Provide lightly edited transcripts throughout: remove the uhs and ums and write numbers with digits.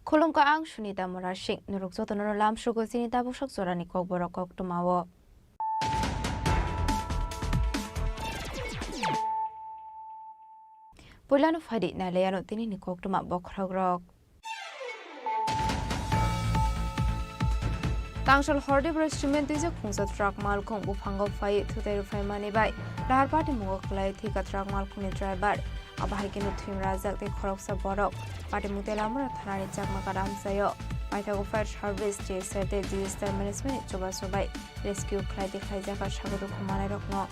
Khulum ka ang Sunita Morashing, Nurukso to Nolam Sugo Sinita Bushok Zorani Kogborok to Mawo. Pulano Fadi Naleano Tini Nikok to Map Bokragrok. Tangshal Horde Brestrument is a Kunsa truck Malcolm Bufango Fight to the Money by Lahar Party Mugoklai, take a truck Malcolm in Driver. Abahikin Tim Razak, the Koroksa Borok, Party Mutelamura, Tanani Jakmakadam Sayo, Mitago Fire Harvest, said the disaster management, Chobasobai, Rescue Kladi Kazaka Shagodo Kumanarokno.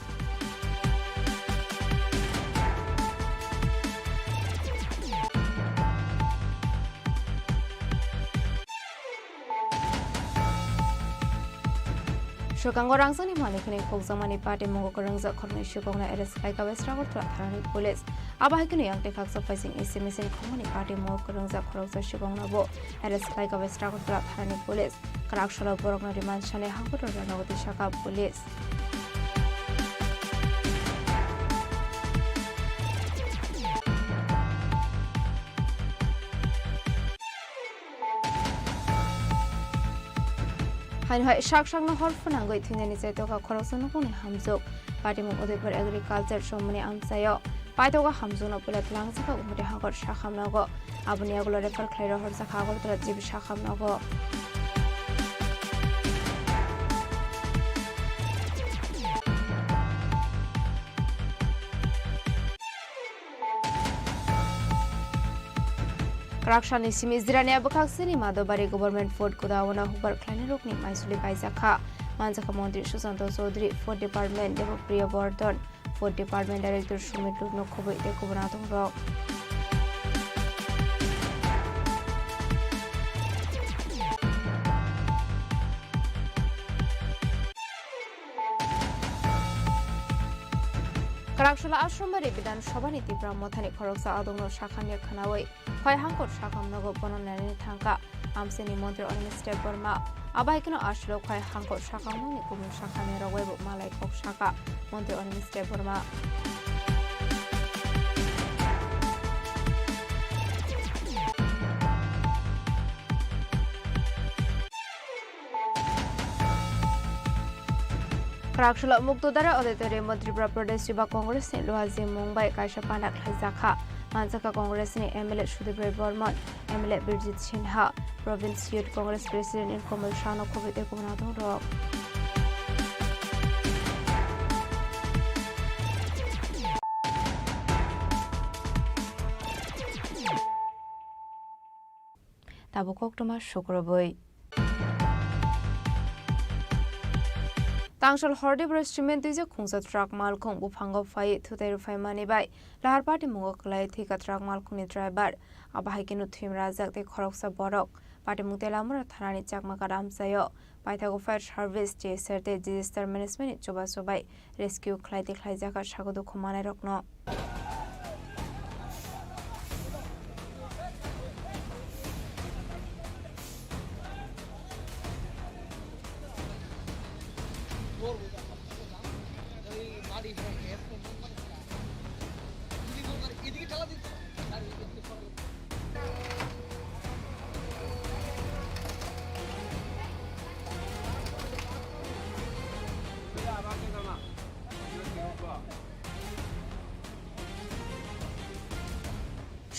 Chini Khorang Tripura Party Khorang Tripura Chini Khorang Police Abahikini yang tekak facing SMS Company Party Khorang Tripura Police Karakshalo Borokna Demand Shane Hangudo Ranawati Shaka Police Hai shak no hor funango ithinani seto ka khorosno kuni hamjok party mo odepar agriculture shomani amsayo paitoga hamjono pulat langsaka umure hagor shakhamnago abuni agulo refer khlaira hor sakha agor tra jib shakhamnago Rakshani Simizrani Abakaksini Madobari Government Ford Kudawana Hubar Klanirokni Maisuli Paisaka Manzaka Mondri Susanto Sodri Ford Department Devo Priya Bordon Ford Department Director Shumitlu Nokobe Dekubanatung Rock Karakshula Ashramari Bidan Shabani Tipra Motani Koroksa Adono Shakanya Kanaway Pai Hankot Shakam Nago Bononani Tanka Amseni Montre on Step Burma Abaikano Ashlo Pai Hankot Shakam Nikumu Shakamera Web Malay Kok Shaka Montre on Step Burma Karakshula Muktudara Auditory Tripura Pradesh Yuba Congress in Luazi Mumbai Kaisha Panak Hazaka Manzaka Congress in Emile Shudibray Borman Emile Birjit Shinha Province Youth Congress President in Komal Shano Kovite Kumanado Rock Tabukok Toma Shukroboy Tangshal Horde Brestrument is a Kunsa truck Malcolm Bufango Fight to the Money by Lahar Party Mugoklai, take a truck Malcolm in Driver, Abahikin Tim Razak, the Koroksa Borok, Party Mutelamura Tanani Jakmakadam Sayo, Mitago Fire Harvest, said the disaster management Chobasobai, Rescue Kladi Kazaka Shagodo Kumanarokno.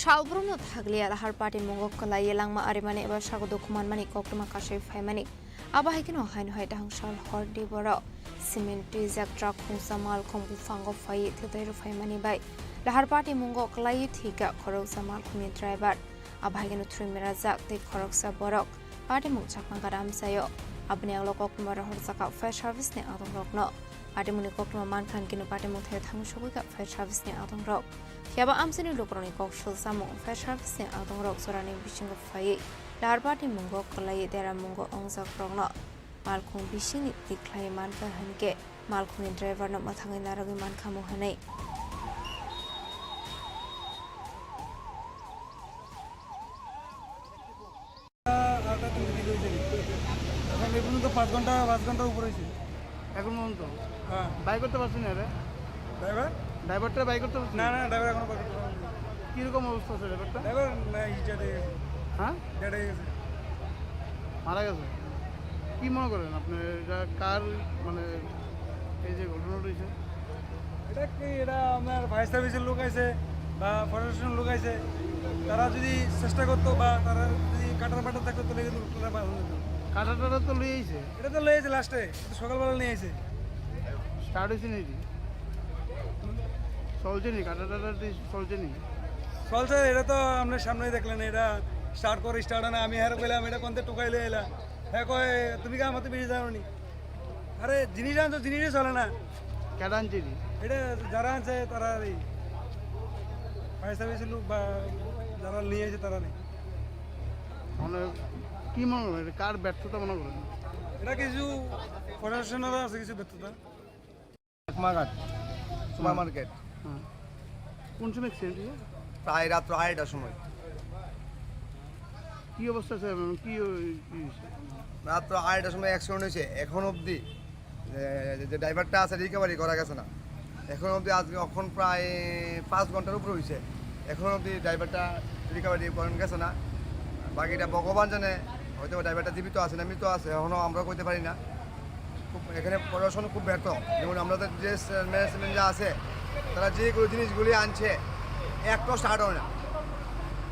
Shalbruno Taglia, the hard party Mongokola, Yelangma Arimani, Shagodo Kumanmani, Kokuma Kashe Famani, Abahikino Hain Haitang Shal Hordi Boro, Cement Tizak Truck Kunsamal Kombu Fango Fai, Tito Famani by the hard party Mongokola, Tika, Koroksa Malkumi Driver, Abahikino Trimirazak, the Koroksa Borok, Party Muchakmangadam Sayo, Abnialo Kokumara Horsaka, Fresh Harvest in Adam Rock no. Party Munikokuma Man can get a party Mutet Hamushuka, Fresh Harvest in Adam Rock. Yaba Amsini Lukronico Shul Samo, Fresh Harvest in Adam Rock, Sorani Bishing of Fay, Lar Party Mungo, Kolay, Dera Mungo, Onza Progno, Malcolm Bishing, the Clayman Hanke, Malcolm in Driver, not Matang in Aragiman Kamuhane. পাঁচ ঘন্টা উপরে হয়েছে এখন মন তো হ্যাঁ by করতে পারছি না রে ড্রাইভারটা বাই করতে পারছি না ড্রাইভার এখনো বাই করতে পারছি না কিরকম অবস্থা আছে ড্রাইভারটা ড্রাইভার হিটে হ্যাঁ ডেড হয়ে গেছে। মারা গেছে। কি মনে করেন আপনি এটা কার মানে এই যে ঘটনা রয়েছে? এটা কি, এটা আপনার ফায়ার সার্ভিসের লোক আছে বা প্রশাসনের লোক আছে, তারা যদি চেষ্টা করতো বা তারা যদি কাটার পাটার থাকতো তাহলে কিন্তু তারা বাঁচানো যেত। কাটা টাটা তো লই আইছে, এটা তো লেগেছে লাস্টে, সকালবেলা নিয়ে আসে। স্টার্ট হয়েছে নাকি? চলছে নি কাটা টাটা চলছে নি? চলছে, এটা তো আপনার সামনেই দেখলেন, এটা স্টার্ট করে স্টার্ট হয় না। আমি হ্যাঁ কইলাম এটা কোনতে টুকাইলে এলা, হ্যাঁ কয় তুমি কি আমার তো বেশি যাও নি। আরে জিনিস আনছো, জিনিসই চলে না। কেডা আনছে নি? এটা যারা আছে তারা এই ফায়ার সার্ভিসের লোক বা যারা নিয়ে আসে তারা নেই। মানে কি মনে করেন এটা কার ব্যর্থতা মনে করেন? এটা কিছু প্রশাসনেরও আছে কিছু ব্যর্থতা। মাঘাট সুপার মার্কেট হ্যাঁ, কোন সময় অ্যাক্সিডেন্ট হয়েছে? প্রায় রাত্র 2:30টার সময়। কি অবস্থা আছে এবং কি হয়েছে? রাত্র 2:30টার সময় অ্যাক্সিডেন্ট হয়েছে। এখন অবধি যে ড্রাইভারটা আছে রিকভারি করা গেছে না। এখন অবধি আজকে এখন প্রায় 5 ঘন্টার উপরে হয়েছে। এখন অবধি ড্রাইভারটা রিকভারি করেন গেছে না। বাকিটা ভগবান জানে, হয়তো ড্রাইভারটা জীবিত আছে না মৃত আছে, এখনও আমরা কইতে পারি না। খুব এখানে প্রশাসন খুব ব্যর্থ। যেমন আমাদের যে ম্যানেজমেন্ট যা আছে, তারা যেগুলো জিনিসগুলি আনছে একটাও স্টার্ট হয় না,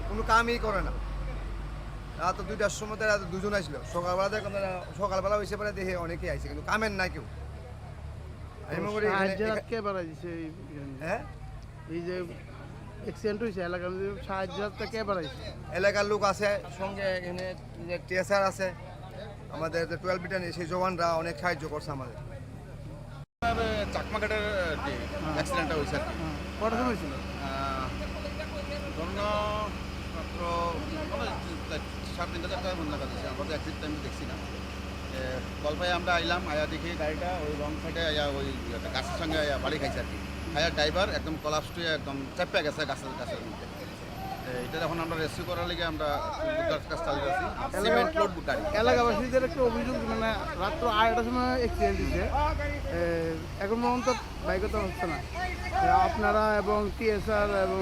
কোনো কামই করে না। রাত 2টার সময় তারা 2জন আসলো, সকালবেলা হয়েছে পরে দেখে অনেকেই আইছে, কিন্তু কামের না কেউ। আমি মনে করি কে বাড়াইছে হ্যাঁ, এই যে অ্যাক্সিডেন্ট হয়েছে এলাকার সাহায্যটা কে বাড়াইছে? এলাকার লোক আছে, সঙ্গে এখানে যে টিএসআর আছে, আমাদের যে 12 ব্রিটানি সেই জওয়ানরা অনেক সাহায্য করছে আমাদের। চাকমাঘাটের অ্যাক্সিডেন্টটা হয়েছে আর কি। কটার সময় ছিল? ধরুন মাত্র 3:30 4টার মধ্যে দেখা যাচ্ছে। আমরা তো অ্যাক্সিডেন্ট টাইম দেখছি না। কল পাই আমরা আইলাম, আয়া দেখি গাড়িটা ওই রং সাইডে আয়া ওই গাছের সঙ্গে আয়া বাড়ি খাইছে আর কি। আয়া ড্রাইভার একদম কলাপস হয়ে একদম চাপে গেছে গাছের মধ্যে। এটা এখন আমরা রেস্কিউ করার লিগে আমরা কাজ চালিয়ে আছি। সিমেন্ট লোড গাড়ি। এলাকাবাসীদের একটা অভিযোগ, মানে রাত্র 2:30টার সময় অ্যাক্সিডেন্ট হয়েছে, এখন পর্যন্ত বাইকতা হচ্ছে না। আপনারা এবং টিএসআর এবং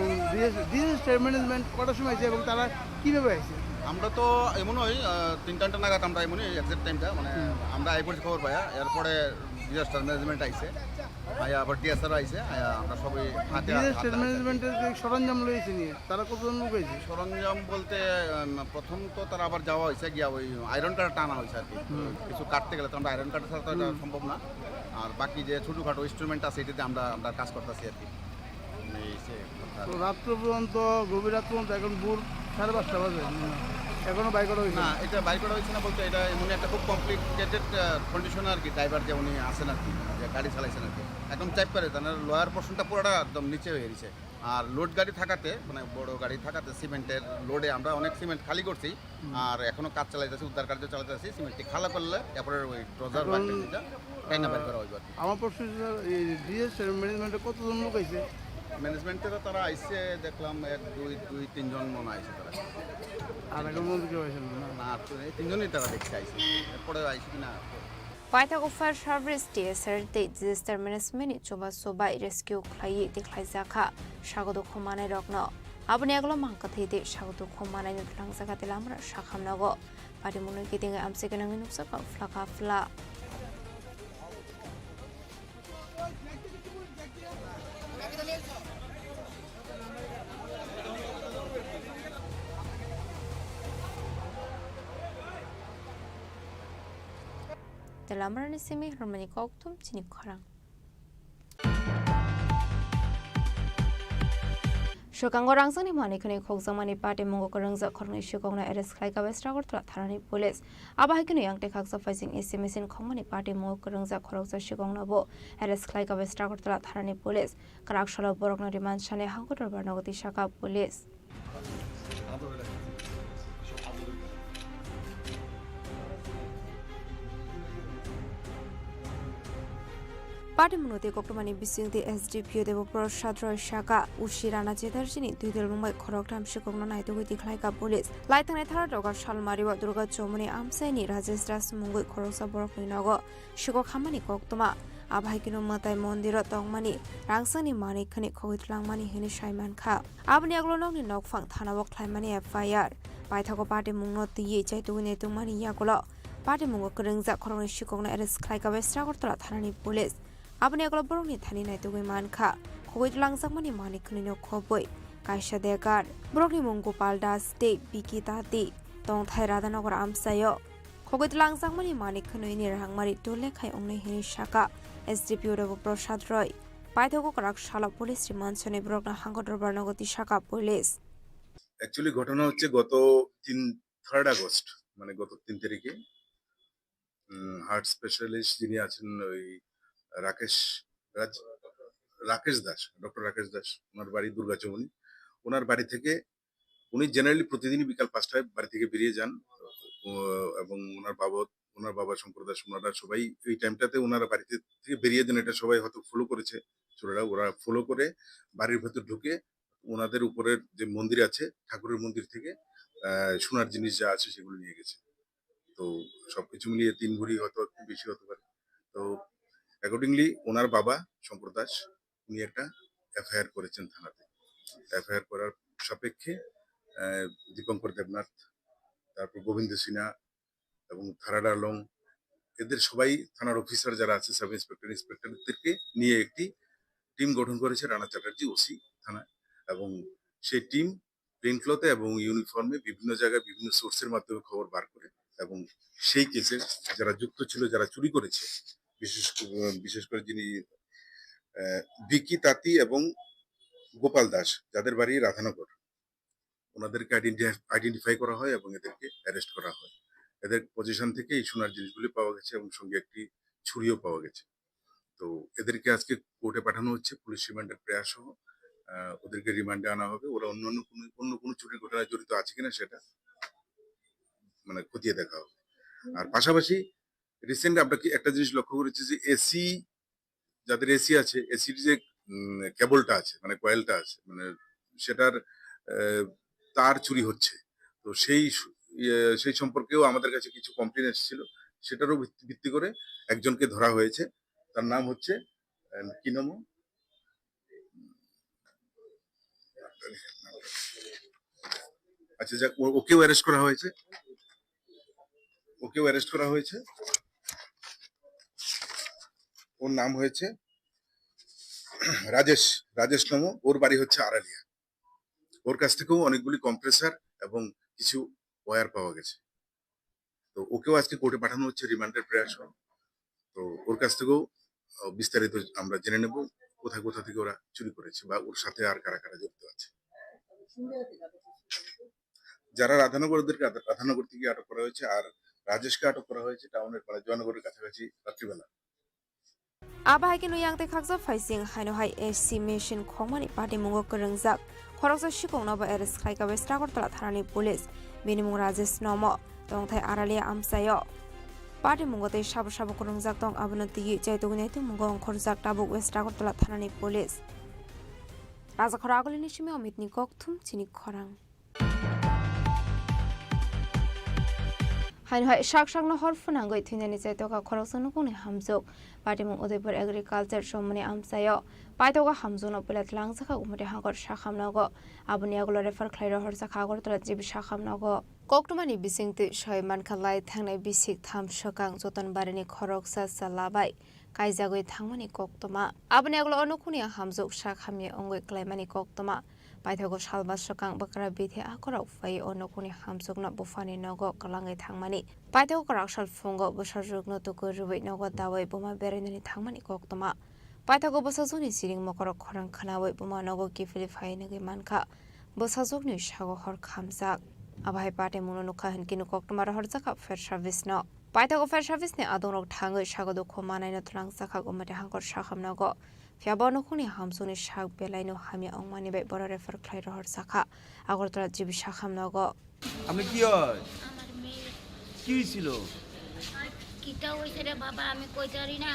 ডিজাস্টার ম্যানেজমেন্ট কটার সময় আছে এবং তারা কীভাবে আছে? আমরা তো এমনই 3টা নাগাদ আমরা এমনই এক্সাক্ট টাইমটা মানে আমরা আইপোর্ট খবর পাইয়া, এরপরে ডিজাস্টার ম্যানেজমেন্ট আইছে, আয়া আবার টিএসআর আইছে, আয়া আমরা সবাই হাতে ডিজাস্টার ম্যানেজমেন্টের যে সরঞ্জাম রয়েছে নিয়ে তারা কতজন লোক হয়েছে? সরঞ্জাম বলতে প্রথম তো তারা আবার যাওয়া হয়েছে গিয়া ওই আয়রন কাটা টানা হয়েছে আর কি। কিছু কাটতে গেলে তো আমরা আয়রন কাটা ছাড়া তো এটা সম্ভব না। আর বাকি যে ছোটোখাটো ইনস্ট্রুমেন্ট আছে এটাতে আমরা কাজ করতেছি আর কি। এই যে কথা। তো রাত্র পর্যন্ত, গভীর রাত পর্যন্ত, এখন ভোর 5:30 বাজে, এখনো বাইক করা হয়েছে না, এটা বাইক করা হয়েছে না বলতে এটা এমনি একটা খুব কমপ্লিকেটেড কন্ডিশন আর কি। ড্রাইভার যে উনি আসেন আর কি, যে গাড়ি চালাইছেন আর কি, একদম চাপ করে তার লোয়ার পোর্শনটা পুরোটা একদম নিচে হয়ে গেছে। আর লোড গাড়ি থাকাতে, মানে বড় গাড়ি থাকাতে সিমেন্টের লোডে আমরা অনেক সিমেন্ট খালি করছি, আর এখনো কাজ চালাইতেছি, উদ্ধার কার্য চালাইতেছি। সিমেন্টটি খালা করলে এরপরে ওই ট্রজার বাকিটা টাইনা বাইর করা হইব আর কি। আমার প্রশ্ন ডিজাস্টার ম্যানেজমেন্টে কতজন লোক হয়েছে? ম্যানেজমেন্টেরও তারা আইসে দেখলাম 1 2 3 জন মনে আইসে তারা। আর এখন মধ্যে কেউ হয়েছিল না? না, এই 3জনই তারা দেখতে আইসে, এরপরে আইসে কিনা। Paithago Fire Service TSR Disaster Management Coba Sobai Rescue Clay Declaizaka Shagodo Komane Rogno Abani Aglo Mankathi Shagodo Komane Lang Zakatilamra Shakam Nago Padimuno getting am second and Flaka Fla Telamrani Simi Hermani Koktum Chini Khorang Shokangorang Sani Manikani Koksamani Party Mongo Karangza Korni Shokona Eres Klaika Westragot Tharani Police Abahikani Yang Tekaks of Facing SMS in Komani Party Mongo Karangza Koroksa Shokona Bo Eres Klaika Westragot Tharani Police Karakshalo Borokno Demand Shane Hangotor Barnagoti Shaka Police Party Munote Koktomani Bising the SDP Devopro Shadro Shaka Ushirana Jedarjini Tudel Mumbai Koroktam Shikogna Night with the Klaika Police Lightan Tharadoga Shalmariwa Durga Chomani Amseni Rajestras Mungu Korosa Borokinago Shikok Hamani Koktoma abhaikino matai mondiro tongmani rangsani mani khani khogitlang hini saimankha abni aglonok ni nokphang thanawok khlaimani FIR paithago party mungno tiye chaitugune tungmani yakulo party mungo krengja khorongni sikongna arrest khlaika Agortala thanani police abni aglo borongni thani naitugui mankha khogitlang sakmani mani khni no khoboi kaisa dekar borokni mung Gopal Das de Biki Tati tongthai Radhanagar amsayo khogitlang sakmani mani khni ni rangmari tole khai ongne hini shaka SDP Dev Prasad Roy paithago karak shala police rimansone borokna hangotr barnagoti shaka police actually ঘটনা হচ্ছে গত 3 August মানে গত 3 তারিখে heart specialist যিনি আছেন ওই রাকেশ রাজ Rakesh Das doctor Rakesh Das ওনার বাড়ি দুর্গাচমনি ওনার বাড়ি থেকে উনি জেনারেলি প্রতিদিনই বিকাল 5টায় বাড়ি থেকে বেরিয়ে যান এবং ওনার বাবা শঙ্কর দাস ওনারা সবাই এই টাইমটাতে ওনারা বাড়িতে থেকে বেরিয়ে যান এটা সবাই হয়তো ফলো করেছে চোরেরা ওরা ফলো করে বাড়ির ভেতর ঢুকে ওনাদের উপরের যে মন্দির আছে ঠাকুরের মন্দির থেকে সোনার জিনিস যা আছে সেগুলো নিয়ে গেছে তো সবকিছু মিলিয়ে 3 ভরি হয়তো একটু বেশি হতে পারে তো অ্যাকর্ডিংলি ওনার বাবা শঙ্কর দাস উনি একটা এফআইআর করেছেন থানাতে এফআইআর করার সাপেক্ষে দীপঙ্কর দেবনাথ তারপর গোবিন্দ সিনহা এবং থারাডা লং এদের সবাই থানার অফিসার যারা আছে সাব ইন্সপেক্টরদেরকে নিয়ে একটি টিম গঠন করেছে রানা চ্যাটার্জি ওসি থানা এবং সেই টিম প্লেনক্লথে এবং ইউনিফর্মে বিভিন্ন জায়গায় বিভিন্ন সোর্সের মাধ্যমে খবর বার করে এবং সেই কেসে যারা যুক্ত ছিল যারা চুরি করেছে বিশেষ করে যিনি বিকি তাঁতি এবং গোপাল দাস যাদের বাড়ি রাধানগর ওনাদেরকে আইডেন্টিফাই করা হয় এবং এদেরকে অ্যারেস্ট করা হয় এদের পজিশন থেকে এই সোনার জিনিসগুলি পাওয়া গেছে এবং সঙ্গে একটি ছুরিও পাওয়া গেছে তো এদেরকে আজকে কোর্টে পাঠানো হচ্ছে পুলিশ রিমান্ডের প্রয়াস সহ ওদেরকে রিমান্ডে আনা হবে ওরা অন্য কোনো চুরির ঘটনায় জড়িত আছে কিনা সেটা মানে খতিয়ে দেখা হবে আর পাশাপাশি রিসেন্ট আমরা কি একটা জিনিস লক্ষ্য করেছি যে এসি যাদের এসি আছে এসির যে কেবলটা আছে মানে কয়েলটা আছে মানে সেটার তার চুরি হচ্ছে তো সেই সম্পর্কেও আমাদের কাছে কিছু কমপ্লেন এসেছিল সেটারও ভিত্তি করে একজনকে ধরা হয়েছে তার নাম হচ্ছে কি নাম আচ্ছা যাক ওকেও অ্যারেস্ট করা হয়েছে ওর নাম হয়েছে রাজেশ নাম ওর বাড়ি হচ্ছে আড়ালিয়া ওর কাছ থেকেও অনেকগুলি কম্প্রেসার এবং কিছু ওয়্যার পাওয়া গেছে তো ওকেও আজকে কোর্টে পাঠানো হচ্ছে রিমান্ডের প্রয়াস তো ওর কাছ থেকেও বিস্তারিত আমরা জেনে নেব কোথা থেকে ওরা চুরি করেছে বা ওর সাথে আর কারা কারা যুক্ত আছে যারা রাধানগর থেকে আটক করা হয়েছে আর রাজেশকে আটক করা হয়েছে টাউনের জয়নগরের কাছাকাছি রাত্রিবেলা Abahai no yang te khakza faising haino hai SC mission khomani party mungo kerengjak khoroksa sikong naba arrest khaika West Agortala thanani police binimung Rajesh nomo tongthai aralia amsayo party mungo te sabo kerengjak tong abunoti chaitugune te mungo khorjak tabuk West Agortala thanani police Raja khoragoli nishimi Amit ni kokthum Chini Khorang Hain hai shak no horfu nangoi thunani chaitoka khoroksa no kuni hamjok Patimung Udaipur Agriculture Shomani Amsayo Paitoga Hamzuno Pilat Langsaka Umari Hangor Shahamnago Abuniagolo refer Clairo Horsakagor Jib Shahamnago Koktumani Bisingti Shoy Mankalai Tangna Bisik Tham Shokang Zotan Barini Koroksa Salabai Kaizagoi Tangmani Koktuma Abuniagolo Onukuni Hamzuk Shakhamye Ongwe Claimani Koktuma Paitogo Shalbas Shokang Bakara Bithi Akora Fai Onukuni Hamzukna Bufani Nogo Kalangai Tangmani Paitogo Karakshal Fungo Busharjugno Tuku Rubi Nogo Dawai Buma Berenani Tangmani Koktuma Paitogo Busazuni Siring Mokoro Khorang Khanawai Buma Nogo Kifili Fainagi Manka Busazugni Shago Hor Khamzak Abahai Pate Munuka Hankinu Koktuma Horzaka Fair Service no Paitogo Fair Service ne Adonok Tango Shagodo Komana no Tlangsaka Umate Hangor Shahamnago Fiabono Kuni Hamsuni Shag Belaino Hamia Ongmani Be Bora Refer Clairo Horsaka Agortala Jibi Shahamnago আপনি কি হয় আমার মেয়ে কি ছিল আর কিটা হইছে রে বাবা আমি কইতে পারি না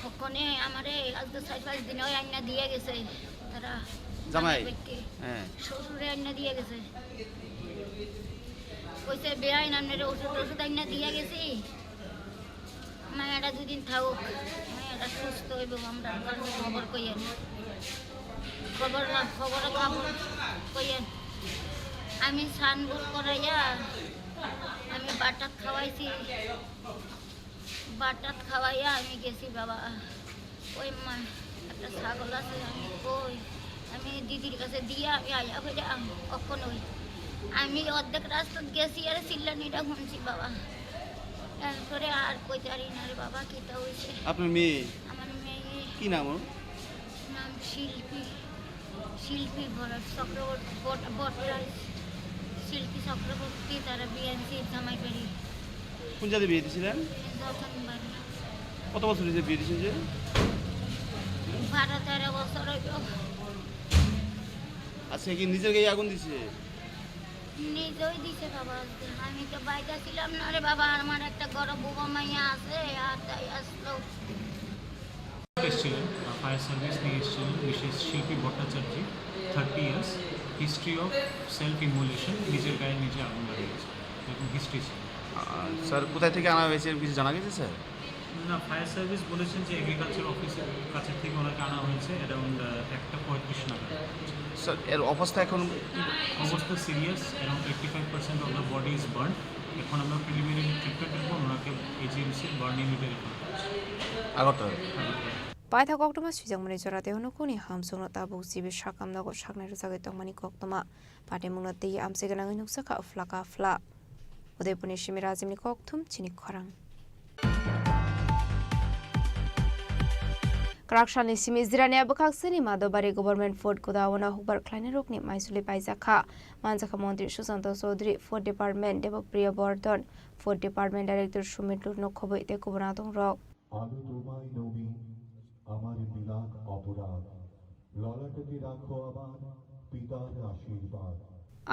ওখানে আমারে আজ 4-5 দিন ওই আইনা দিয়ে গেছে তারা জামাই হ্যাঁ শ্বশুরে আইনা দিয়ে গেছে কইছে বেআই নামের ওষুধ আইনা দিয়ে গেছি মায়াটা দুদিন থাকুক মায়াটা হইব আমরা খবর কইয়েন খবর কইয়েন আমি সানবুল করাইয়া আমি বাটাত খাওয়াইছি বাটাত খাওয়াইয়া আমি গেছি বাবা ওই মা একটা ছাগল আছে আমি কই আমি দিদির কাছে দিয়ে আমি আয়া ফেরে কখনোই আমি অর্ধেক রাস্তা গেছি আর চিল্লানিটা শুনছি বাবা এরপরে আর কইতে পারি না রে বাবা কিটা হয়েছে আপনার মেয়ে আমার মেয়ে কি নাম ওর? নাম শিল্পী ভরত চক্রবর্তী বটরাজ শিল্পী চক্রবর্তী তারা বিএনসি জামাই বাড়ি কোন জায়গায় বিয়ে দিয়েছিলেন? যখন বাড়ি কত বছর হয়েছে বিয়ে দিয়েছেন যে? 12-13 বছর হইল আচ্ছা কি নিজের গায়ে আগুন দিছে? নিজেই দিছে বাবা আমি তো বাইরে ছিলাম না রে বাবা আমার একটা বড় বুবা মাইয়া আছে আর তাই আসলো এসেছিলেন ফায়ার সার্ভিস নিয়ে এসেছিলেন Mrs Shilpi Bhattacharya 30 years history of self immolation নিজের গায়ে নিজে আগুন লাগিয়েছে এরকম হিস্ট্রি ছিল। স্যার কোথায় থেকে আনা হয়েছে কিছু জানা গেছে স্যার? না ফায়ার সার্ভিস বলেছেন যে এগ্রিকালচার অফিসের কাছে থেকে ওনাকে আনা হয়েছে অ্যারাউন্ড 1:35 নাগাদ। স্যার এর অবস্থা এখন অবস্থা serious around 85% of the body is burn. এখন আমরা প্রিলিমিনারি ট্রিটমেন্টের পর ওনাকে এজিএমসির বার্ন ইউনিটে রেফার করছি। Agartala Paitha koktoma sujang mani jorate hono kuni hamsungno tabu sibi shakam nago shakna rusage tongmani koktoma pate munati amse ganang nuksaka flaka fla Udaipuni shimirazimni koktum Chini Khorang Krakshani simizirani abakaksini madobari government ford kodawana hubar kleine rokni maisuli paizakha manjaka mantri Susanto Chaudhary Food Department Debapriya Bordon Food Department Director Sumit Lurno khobo ite kubonatong rok আমি তোমায় নবী আমার বিলাপ অপরাধ ললাটে রাখো আবার পিতার আশীর্বাদ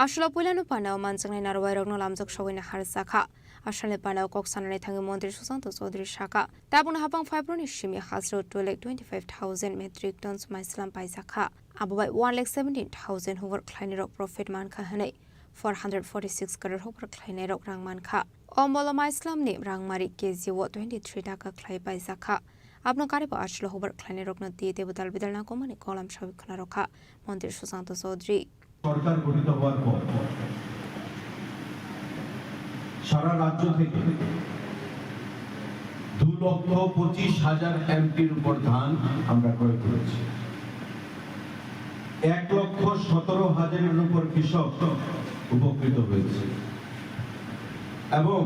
Ashla Pulano Panao Mansangai Narwairogno Lamjok Shogina Harsakha Ashale Panao Koksanane Tangi Montri Susanto Chaudhary Shaka Tabun Habang Fibroni Shimi Hasro to like 25,000 metric tons Maislam Paisakha Abubai 1,17,000 Hoover Kleinirok Profit Manka Hane 446 crore Hoover Kleinirok Rangmanka Ombolo Maislam Name Rangmari Kezi 23 Taka Klai Paisakha Abno Karibo Ashlo Hoover Kleinirok Nati Debutal Bidalna Komani Kolam Shavikana Roka Montri Susanto Chaudhary সরকার গঠিত হওয়ার পর সারা রাজ্য থেকে 2,25,000 এমটির উপর ধান আমরা ক্রয় করেছি 1,17,000 উপর কৃষক উপকৃত হয়েছে এবং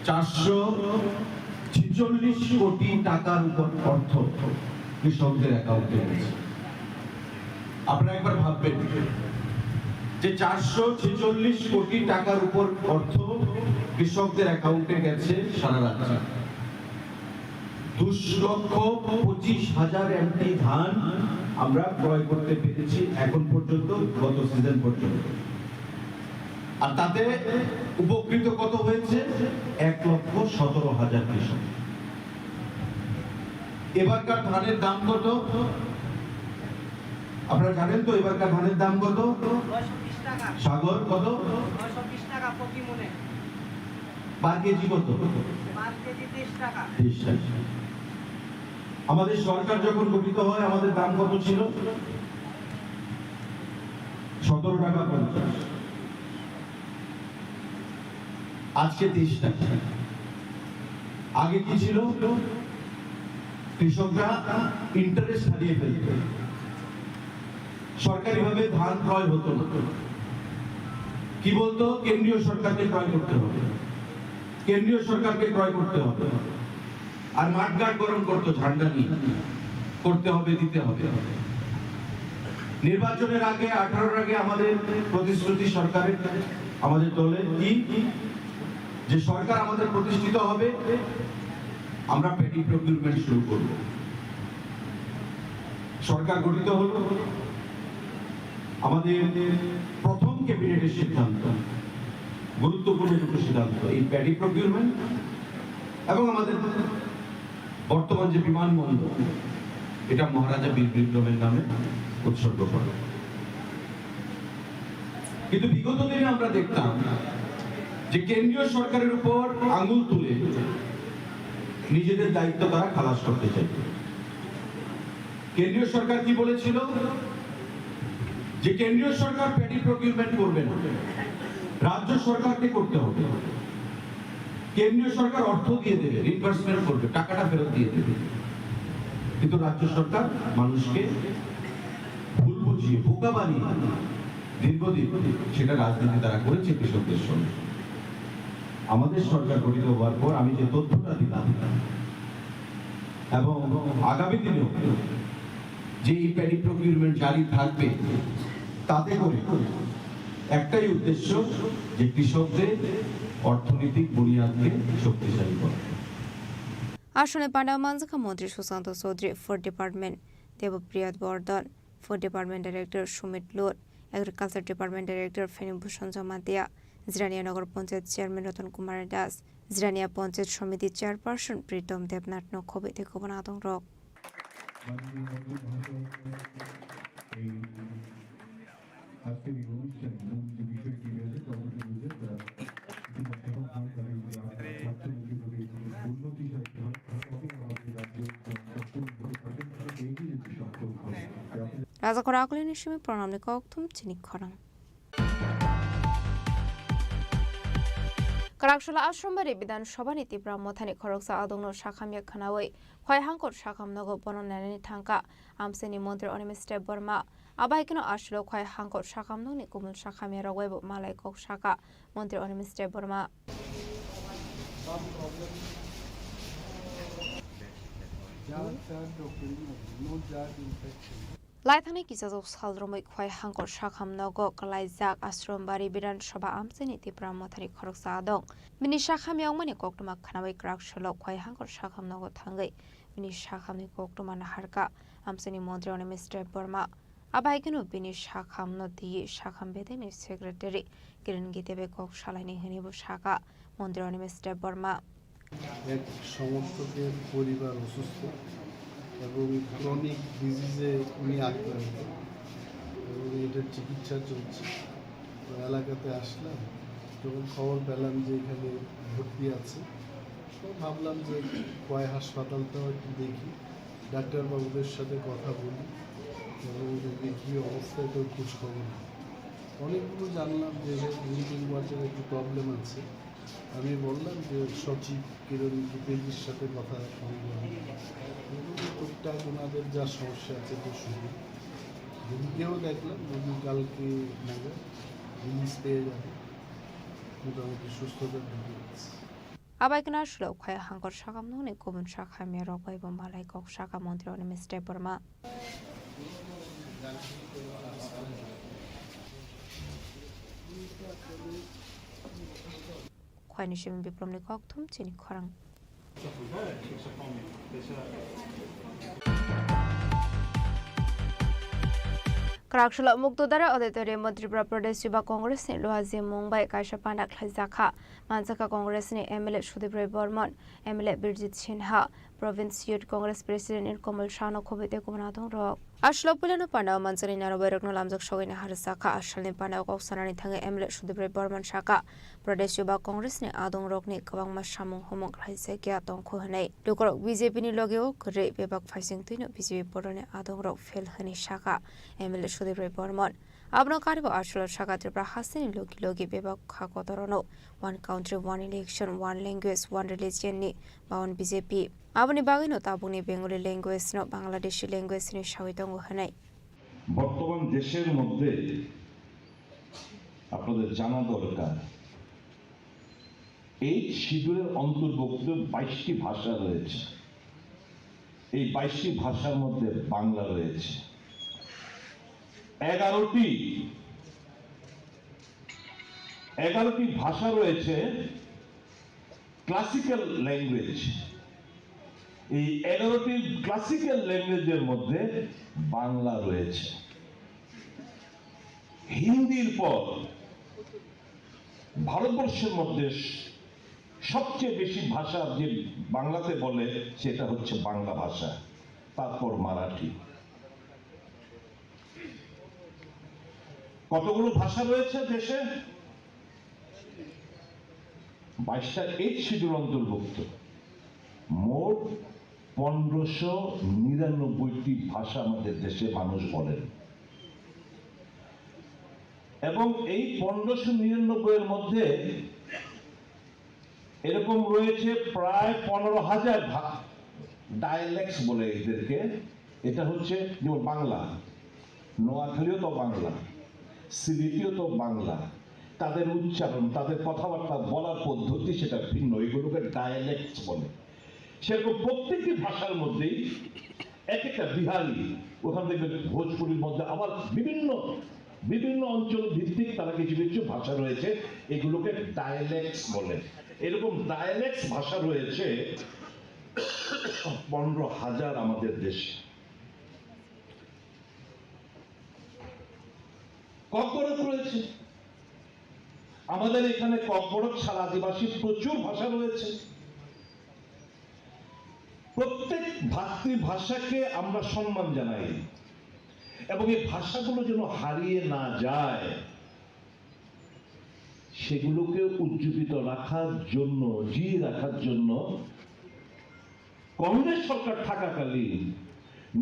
446 কোটি টাকার উপর অর্থ কৃষকদের অ্যাকাউন্টে গেছে আপনারা একবার ভাববেন যে 446 কোটি টাকার উপর অর্থ কৃষকদের অ্যাকাউন্টে গেছে সারা রাজ্যে 2,25,000 এমটি ধান আমরা ক্রয় করতে পেরেছি এখন পর্যন্ত গত সিজন পর্যন্ত আর তাতে উপকৃত কত হয়েছে 1,17,000 কৃষক এবারকার ধানের দাম কত আপনারা জানেন তো এবারকার ধানের দাম কত 920 টাকা সাগর কত 920 টাকা প্রতি মনে পার কেজি কত পার কেজি 30 টাকা 30 টাকা আমাদের সরকার যখন গঠিত হয় আমাদের দাম কত ছিল 17 টাকা 50 আজকে 30 টাকা আগে কি ছিল কৃষকরা ইন্টারেস্ট হারিয়ে ফেলত সরকারিভাবে ধান ক্রয় হতো না কি বলতো কেন্দ্রীয় সরকারকে ক্রয় করতে হবে কেন্দ্রীয় সরকারকে ক্রয় করতে হবে আর মাঠঘাট গরম করতো ঝান্ডা নিয়ে করতে হবে দিতে হবে নির্বাচনের আগে 18 আগে আমাদের প্রতিশ্রুতি সরকারের আমাদের দলের কি যে সরকার আমাদের প্রতিষ্ঠিত হবে আমরা প্যাডি প্রকিউরমেন্ট শুরু করব সরকার গঠিত হলো আমাদের প্রথম ক্যাবিনেটের সিদ্ধান্ত গুরুত্বপূর্ণ দুটো সিদ্ধান্ত এই প্যাডি প্রকিউরমেন্ট এবং আমাদের বর্তমান যে বিমানবন্দর এটা মহারাজা বীর বিক্রমের নামে উৎসর্গ করা কিন্তু বিগত দিনে আমরা দেখতাম যে কেন্দ্রীয় সরকারের উপর আঙুল তুলে নিজেদের দায়িত্ব তারা খালাস করতে চাইবে। কেন্দ্রীয় সরকার কি বলেছিল যে কেন্দ্রীয় সরকার প্যাডি প্রকিউরমেন্ট করবে না, রাজ্য সরকারকে করতে হবে। কেন্দ্রীয় সরকার অর্থ দিয়ে দেবে, রিইম্বার্সমেন্ট করবে, টাকাটা ফেরত দিয়ে দেবে। কিন্তু রাজ্য সরকার মানুষকে ভুল বুঝিয়ে বোকা বানিয়ে দীর্ঘদিন সেটা রাজনীতি তারা করেছে কৃষকদের সঙ্গে। আমাদের সরকার গঠিত হওয়ার পর আমি যে তথ্যটা দিলাম এবং আগামী দিনেও যে এই প্যাডি প্রকিউরমেন্ট জারি থাকবে, তাতে করে একটাই উদ্দেশ্য যে কৃষকদের অর্থনৈতিক বুনিয়াদকে শক্তিশালী করা। আসনে পান্ডা মানজাকা মন্ত্রী Sushanta Chowdhury, food department Debpriya Bardhan, food department director Sumit Lot, agriculture department director Phanibhushan Jamatia, Jirania Nagar panchayat chairman Ratan Kumar Das, Jirania panchayat samiti chairperson Pritam Debnath নখবে দেখবন আদং রক। রাজা খরা আকলি নিশিমে প্রণাম নিকম চিনি খরাং কারাকশলা আশ্রমবাড়ি বিধানসভা নীতি ব্রাহ্মথানি খরকসা আদংন শাখামিয়া খানাওই খয়হাঙ্কর শাখামনগ বননানি থাঙ্কা আমসেনি মন্ত্রী অনিমিস্টে বর্মা আবাইকেন আসলো খয়হাঙ্কর শাখামনগনি কুমুল শাখামিয়া রগৈব মালাই কক শাখা মন্ত্রী অনিমিস্টে বর্মা লাইথানি কিসাজক সালদ্রमै খয়হাঙ্কর শাখামনগ কলাইজাক আশ্রমবাড়ি বিধানসভা আমসেনি ব্রাহ্মথানি খরকসা আদং বিনি শাখামিয়াংমানি কক্টমা খানাওই ক্রাকশলো খয়হাঙ্কর শাখামনগ থাঙ্গै বিনি শাখামনি কক্টমা নাহারকা আমসেনি মন্ত্রী অনিমিস্টে বর্মা আবাইকেন বিনি শাখামন দিয়ে শাখাম বেদেনি সেক্রেটারি কিরণ গীতেবে কক সালাইনি হনিব শাখা মন্ত্রী অনিমিস্টে বর্মা এক সমর্থকের পরিবার অসুস্থ এবং ক্রনিক ডিজিজে উনি আক্রান্ত এবং এটার চিকিৎসা চলছে। তো এলাকাতে আসলাম, যখন খবর পেলাম যে এখানে ভর্তি আছে, তো ভাবলাম যে কয় হাসপাতালটাও একটু দেখি, ডাক্তারবাবুদের সাথে কথা বলি এবং দেখি অবস্থায় তো খোঁজখবর। অনেকগুলো জানলাম যে ড্রিঙ্কিং ওয়াটারের একটু প্রবলেম আছে। আমি বললাম যে সচিব কিরণ দ্বিবেদীর সাথে কথা বললাম, টুকটাক ওনাদের যা সমস্যা আছে তো শুনি। রুগীকেও দেখলাম, রুগী কালকে নাগাদ রিলিজ পেয়ে যাবে, মোটামুটি সুস্থতার দিকে আছে। আবাইকেন আসলো খয়হাঙ্কর শাখামনগনি কুমুল শাখামিয়া রগৈব মালাই কক শাখা মন্ত্রী অনিমিস্টে বর্মা খয়নিশিম বিপ্লব নিকম চিনি খরাং Karakshula Mukdodara Auditori Madhya Pradesh Yuva Congress ni Lohazi Mumbai Kaisha Panda Khlazakha Manzaka Congress ni MLA Shudibray Burman MLA Birjit Sinha Province Youth Congress President Nirkamal Shano Khobite Kumanatong Rok Ashlo Pulano Panda Mansani Narabayrakno Lamjak Shogini Harsaka Ashalni Panda Koksanani Thanga MLA Shudibray Burman Shaka Pradesh Yuva Congress ni Adong Rokni Kabangma Shamung Homok Khlaisekya Tong Khuhanai Dukorok BJP ni Logeo Kre Bebak Faising Tuino BJP Porone Adong Rok Fel Hani Shaka MLA Shudibray Burman Abno Karibo Ashlo Shaka Tripura Hasani Logi Bebak Hakotorono One Country, One Election, One Language, One Religion ni Baon BJP Aboni Bagino Tabuni Bengali language no Bangladeshi language ni Shawitong Hanai বর্তমান দেশের মধ্যে আপনাদের জানা দরকার এই শিডিউলের অন্তর্ভুক্ত 22টি ভাষা রয়েছে এই 22টি ভাষার মধ্যে বাংলা রয়েছে 11টি ভাষা রয়েছে ক্লাসিক্যাল ল্যাঙ্গুয়েজ এই 11টি ক্লাসিক্যাল ল্যাঙ্গুয়েজের মধ্যে বাংলা রয়েছে হিন্দির পর ভারতবর্ষের মধ্যে সবচেয়ে বেশি ভাষা যে বাংলাতে বলে সেটা হচ্ছে বাংলা ভাষা তারপর মারাঠি কতগুলো ভাষা রয়েছে দেশে 22টা 8 শিডিউল অন্তর্ভুক্ত মোট 1599টি ভাষা আমাদের দেশে মানুষ বলেন, এবং এই 1599 এর মধ্যে এরকম রয়েছে প্রায় 15,000 ডায়ালেক্টস বলে এদেরকে। এটা হচ্ছে যেমন বাংলা, নোয়াখালীও তো বাংলা, সিলেটিও তো বাংলা, তাদের উচ্চারণ, তাদের কথাবার্তা বলার পদ্ধতি সেটা ভিন্ন, এগুলোকে ডায়ালেক্টস বলে। সেরকম প্রত্যেকটি ভাষার মধ্যেই এক একটা বিহারি, ওখান থেকে ভোজপুরির মধ্যে আবার বিভিন্ন অঞ্চল ভিত্তিক তারা কিছু কিছু ভাষা রয়েছে, এগুলোকে ডায়ালেক্টস বলে। এরকম ডায়ালেক্টস ভাষা রয়েছে 15,000 আমাদের দেশে। ককবরক রয়েছে আমাদের এখানে, ককবরক ছাড়া আদিবাসী প্রচুর ভাষা রয়েছে। প্রত্যেক ভাষাকে আমরা সম্মান জানাই, এবং এই ভাষাগুলো যেন হারিয়ে না যায় সেগুলোকে উজ্জীবিত রাখার জন্য, জিয়ে রাখার জন্য কংগ্রেস সরকার থাকাকালীন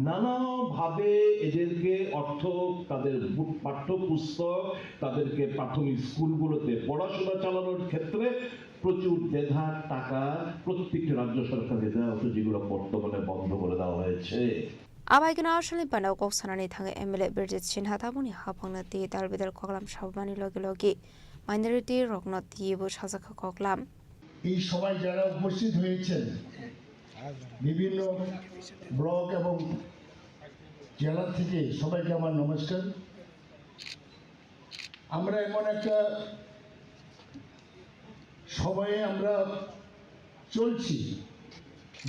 নানাভাবে এদেরকে অর্থ, তাদের পাঠ্যপুস্তক, তাদেরকে প্রাথমিক স্কুলগুলোতে পড়াশোনা চালানোর ক্ষেত্রে প্রচুর দেধা টাকা প্রত্যেকটি রাজ্য সরকারকে দেওয়া হতো, যেগুলো বর্তমানে বন্ধ করে দেওয়া হয়েছে। আবাইগনা আসলে বানাও কক্সানানি থাঙে এমএলএ বিরজিৎ সিনহা তাবুনি হাফাংনা তি তালবিদার কগলাম সাবমানি লগে লগে মাইনরিটি রগনত দিয়েবো সাজাখা কগলাম। এই সবাই যারা উপস্থিত হয়েছেন বিভিন্ন ব্লক এবং জেলা থেকে সবাইকে আমার নমস্কার। আমরা এমন একটা সময়ে আমরা চলছি,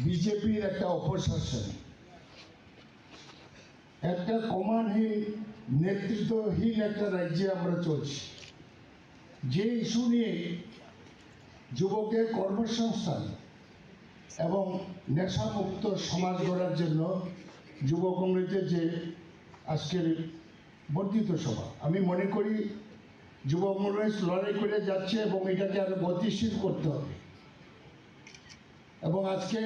বিজেপির একটা অপশাসন, একটা কমান্ডহীন, নেতৃত্বহীন একটা রাজ্যে আমরা চলছি। যে ইস্যু নিয়ে যুবকের কর্মসংস্থান এবং নেশামুক্ত সমাজ গড়ার জন্য যুব কংগ্রেসের যে আজকের বর্ধিত সভা, আমি মনে করি যুব কংগ্রেস লড়াই করে যাচ্ছে এবং এটাকে আরো গতিশীল করতে হবে। এবং আজকে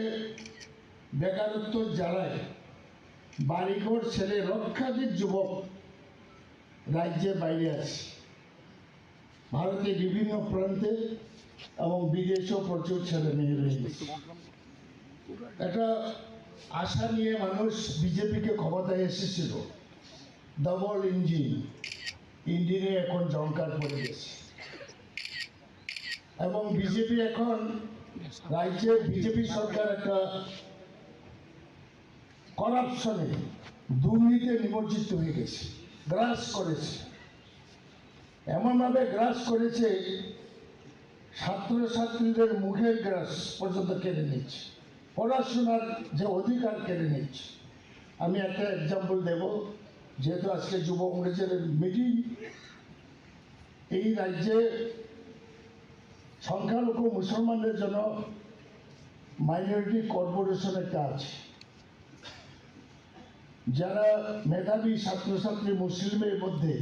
বেকারত্ব জ্বালায় বাড়িঘর ছেলে লক্ষাধিক যুবক রাজ্যে বাইরে আছে, ভারতের বিভিন্ন প্রান্তে এবং বিদেশেও প্রচুর ছেলে মেয়ে রয়েছে। একটা আশা নিয়ে মানুষ বিজেপিকে ক্ষমতায় এসেছিল, ডবল ইঞ্জিনে এখন জঙ্কার পড়ে গেছে, এবং বিজেপি এখন রাজ্যে, বিজেপি সরকার একটা করাপশনে, দুর্নীতিতে নিমজ্জিত হয়ে গেছে, গ্রাস করেছে, এমনভাবে গ্রাস করেছে ছাত্রছাত্রীদের মুখের গ্রাস পর্যন্ত কেড়ে নিচ্ছে, পড়াশোনার যে অধিকার কেড়ে নিচ্ছে। আমি একটা এক্সাম্পল দেব, যেহেতু আজকে যুব কংগ্রেসের মিটিং, এই রাজ্যে সংখ্যালঘু মুসলমানদের জন্য মাইনরিটি কর্পোরেশন একটা আছে, যারা মেধাবী ছাত্রছাত্রী মুসলিমের মধ্যে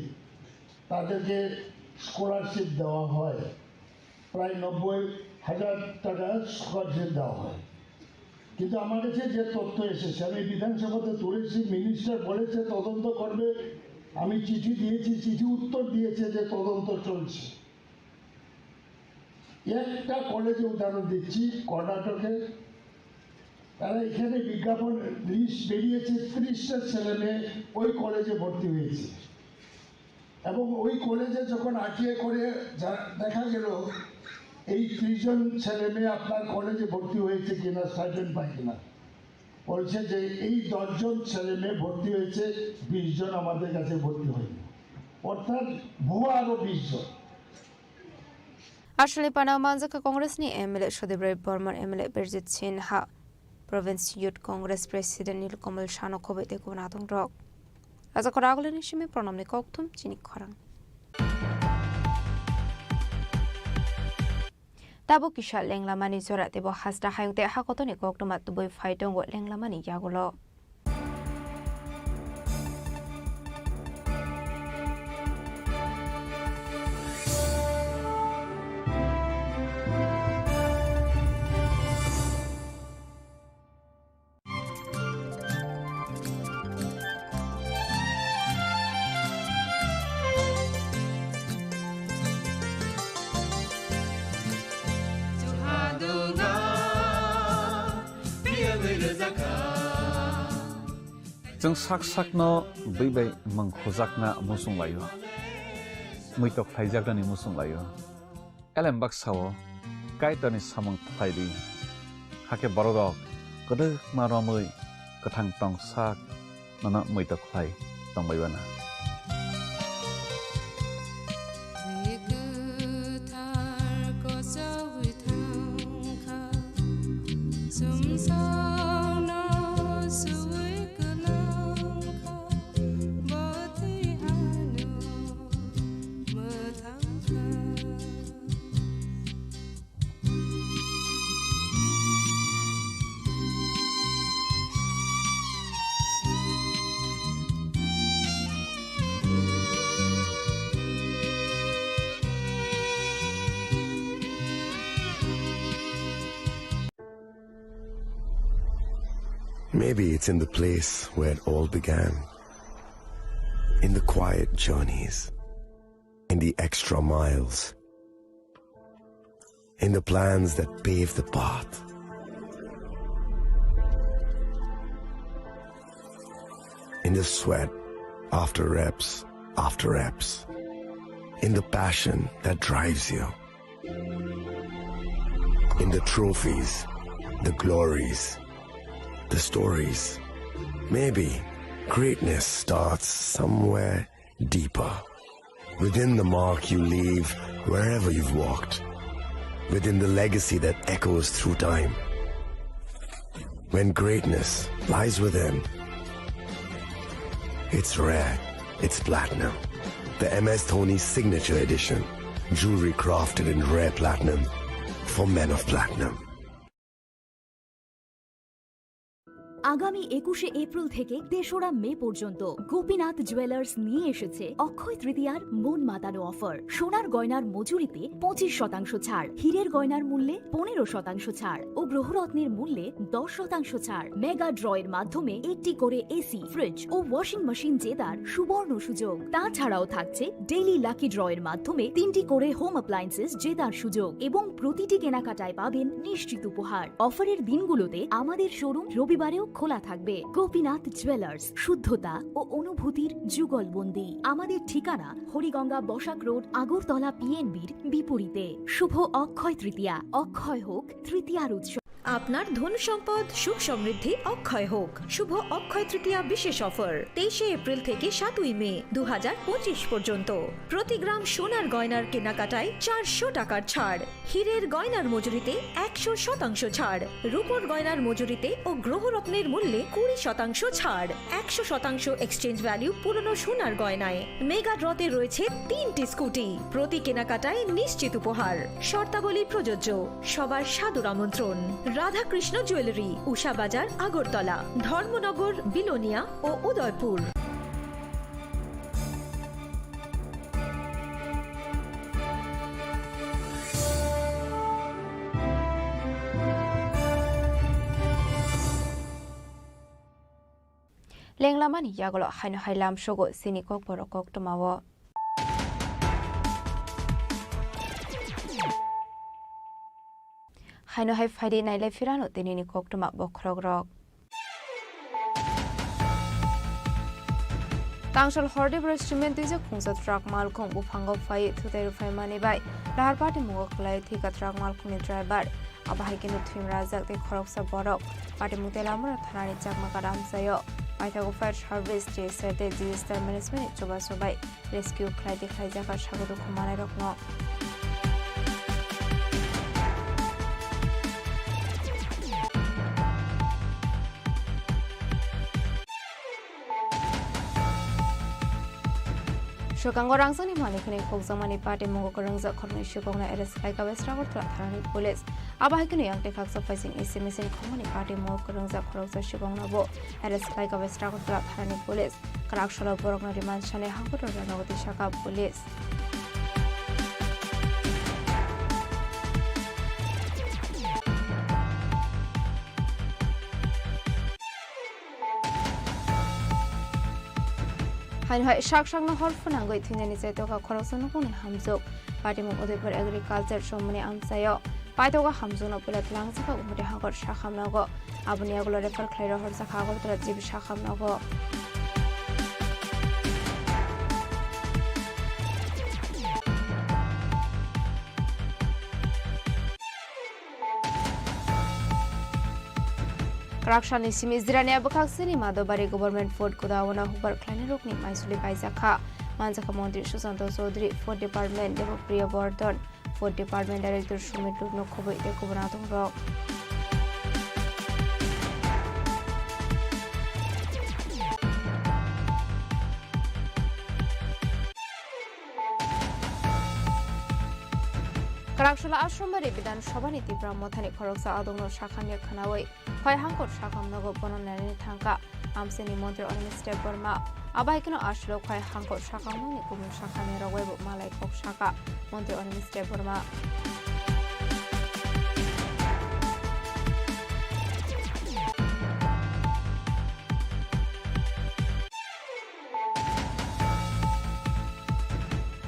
তাদেরকে স্কলারশিপ দেওয়া হয়, প্রায় 90,000 টাকা স্কলারশিপ দেওয়া হয়। কিন্তু আমার কাছে যে তথ্য এসেছে, আমি বিধানসভাতে তুলেছি, মিনিস্টার বলেছে তদন্ত করবে, আমি চিঠি দিয়েছি, চিঠি উত্তর দিয়েছে যে তদন্ত চলছে। একটা কলেজে উদাহরণ দিচ্ছি, কর্ণাটকে, তারা এখানে বিজ্ঞাপন লিস্ট বেরিয়েছে, 30টা ছেলে মেয়ে ওই কলেজে ভর্তি হয়েছে, এবং ওই কলেজে যখন আটিয়ে করে দেখা গেল এই 30 জন ছেলে মেয়ে আপনার কলেজে ভর্তি হয়েছে কিনা, স্টাইপেন্ড পায় কিনা, বলছে যে এই 10 জন ছেলে মেয়ে ভর্তি হয়েছে, 20 জন আমাদের কাছে ভর্তি হয়নি, অর্থাৎ ভুয়া আরো 20 জন। আসলে পানাও মানজাকা কংগ্রেস নি এমএলএ সুদীপ রায় বর্মার MLA Birjit Sinha province youth Congress president Nilkamal শানো খবৈতে গুণাদং রক রাজা করাগলেনি সিমে প্রণামনি কক্থুম চিনি খরাং তাবো কিসা লেংলামানি জরা দেব হাসদা হায়ুতে হাকতনি কক্তমা তুবই ফাইটং লেংলামানি ইয়াগুলো जों साक साकनो बैबाय मंखजाकना मुसुं लायो मैतक थाइजाकनि मुसुं लायो एलेम बाक्साओ काइटनि सामं थाइदि हाके बरगक गोदो मारमै गोथां टं साक नना मैतक Thai टंबायबाना Maybe it's in the place where it all began. In the quiet journeys. In the extra miles. In the plans that pave the path. In the sweat after reps. In the passion that drives you. In the trophies, the glories, the stories. Maybe greatness starts somewhere deeper. Within the mark you leave wherever you've walked. Within the legacy that echoes through time. When greatness lies within, it's rare, it's platinum. The MS Dhoni Signature Edition. Jewelry crafted in rare platinum for men of platinum. আগামী 21শে April থেকে ৩রা মে পর্যন্ত Gopinath jewellers নিয়ে এসেছে অক্ষয় তৃতীয়ার মন মাতানো offer. সোনার গয়নার মজুরিতে 25% ছাড়, হীরের গয়নার মূল্যে 15% ছাড় ও গ্রহরত্নের মূল্যে 10% ছাড়। মেগা ড্রয়ের মাধ্যমে একটি করে এসি, ফ্রিজ ও ওয়াশিং মেশিন জেতার সুবর্ণ সুযোগ। তাছাড়াও থাকছে ডেইলি লাকি ড্রয়ের মাধ্যমে 3টি করে হোম অ্যাপ্লায়েন্সেস জেতার সুযোগ এবং প্রতিটি কেনাকাটায় পাবেন নিশ্চিত উপহার। অফারের দিনগুলোতে আমাদের শোরুম রবিবারেও খোলা থাকবে। গোপীনাথ জুয়েলার্স, শুদ্ধতা ও অনুভূতির যুগলবন্দি। আমাদের ঠিকানা হরিগঙ্গা বসাক রোড, আগরতলা পিএনবির বিপরীতে। শুভ অক্ষয় তৃতীয়া, অক্ষয় হোক তৃতীয়ার উৎসব। আপনার ধন সম্পদ সুখ সমৃদ্ধি অক্ষয় হোক। শুভ অক্ষয় তৃতীয়া বিশেষ অফার 23শে এপ্রিল থেকে 7ই মে 2025 পর্যন্ত। প্রতি গ্রাম সোনার গয়নার কেনাকাটায় 400 টাকার ছাড়, হীরের গয়নার মজুরিতে 100% ছাড়, রূপোর গয়নার মজুরিতে ও গ্রহরত্নের মূল্যে 20% ছাড়, 100% এক্সচেঞ্জ ভ্যালু পুরনো সোনার গয়নায়। মেগা ড্রতে রয়েছে 3টি স্কুটি, প্রতি কেনাকাটায় নিশ্চিত উপহার। শর্তাবলী প্রযোজ্য। সবার সাদর আমন্ত্রণ। রাধাকৃষ্ণ জুয়েলারি, উষা বাজার, আগরতলা, ধর্মনগর, বিলোনিয়া ও উদয়পুর। লেংলামানি ইয়াগল হাইন হাইলাম সগো সিনিকক বরকক টমাও হাইনো হাই ফাইডি নাইলাই ফিরানো তিনিনি কক্টমা বখরক রক তাংশাল হরদেব্র সিমেন্ট দিজে খুংসা ট্রাক মালখং বুফাঙ্গাও ফাই থুতাই রুফাই মানি বাই লাহার পাটি মুগখলাই থিকা ট্রাক মালখংনি ড্রাইভার আবাহাইকেनु থিম রাজাক তে খরকসা বরক পাটি মুতেলামরা থানানি চাকমা কারাম সায়ো মাইথাগো ফায়ার সার্ভিস যে সাইতে ডিজাস্টার ম্যানেজমেন্ট চবা সবাই রেস্কিউ খাইতে খাইজাকা স্বাগত খমানাই রকন Shokango rangsani manikani koksamani party mongo karangza khorni shukongna arrest laika westra tharani police abahikini yang tekak sufficing SMS khomani party mongo karangza khoroksa shukongna bo arrest laika westra tharani police karaksholo borokna remand shane hangor ranawati shaka police হাইন হাই শাক শাকনা হরফনাঙ্গ ইথিনে নিচে তোকা খরচন কোনে হামজক পার্টি মং উদয়পুর এগ্রিকালচার সম্মানে আমসায় paitoga hamzuna pulat langzaka umuri hangor shakhamnago abuni agulo refer khlairo horsaka agortara jibi shakhamnago Rakshani simi zirani abukaksini madobari government ford kudawana hubar klani rokni maisuli paisakha manjaka mantri Susanto Chaudhary Food Department Devapriya Bardhan Food Department Director Sumit Lugno khoboi ekobana tongrok Karakshla Ashramari Bidan Shabani Tipra Mothani Khoroksa Adongno Shakhani Khanawai Phai Hangkot Shakhamnago Bononani Thangka Amseni Montri Ormi Step Burma Abaikino Ashlo Phai Hangkot Shakhamni Kumu Shakhani Rawebo Malai Kok Shaka Montri Ormi Step Burma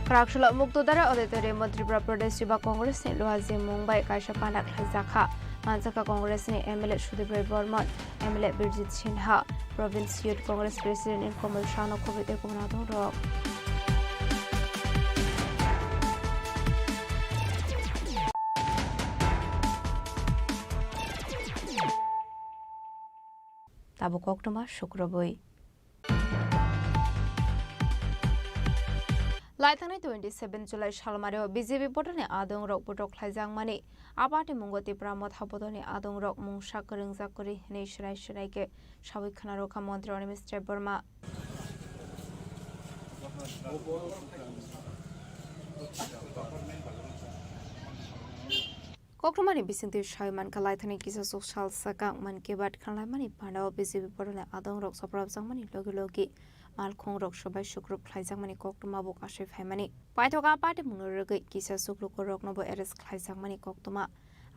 Karakshla Muktodara Auditori Tripura Pradesh Yuva Congress ni Luhazi Mumbai Kaisha Panak Hazakha Manjaka Congress ni MLA Sudhir Burman MLA Birjit Sinha Province Youth Congress President in Komal Shano Kobite Kumanadong Rock Tabuk Oktoma Shukraboi Laithani 27 July Shalmario BJP Potani Adong Rock Putok Lajang Mani Abati Mungoti Pramot Habodoni Adong Rock Mungsha Kuring Zakuri Nishirai Shiraike Shawik Kanaroka Montreal Mr. Burma Koktomani Bisinti Shaiman Kalaithani Kisa Social Sakang Man Kibat Kalamani Pandao BJP Potani Adong Rock Soprab Zangmani Logi Malkhong Rok Shobai Shukrup Khlaijangmani Koktoma Buk Ashif Haimani Paitoga Pati Munurugui Kisa Sukruk Rok Nobo Eres Khlaijangmani Koktoma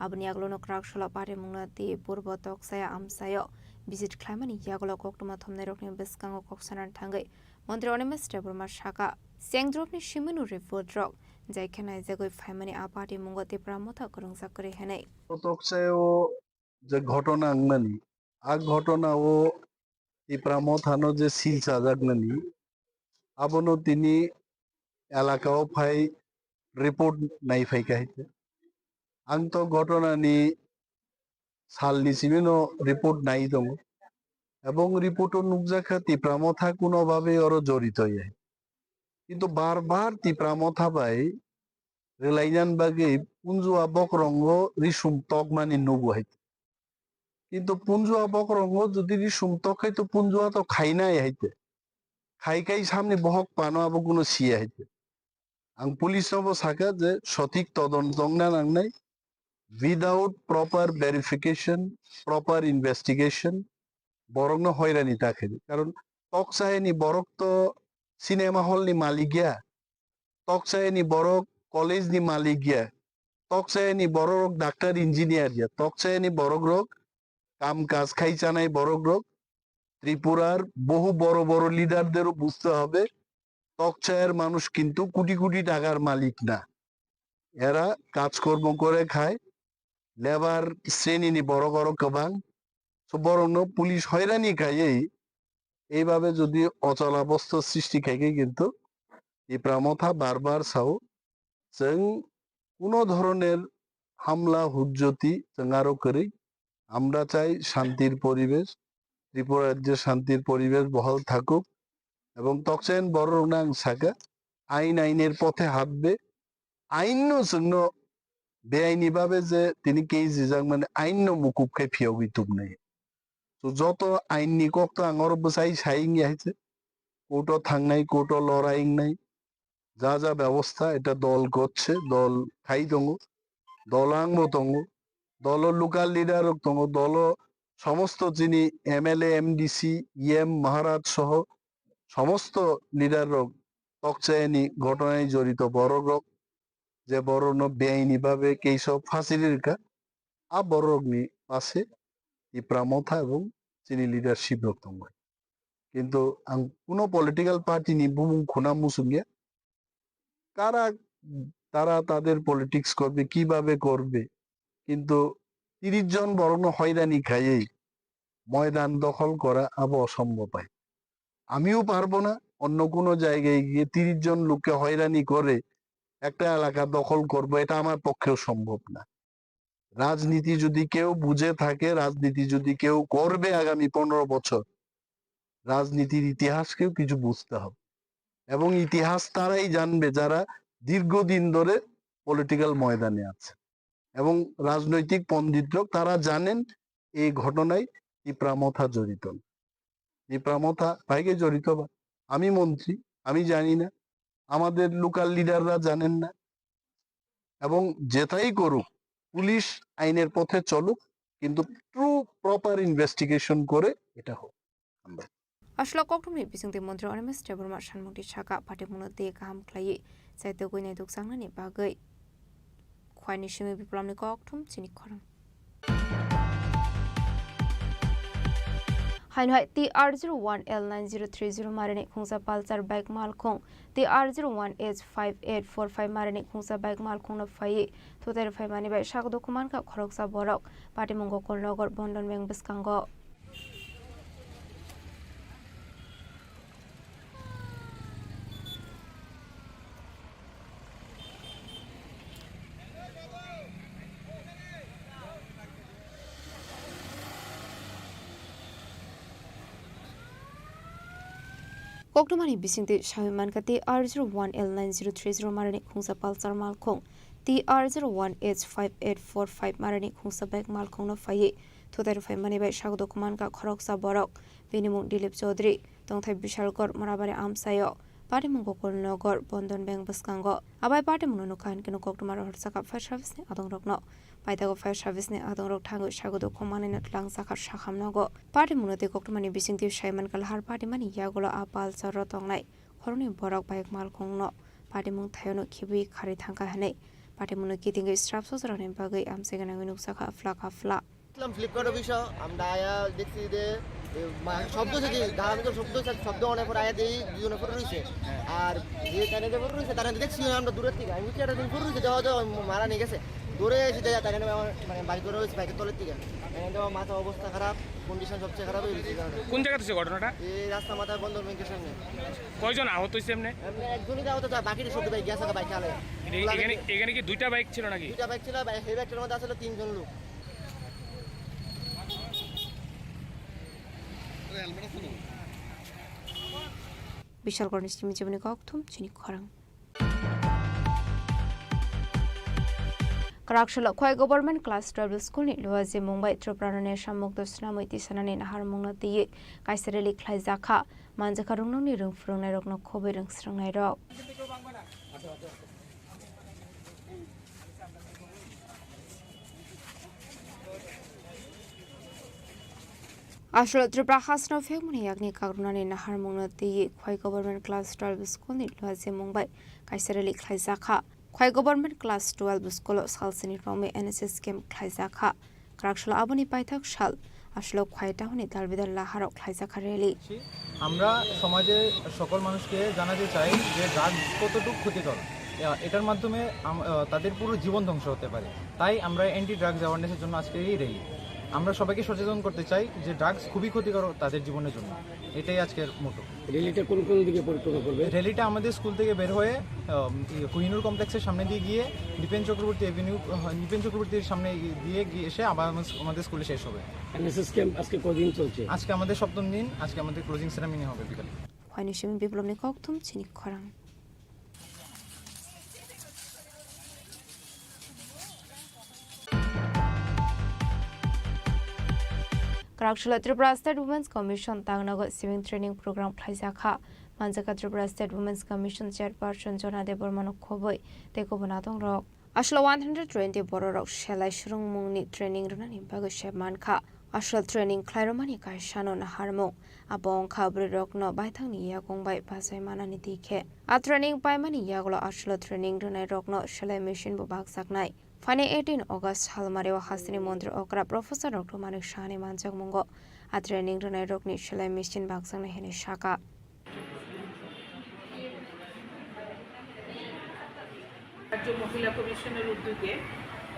Abuni Aglono Krakshala Pati Munati Purbo Toksaya Amsayo Visit Khlaimani Yagolo Koktoma Thomne Rokni Biskango Koksanan Thangai Montri Onimus Burma Shaka Sengdropni Shimunu Report Rok Jaikana Jagoi Faimani Apati Mungoti Pramotha Kurung Zakuri Henai তকসায়ও যে ঘটনা আংনানি আগ ঘটনা ও এই প্রামথানো যে seal সাজাগনানি আবনো তিনি এলাকাও phi report নাই ফাইকাইতে আং তো ঘটনানি সালনি সিমিনো রিপোর্ট নাই দङ এবং রিপোর্টও নুকজাখা তিপ্রামথা কোনোভাবে ওর জড়িত ইয়ে কিন্তু বারবার তিপ্রামথা বাই রেলাইজান বাগে পুঞ্জুয়া বকরঙ্গ রিসুম তক মানে নুবু হাইতে কিন্তু পুঞ্জুয়া বকরঙ্গ যদি রিসুম তক হাইতো পুঞ্জুয়া তো খাই নাই হাইতে খাই খাই সামনে বহক পানো আবো কোনো সিয়া হাইতে আং পুলিশ নব সাকা যে সঠিক তদন্ত না নাংনাই without proper verification proper investigation বরং হয়রানি তাকে কারণ তকসাহেনি বরক তো সিনেমা হল নি মালিক গিয়া তকসাহেনি বরক কলেজ নি মালিক গিয়া তকসাহেনি বড় ডাক্তার ইঞ্জিনিয়ার গিয়া তকসাহেনি বড় রোগ কাম কাজ খাই চানাই বড় রোগ ত্রিপুরার বহু বড় বড় লিডারদেরও বুঝতে হবে তকসায়ের মানুষ কিন্তু কোটি কোটি টাকার মালিক না এরা কাজকর্ম করে খায় লেবার শ্রেণী নি বড় বড় কবাং বরং পুলিশ হয়রানি খায় এইভাবে যদি অচলাবস্থা সৃষ্টি খাইকে কিন্তু এই প্রামথা বারবার চাও जों কোনো ধরনের হামলা হুজ্জতি जों আরো করি আমরা চাই শান্তির পরিবেশ ত্রিপুরা রাজ্যে শান্তির পরিবেশ বহাল থাকুক এবং তকসেন বড় নাং সাকা আইনের পথে হাঁটবে আইনও जोंनो বেআইনি ভাবে যে তিনি কেজি যাং মানে আইন মুকুব খাই ফিয়াবি তুম নেই তো যত আইননি কক তো আঙর বসাই সাইং আছে কোর্টও থাংনাই কোর্টও লড়াইং নাই যা যা ব্যবস্থা এটা দল করছে দল খাই দङ দলাংব দङ দল লোকাল লিডার দङ দল সমস্ত যিনি এমএলএ এমডিসি ইএম মহারাজ সহ সমস্ত লিডার তকচায়নি ঘটনায় জড়িত বড় রোগ যে বড় বেআইনি ভাবে কেই সব ফাঁসির কা আ বড় রোগনি পাশে এই প্রামথা এবং যিনি লিডারশিপ দङ কিন্তু কোনো পলিটিক্যাল পার্টি নি বুমুং খুনা মুসুঙ্গিয়া কারা তারা তাদের পলিটিক্স করবে কিভাবে করবে কিন্তু 30 জন বরং হয়রানি খাইয়েই ময়দান দখল করা আবার অসম্ভব হয়। আমিও পারবো না অন্য কোনো জায়গায় গিয়ে 30 জন লোককে হয়রানি করে একটা এলাকা দখল করব, এটা আমার পক্ষেও সম্ভব না। রাজনীতি যদি কেউ বুঝে থাকে, রাজনীতি যদি কেউ করবে আগামী 15 বছর, রাজনীতির ইতিহাসকেও কিছু বুঝতে হবে। এবং ইতিহাস তারাই জানবে যারা দীর্ঘদিন ধরে পলিটিক্যাল ময়দানে আছে এবং রাজনৈতিক পণ্ডিতরা তারা জানেন এই ঘটনায় টিপ্রামথা জড়িত না। টিপ্রামথা ভাইকে জড়িত বা আমি মন্ত্রী, আমি জানি না, আমাদের লোকাল লিডাররা জানেন না। এবং যেটাই করুক পুলিশ আইনের পথে চলুক, কিন্তু ট্রু প্রপার ইনভেস্টিগেশন করে এটা হোক। Ashla koktumni bisingti mantri Onemes Deborma Shanmukti Chaka Pati Munati Kaham Klayi Saito Guinea Duksangani Bagai Kwani Shimi Biplamni Koktum Chini Khorang Hainhai TR01L9030 Marine Kungsa Palsar Bike Malkong TR01H5845 Marine Kungsa Bike Malkong na Faye Toter Fai Mani Bai Shak Dokuman Ka Khoroksa Borok Pati Mungo Kolnogor Bondon Beng Biskango Koktumani bisingti Shawiman ka TR01L9030 Marani Kungsa Palsar Malkong TR01H5845 Marani Kungsa Bike Malkong na Faye Toter Fai Mani Bai Shak Dokuman ka Khoroksa Borok Binimung Dilip Chaudhary Tongthai Bishalgor Morabari Amsayo Pati Mungo Kolnogor Bondon Beng Biskango Abai Pati Muno Kan Kino Koktumar Horsaka Fire Service ni Adong Rokno Paitago Fire Service ni Adong Rok Tango Shago Dokuman ni Tlang Sakar Shakam Nogo Pati Muno te Koktumani bisingti Shaiman Kalhar Pati Mani Yagulo Apal Sarotong Nai Horni Borok Bike Malkong no Pati Mung Thayono Kibi Khari Thangka Hanai Pati Muno Kitingi Straps Sosranin Bagai Amsegana Winusaka Flaka Fla Flipkart অফিসে আমরা আয়া দেখছি যে শব্দ থেকে ধারাবাহিক শব্দ অনেক পর আয়া দিই দুজনে পরে রয়েছে আর যে কানে পরে রয়েছে তারা দেখছি আমরা দূরের থেকে আমি কি একটা দিন পরে রয়েছে দেওয়া মারা নিয়ে গেছে দূরে এসে দেয় তাই মানে বাইক করে রয়েছে বাইকের তলের থেকে মাথা অবস্থা খারাপ কন্ডিশন সবচেয়ে খারাপ হয়ে গেছে কোন জায়গাতে হচ্ছে ঘটনাটা? এই রাস্তা মাথা বন্ধন ব্যাংকের সামনে। কয়জন আহত হয়েছে এমনি? একজনই আহত, বাকিটা সব বাইক গেছে বাইক চালে। এখানে কি দুইটা বাইক ছিল নাকি? দুইটা বাইক ছিল, সেই বাইকটার মধ্যে আসলে 3 জন লোক। Bishal Gornish Kimi Jibni Koktum Chini Khorang Karakshalo Khoi Government Class 12 School ni Luazi Mumbai Tripura ne Shamuk Dosna Moiti Sanani Nahar Mungna Tiye Kaisareli Khlai Zakha Manjaka Rungnong ni Rung Frungnai Rokno Khobe Rung Srungnai Rok Ashlo Tripura Hasno Fegmuni Yagni Kagrunani Nahar Mungna Tiye Khoi Government Class 12 School ni Luazi Mumbai Kaisareli Khlai Zakha Khoi Government Class 12 School Salsini Rome NSS Camp Khlai Zakha Karakshalo Aboni Paithak Shal Ashlo Khoi Tahuni Dalbidar Laharok Khlai Zakha Rally আমরা সমাজে সকল মানুষকে জানাতে চাই যে drugs কতটুকু ক্ষতিকর, এটার মাধ্যমে তাদের পুরো জীবন ধ্বংস হতে পারে। তাই আমরা অ্যান্টি ড্রাগস অ্যাওয়ারনেসের জন্য আজকে এই র্যালি। আমরা সবাইকে সচেতন করতে চাই যে ড্রাগস খুবই ক্ষতিকর তাদের জীবনের জন্য। এটাই আজকের মোটো। র্যালিটা কোন কোন দিকে পরিক্রমা করবে? র্যালিটা আমাদের স্কুল থেকে বের হয়ে কোহিনুর কমপ্লেক্সের সামনে দিয়ে গিয়ে দীপেন চক্রবর্তীর সামনে দিয়ে এসে আবার আমাদের স্কুলে শেষ হবে। এনএসএস ক্যাম্প আজকে কতদিন চলছে? আজকে আমাদের 7ম দিন। আজকে আমাদের ক্লোজিং সেরেমনি হবে বিকালে। Khwanishimi Biplomni Koktum Chini Khorang Karakshalo Tripura State Women's Commission Tangnago Swimming Training Program Khlai Zakha Manjaka Tripura State Women's Commission Chairperson Jona Debormano Khoboi Teko Bonatong Rok Ashlo 120 Bororok Shelai Shrung Mungni Training Runani Bago Shepman Kha Ashlo Training Klairomani Kai Shano na Harmong Abong Khabri Rok no Baithangni Yakong Bai Pasai Manani Dikhe A Training Pai Mani Yaglo Ashlo Training Runai Rok no Shelai Mission Bobak Saknai Fane 18 August Halmarewa Hasini Mondri Okra Professor Dr. Manik Shani Manjak Mungo A Training Runai Rok ni Shelai Mission Baksang na Hene Shaka রাজ্য মহিলা কমিশনের উদ্যোগে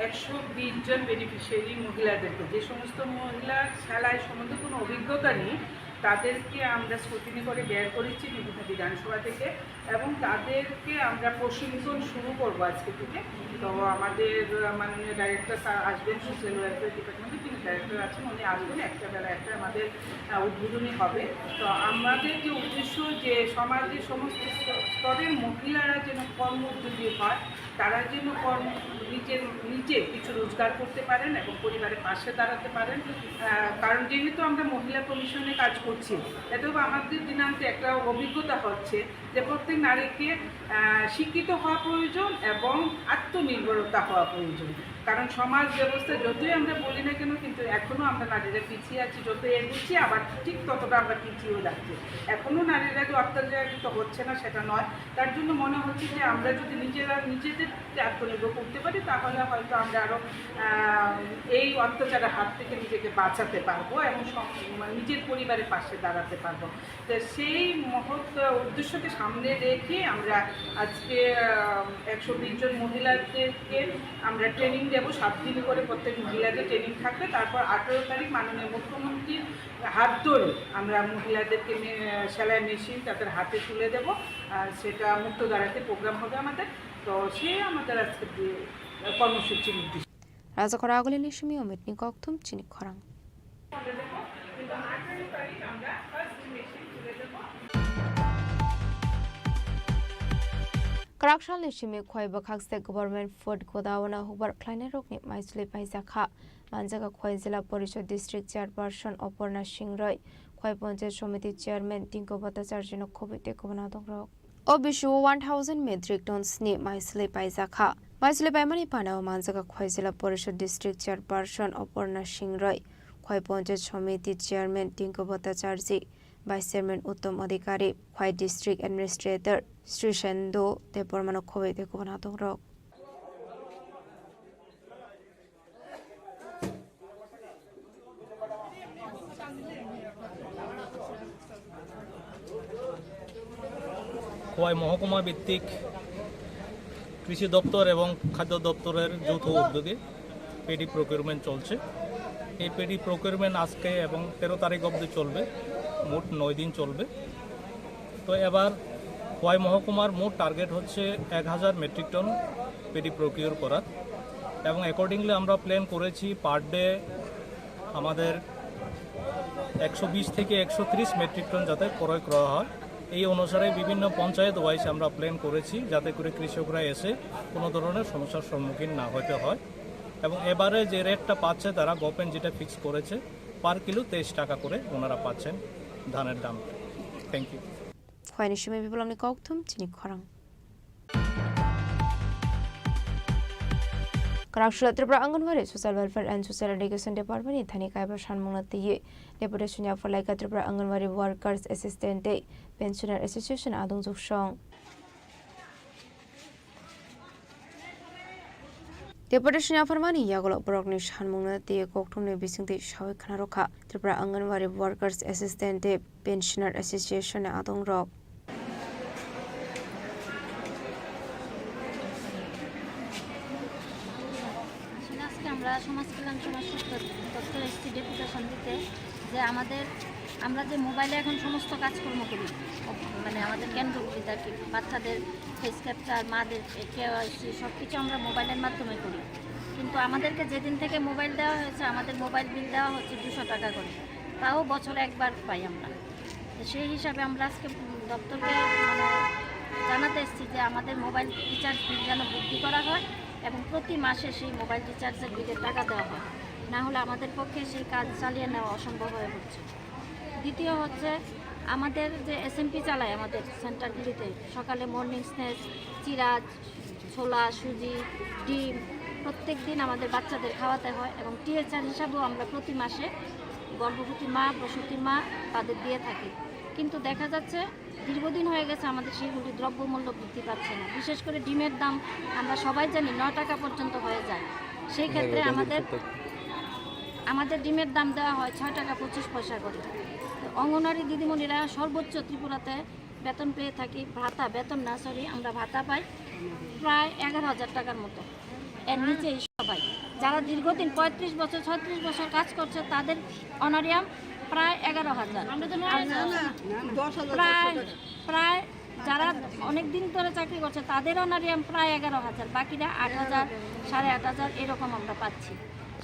120 জন beneficiary মহিলাদেরকে, যে সমস্ত মহিলার সেলাই সম্বন্ধে কোনো অভিজ্ঞতা নেই তাদেরকে আমরা স্ক্রুটিনি করে বের করেছি বিভিন্ন বিধানসভা থেকে, এবং তাদেরকে আমরা প্রশিক্ষণ শুরু করবো আজকে থেকে। তো আমাদের মাননীয় ডাইরেক্টর স্যার আসবেন, সোশ্যাল ওয়েলফেয়ার ডিপার্টমেন্টে যিনি ডাইরেক্টর আছেন উনি আসবেন, একটা বেলা একটা আমাদের উদ্বোধনী হবে। তো আমাদের যে উদ্দেশ্য যে সমাজের সমস্ত স্তরের মহিলারা যেন কর্ম উদ্যোগী হয়, তারা যেন নিজে কিছু রোজগার করতে পারেন এবং পরিবারের পাশে দাঁড়াতে পারেন। কারণ যেহেতু আমরা মহিলা কমিশনে কাজ করছি, এতেও আমাদের দিনান্তে একটা অভিজ্ঞতা হচ্ছে যে প্রত্যেক নারীকে শিক্ষিত হওয়া প্রয়োজন এবং আত্মনির্ভরতা হওয়া প্রয়োজন। কারণ সমাজ ব্যবস্থা যতই আমরা বলি না কেন, কিন্তু এখনও আমরা নারীরা পিছিয়ে আছি, যতই এগোচ্ছি আবার ঠিক ততটা আমরা পিছিয়েও যাচ্ছি। এখনও নারীরা যে অত্যাচারিত হচ্ছে না সেটা নয়। তার জন্য মনে হচ্ছে যে আমরা যদি নিজেদের আত্মনির্ভর করতে পারি তাহলে হয়তো আমরা আরও এই অত্যাচারের হাত থেকে নিজেকে বাঁচাতে পারবো এবং নিজের পরিবারের পাশে দাঁড়াতে পারবো। তো সেই মহৎ উদ্দেশ্যকে সামনে রেখে আমরা আজকে 120 জন মহিলাদেরকে আমরা ট্রেনিং দেবো, 7 দিন করে প্রত্যেক মহিলাদের ট্রেনিং থাকবে। তারপর 18 তারিখ মাননীয় মুখ্যমন্ত্রীর হাত ধরে আমরা মহিলাদেরকে সেলাই মেশিন তাদের হাতে তুলে দেবো, সেটা মুক্তধারাতে প্রোগ্রাম হবে আমাদের। তো সে আমাদের আজকে কর্মসূচির উদ্দেশ্য। রাজাকর আগলে নিশমি অমিতনি কক্থুম চিনি খরাং। Karakshal nishimi khoi bakhak state government food godawana hubar kleine rokni maisuli paizakha manjaga khoi jila porishod district chairperson Oporna Singhroi khoi panchayat somiti chairman Tinko Bhattacharya khobite kobana dongrok o bishu 1000 metric tons ni maisuli paizakha maisuli paimani panao manjaga khoi jila porishod district chairperson Oporna Singhroi khoi panchayat somiti chairman Tinko Bhattacharya Vice Chairman Uttam Adhikari, Khoi District Administrator Sri Shendo, the Pormano Khoi, the Governor Rock. Khowai মহকুমা ভিত্তিক কৃষি দপ্তর এবং খাদ্য দপ্তরের যৌথ উদ্যোগে paddy procurement চলছে। এই পেডি প্রকিউরমেন্ট আজকে এবং 13 তারিখ অবধি চলবে, মোট 9 দিন চলবে। তো এবার খোয়াই মহকুমার মোট টার্গেট হচ্ছে 1000 মেট্রিক টন পেডি প্রকিউর করার, এবং অ্যাকর্ডিংলি আমরা প্ল্যান করেছি পার ডে আমাদের 120 থেকে 130 মেট্রিক টন যাতে ক্রয় করা হয়। এই অনুসারে বিভিন্ন পঞ্চায়েত ওয়াইজ আমরা প্ল্যান করেছি যাতে করে কৃষকরা এসে কোনো ধরনের সমস্যার সম্মুখীন না হতে হয়। এবং এবারে যে রেটটা পাচ্ছে তারা গভর্নমেন্ট যেটা ফিক্স করেছে পার কিলো 23 টাকা করে ওনারা পাচ্ছেন ধানের দাম। Thank you. খোয়াই নিশমি বিপ্লবনি কক্থুম চিনি খরাং। Karakshal Tripura Anganwadi Social Welfare and Social Education Department Thani Kaiba Shanmunati Deputation for Laika Tripura Anganwadi Workers Assistant Pensioner Association Adung Zushong Deputation for Mani Yagolo Brogni Shanmunati Koktumni Bisingti Shawi Kanaroka Tripura Anganwadi Workers Assistant Pensioner Association Adung Rock আমরা সমাজ কল্যাণ সমাজ দপ্তর এসেছি deputation দিতে যে আমরা যে মোবাইলে এখন সমস্ত কাজকর্ম করি, মানে আমাদের কেন্দ্রগুলিতে আর কি, বাচ্চাদের ফেস ক্যাপচার, মাদের কেওয়াইসি সব কিছু আমরা মোবাইলের মাধ্যমে করি। কিন্তু আমাদেরকে যেদিন থেকে মোবাইল দেওয়া হয়েছে আমাদের মোবাইল বিল দেওয়া হচ্ছে 200 টাকা করে, তাও বছরে একবার পাই আমরা। সেই হিসাবে আমরা আজকে দপ্তরকে জানাতে এসেছি যে আমাদের মোবাইল রিচার্জ বিল যেন বৃদ্ধি করা হয় এবং প্রতি মাসে সেই মোবাইল রিচার্জের বিলের টাকা দেওয়া হয়, না হলে আমাদের পক্ষে সেই কাজ চালিয়ে নেওয়া অসম্ভব হয়ে পড়ছে। দ্বিতীয় হচ্ছে আমাদের যে এসএমপি চালায় আমাদের সেন্টারগুলিতে, সকালে মর্নিং স্ন্যাক্স, চিরাজ, ছোলা, সুজি, ডিম প্রত্যেক দিন আমাদের বাচ্চাদের খাওয়াতে হয় এবং টিএচআর হিসাবেও আমরা প্রতি মাসে গর্ভবতী মা, প্রসূতির মা তাদের দিয়ে থাকি। কিন্তু দেখা যাচ্ছে দীর্ঘদিন হয়ে গেছে আমাদের সেইগুলি দ্রব্যমূল্য বৃদ্ধি পাচ্ছে না। বিশেষ করে ডিমের দাম আমরা সবাই জানি 9 টাকা পর্যন্ত হয়ে যায়। সেই ক্ষেত্রে আমাদের ডিমের দাম দেওয়া হয় 6 টাকা 25 পয়সা করে। অঙ্গনওয়াড়ি দিদিমণিরা সর্বোচ্চ ত্রিপুরাতে বেতন পেয়ে থাকি, বেতন না সরি আমরা ভাতা পাই প্রায় 11,000 টাকার মতো। এর নিচে সবাই যারা দীর্ঘদিন 35 বছর 36 বছর কাজ করছে তাদের অনারিয়াম প্রায় 11,000 প্রায় যারা অনেক দিন ধরে চাকরি করছে তাদের অনারিয়াম প্রায় 11,000, বাকিরা 8,000 8,500 এরকম আমরা পাচ্ছি।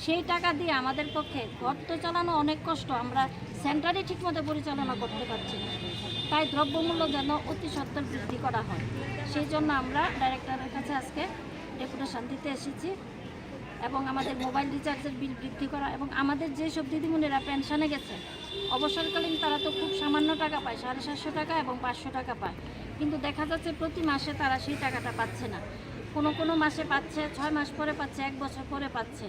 সেই টাকা দিয়ে আমাদের পক্ষে ঘর তো চালানো অনেক কষ্ট, আমরা সেন্টারই ঠিকমতো পরিচালনা করতে পারছি না। তাই দ্রব্যমূল্য যেন অতি সত্বর বৃদ্ধি করা হয়, সেই জন্য আমরা ডাইরেক্টরের কাছে আজকে ডেপুটেশন দিতে এসেছি এবং আমাদের মোবাইল রিচার্জের বিল বৃদ্ধি করা এবং আমাদের যেসব দিদিমণিরা পেনশনে গেছে অবসরকালীন তারা তো খুব সামান্য টাকা পায়, 750 টাকা এবং 500 টাকা পায়, কিন্তু দেখা যাচ্ছে প্রতি মাসে তারা সেই টাকাটা পাচ্ছে না। কোনো মাসে পাচ্ছে 6 মাস পরে পাচ্ছে, 1 বছর পরে পাচ্ছে।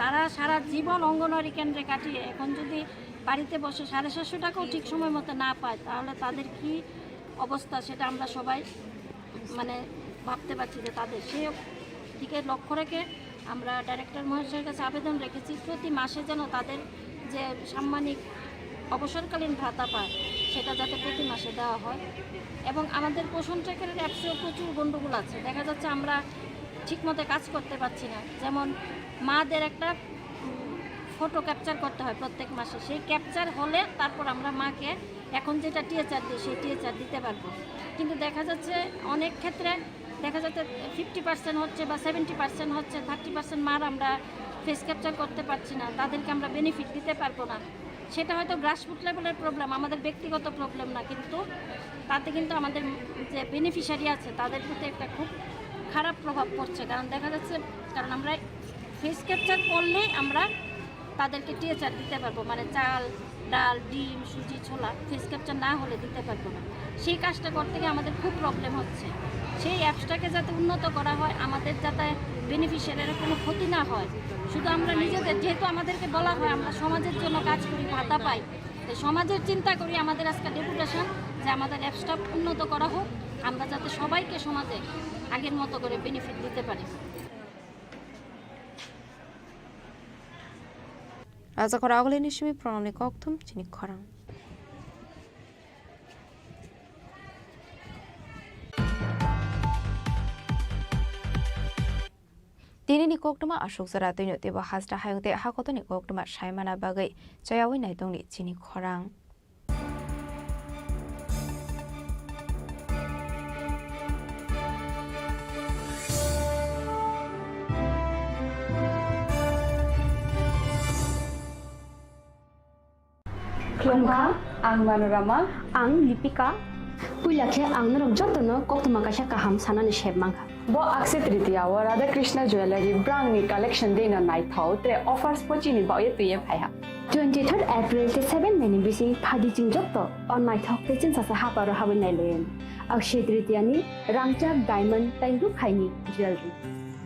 তারা সারা জীবন অঙ্গনওয়াড়ি কেন্দ্রে কাটিয়ে এখন যদি বাড়িতে বসে 750 টাকাও ঠিক সময় মতো না পায় তাহলে তাদের কি অবস্থা সেটা আমরা সবাই মানে ভাবতে পারছি যে তাদের সেই দিকে লক্ষ্য রেখে আমরা ডাইরেক্টর মহাশয়ের কাছে আবেদন রেখেছি প্রতি মাসে যেন তাদের যে সাম্মানিক অবসরকালীন ভাতা পায় সেটা যাতে প্রতি মাসে দেওয়া হয়। এবং আমাদের পোষণ ট্র্যাকারের অ্যাপসেও প্রচুর গণ্ডগোল আছে, দেখা যাচ্ছে আমরা ঠিকমতো কাজ করতে পারছি না। যেমন মাদের একটা ফটো ক্যাপচার করতে হয় প্রত্যেক মাসে, সেই ক্যাপচার হলে তারপর আমরা মাকে এখন যেটা টিএচআর দিই সেই টিএচআর দিতে পারবো, কিন্তু দেখা যাচ্ছে অনেক ক্ষেত্রে দেখা যাচ্ছে 50% হচ্ছে বা 70% হচ্ছে, 30% মার আমরা ফেস ক্যাপচার করতে পারছি না, তাদেরকে আমরা বেনিফিট দিতে পারবো না। সেটা হয়তো গ্রাসরুট লেভেলের প্রবলেম, আমাদের ব্যক্তিগত প্রবলেম না, কিন্তু তাতে কিন্তু আমাদের যে বেনিফিশিয়ারি আছে তাদের প্রতি একটা খুব খারাপ প্রভাব পড়ছে। কারণ দেখা যাচ্ছে কারণ আমরা ফেস ক্যাপচার করলেই আমরা তাদেরকে টিএচআর দিতে পারবো, মানে চাল ডাল ডিম সুজি ছোলা ফেস ক্যাপচার না হলে দিতে পারবো না। সেই কাজটা করতে গিয়ে আমাদের খুব প্রবলেম হচ্ছে। সেই অ্যাপসটাকে যাতে উন্নত করা হয়, আমাদের যাতে বেনিফিশিয়ারির কোনো ক্ষতি না হয়, শুধু আমরা নিজেদের, যেহেতু আমাদেরকে বলা হয় আমরা সমাজের জন্য কাজ করি ভাতা পাই, তো সমাজের চিন্তা করি আমাদের আজকে ডেপুটেশন যে আমাদের অ্যাপসটা উন্নত করা হোক, আমরা যাতে সবাইকে সমাজে আগের মতো করে বেনিফিট দিতে পারি। Razakor Agolini Shimi Pronamni Koktum Chini Khorang. Dini ni koktuma ashok zara tino teba hasda hayungte hakoto ni koktuma shaimana bagai chayawi naitong ni Chini Khorang. Klongha, ang Manorama, ang Lipika, Pulakhe ang narok jotono koktuma kasha kaham sanani shebmangha. Bo akse tritiya wa Radha Krishna Jewelry brand ni collection dena nai thau te offers pochini ba ye tuye phaiha. 23rd April te 7 meni bisi phadi jing jotto on nai thau te chin sa ha paro habin nai len. Akse tritiya ni rangchak diamond tairu khaini jewelry.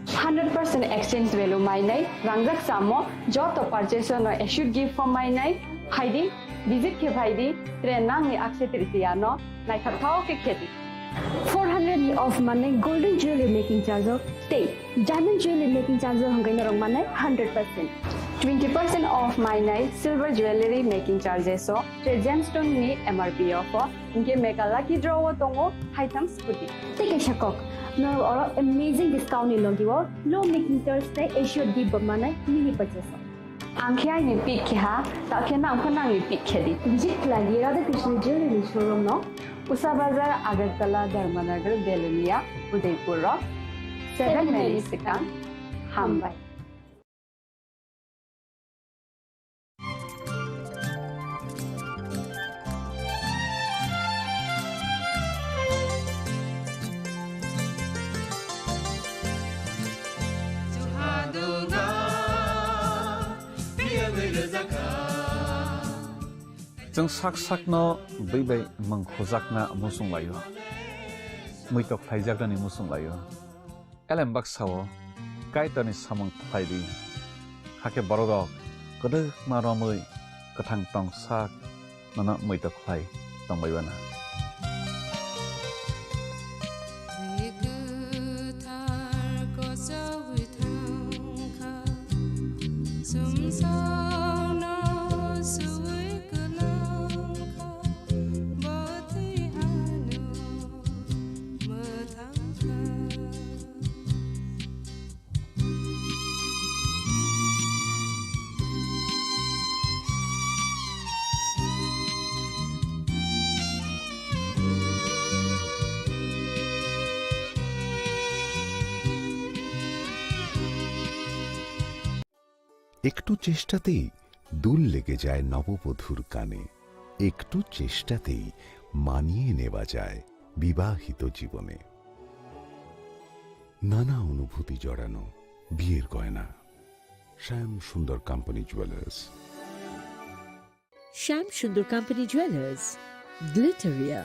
100% exchange value my nai rangjak samo joto purchase no issued gift from my nai Heidi, visit ke Heidi, trenang ni akse tritiya no, nai thao ke kheti. 400 ni off money golden jewelry making charge of stay. Diamond jewelry making charge of hangai norong money 100%. 20% off my night silver jewelry making charges so gemstone ni MRP offer. Inke mega lucky draw tongo item scooty. Take a shakok. No amazing discount ni logi wo low making charge stay issue di money mini purchase. Angkya ni pick ha, takya na angkana ni pick khedi. Visit lagi Radha Krishna Jewelry showroom no, Usa Bazar, Agartala, Dharmanagar, Belunia, Udaipur Rock, 7 Melisicam, Hambai. Jeng sak no bai mangkhojak na musung layo. Muitok thaijak ni musung layo. Elembak sawo kaita ni samang thaidi. Hake borok kodok maromoi kathang tong sak nana muitok thai tong baiwana. একটু চেষ্টাতেই দুল লেগে যায় নববধূর কানে, একটু চেষ্টাতেই মানিয়ে নেওয়া যায় বিবাহিত জীবনে। নানা অনুভূতি জড়ানো বিয়ের গয়না। শ্যাম Sundar company jewellers. Sham Sundar Company Jewelers, Glitteria,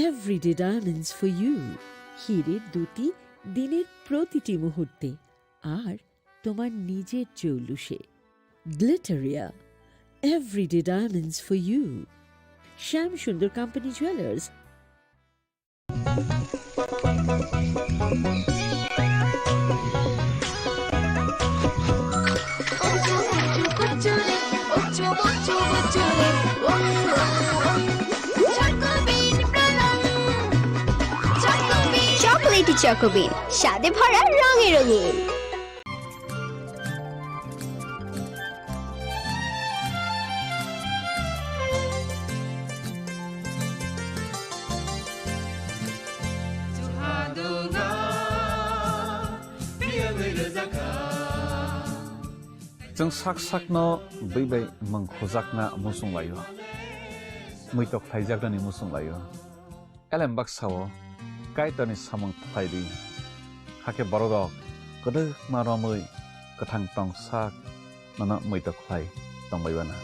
everyday diamonds for you. হীরের দুটি দিনের প্রতিটি মুহূর্তে আর তোমার নিজের জৌলুসে। Glitteria, everyday diamonds for you. Sham Sundar Company Jewelers. Chocolaty চকোবিন, স্বাদে ভরা রঙে রঙিন। जों साक साकनो बैबाय मंखजाकना मुसुं लायो मैतक फाइजाकनानि मुसुं लायो एलेम बाक्साओ काइतानि सामं फाइदि हाके बरदक गदो मारमै गोथां टं साक नना मैतक phi दंबायबाना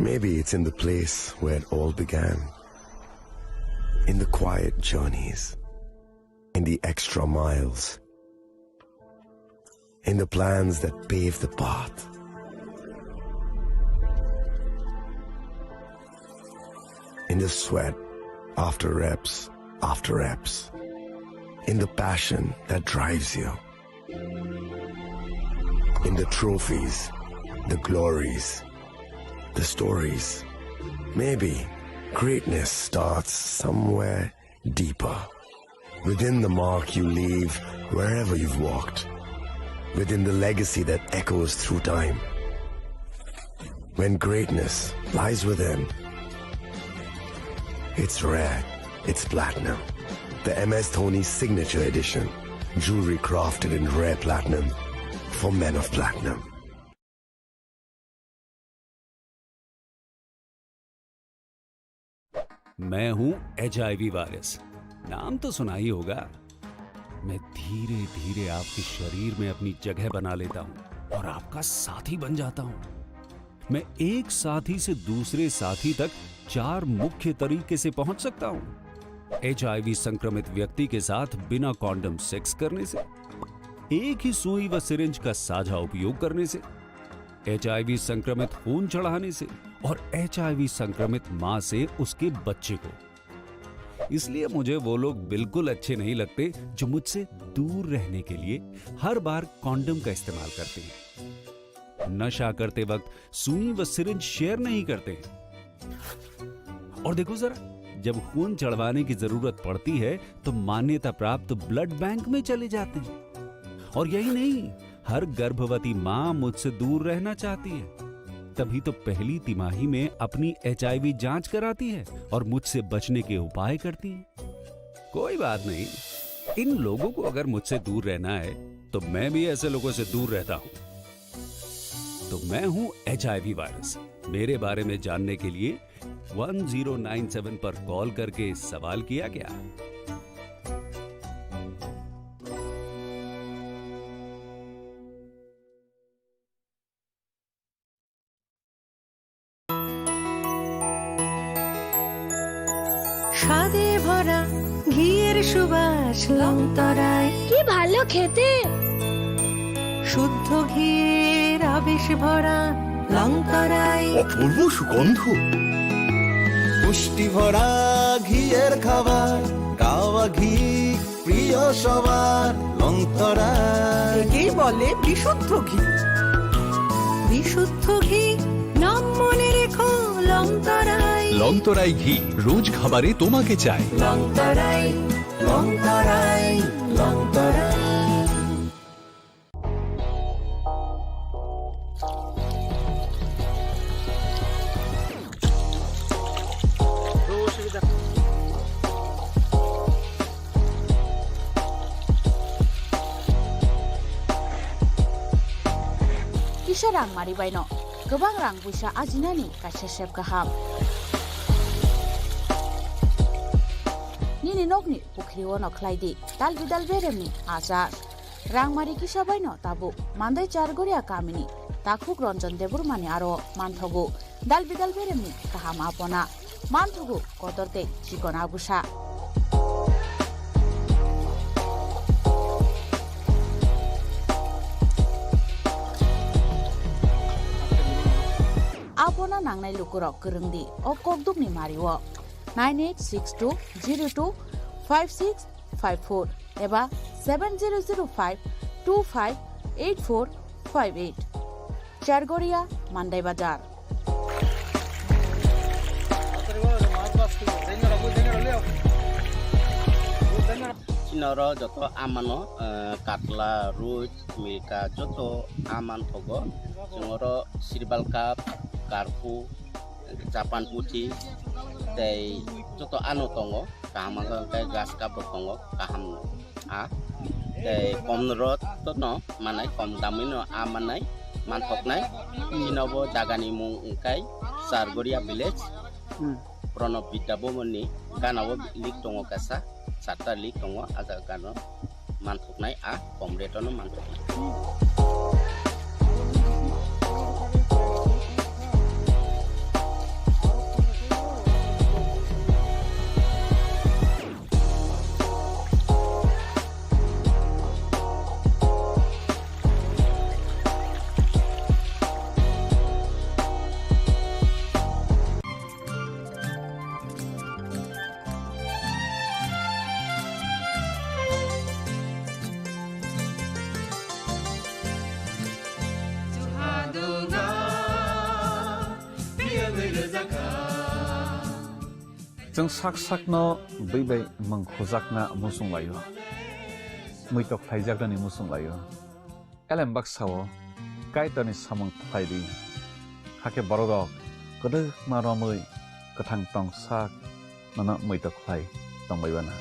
Maybe it's in the place where it all began. In the quiet journeys. In the extra miles. In the plans that pave the path. In the sweat after reps after reps. In the passion that drives you. In the trophies, the glories, the stories. Maybe greatness starts somewhere deeper. Within the mark you leave wherever you've walked. Within the legacy that echoes through time. When greatness lies within, it's rare, it's platinum. The MS Dhoni Signature Edition. Jewelry crafted in rare platinum for men of platinum. मैं हूं HIV virus. नाम तो सुना ही होगा। मैं धीरे धीरे आपके शरीर में अपनी जगह बना लेता हूं और आपका साथी बन जाता हूं। मैं एक साथी से दूसरे साथी तक 4 मुख्य तरीके से पहुंच सकता हूं। HIV संक्रमित व्यक्ति के साथ बिना कॉन्डम सेक्स करने से, एक ही सुई व सिरिंज का साझा उपयोग करने से, HIV संक्रमित खून चढ़ाने से और HIV संक्रमित मां से उसके बच्चे को। इसलिए मुझे वो लोग बिल्कुल अच्छे नहीं लगते जो मुझसे दूर रहने के लिए हर बार कॉन्डम का इस्तेमाल करते हैं, नशा करते वक्त सुई व सिरिंज शेयर नहीं करते हैं। और देखो जरा, जब खून चढ़वाने की जरूरत पड़ती है तो मान्यता प्राप्त ब्लड बैंक में चले जाते हैं। और यही नहीं, हर गर्भवती मां मुझसे दूर रहना चाहती है, तभी तो पहली तिमाही में अपनी HIV जांच कराती है और मुझसे बचने के उपाय करती है। कोई बात नहीं, इन लोगों को अगर मुझसे दूर रहना है तो मैं भी ऐसे लोगों से दूर रहता हूं। तो मैं हूं HIV वायरस। मेरे बारे में जानने के लिए 1097 पर कॉल करके सवाल किया गया। স্বাদে ভরা ঘিয়ের সুবাস লংতরায় কি ভালো খেতে, শুদ্ধ ঘিয়ের আবেশ ভরা লংতরায় অপূর্ব সুগন্ধ। পুষ্টি ভরা ঘিয়ের খাবার, গাওয়া ঘি প্রিয় সবার, লংতরা একেই বলে বিশুদ্ধ ঘি। বিশুদ্ধ ঘি নাম মনে রেখো, লংতরাই। লংতরাই ঘি রোজ খাবারে তোমাকে চাই। লংতরাই, লংতরাই, লংতরাই। Kisah rang mari baino, gobang rang buisa ajinani kasesep gaham. Nini nogni pukriwo no klaidi, dal beremni azar. Rang mari kisah baino tabu, mandai chargoria kamini, takuk ronjon debur mani aro manthogu, dal beremni kaham apona, manthogu kotorte chikon abusa. Apona nangnai lukurok kerengdi o kokduk ni mariwo 9862025654 eba 7005258458 Chargoria Mandai Bazar. Chinoro joto amano katla ruj milka joto aman thogo cingoro sirbal kap karpu Japan putih tei joto anu tongo kaham kai gas kap tongo kaham a tei komrot to no manai kom damino amanai manthoknai chinobo jagani mung kai Sargoria village Prono Bidabomoni Ganawo lik tongo kasa Sata lik tongo aga gano manthoknai a komretono manthoknai. जों sak-sakno बै mangkhojakna musung layo muitok phaijakni musung layo elembak sawo kaitani samang phaidi hake borok kodok maromui kathang tong sak nana muitok phai tongbaibana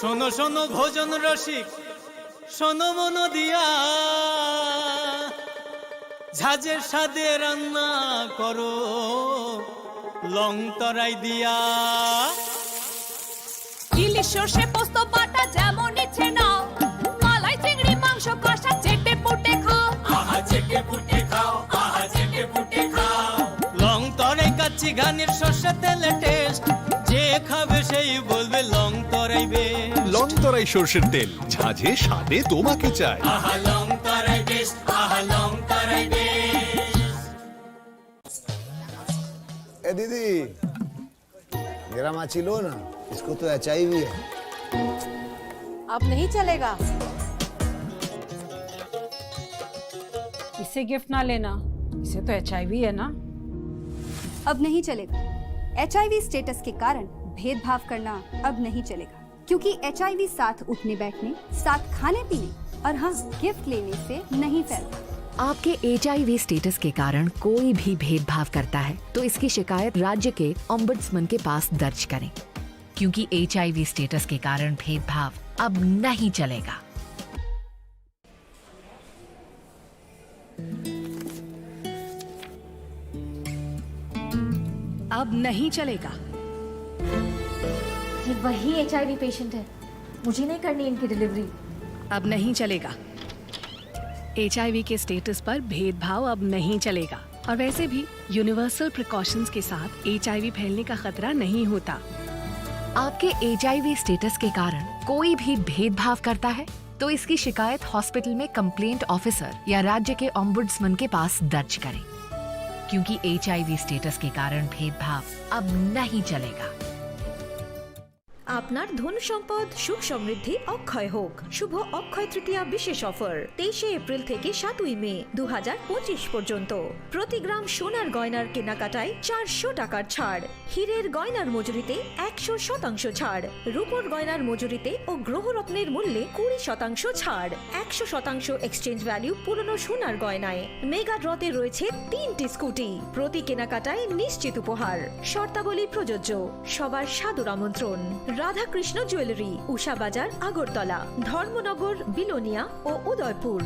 শোনো শোনো ভোজন রসিক শোনো মন দিয়া ঝাঁঝের স্বাদে রান্না করো লং তরাই দিয়া ইলিশ সর্ষে পোস্ত বাটা যেমন ইচ্ছে নাও মালাই চিংড়ি মাংস কষা চেটে পুটে খাও আহা চেটে পুটে খাও আহা চেটে পুটে খাও লং তরাই কাচ্চি ঘানির সর্ষে তেলে টেস্ট যে খাবে সেই বলবে লং তরাই বেশ লং তরাই সরষের তেল ঝাঁঝে স্বাদে তোমাকে চাই আহা লং তরাই বেশ আহা লং তরাই বেশ। ए दीदी मेरा माची लो ना, इसको तो HIV है। अब नहीं चलेगा, इसे गिफ्ट ना लेना, इसे तो HIV है ना। अब नहीं चलेगा। HIV स्टेटस के कारण भेदभाव करना अब नहीं चलेगा, क्योंकि HIV साथ उठने बैठने, साथ खाने पीने और हाँ गिफ्ट लेने से नहीं फैलता। आपके HIV स्टेटस के कारण कोई भी भेदभाव करता है तो इसकी शिकायत राज्य के ओम्बड्समैन के पास दर्ज करें, क्योंकि HIV स्टेटस के कारण भेदभाव अब नहीं चलेगा। अब नहीं चलेगा। ये वही HIV पेशेंट है, मुझे नहीं करनी इनकी डिलीवरी। अब नहीं चलेगा। HIV के स्टेटस पर भेदभाव अब नहीं चलेगा। और वैसे भी यूनिवर्सल प्रिकॉशंस के साथ HIV फैलने का खतरा नहीं होता। आपके HIV स्टेटस के कारण कोई भी भेदभाव करता है तो इसकी शिकायत हॉस्पिटल में कंप्लेंट ऑफिसर या राज्य के ओम्बुड्समैन के पास दर्ज करें, क्योंकि HIV स्टेटस के कारण भेदभाव अब नहीं चलेगा। আপনার ধন সম্পদ সুখ সমৃদ্ধি অক্ষয় হোক। শুভ অক্ষয় তৃতীয়া বিশেষ অফার 23 এপ্রিল থেকে 7 মে 2025 পর্যন্ত প্রতি গ্রাম সোনার গয়নার কেনাকাটায় 400 টাকার ছাড়, হীরের গয়নার মজুরিতে 100% ছাড়, রূপোর গয়নার মজুরিতে ও গ্রহরত্নের মূল্যে 20% ছাড়, 100% এক্সচেঞ্জ ভ্যালু পুরনো সোনার গয়নায়। মেগা ড্রতে রয়েছে 3টি স্কুটি, প্রতি কেনাকাটায় নিশ্চিত উপহার। শর্তাবলী প্রযোজ্য। সবার সাদর আমন্ত্রণ। রাধাকৃষ্ণ জুয়েলারি, উষা বাজার, আগরতলা, ধর্মনগর, বিলোনিয়া ও উদয়পুর।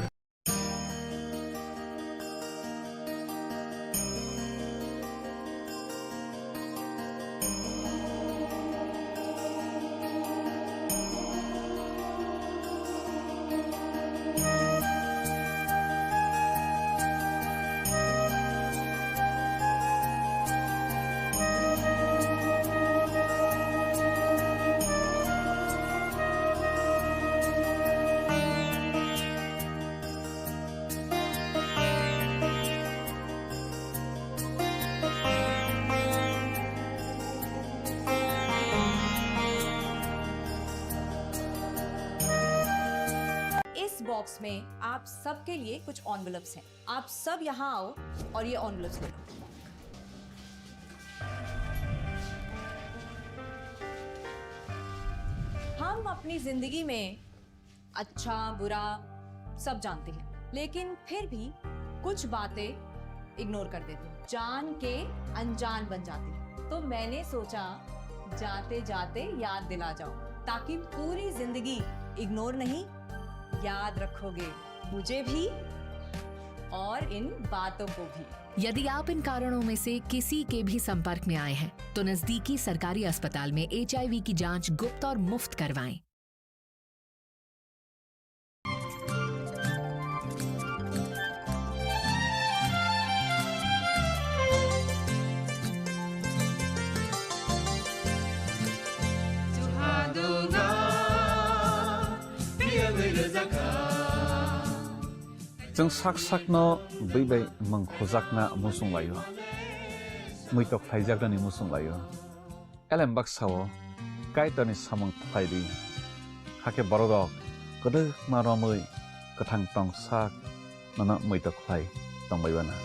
बॉक्स में आप सबके लिए कुछ एनवेलप्स हैं। आप सब यहाँ आओ और ये एनवेलप्स ले लो। हम अपनी जिंदगी में अच्छा बुरा सब जानते हैं, लेकिन फिर भी कुछ बातें इग्नोर कर देते हैं, जान के अनजान बन जाते हैं। तो मैंने सोचा जाते जाते याद दिला जाओ, ताकि पूरी जिंदगी इग्नोर नहीं, याद रखोगे मुझे भी और इन बातों को भी। यदि आप इन कारणों में से किसी के भी संपर्क में आए हैं तो नजदीकी सरकारी अस्पताल में HIV की जांच गुप्त और मुफ्त करवाएं। जों sak sakno by mangkhojakna musung layo muitok phaijakni musung layo elembak sao kaitani samang phaidi hake borodok kodo maromui kathang tong sak nana muitok phai tongbaibana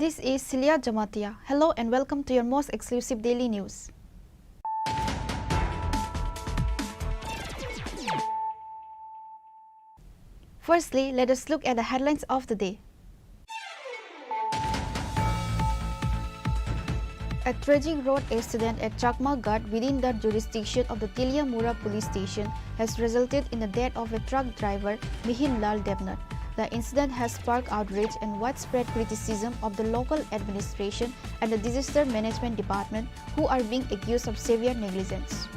This is Celia Jamatia. Hello and welcome to your most exclusive daily news. Firstly, let us look at the headlines of the day. A tragic road accident at Chakma Ghat within the jurisdiction of the Tiliamura police station has resulted in the death of a truck driver, Mihir Lal Devnath. The incident has sparked outrage and widespread criticism of the local administration and the disaster management department, who are being accused of severe negligence.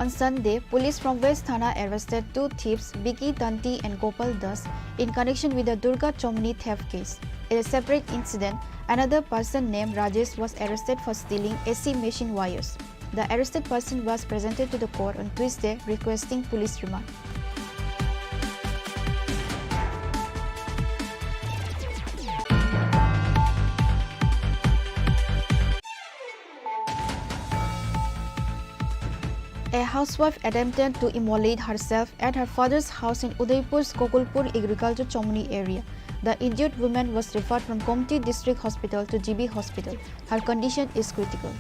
On Sunday, police from West Thana arrested two thieves, Biki Tanti and Gopal Das, in connection with the Durga Chomni theft case. In a separate incident, another person named Rajesh was arrested for stealing AC machine wires. The arrested person was presented to the court on Tuesday requesting police remand. A housewife attempted to immolate herself at her father's house in Udaipur's Gokulpur Agriculture Chomni area. The injured woman was referred from Komti District Hospital to GB Hospital. Her condition is critical.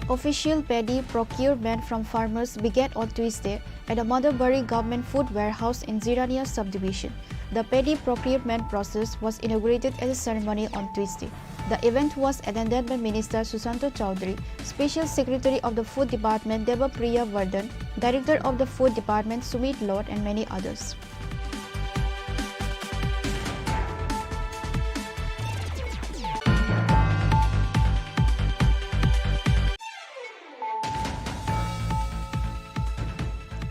Official paddy procurement from farmers began on Tuesday at the Madhubari Government Food Warehouse in Zirania subdivision. The paddy procurement process was inaugurated as a ceremony on Tuesday. The event was attended by Minister Susanto Chowdhury, Special Secretary of the Food Department Devapriya Vardhan, Director of the Food Department Sumit Lord, and many others.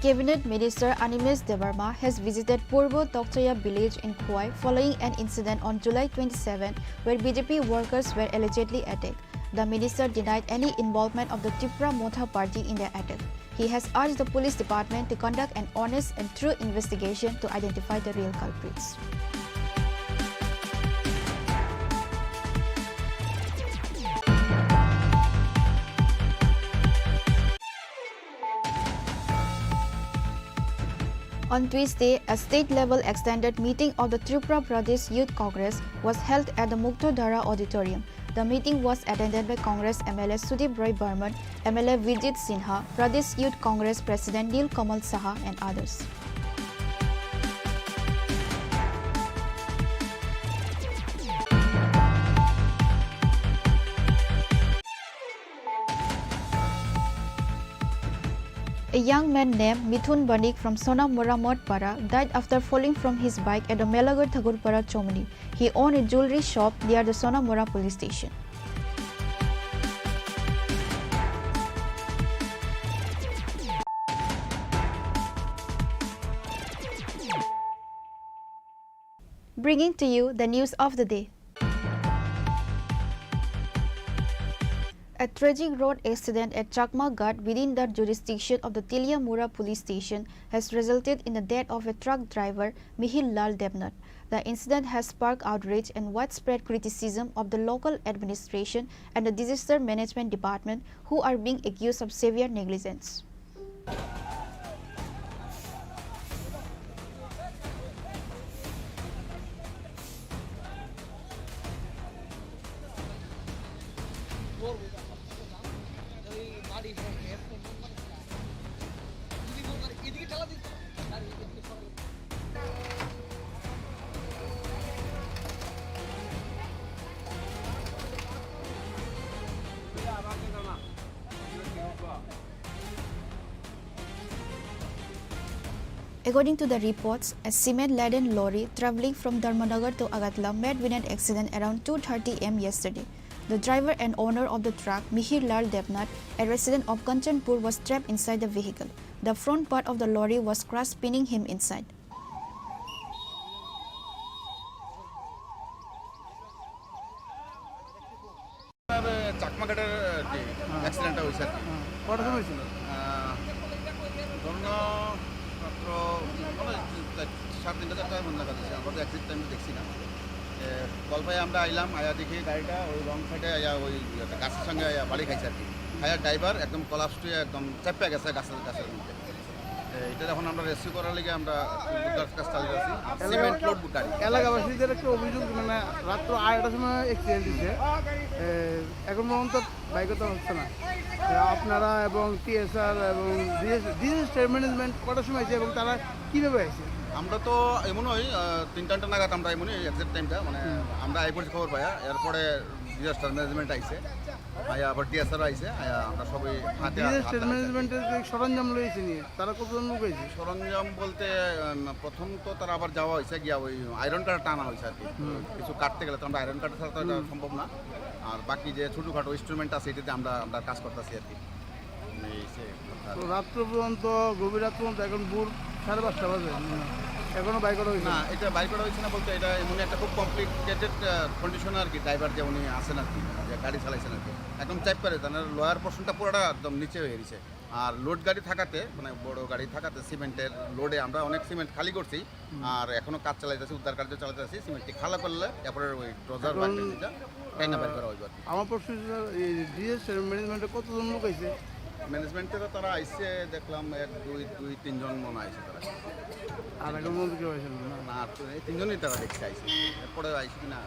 Cabinet Minister Animesh Devarma has visited Purbo Tokchaya village in Khwai following an incident on July 27 where BJP workers were allegedly attacked. The minister denied any involvement of the Tripura Motha party in the attack. He has urged the police department to conduct an honest and true investigation to identify the real culprits. On Tuesday, a state-level extended meeting of the Tripura Pradesh Youth Congress was held at the Muktodhara Auditorium. The meeting was attended by Congress MLA Sudeep Roy Burman, MLA Vijit Sinha, Pradesh Youth Congress President Neel Kamal Saha, and others. A young man named Mithun Banik from Sona Moramotpara died after falling from his bike at the Melagar Thagurpara Chomni. He owned a jewelry shop near the Sona Mora police station. Bringing to you the news of the day. A tragic road accident at Chakma Ghat within the jurisdiction of the Tiliamura police station has resulted in the death of a truck driver, Mihir Lal Devnath. The incident has sparked outrage and widespread criticism of the local administration and the disaster management department, who are being accused of severe negligence. According to the reports, a cement-laden lorry traveling from Dharmanagar to Agatla met with an accident around 2:30 am yesterday. The driver and owner of the truck, Mihir Lal Devnath, a resident of Kanchanpur, was trapped inside the vehicle. The front part of the lorry was crushed, pinning him inside. চাকমাঘাটের অ্যাক্সিডেন্টটা হয়েছে আর কি কটা হয়েছিল ধরুন মাত্র 3:30-4টায় মনে লাগা যাচ্ছে আমরা তো অ্যাক্সিডেন্ট টাইমে দেখছি না কল পাই আমরা আইলাম আয়া দেখি গাড়িটা ওই রং সাইডে আয়া ওই গাছের সঙ্গে আয়া বাড়ি খাইছে আর কি আয়া ড্রাইভার একদম কলাপস হয়ে একদম চাপে গেছে গাছের মধ্যে এটা এখন আমরা রেস্কিউ করার লিগে আমরা উদ্ধার কাজ চালিয়ে আছি সিমেন্ট লোড গাড়ি। এলাকাবাসীদের একটা অভিযোগ মানে রাত্র 8টার সময় অ্যাক্সিডেন্ট হয়েছে, এখন পর্যন্ত বাইক তো হচ্ছে না। আপনারা এবং টিএসআর এবং ডিজাস্টার ম্যানেজমেন্ট কটার সময় আছে এবং তারা কীভাবে আছে? আমরা তো এমনই 3টা নাগাদ আমরা এমনই এক্সাক্ট টাইমটা মানে আমরা এই পর্যন্ত খবর পাইয়া, এরপরে ডিজাস্টার ম্যানেজমেন্ট আইছে, আয়া আবার টিএসআর আইছে, আয়া আমরা সবাই হাতে ডিজাস্টার ম্যানেজমেন্টের সরঞ্জাম লইছে নিয়ে তারা কতজন লোক হয়েছে? সরঞ্জাম বলতে প্রথম তো তারা আবার যাওয়া হয়েছে গিয়া ওই আয়রন কাঠ টানা হয়েছে আর কি, কিছু কাটতে গেলে তো আমরা আয়রন কাঠ ছাড়া তো এটা সম্ভব না। আর বাকি যে ছোটোখাটো ইনস্ট্রুমেন্ট আছে এটাতে আমরা কাজ করতেছি আর কি। রাত্র পর্যন্ত গভীর রাত পর্যন্ত এখন ভোর 5:30 বাজে এখনো বাইক করা হয়েছে না? এটা বাইক করা হয়েছে না বলতে এটা এমনি একটা খুব কমপ্লিকেটেড কন্ডিশন আর কি। ড্রাইভার যে উনি আসেন আর কি, যে গাড়ি চালাইছেন আর কি, একদম চাইপ করে তার লোয়ার পোর্শনটা পুরোটা একদম নিচে হয়ে গেছে। আর লোড গাড়ি থাকাতে মানে বড় গাড়ি থাকাতে সিমেন্টের লোডে আমরা অনেক সিমেন্ট খালি করছি, আর এখনো কাজ চালাইতেছি, উদ্ধার কার্য চালাইতেছি। সিমেন্টটি খালা করলে তারপরে ওই ড্রজার বাকিটা টাইনা বের করা হইবে। আমার প্রশ্ন ডিজাস্টার ম্যানেজমেন্টে কতজন লোক হয়েছে? ম্যানেজমেন্টেরও তারা আইসে দেখলাম 1 2 3 জন মনে আইসে তারা। আর এখন মধ্যে কেউ আইসে না, এই 3 জনই তারা দেখছে আইসে, এরপরে আইসে কিনা।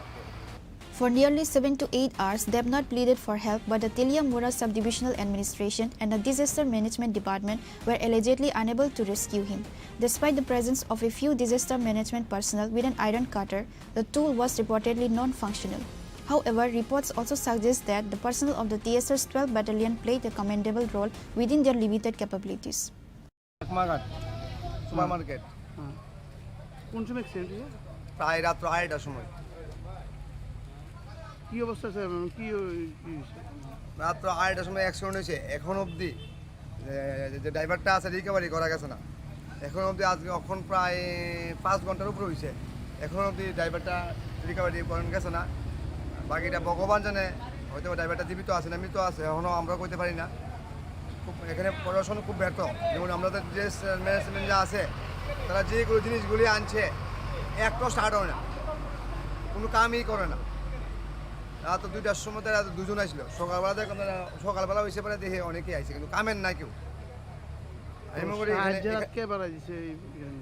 For nearly 7 to 8 hours, Devnath pleaded for help, but the Teliamura Subdivisional Administration and the Disaster Management Department were allegedly unable to rescue him. Despite the presence of a few disaster management personnel with an iron cutter, the tool was reportedly non-functional. However, reports also suggest that the personnel of the TSR's 12th Battalion played a commendable role within their limited capabilities. Supermarket কোন সময় accident হয়েছে? প্রায় রাত্র 8টার সময়। কি অবস্থা sir? কি রাত্র 8টার সময় অ্যাক্সিডেন্ট হয়েছে। এখন অবধি যে ড্রাইভারটা আছে রিকভারি করা গেছে না। এখন অবধি আজকে এখন প্রায় 5 ঘন্টার উপরে হয়েছে, এখন অবধি ড্রাইভারটা রিকভারি করানো গেছে না। বাকিটা ভগবান জানে, হয়তো ড্রাইভারটা জীবিত আছে না মৃত আছে, এখনও আমরা কইতে পারি না। খুব এখানে প্রশাসন খুব ব্যর্থ। যেমন আমাদের যে ম্যানেজমেন্ট যা আছে তারা যেগুলো জিনিসগুলি আনছে একটাও স্টার্ট হয় না, কোনো কামই করে না। রাত 2টার সময় তারা 2 জন আসলো, সকালবেলা হয়েছে পরে দেখে অনেকেই আইছে, কিন্তু কামের নাই কেউ।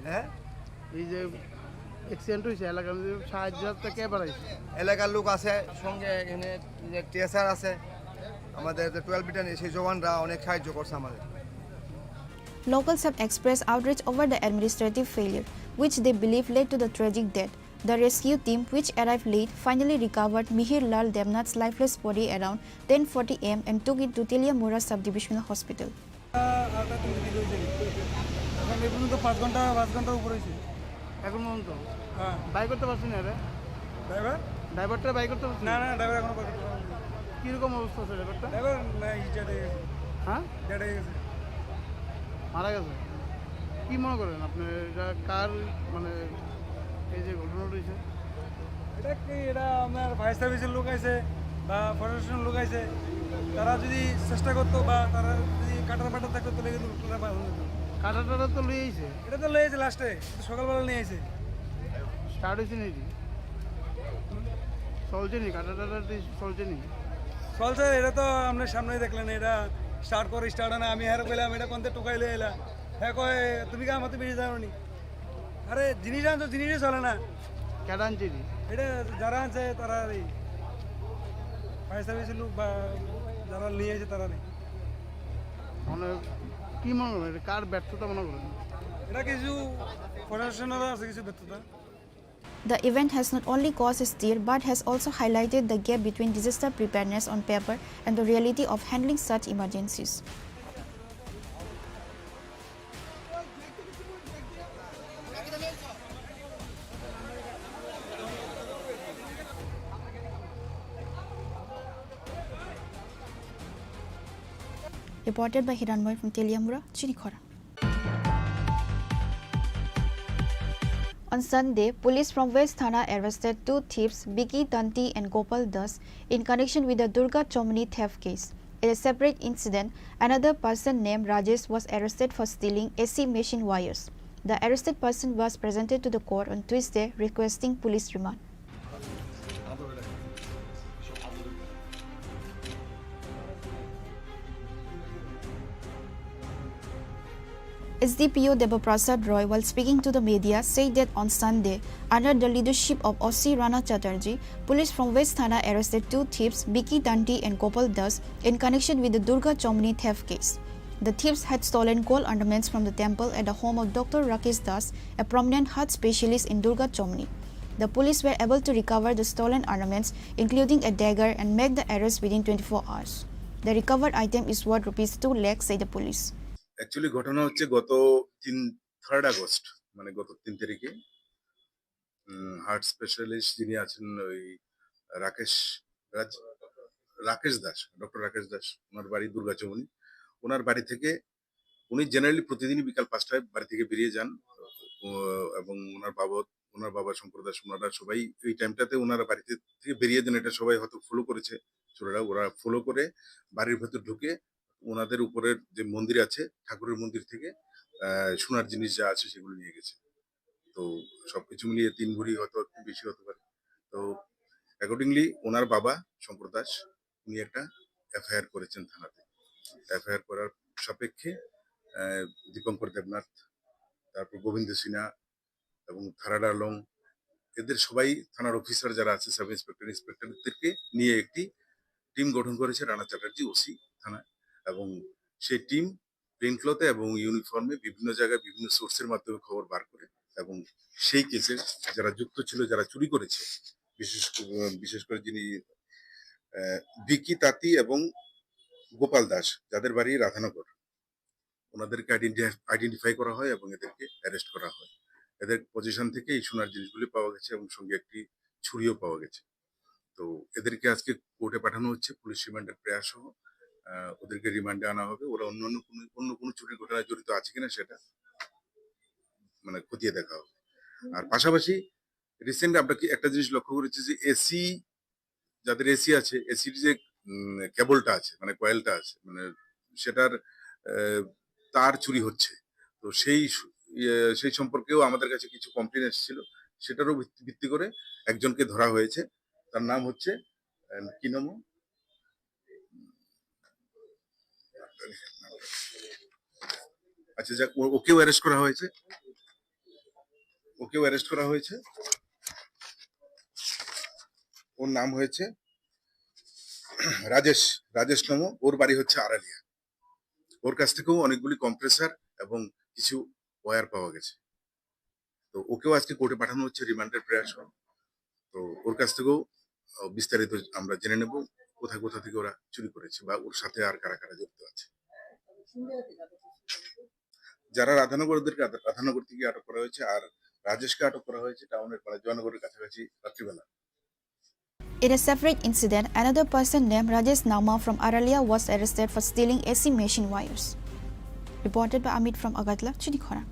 হ্যাঁ, এই যে অ্যাক্সিডেন্ট হয়েছে এলাকার সাহায্যটা কে বাড়াইছে? এলাকার লোক আছে, সঙ্গে এখানে যে টিএসআর আছে, আমাদের 12 ব্যাটালিয়ন সেই জওয়ানরা অনেক সাহায্য করছে আমাদের। Locals have expressed outrage over the administrative failure, which they believe led to the tragic death. The rescue team, which arrived late, finally recovered Mihir Lal Devnath's lifeless body around 10:40 am and took it to Teliamura Subdivisional Hospital. 5 ঘন্টার উপরে হয়েছে এখন পর্যন্ত। হ্যাঁ, bike করতে পারছি না রে ড্রাইভারটা বাইক করতে পারছি না। ড্রাইভার এখনো কীরকম অবস্থা আছে ড্রাইভারটা? ড্রাইভার হ্যাঁ মারা গেছে। কি মনে করেন আপনি এটা কার মানে এই যে ঘটনা রয়েছে? এটা কি, এটা আমার ফায়ার সার্ভিসের লোক আছে বা প্রশাসনের লোক আছে, তারা যদি চেষ্টা করতো বা তারা যদি কাটার পাটা থাকতো তাহলে কিন্তু কাটাটা তো লয়ে আইছে, এটা তো লয়ে আইছে লাস্টে, সকালবেলা নিয়ে আইছে। স্টার্ট হয়েছে নাকি? চলছে নি কাটাটা চলছে নি? চলছে, এটা তো আপনার সামনেই দেখলেন, এটা স্টার্ট করে স্টার্ট হয় না। আমি হ্যাঁ কইলাম এটা কোনতে টুকাইলে এলা, হ্যাঁ কয় তুমি কি আমার তো বেরিয়ে যাও নি। আরে জিনিস আনছো, জিনিসই চলে না। কেডা আনছে? এটা যারা আনছে তারা এই ফায়ার সার্ভিসের লোক বা যারা নিয়ে আসে তারা নেই। মানে কি মনে করেন এটা কার ব্যর্থতা মনে করেন? এটা কিছু প্রশাসনেরও আছে কিছু ব্যর্থতা। The event has not only caused a stir but has also highlighted the gap between disaster preparedness on paper and the reality of handling such emergencies. Reported by Hiranmoy from Teliamura, Chini Khorang. On Sunday, police from West Thana arrested 2 thieves, Biki Tanti and Gopal Das, in connection with the Durga Chomni theft case. In a separate incident, another person named Rajesh was arrested for stealing AC machine wires. The arrested person was presented to the court on Tuesday requesting police remand. A SDPO Debaprasad Roy, while speaking to the media, said that on Sunday, under the leadership of OC Rana Chatterjee, police from West Thana arrested 2 thieves, Biki Tanti and Gopal Das, in connection with the Durga Chomni theft case. The thieves had stolen gold ornaments from the temple at the home of Dr. Rakesh Das, a prominent heart specialist in Durga Chomni. The police were able to recover the stolen ornaments, including a dagger, and make the arrest within 24 hours. The recovered item is worth rupees 2 lakhs, said the police. Actually ঘটনা হচ্ছে গত 3 August মানে গত 3 তারিখে heart specialist যিনি আছেন ওই Rakesh Rakesh Das, doctor Rakesh Das, ওনার বাড়ি দুর্গাচমনি। ওনার বাড়ি থেকে উনি জেনারেলি প্রতিদিনই বিকাল 5টায় বাড়ি থেকে বেরিয়ে যান এবং ওনার বাবা শঙ্কর দাস, ওনারা সবাই এই টাইমটাতে ওনারা বাড়িতে থেকে বেরিয়ে যান। এটা সবাই হয়তো ফলো করেছে চোরেরা। ওরা ফলো করে বাড়ির ভেতর ঢুকে ওনাদের উপরের যে মন্দির আছে ঠাকুরের মন্দির থেকে সোনার জিনিস যা আছে সেগুলো নিয়ে গেছে। তো সবকিছু মিলিয়ে 3 ভরি হয়তো একটু বেশি হতে পারে। তো অ্যাকর্ডিংলি ওনার বাবা শঙ্কর দাস উনি একটা এফআইআর করেছেন থানাতে। এফআইআর করার সাপেক্ষে দীপঙ্কর দেবনাথ, তারপর গোবিন্দ সিনহা এবং থারাডা লং, এদের সবাই থানার অফিসার যারা আছে, সাব ইন্সপেক্টর, ইন্সপেক্টরদেরকে নিয়ে একটি টিম গঠন করেছে রানা চ্যাটার্জি ওসি থানা। এবং সেই টিম প্লেন ক্লথে এবং ইউনিফর্মে বিভিন্ন জায়গায় বিভিন্ন সোর্সের মাধ্যমে খবর বার করে এবং সেই কেসে যারা যুক্ত ছিল, যারা চুরি করেছে, বিশেষ করে যিনি বিকি তাঁতি এবং গোপাল দাস, যাদের বাড়ি রাধানগর, ওনাদেরকে আইডেন্টিফাই করা হয় এবং এদেরকে অ্যারেস্ট করা হয়। এদের পজিশন থেকে এই সোনার জিনিসগুলি পাওয়া গেছে এবং সঙ্গে একটি ছুরিও পাওয়া গেছে। তো এদেরকে আজকে কোর্টে পাঠানো হচ্ছে পুলিশ রিমান্ডের প্রয়াস সহ। ওদেরকে রিমান্ডে আনা হবে। ওরা অন্য কোনো চুরির ঘটনায় জড়িত আছে কিনা সেটা মানে খতিয়ে দেখা হবে। আর পাশাপাশি রিসেন্ট আমরা কি একটা জিনিস লক্ষ্য করেছি যে এসি, যাদের এসি আছে, এসির যে কেবলটা আছে মানে কয়েলটা আছে, মানে সেটার তার চুরি হচ্ছে। তো সেই সম্পর্কেও আমাদের কাছে কিছু কমপ্লেন এসেছিল, সেটারও ভিত্তি করে একজনকে ধরা হয়েছে। তার নাম হচ্ছে কি নাম, আচ্ছা যাক, ওকেও অ্যারেস্ট করা হয়েছে। ওর নাম হয়েছে রাজেশ নাম। ওর বাড়ি হচ্ছে আড়ালিয়া। ওর কাছ থেকেও অনেকগুলি কম্প্রেসার এবং কিছু ওয়্যার পাওয়া গেছে। তো ওকেও আজকে কোর্টে পাঠানো হচ্ছে রিমান্ডের প্রয়াস। তো ওর কাছ থেকেও বিস্তারিত আমরা জেনে নেব কোথা থেকে ওরা চুরি করেছে বা ওর সাথে আর কারা কারা জড়িত আছে। যারা রাধানগর থেকে আটক করা হয়েছে, আর রাজেশকে আটক করা হয়েছে টাউনের মানে জয়নগরের কাছাকাছি রাত্রিবেলা। In a separate incident, another person named Rajesh Nauma from Aralia was arrested for stealing AC machine wires. Reported by Amit from Agatla, Chini Khorang.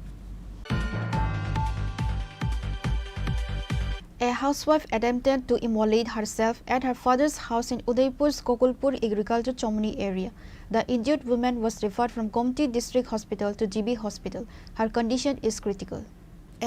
A housewife attempted to immolate herself at her father's house in Udaipur's Gokulpur Agriculture Chomni area. The injured woman was referred from Gomti District Hospital to GB Hospital. Her condition is critical.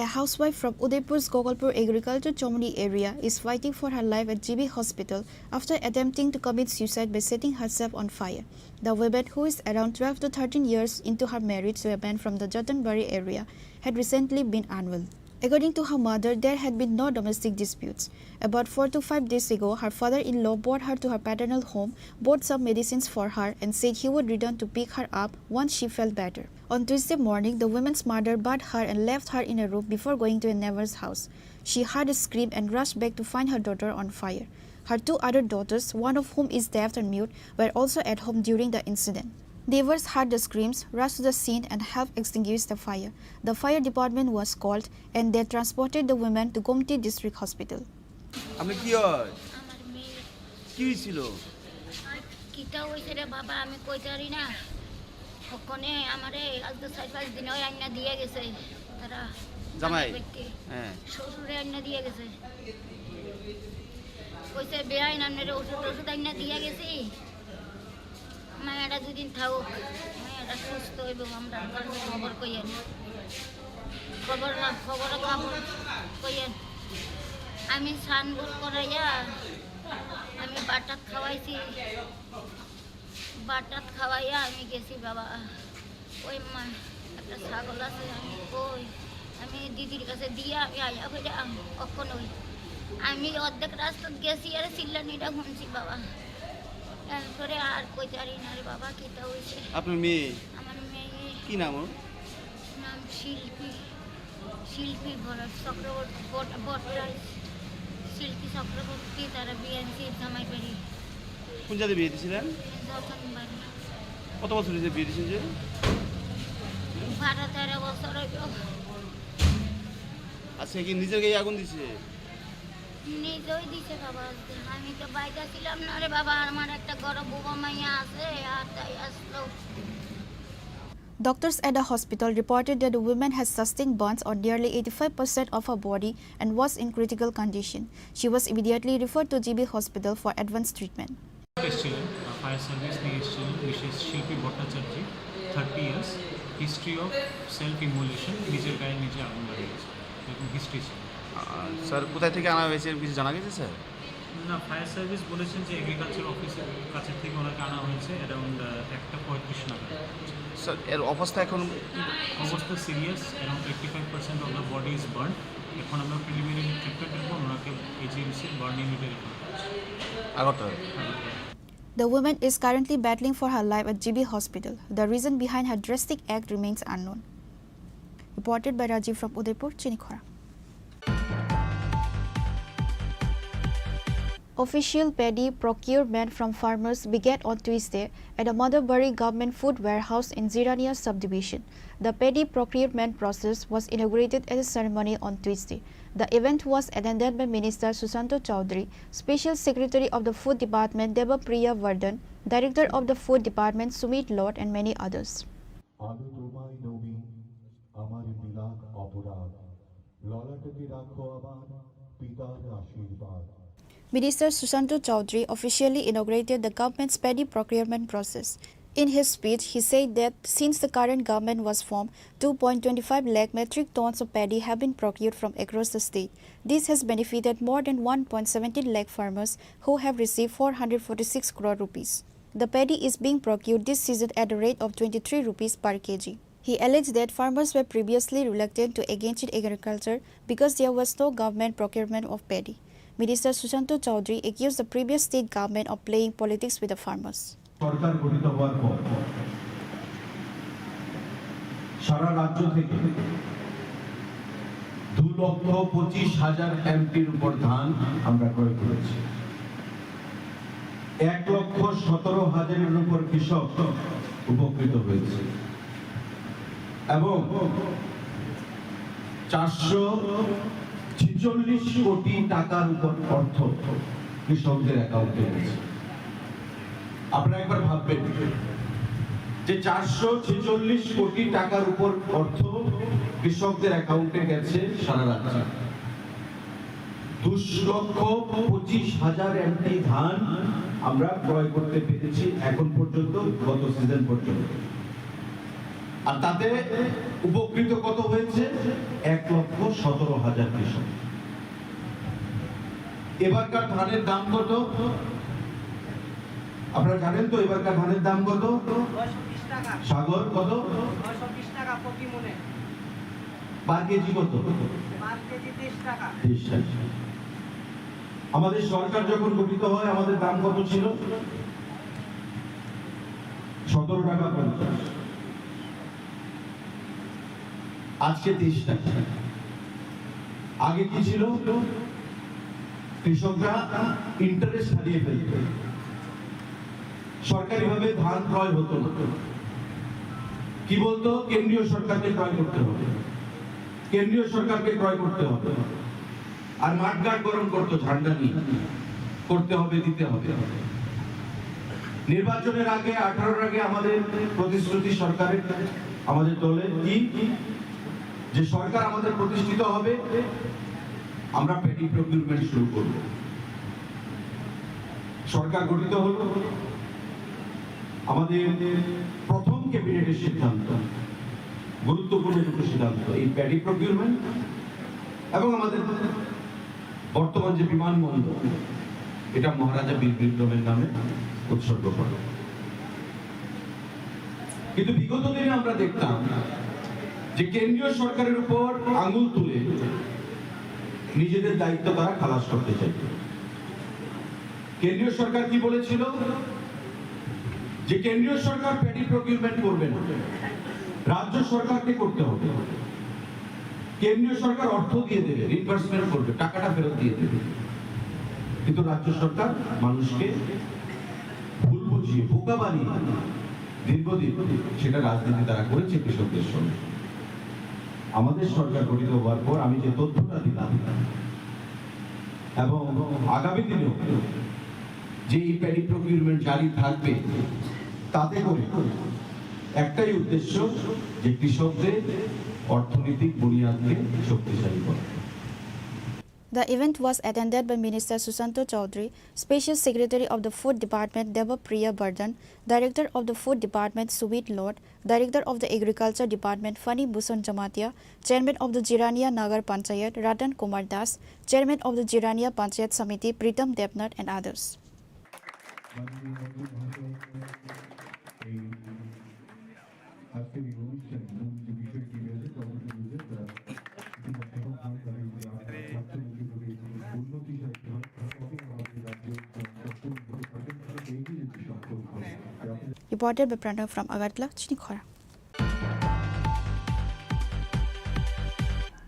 A housewife from Udaipur's Gokulpur Agriculture Chomni area is fighting for her life at GB Hospital after attempting to commit suicide by setting herself on fire. The woman, who is around 12 to 13 years into her marriage to a man from the Jatanbari area, had recently been unwell. According to her mother, there had been no domestic disputes. About 4 to 5 days ago, her father-in-law brought her to her paternal home, bought some medicines for her, and said he would return to pick her up once she felt better. On Tuesday morning, the woman's mother bathed her and left her in a room before going to a neighbor's house. She heard a scream and rushed back to find her daughter on fire. Her 2 other daughters, one of whom is deaf and mute, were also at home during the incident. Neighbors heard the screams, rushed to the scene and helped extinguish the fire. The fire department was called and they transported the women to Gomti District Hospital. আমি কি হয় কি ছিল কিটা হইছে রে বাবা, আমি কইতে পারি না। ওখানে আমারে আজকে 4-5 দিন হয় আইনা দিয়ে গেছে তারা জামাই। হ্যাঁ, শ্বশুরে আইনা দিয়ে গেছে, কইছে বেআইন আমনের ওষুধ আইনা দিয়ে গেছি, মায়েরা 2 দিন থাকুক, মায়েরা সুস্থ হইব, আমরা খবর কইয়েন, খবর কইয়েন। আমি সানবুল করাইয়া আমি বাটাত খাওয়াইয়া আমি গেছি বাবা। ওই একটা ছাগল আছে আমি কই আমি দিদির কাছে দিয়ে আমি আয়া ফিরে কখনোই আমি অর্ধেক রাস্তা গেছি আর চিল্লানিটা শুনছি বাবা এরপরে আর কইতে পারি না রে বাবা কিটা হয়েছে। আপনার মেয়ে আমার মেয়ে কি নাম ওর? নাম শিল্পী শিল্পী চক্রবর্তী বটরাজ শিল্পী চক্রবর্তী তারা বিএনসি জামাই বাড়ি। কোন জায়গায় বিয়ে দিয়েছিলেন? যখন বাড়ি কত বছর হয়েছে বিয়ে দিয়েছেন যে? 12-13 বছর হইল। আচ্ছা কি নিজের গায়ে আগুন দিছে? নিজেই দিছে বাবা, আমি তো বাইরে ছিলাম না রে বাবা, আমার একটা গরম বোবা মাইয়া আছে আর তাই আসলো। Doctors at the hospital reported that the woman has sustained burns on nearly 85% of her body and was in critical condition. She was immediately referred to GB Hospital for advanced treatment. Fire service Mrs. Shilpi Bhattacharya, 30 years, history of self-immolation, নিজের গায়ে নিজে আগুন লাগিয়েছে, এরকম history ছিল। Sir কোথায় থেকে আনা হয়েছে কিছু জানা গেছে স্যার? না, ফায়ার সার্ভিস বলেছেন যে এগ্রিকালচার অফিসের কাছে থেকে ওনাকে আনা হয়েছে অ্যারাউন্ড 1:35 নাগাদ। স্যার এর অবস্থা এখন অবস্থা serious, around 85% of the body is burn. এখন আমরা প্রিলিমিনারি ট্রিটমেন্টের পর ওনাকে এইচএমসির বার্ন ইউনিটে রেফার করছি। Agartala. The woman is currently battling for her life at GB Hospital. The reason behind her drastic act remains unknown. Reported by Rajiv from Udaipur, Chini Khorang. Official paddy procurement from farmers began on Tuesday at the Motherbury Government Food Warehouse in Zirania subdivision. The paddy procurement process was inaugurated at a ceremony on Tuesday. The event was attended by Minister Susanto Chaudhary, Special Secretary of the Food Department Debapriya Vardhan, Director of the Food Department Sumit Lord and many others. Minister Susanto Chaudhary officially inaugurated the government's paddy procurement process. In his speech, he said that since the current government was formed, 2.25 lakh metric tons of paddy have been procured from across the state. This has benefited more than 1.17 lakh farmers who have received 446 crore rupees. The paddy is being procured this season at a rate of 23 rupees per kg. He alleged that farmers were previously reluctant to engage in agriculture because there was no government procurement of paddy. Minister Susanto Chaudhary accused the previous state government of playing politics with the farmers. সরকার গঠিত হওয়ার পর সারা রাজ্য থেকে 2,25,000 এমটির উপর ধান আমরা ক্রয় করেছি। 1,17,000-এর উপর কৃষক উপকৃত হয়েছে এবং 446 কোটি টাকার উপর অর্থ কৃষকদের অ্যাকাউন্টে গেছে। আপনারা একবার ভাববেন যে 446 কোটি টাকার উপর অর্থ কৃষকদের অ্যাকাউন্টে গেছে সারা রাজ্যে। 2,25,000 এমটি ধান আমরা ক্রয় করতে পেরেছি এখন পর্যন্ত, গত সিজন পর্যন্ত। আর তাতে উপকৃত কত হয়েছে? 1,17,000 কৃষক। এবারকার ধানের দাম কত আপনারা জানেন তো? এবারকার ধানের দাম কত? 920 টাকা। সাগর কত? 920 টাকা প্রতি মনে। পার কেজি কত? পার কেজি 30 টাকা। 30 টাকা। আমাদের সরকার যখন গঠিত হয় আমাদের দাম কত ছিল? 17 টাকা 50। আজকে 30 টাকা। আগে কি ছিল? কৃষকরা ইন্টারেস্ট হারিয়ে ফেলত, সরকারিভাবে ধান ক্রয় হতো না। কি বলতো? কেন্দ্রীয় সরকারকে ক্রয় করতে হবে, কেন্দ্রীয় সরকারকে ক্রয় করতে হবে। আর মাঠঘাট গরম করতো ঝান্ডা নিয়ে, করতে হবে, দিতে হবে। নির্বাচনের আগে 18-র আগে আমাদের প্রতিশ্রুতি সরকারের, আমাদের দলের কি, যে সরকার আমাদের প্রতিষ্ঠিত হবে, আমরা প্যাডি প্রকিউরমেন্ট শুরু করব। সরকার গঠিত হলো, আমাদের প্রথম ক্যাবিনেটের সিদ্ধান্ত, গুরুত্বপূর্ণ দুটো সিদ্ধান্ত, এই প্যাডি প্রকিউরমেন্ট এবং আমাদের বর্তমান যে বিমানবন্দর, এটা মহারাজা বীর বিক্রমের নামে উৎসর্গ করা। কিন্তু বিগত দিনে আমরা দেখতাম যে কেন্দ্রীয় সরকারের উপর আঙুল তুলে নিজেদের দায়িত্ব তারা খালাস করতে চায়। কেন্দ্রীয় সরকার কি বলেছিল যে কেন্দ্রীয় সরকার প্যাডি প্রকিউরমেন্ট করবে না, রাজ্য সরকারকে করতে হবে। কেন্দ্রীয় সরকার অর্থ দিয়ে দেবে, রিইম্বার্সমেন্ট করবে, টাকাটা ফেরত দিয়ে দেবে, কিন্তু রাজ্য সরকার মানুষকে ভুল বুঝিয়ে বোকা বানিয়ে দীর্ঘদিন সেটা রাজনীতি তারা করেছে কৃষকদের সঙ্গে। আমাদের সরকার গঠিত হওয়ার পর আমি যে তথ্যটা দিলাম এবং আগামী দিনেও যে এই প্যাডি প্রকিউরমেন্ট জারি থাকবে, তাতে করে একটাই উদ্দেশ্য যে কৃষকদের অর্থনৈতিক বুনিয়াদকে শক্তিশালী করা। The event was attended by Minister Susanto Chaudhary, Special Secretary of the Food Department Deva Priya Bardhan, Director of the Food Department Sweet Lord, Director of the Agriculture Department Fani Bhusan Jamatia, Chairman of the Jirania Nagar Panchayat Ratan Kumar Das, Chairman of the Jirania Panchayat Samiti Pritam Debnat and others. Reported by Pranav from Agartala, Chini Khorang.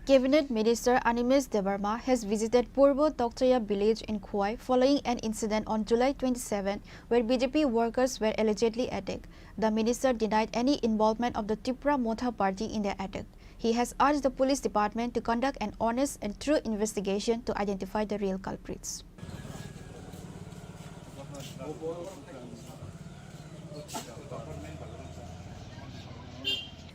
Cabinet Minister Animesh Debarma has visited Purbo Tokchaya village in Khwai following an incident on July 27 where BJP workers were allegedly attacked. The minister denied any involvement of the Tripura Motha party in the attack. He has urged the police department to conduct an honest and true investigation to identify the real culprits.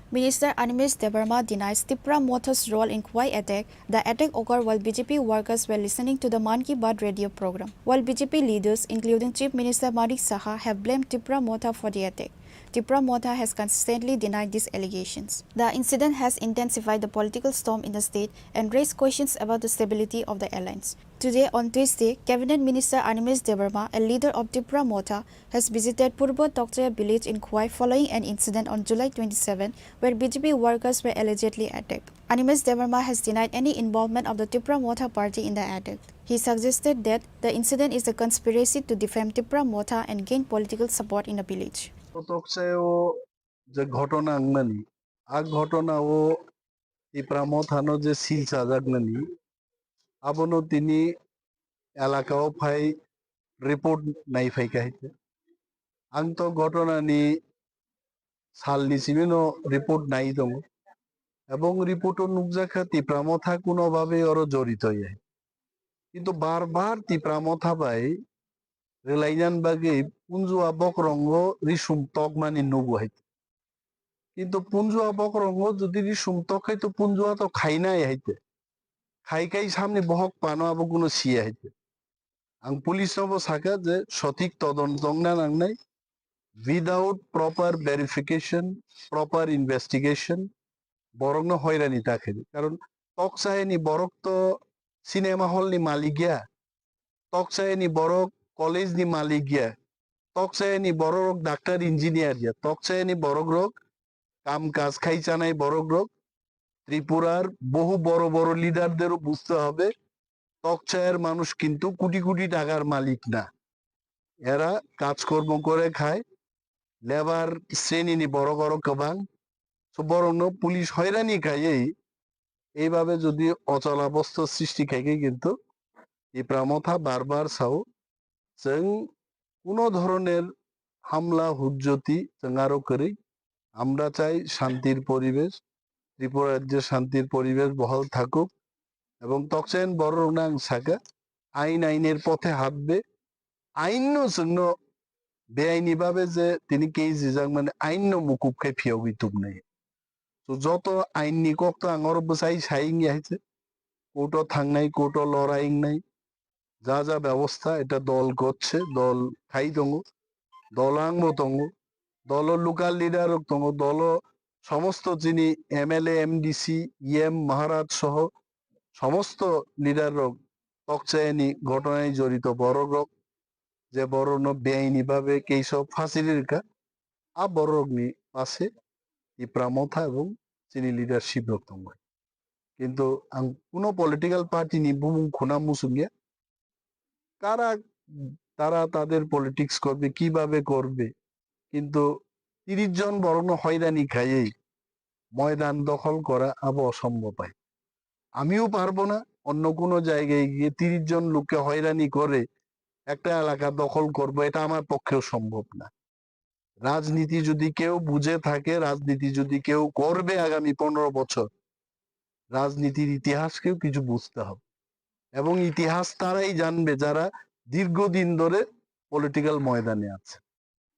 Minister Animesh Debarma denies Tripura Motha's role in Khwai attack. The attack occurred while BJP workers were listening to the Man Ki Baat radio program. While BJP leaders, including Chief Minister Manik Saha, have blamed Tripura Motha for the attack, Tripura Motha has consistently denied these allegations. The incident has intensified the political storm in the state and raised questions about the stability of the alliance. Today, on Tuesday, Cabinet Minister Animesh Debarma, a leader of Tripura Motha, has visited Purbo Tokchaya village in Khwai following an incident on July 27 where BJP workers were allegedly attacked. Animesh Debarma has denied any involvement of the Tripura Motha party in the attack. He suggested that the incident is a conspiracy to defame Tripura Motha and gain political support in the village. তকসায়ও যে ঘটনা আংনানি আগ ঘটনা ও ত্রিপুরা মথানো যে seal সাজাগনানি আবনো তিনি এলাকাও phi report নাই ফাইকাইতে আং তো ঘটনানি সালনি সিমিনো রিপোর্ট নাই দङ এবং রিপোর্টও নুকজাখা ত্রিপুরা মথা কোনোভাবে আরো জড়িত হয়ে কিন্তু বারবার ত্রিপুরা মথা বাই রেলাইজান বাগে পুঞ্জুয়া বকরঙ্গ রিসুম তক মানে নবু হাইতে কিন্তু পুঞ্জুয়া বকরঙ্গ যদি রিসুম তক হাইতো পুঞ্জুয়া তো খাই নাই হাইতে খাই খাই সামনে বহক পানো আবো কোনো সিয়া হাইতে আং পুলিশ নবো সাকা যে সঠিক তদন্ত না নাংনাই without proper verification proper investigation বরং হয়রানি তাকে কারণ তকসাহেনি বরক তো সিনেমা হল নি মালিকিয়া তকসাহেনি বরক কলেজ নি মালিক গিয়া তকসায়নি বড় রোগ ডাক্তার ইঞ্জিনিয়ার গিয়া তকসায়নি বড় রোগ কাম কাজ খাই চানাই বড় রোগ ত্রিপুরার বহু বড় বড় লিডারদেরও বুঝতে হবে তকসায়ের মানুষ কিন্তু কোটি কোটি টাকার মালিক না এরা কাজকর্ম করে খায় লেবার শ্রেণী নি বড় বড় কবাং বরং পুলিশ হয়রানি খায় এইভাবে যদি অচলাবস্থার সৃষ্টি খাইকে কিন্তু এই প্রামথা বারবার সাও जों কোনো ধরনের হামলা হুজ্জতি जों আরো করি আমরা চাই শান্তির পরিবেশ ত্রিপুরা রাজ্যে শান্তির পরিবেশ বহাল থাকুক এবং তকসেন বড় নাং সাকা আইনের পথে হাঁটবে আইনও জন্য বেআইনি ভাবে যে তিনি কেজি যাং মানে আইন মুকুব খাই ফিয়াবি তুম নাই তো যত আইননি কক তো আঙর বসাই সাইং আইছে কোর্টও থাংনাই কোর্টও লড়াইং নাই যা যা ব্যবস্থা এটা দল করছে দল খাই দङ দলাংব দङ দল লোকাল লিডার দङ দল সমস্ত যিনি এমএলএ এমডিসি ইএম মহারাজ সহ সমস্ত লিডার তকচায়নি ঘটনায় জড়িত বড় রোগ যে বড় বেআইনি ভাবে কেইসব ফাঁসির কা আ বড় রোগনি পাশে ত্রিপুরা মথা এবং sini leadership roktong bai কিন্তু কোনো পলিটিক্যাল পার্টি নি বুমুং খোনা মুসুঙ্গে কারা তারা তাদের পলিটিক্স করবে কিভাবে করবে কিন্তু 30 জন বরং হয়রানি খাইয়েই ময়দান দখল করা আবো অসম্ভব হয় আমিও পারবো না অন্য কোনো জায়গায় গিয়ে 30 জন লোককে হয়রানি করে একটা এলাকা দখল করব এটা আমার পক্ষেও সম্ভব না রাজনীতি যদি কেউ বুঝে থাকে রাজনীতি যদি কেউ করবে আগামী 15 বছর রাজনীতির ইতিহাসকেও কিছু বুঝতে হবে এবং ইতিহাস তারাই জানবে যারা দীর্ঘদিন ধরে পলিটিক্যাল ময়দানে আছে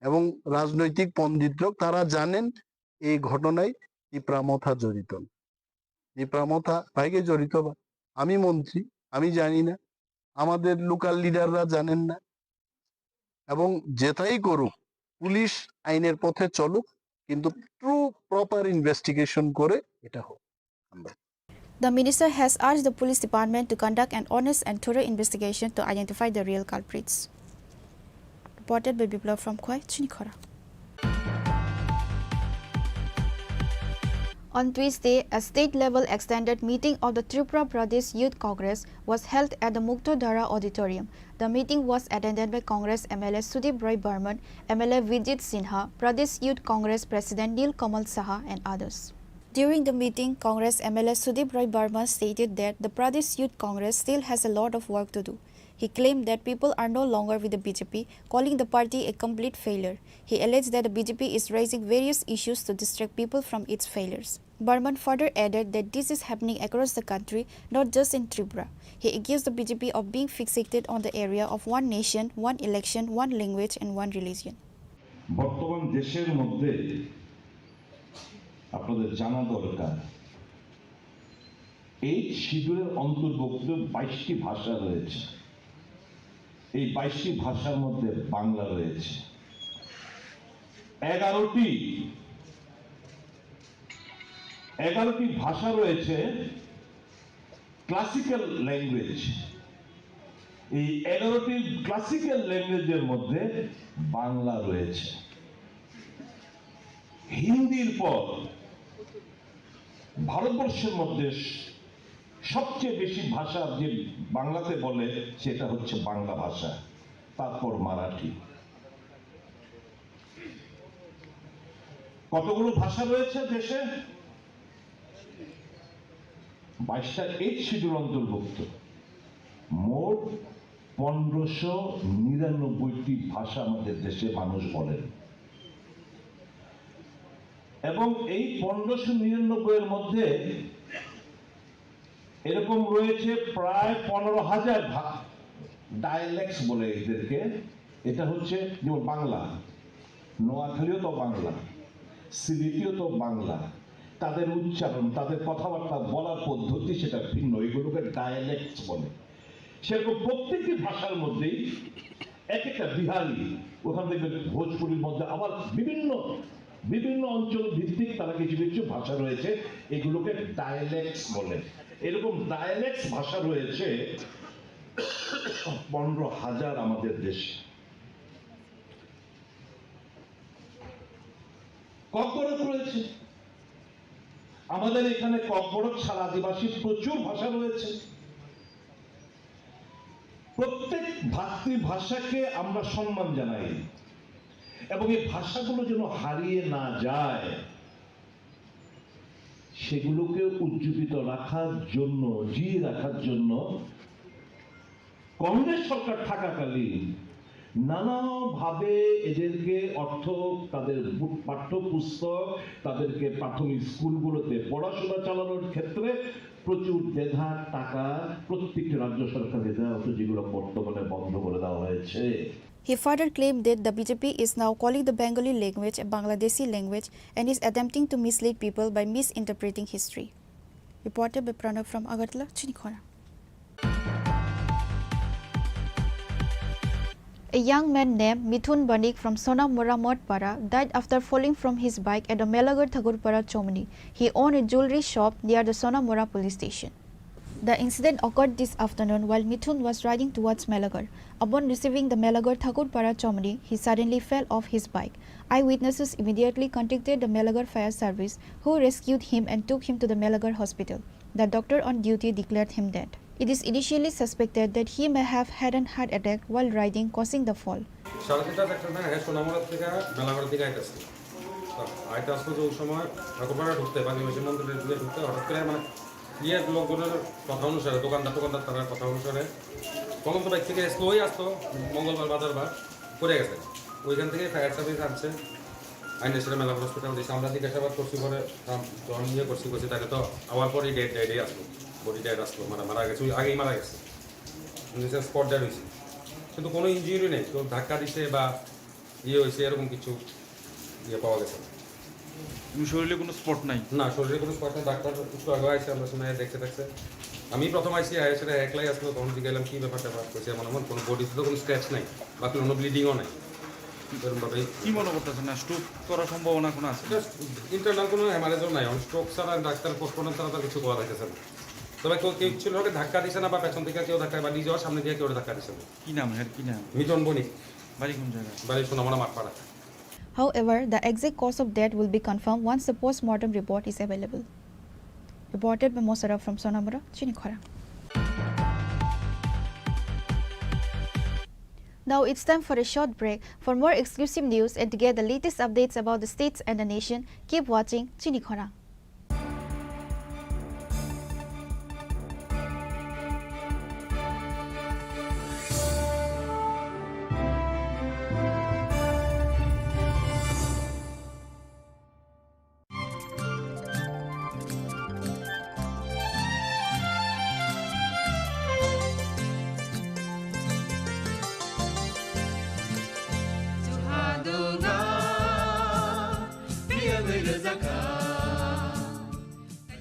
এবং রাজনৈতিক পণ্ডিতরা তারা জানেন এই ঘটনায় টিপ্রামথা জড়িত টিপ্রামথা ভাইকে জড়িত বা আমি মন্ত্রী আমি জানি না আমাদের লোকাল লিডাররা জানেন না এবং যেটাই করুক পুলিশ আইনের পথে চলুক কিন্তু ট্রু প্রপার ইনভেস্টিগেশন করে এটা হোক The minister has urged the police department to conduct an honest and thorough investigation to identify the real culprits. Reported by Biplav from Khoi, Chini Khorang. On Tuesday, a state-level extended meeting of the Tripura Pradesh Youth Congress was held at the Muktodhara Auditorium. The meeting was attended by Congress MLA Sudip Roy Burman, MLA Vijit Sinha, Pradesh Youth Congress President Nil Kamal Saha and others. During the meeting, Congress MLA Sudip Roy Burman stated that the Pradesh Youth Congress still has a lot of work to do. He claimed that people are no longer with the BJP, calling the party a complete failure. He alleged that the BJP is raising various issues to distract people from its failures. Burman further added that this is happening across the country, not just in Tripura. He accused the BJP of being fixated on the area of one nation, one election, one language and one religion. বর্তমান দেশের মধ্যে আপনাদের জানা দরকার এই শিডিউলের অন্তর্ভুক্ত 22টি ভাষা রয়েছে এই 22টি ভাষার মধ্যে বাংলা রয়েছে 11টি ভাষা রয়েছে ক্লাসিক্যাল ল্যাঙ্গুয়েজ এই 11টি ক্লাসিক্যাল ল্যাঙ্গুয়েজের মধ্যে বাংলা রয়েছে হিন্দির পর ভারতবর্ষের মধ্যে সবচেয়ে বেশি ভাষা যে বাংলাতে বলে সেটা হচ্ছে বাংলা ভাষা তারপর মারাঠি কতগুলো ভাষা রয়েছে দেশে 22টা 8 শিডিউল অন্তর্ভুক্ত মোট 1599টি ভাষা আমাদের দেশে মানুষ বলেন এবং এই 1599 এর মধ্যে এরকম রয়েছে প্রায় 15,000 ডায়ালেক্টস বলে এদেরকে এটা হচ্ছে যেমন বাংলা নোয়াখালীও তো বাংলা সিলেটিও তো বাংলা তাদের উচ্চারণ তাদের কথাবার্তা বলার পদ্ধতি সেটা ভিন্ন এগুলোকে ডায়ালেক্টস বলে সেরকম প্রত্যেকটি ভাষার মধ্যেই এক একটা বিহারি ওখান থেকে ভোজপুরির মধ্যে আবার বিভিন্ন অঞ্চল ভিত্তিক তারা কিছু কিছু ভাষা রয়েছে এগুলোকে ডায়ালেক্টস বলে এরকম ডায়ালেক্টস ভাষা রয়েছে 15,000 আমাদের দেশে ককবরক রয়েছে আমাদের এখানে ককবরক ছাড়া আদিবাসী প্রচুর ভাষা রয়েছে প্রত্যেক ভাষাকে আমরা সম্মান জানাই এবং এই ভাষাগুলো যেন হারিয়ে না যায় সেগুলোকে উজ্জীবিত রাখার জন্য জিয়ে রাখার জন্য কংগ্রেস সরকার থাকাকালীন নানাভাবে এদেরকে অর্থ তাদের পাঠ্যপুস্তক তাদেরকে প্রাথমিক স্কুলগুলোতে পড়াশোনা চালানোর ক্ষেত্রে প্রচুর দেধা টাকা প্রত্যেকটি রাজ্য সরকারকে দেওয়া হতো যেগুলো বর্তমানে বন্ধ করে দেওয়া হয়েছে He further claimed that the BJP is now calling the Bengali language a Bangladeshi language and is attempting to mislead people by misinterpreting history. Reported by Pranav from Agartala, Chini Khorang. A young man named Mithun Banik from Sonamura Modpara died after falling from his bike at the Melagar Thagurpara Chomni. He owned a jewelry shop near the Sonamura police station. The incident occurred this afternoon while Mithun was riding towards Melagar. Upon receiving the Melagar Thakurpara Chomri, he suddenly fell off his bike. Eyewitnesses immediately contacted the Melagar Fire Service, who rescued him and took him to the Melagar hospital. The doctor on duty declared him dead. It is initially suspected that he may have had an heart attack while riding, causing the fall. ইয়ের লোকজনের কথা অনুসারে দোকানদার তার কথা অনুসারে তখন তো বাইক থেকে স্লোই আসতো মঙ্গলবার বাজারবার করে গেছে ওইখান থেকে ফায়ার সার্ভিস আসছে আইনের সেটা মেলা হসপিটাল দিয়েছে আমরা জিজ্ঞাসাবাদ করছি পরে যখন ইয়ে করছি তাকে তো আওয়ার পরই ডেডই আসলো বডি ডেড আসলো মারা গেছে ওই আগেই মারা গেছে স্পট ডেড হয়েছে কিন্তু কোনো ইঞ্জুরি নেই তো ধাক্কা দিছে বা ইয়ে হয়েছে এরকম কিছু ইয়ে পাওয়া গেছে শরীরে কোনো স্পট নাই না শরীরে কোনো স্পট নেই ডাক্তার একটু আগে আসছে আমরা সময় দেখছে আমি প্রথম আইসি সেটা একলাই আসলো তখন জিজ্ঞাসলাম কী ব্যাপারটা করছে এমন কোনো বডিতে তো কোনো স্ক্র্যাচ নাই বা কোনো ব্লিডিংও নাই এরকমভাবে কী মনে করতেছে না স্ট্রোক করার সম্ভাবনা কোনো আছে ইন্টারনাল কোনো হ্যামারেজও নাই স্ট্রোক ছাড়া ডাক্তার পোস্টমর্টম ছাড়া তার কিছু করা যাইতেছে না তবে কেউ ছিল ওকে ধাক্কা দিছে না বা পেছন থেকে কেউ ধাক্কা বা নিজেও সামনে দিয়ে কেউ ধাক্কা দিছে না কী নাম কী নাম মিটন বণিক বাড়ি কোন জায়গায় বাড়ি সোনামনা Mathpara However, the exact cause of death will be confirmed once the post-mortem report is available. Reported by Mosara from Sonamura, Chini Khorang. Now it's time for a short break. For more exclusive news and to get the latest updates about the states and the nation, keep watching Chini Khorang.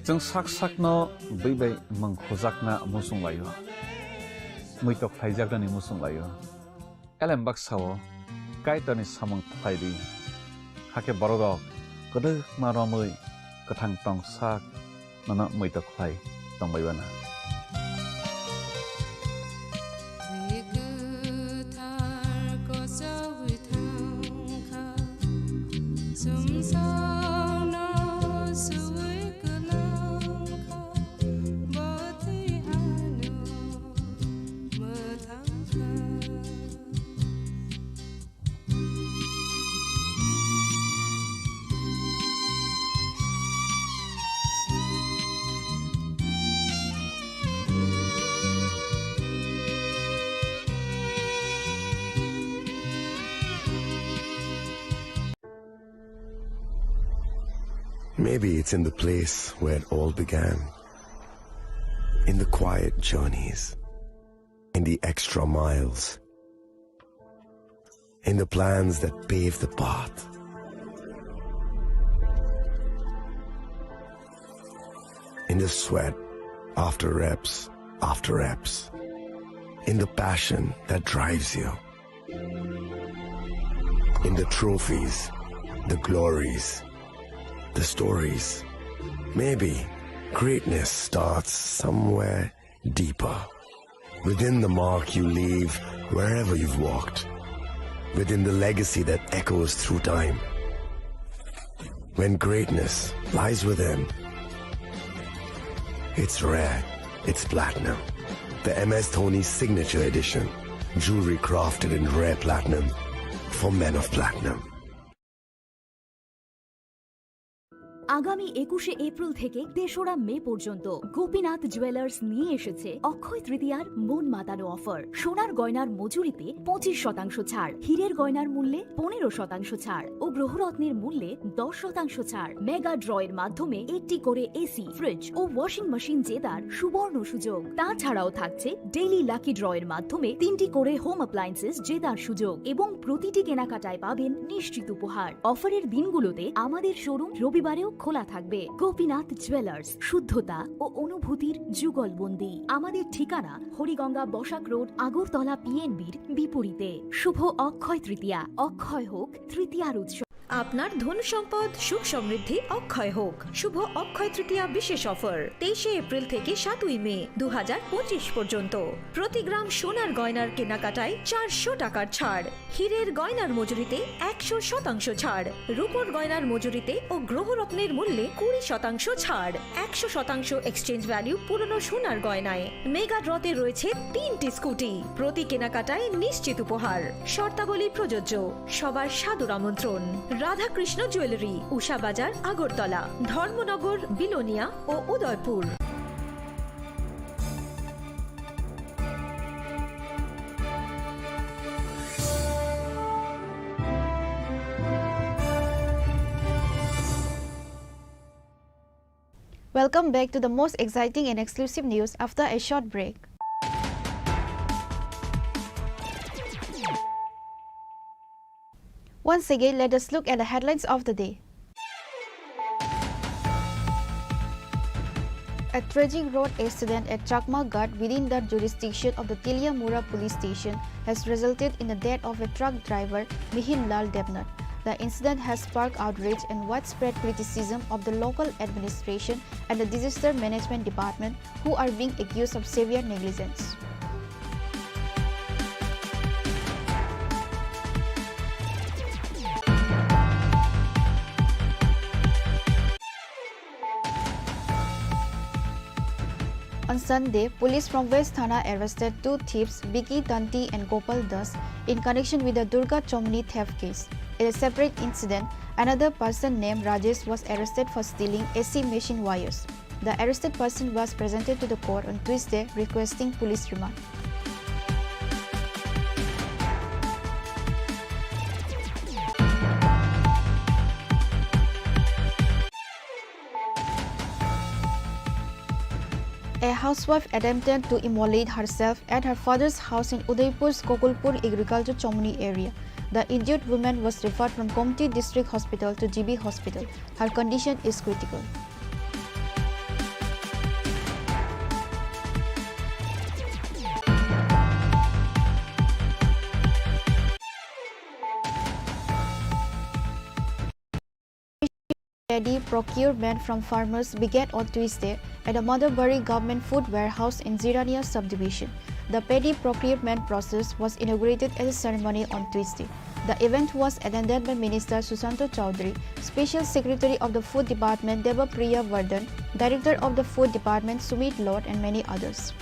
जों sak-sakno by mangkhojakna musunglayo muitok phaijaknani musunglayo elembak sawo kaitani samang phaidi hake borok kodok maromui kathang tong sak nana muitok phai tongbaibana Maybe it's in the place where it all began. In the quiet journeys. In the extra miles. In the plans that pave the path. In the sweat after reps. In the passion that drives you. In the trophies, the glories, the stories. Maybe greatness starts somewhere deeper. Within the mark you leave wherever you've walked. Within the legacy that echoes through time. When greatness lies within, it's rare, it's platinum. The MS Dhoni Signature Edition. Jewelry crafted in rare platinum for men of platinum. আগামী 21শে April থেকে ৩রা মে পর্যন্ত Gopinath jewellers নিয়ে এসেছে অক্ষয় তৃতীয়ার মন মাতানো offer. সোনার গয়নার মজুরিতে 25% ছাড়, হীরের গয়নার মূল্যে 15% ছাড় ও গ্রহরত্নের মূল্যে 10% ছাড়। মেগা ড্রয়ের মাধ্যমে একটি করে এসি, ফ্রিজ ও ওয়াশিং মেশিন জেতার সুবর্ণ সুযোগ। তাছাড়াও থাকছে ডেইলি লাকি ড্রয়ের মাধ্যমে 3টি করে হোম অ্যাপ্লায়েন্সেস জেতার সুযোগ এবং প্রতিটি কেনাকাটায় পাবেন নিশ্চিত উপহার। অফারের দিনগুলোতে আমাদের শোরুম রবিবারেও খোলা থাকবে। গোপীনাথ জুয়েলার্স, শুদ্ধতা ও অনুভূতির যুগলবন্দি। আমাদের ঠিকানা হরিগঙ্গা বসাক রোড, আগরতলা PNBর বিপরীতে। শুভ অক্ষয় তৃতীয়া, অক্ষয় হোক তৃতীয়ার উৎসব। আপনার ধন সম্পদ সুখ সমৃদ্ধি অক্ষয় হোক। শুভ অক্ষয় তৃতীয়া বিশেষ অফার 23 এপ্রিল থেকে 7 মে 2025 পর্যন্ত। প্রতি গ্রাম সোনার গয়নার কেনাকাটায় 400 টাকার ছাড়, হীরের গয়নার মজুরিতে 100% ছাড়, রূপোর গয়নার মজুরিতে ও গ্রহরত্নের মূল্যে 20% ছাড়, 100% এক্সচেঞ্জ ভ্যালু পুরনো সোনার গয়নায়। মেগা ড্রতে রয়েছে 3টি স্কুটি, প্রতি কেনাকাটায় নিশ্চিত উপহার। শর্তাবলী প্রযোজ্য। সবার সাদর আমন্ত্রণ। রাধাকৃষ্ণ জুয়েলারি, উষা বাজার, আগরতলা, ধর্মনগর, বিলোনিয়া ও Udaipur. Welcome back to the most exciting and exclusive news after a short break. Once again, let us look at the headlines of the day. A tragic road accident at Chakma Ghat within the jurisdiction of the Tiliamura police station has resulted in the death of a truck driver, Mihin Lal Debnat. The incident has sparked outrage and widespread criticism of the local administration and the disaster management department, who are being accused of severe negligence. On Sunday, police from West Thana arrested two thieves, Vicky Tanti and Gopal Das, in connection with the Durga Chomni theft case. In a separate incident, another person named Rajesh was arrested for stealing AC machine wires. The arrested person was presented to the court on Tuesday requesting police remand. A housewife attempted to immolate herself at her father's house in Udaipur's Kokulpur Agriculture Chomni area. The injured woman was referred from Komti District Hospital to GB Hospital. Her condition is critical. Paddy procurement from farmers began on Tuesday at the Motherbury Government Food Warehouse in Zirania subdivision. The paddy procurement process was inaugurated at a ceremony on Tuesday. The event was attended by Minister Susanto Chaudhary, Special Secretary of the Food Department Devapriya Vardhan, Director of the Food Department Sumit Lord and many others.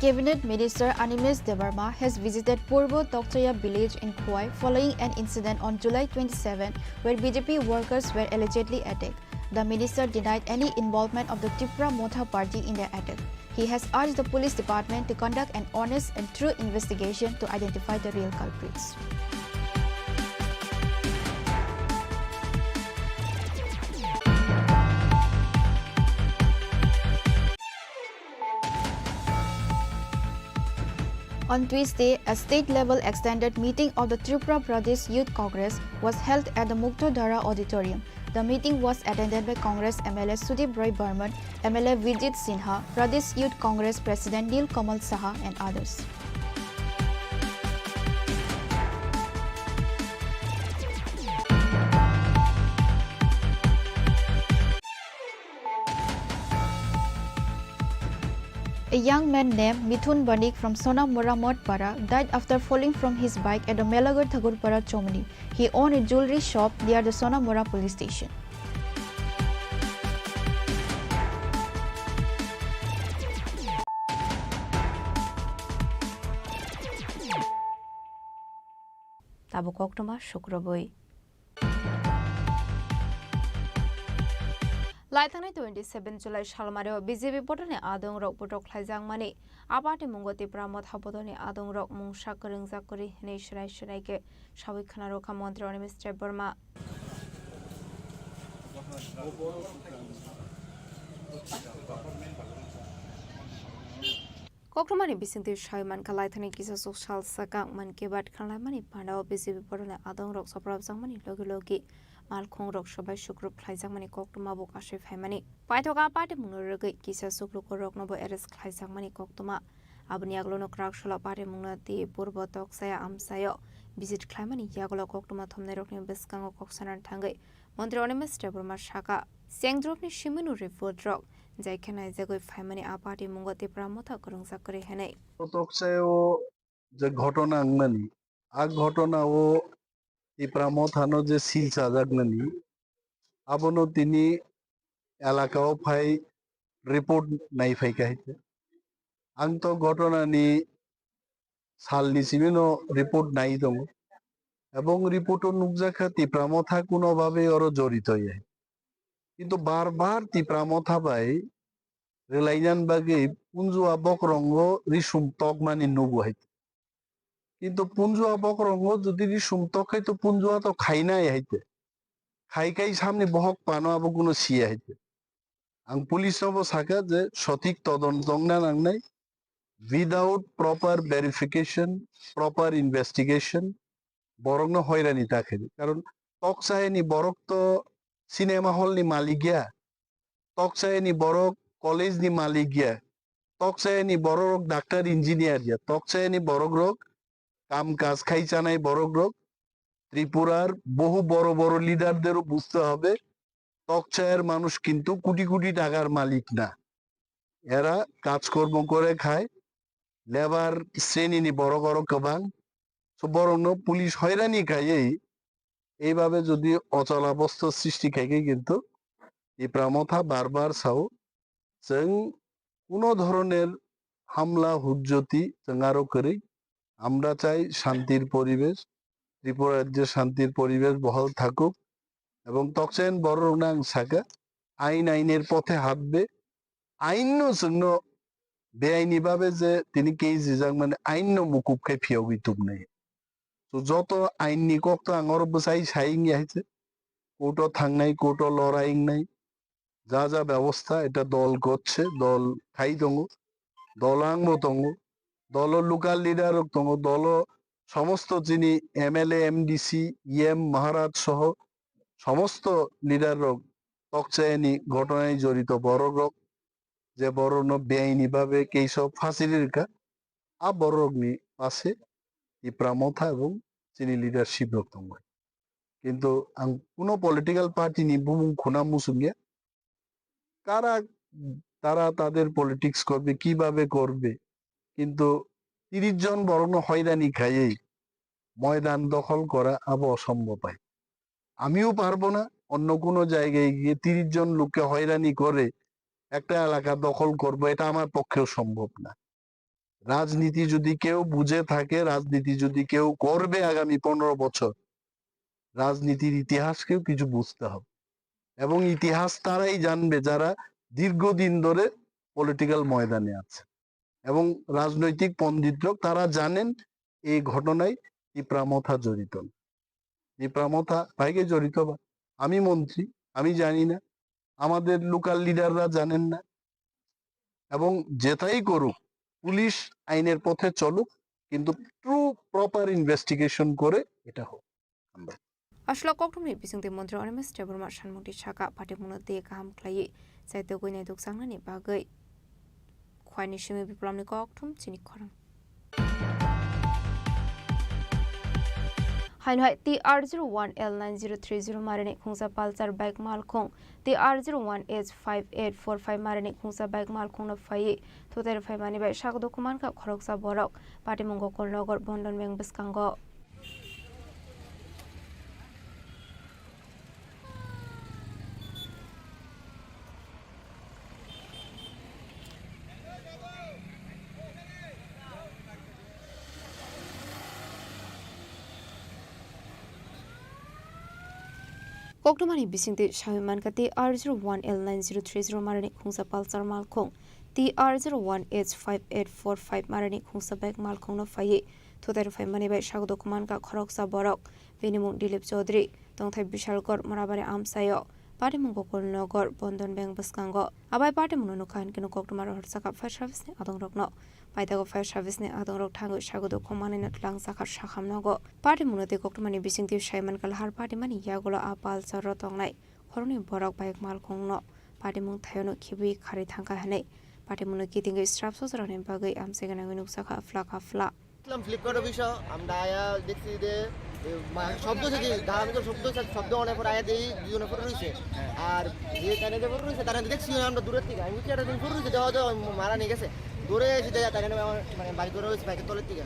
Cabinet Minister Animesh Devarma has visited Purbo Tokchaya village in Khwai following an incident on July 27 where BJP workers were allegedly attacked. The minister denied any involvement of the Tripura Motha party in the attack. He has urged the police department to conduct an honest and true investigation to identify the real culprits. On Tuesday, a state-level extended meeting of the Tripura Pradesh Youth Congress was held at the Muktodhara Auditorium. The meeting was attended by Congress MLA Sudip Roy Burman, MLA Vijit Sinha, Pradesh Youth Congress President Neil Kamal Saha and others. A young man named Mithun Banik from Sonamura Modpara died after falling from his bike at the Melagar Thagurpara Chomni. He owned a jewelry shop near the Sonamura police station. Tabu Koktoma Shukraboi. Laitangni 27 July Shalmaro BJP Potani Adong Rok Potok Lajang Mani Apati Mungoti Pramot Hapodoni Adong Rok Mung Shakaring Zakuri Nishrai Shiraike Shawikhana Roka Montreal Mr. Burma Koktomani bisinti shaiman kalai thani kisa social sakang man ke bat khalai mani pandao BJP porone adong rok soprab jangmani logi malkhong rok sobai sukrup khlai jangmani koktoma bo kashe phaimani paithoka party mungno rogai kisa sukru ko rok nobo arrest khlai jangmani koktoma abni aglono krak shola party mungna ti purbo tok saya amsayo visit khlaimani yagolo koktoma thomne rokni beskango koksanan thangai মন্ত্রী অনিমেষ দেববর্মা শাখা সেংদ্রপনি শিমিনু report rock যাইখানে জাগৈ ফাইমানি আপাটি মুঙ্গতি প্রামথা করংসা করে হেনাই তকসায়ও যে ঘটনা আংনানি আগ ঘটনা ও এই প্রামথানো যে সিলসা জাগনানি আবনো তিনি এলাকাও ফাই রিপোর্ট নাই ফাইকা হইতে আং তো ঘটনানি সালনি সিমিনো রিপোর্ট নাই দङ এবং রিপোর্টও নুকজাখা তিপ্রামথা কোনোভাবে ওর জড়িত হয়ে কিন্তু বারবার তিপ্রামথা বাই রেলাইজান বাগে পুঞ্জুয়া বকরঙ্গ রিসুম তক মানি নুগুহাই কিন্তু পুঞ্জুয়া বকরঙ্গ যদি রিসুম তক খাইতো পুঞ্জুয়া তো খাই নাই হাইতে খাই খাই সামনে বহক পানো আবো কোনো সিয়া হাইতে আং পুলিশ নবো সাকা যে সঠিক তদন্ত না নাংনাই without proper verification proper investigation বরং হয়রানি তাকে কারণ তকসায়নি বরক তো সিনেমা হল নি মালিক গিয়া তকসায়নি বরক কলেজ নি মালিক গিয়া তকসায়নি বড় রোগ ডাক্তার ইঞ্জিনিয়ার গিয়া তকসায়নি বড় রোগ কাম কাজ খাই চানাই বড় রোগ ত্রিপুরার বহু বড় বড় লিডারদেরও বুঝতে হবে তকসায়ের মানুষ কিন্তু কোটি কোটি টাকার মালিক না এরা কাজকর্ম করে খায় লেবার শ্রেণী নি বড় বড় কবাং বরং পুলিশ হয়রানি খাইয়েই এইভাবে যদি অচলাবস্থার সৃষ্টি খাইকে কিন্তু এই প্রামথা বারবার চাও जों কোনো ধরনের হামলা হুজ্জতি जों আরো করি আমরা চাই শান্তির পরিবেশ ত্রিপুরা রাজ্যে শান্তির পরিবেশ বহাল থাকুক এবং তকসেন বড় নাং সাকা আইনের পথে হাঁটবে আইন জন্য বেআইনি ভাবে যে তিনি কেজি যাং মানে আইন মুকুব খাই ফিয়াও গিতুব নেই তো যত আইননি কক তো আঙর বসাই সাইং আইছে কোর্টও থাংনাই কোর্টও লড়াইং নাই যা যা ব্যবস্থা এটা দল করছে দল খাই দङ দলাংবো দङ দল লোকাল লিডার দङ দল সমস্ত যিনি এমএলএ এমডিসি ইএম মহারাজ সহ সমস্ত লিডার তকচায়নি ঘটনায় জড়িত বড় রোগ যে বড় বেআইনি ভাবে কেইসব ফাঁসিরিকা আ বড় রোগনি পাশে এই প্রামথা এবং চিনি লিডারশিপ রক্তম কিন্তু কোনো পলিটিক্যাল পার্টি নি বুমুং খুনা মুসুঙ্গিয়া কারা তারা তাদের পলিটিক্স করবে কিভাবে করবে কিন্তু ৩০ জন বরং হয়রানি খাইয়েই ময়দান দখল করা আবো অসম্ভব হয় আমিও পারবো না অন্য কোনো জায়গায় গিয়ে ৩০ জন লোককে হয়রানি করে একটা এলাকা দখল করব এটা আমার পক্ষেও সম্ভব না রাজনীতি যদি কেউ বুঝে থাকে রাজনীতি যদি কেউ করবে আগামী ১৫ বছর রাজনীতির ইতিহাসকেও কিছু বুঝতে হবে এবং ইতিহাস তারাই জানবে যারা দীর্ঘদিন ধরে পলিটিক্যাল ময়দানে আছে এবং রাজনৈতিক পণ্ডিতরা তারা জানেন এই ঘটনায় তিপ্রামথা জড়িত তিপ্রামথা ভাইকে জড়িত বা আমি মন্ত্রী আমি জানি না আমাদের লোকাল লিডাররা জানেন না এবং যেটাই করুক পুলিশ আইনের পথে চলুক কিন্তু ট্রু প্রপার ইনভেস্টিগেশন করে এটা হোক আমরা আসলে কক্টমনি বিসংতি মন্ত্রী অনিমেষ দেববর্মা সানমুক্তি শাখা পার্টি মুনো দিয়ে গাहाम ख्लायै जायतो गयनाय दुखसांनानि बागै खवाइनि सिमी बिप्लबनि कक्टम चिनि खरां हाइनहाय TR01L9030 मारिनि खुंसा पालसार बाइक मालखं TR01H5845 मारिनि खुंसा बाइक मालखं न फायै थोतेर फायमानि बाय साग दकुमान का खरकसा बरक पार्टी मुंगो कलनगर बंधन bank बिस्कांग Koktomani bisinti shawiman ka TR01L9030 marani khungsa palsar malkhong TR01H5845 marani khungsa bike malkhong no faye thoder faimani bai shag dokuman ka khoroksa borok binimung Dilip Chaudhary tongthai bishalgor marabari amsayo party মুঙ্গকল নগর Bandhan bank বসকাঙ্গ আবাই party মুনো খান কিনো কক্টমার হরসাকা fire service নি আদং রকনো পাইতাগো fire service নি আদং রক থাঙ্গো সাগদ খমানে নটলাং সাখার সাখাম নগো পার্টি মুনোতে কক্টমানি বিসিংতি সাইমান কাল হার পার্টি মানি ইয়াগুলো আপাল চর তংনাই হরনি বরক বাইক মাল খংনো পার্টি মুং থায়নো খিবি খারি থাঙ্কা হানে পার্টি মুনো কিতিঙ্গে স্ট্রাপ সজরানে বাগৈ আমসেগানা নুকসাখা আফলা কাফলা ইসলাম ফ্লিপকার্টের বিষয় আমরা আয়া দেখছি যে শব্দ থেকে ধারাবাহিক শব্দ অনেক পর আয়া দিই দুজনে পরে রয়েছে আর যে কানে যে পরে রয়েছে তারা দেখছি আমরা দূরের থেকে আমি কি একটা দিন পরে রয়েছে দেওয়া দেওয়া মারা নিয়ে গেছে দূরে এসে দেয় তাকে মানে বাড়ি করে রয়েছে বাইকের তলের থেকে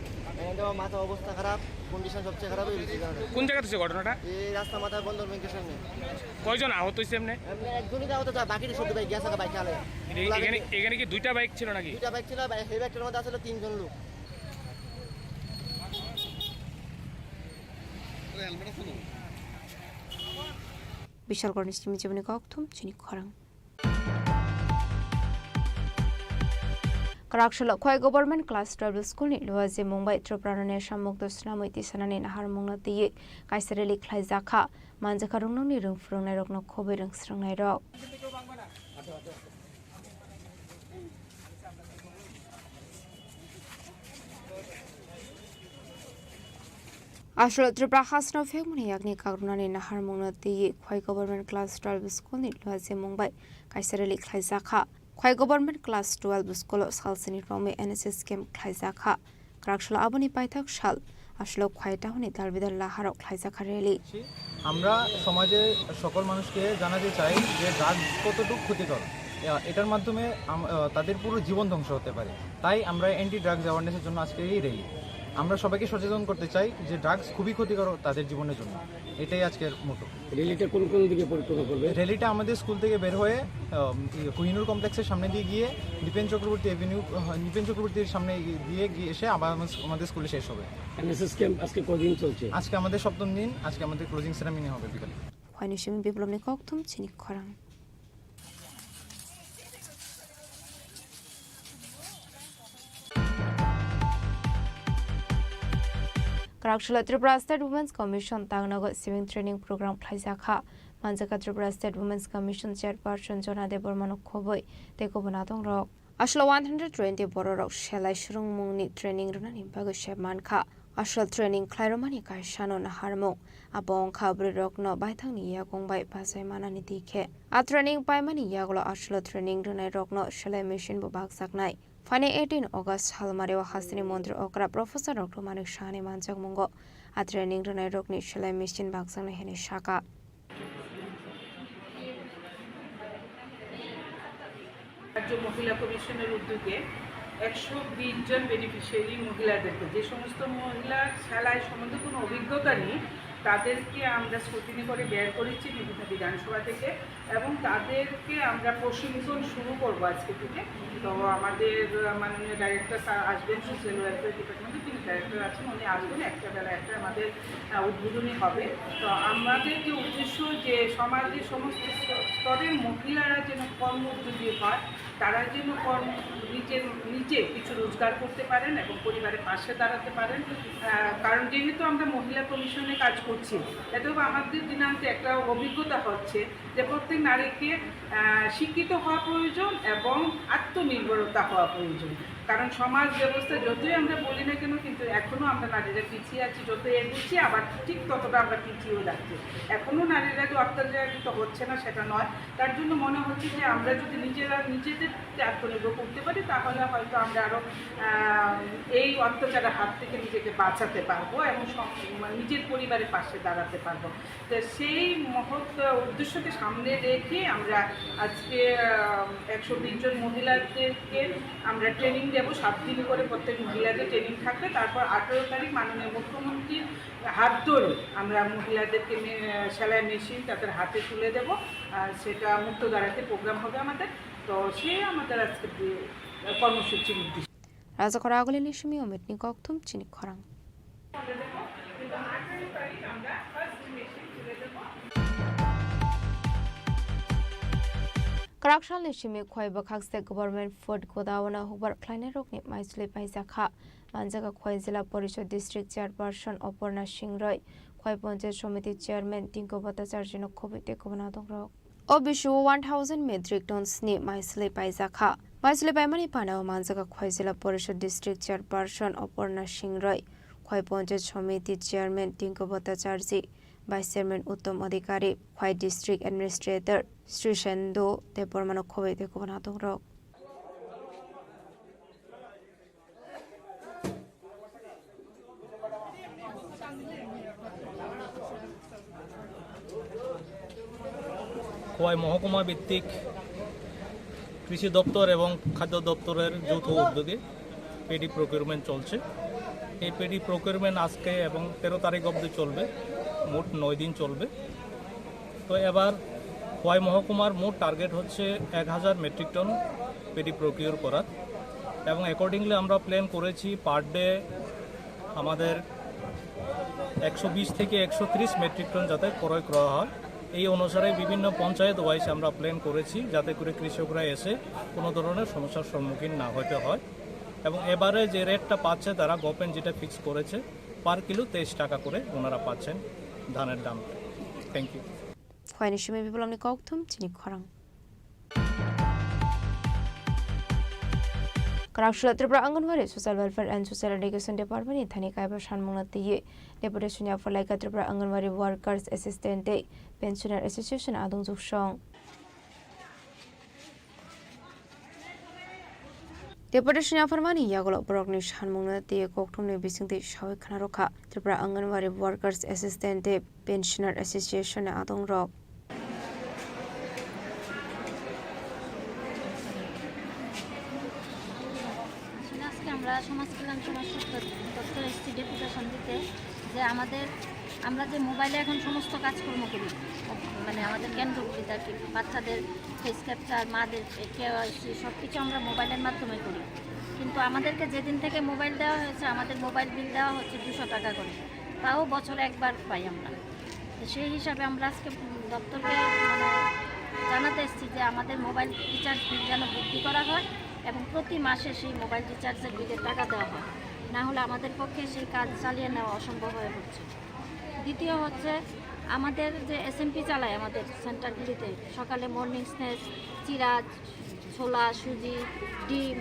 মাথা অবস্থা খারাপ কন্ডিশন সবচেয়ে খারাপ হয়ে গেছে। কোন জায়গাতে হচ্ছে ঘটনাটা? এই রাস্তা মাথায় বন্ধন ব্যাংকের সামনে। কয়জন আহত হয়েছে এমনি? একজনই আহত, বাকিটা সব বাইক গেছে বাইক চালে। এখানে কি দুইটা বাইক ছিল নাকি? দুইটা বাইক ছিল, সেই বাইকটার মধ্যে আসলে 3 জন লোক। বিশাল গণেশ টিমি জীবনে কক্থুম চিনি খরাং Karakshalo Khoi Government Class 12 School ni Luaze Mumbai Troprane Shamuk Dosnamoi Tisanani Nahar Mungna Ti Kaisareli Khlai Zakha Manjaka Rungno ni Rung Frung Nai Rokno Khobe Rung Srung Nai Rok Ashlo Tripura Hasno Femuni Yagni Karunani Nahar Mungna Ti Khoi Government Class 12 School ni Luaze Mumbai Kaisareli Khlai Zakha Khoi Government Class 12 School Salsini Rome NSS Camp Khlaizakha Karakshalo Aboni Paithak Shal Ashlo Khoi Tahuni Dalbidal Laharok Khlaizakha Rally আমরা সমাজে সকল মানুষকে জানাতে চাই যে drug কতটুকু ক্ষতিকর এটার মাধ্যমে তাদের পুরো জীবন ধ্বংস হতে পারে তাই আমরা অ্যান্টি ড্রাগস অ্যাওয়ারনেসের জন্য আজকে এই র্যালি আমরা সবাইকে সচেতন করতে চাই যে ড্রাগস খুবই ক্ষতিকর তাদের জীবনের জন্য এটাই আজকের মোটো র্যালিটা কোন কোন দিকে পরিক্রমা করবে র্যালিটা আমাদের স্কুল থেকে বের হয়ে কোহিনুর কমপ্লেক্সের সামনে দিয়ে গিয়ে দীপেন চক্রবর্তীর সামনে দিয়ে এসে আবার আমাদের স্কুলে শেষ হবে এনএসএস ক্যাম্প আজকে কদিন চলছে আজকে আমাদের সপ্তম দিন আজকে আমাদের ক্লোজিং সেরেমনি হবে বিকালে খয়নিশমি বিপ্লবনি কক্থুম চিনি খরাং Karakshalo Tripura State Women's Commission Tangnago Swimming Training Program Khlaizakha Manjaka Tripura State Women's Commission Chairperson Jona Debormano Khoboi Tekobonatong Rok Ashlo 120 Bororok Shelai Shrung Mungni Training Runani Bago Shebmankha Ashlo Training Klairomani Kaishano Naharmong Abong Khabri Rokno Baithang Ni Yakong Bai Pasai Manani Dikhe A Training Paimani Yaglo Ashlo Training Runai Rokno Shelai Machine Bobak Saknai Fane 18 August Halmarewa Hasini Mondro Okra Professor Dr. Manik Shani Manjak Mungo A Training Runai Rokni Shelai Machine Baksang Hene Shaka রাজ্য মহিলা কমিশনের উদ্যোগে 120 জন beneficiary মহিলাদেরকে যে সমস্ত মহিলা সেলাই সম্বন্ধে কোনো অভিজ্ঞতা নেই তাদেরকে আমরা স্ক্রুটিনি করে বের করেছি বিভিন্ন বিধানসভা থেকে এবং তাদেরকে আমরা প্রশিক্ষণ শুরু করব আজকে থেকে তো আমাদের মাননীয় ডাইরেক্টর স্যার আসবেন সোশ্যাল ওয়েলফেয়ার ডিপার্টমেন্টে তিনি ডাইরেক্টর আছেন উনি আসবেন একটা বেলা একটা আমাদের উদ্বোধনী হবে তো আমাদের যে উদ্দেশ্য যে সমাজের সমস্ত স্তরের মহিলারা যেন কর্মোদ্যোগী হয় তারা যেন নিজে কিছু রোজগার করতে পারেন এবং পরিবারের পাশে দাঁড়াতে পারেন কারণ যেহেতু আমরা মহিলা কমিশনে কাজ করছি এতেও আমাদের দিনান্তে একটা অভিজ্ঞতা হচ্ছে যে প্রত্যেক নারীকে শিক্ষিত হওয়া প্রয়োজন এবং আত্মনির্ভরতা হওয়া প্রয়োজন কারণ সমাজ ব্যবস্থা যতই আমরা বলি না কেন কিন্তু এখনও আমরা নারীরা পিছিয়ে আছি যতই এগোচ্ছি আবার ঠিক ততটা আমরা পিছিয়েও যাচ্ছি এখনও নারীরা যে অত্যাচারিত হচ্ছে না সেটা নয় তার জন্য মনে হচ্ছে যে আমরা যদি নিজেদেরকে আত্মনির্ভর করতে পারি তাহলে হয়তো আমরা আরও এই অত্যাচারের হাত থেকে নিজেকে বাঁচাতে পারবো এবং নিজের পরিবারের পাশে দাঁড়াতে পারবো তো সেই মহৎ উদ্দেশ্যকে সামনে রেখে আমরা আজকে 120 জন মহিলাদেরকে আমরা ট্রেনিং দেবো 7 দিন করে প্রত্যেক মহিলাদের ট্রেনিং থাকবে তারপর 18 তারিখ মাননীয় মুখ্যমন্ত্রীর হাত ধরে আমরা মহিলাদেরকে সেলাই মেশিন তাদের হাতে তুলে দেব সেটা মুক্তধারাতে প্রোগ্রাম হবে আমাদের তো সে আমাদের আজকে কর্মসূচির উদ্দেশ্য রাজাকরা আগলে নিশমি অমিতনি কক্থুম চিনি খরাং Karakshal Nishimi Khoi Bakhak State Government Food Godawana Hubar Kleine Rokni Maisle Paizakha Manjaka Khoi Zila Porishad District Chairperson Oporna Singh Roy Khoi Panchayat Samiti Chairman Tinko Bhattacharya Khobite Kobana Dongrok Obishu 1000 metric tons ni maisle paizakha. Maisle paimani panao manjaka khwaizila Porishad District Chairperson Aparna Singh Roy, Khwai Panchayat Samiti Chairman Tinku Bhattacharjee, Vice Chairman Uttam Adhikari, Khwai District Administrator Sri Shendo Depormano Khowei Dekubanatung Rok. Khowai মহকুমা ভিত্তিক কৃষি দপ্তর এবং খাদ্য দপ্তরের যৌথ উদ্যোগে paddy procurement চলছে। এই পেডি প্রকিউরমেন্ট আজকে এবং 13 তারিখ অবধি চলবে, মোট 9 দিন চলবে। তো এবার খোয়াই মহকুমার মোট টার্গেট হচ্ছে 1000 মেট্রিক টন পেডি প্রকিউর করার, এবং অ্যাকর্ডিংলি আমরা প্ল্যান করেছি পার ডে আমাদের 120 থেকে 130 মেট্রিক টন যাতে ক্রয় করা হয়। এই অনুসারে বিভিন্ন পঞ্চায়েত ওয়াইজ আমরা প্ল্যান করেছি যাতে করে কৃষকরা এসে কোনো ধরনের সমস্যার সম্মুখীন না হতে হয়। এবং এবারে যে রেটটা পাচ্ছে তারা গভর্নমেন্ট যেটা ফিক্স করেছে পার কিলো 23 টাকা করে ওনারা পাচ্ছেন ধানের দাম। Thank you. খোয়াইনি সময় বিপ্লবনী কৌথুম চিনি খরাং। Karakshula Tripura Anganwadi Social Welfare and Social Education Department in Thani Kaiba Shanmunati Deputation for Laika Tripura Anganwadi Workers Assistant Pensioner Association Adung Zukshong. Deputation for Mani Yagolo Brognish Hanmunati Koktumni Bisinti Shawi Kanaroka Tripura Anganwadi Workers Assistant Pensioner Association Adung Rock. আমরা সমাজ কল্যাণ সমাজ দপ্তর এসেছি deputation দিতে যে আমরা যে মোবাইলে এখন সমস্ত কাজকর্ম করি, মানে আমাদের কেন্দ্রগুলিতে আর কি, বাচ্চাদের ফেস ক্যাপচার, মাদের কেওয়াইসি সব কিছু আমরা মোবাইলের মাধ্যমে করি। কিন্তু আমাদেরকে যেদিন থেকে মোবাইল দেওয়া হয়েছে আমাদের মোবাইল বিল দেওয়া হচ্ছে 200 টাকা করে, তাও বছরে একবার পাই আমরা। সেই হিসাবে আমরা আজকে দপ্তরকে জানাতে এসেছি যে আমাদের মোবাইল রিচার্জ বিল যেন বৃদ্ধি করা হয় এবং প্রতি মাসে সেই মোবাইল রিচার্জের বিলের টাকা দেওয়া হয়, না হলে আমাদের পক্ষে সেই কাজ চালিয়ে নেওয়া অসম্ভব হয়ে পড়ছে। দ্বিতীয় হচ্ছে আমাদের যে এসএমপি চালায় আমাদের সেন্টারগুলিতে, সকালে মর্নিং স্ন্যাক্স, চিরা, ছোলা, সুজি, ডিম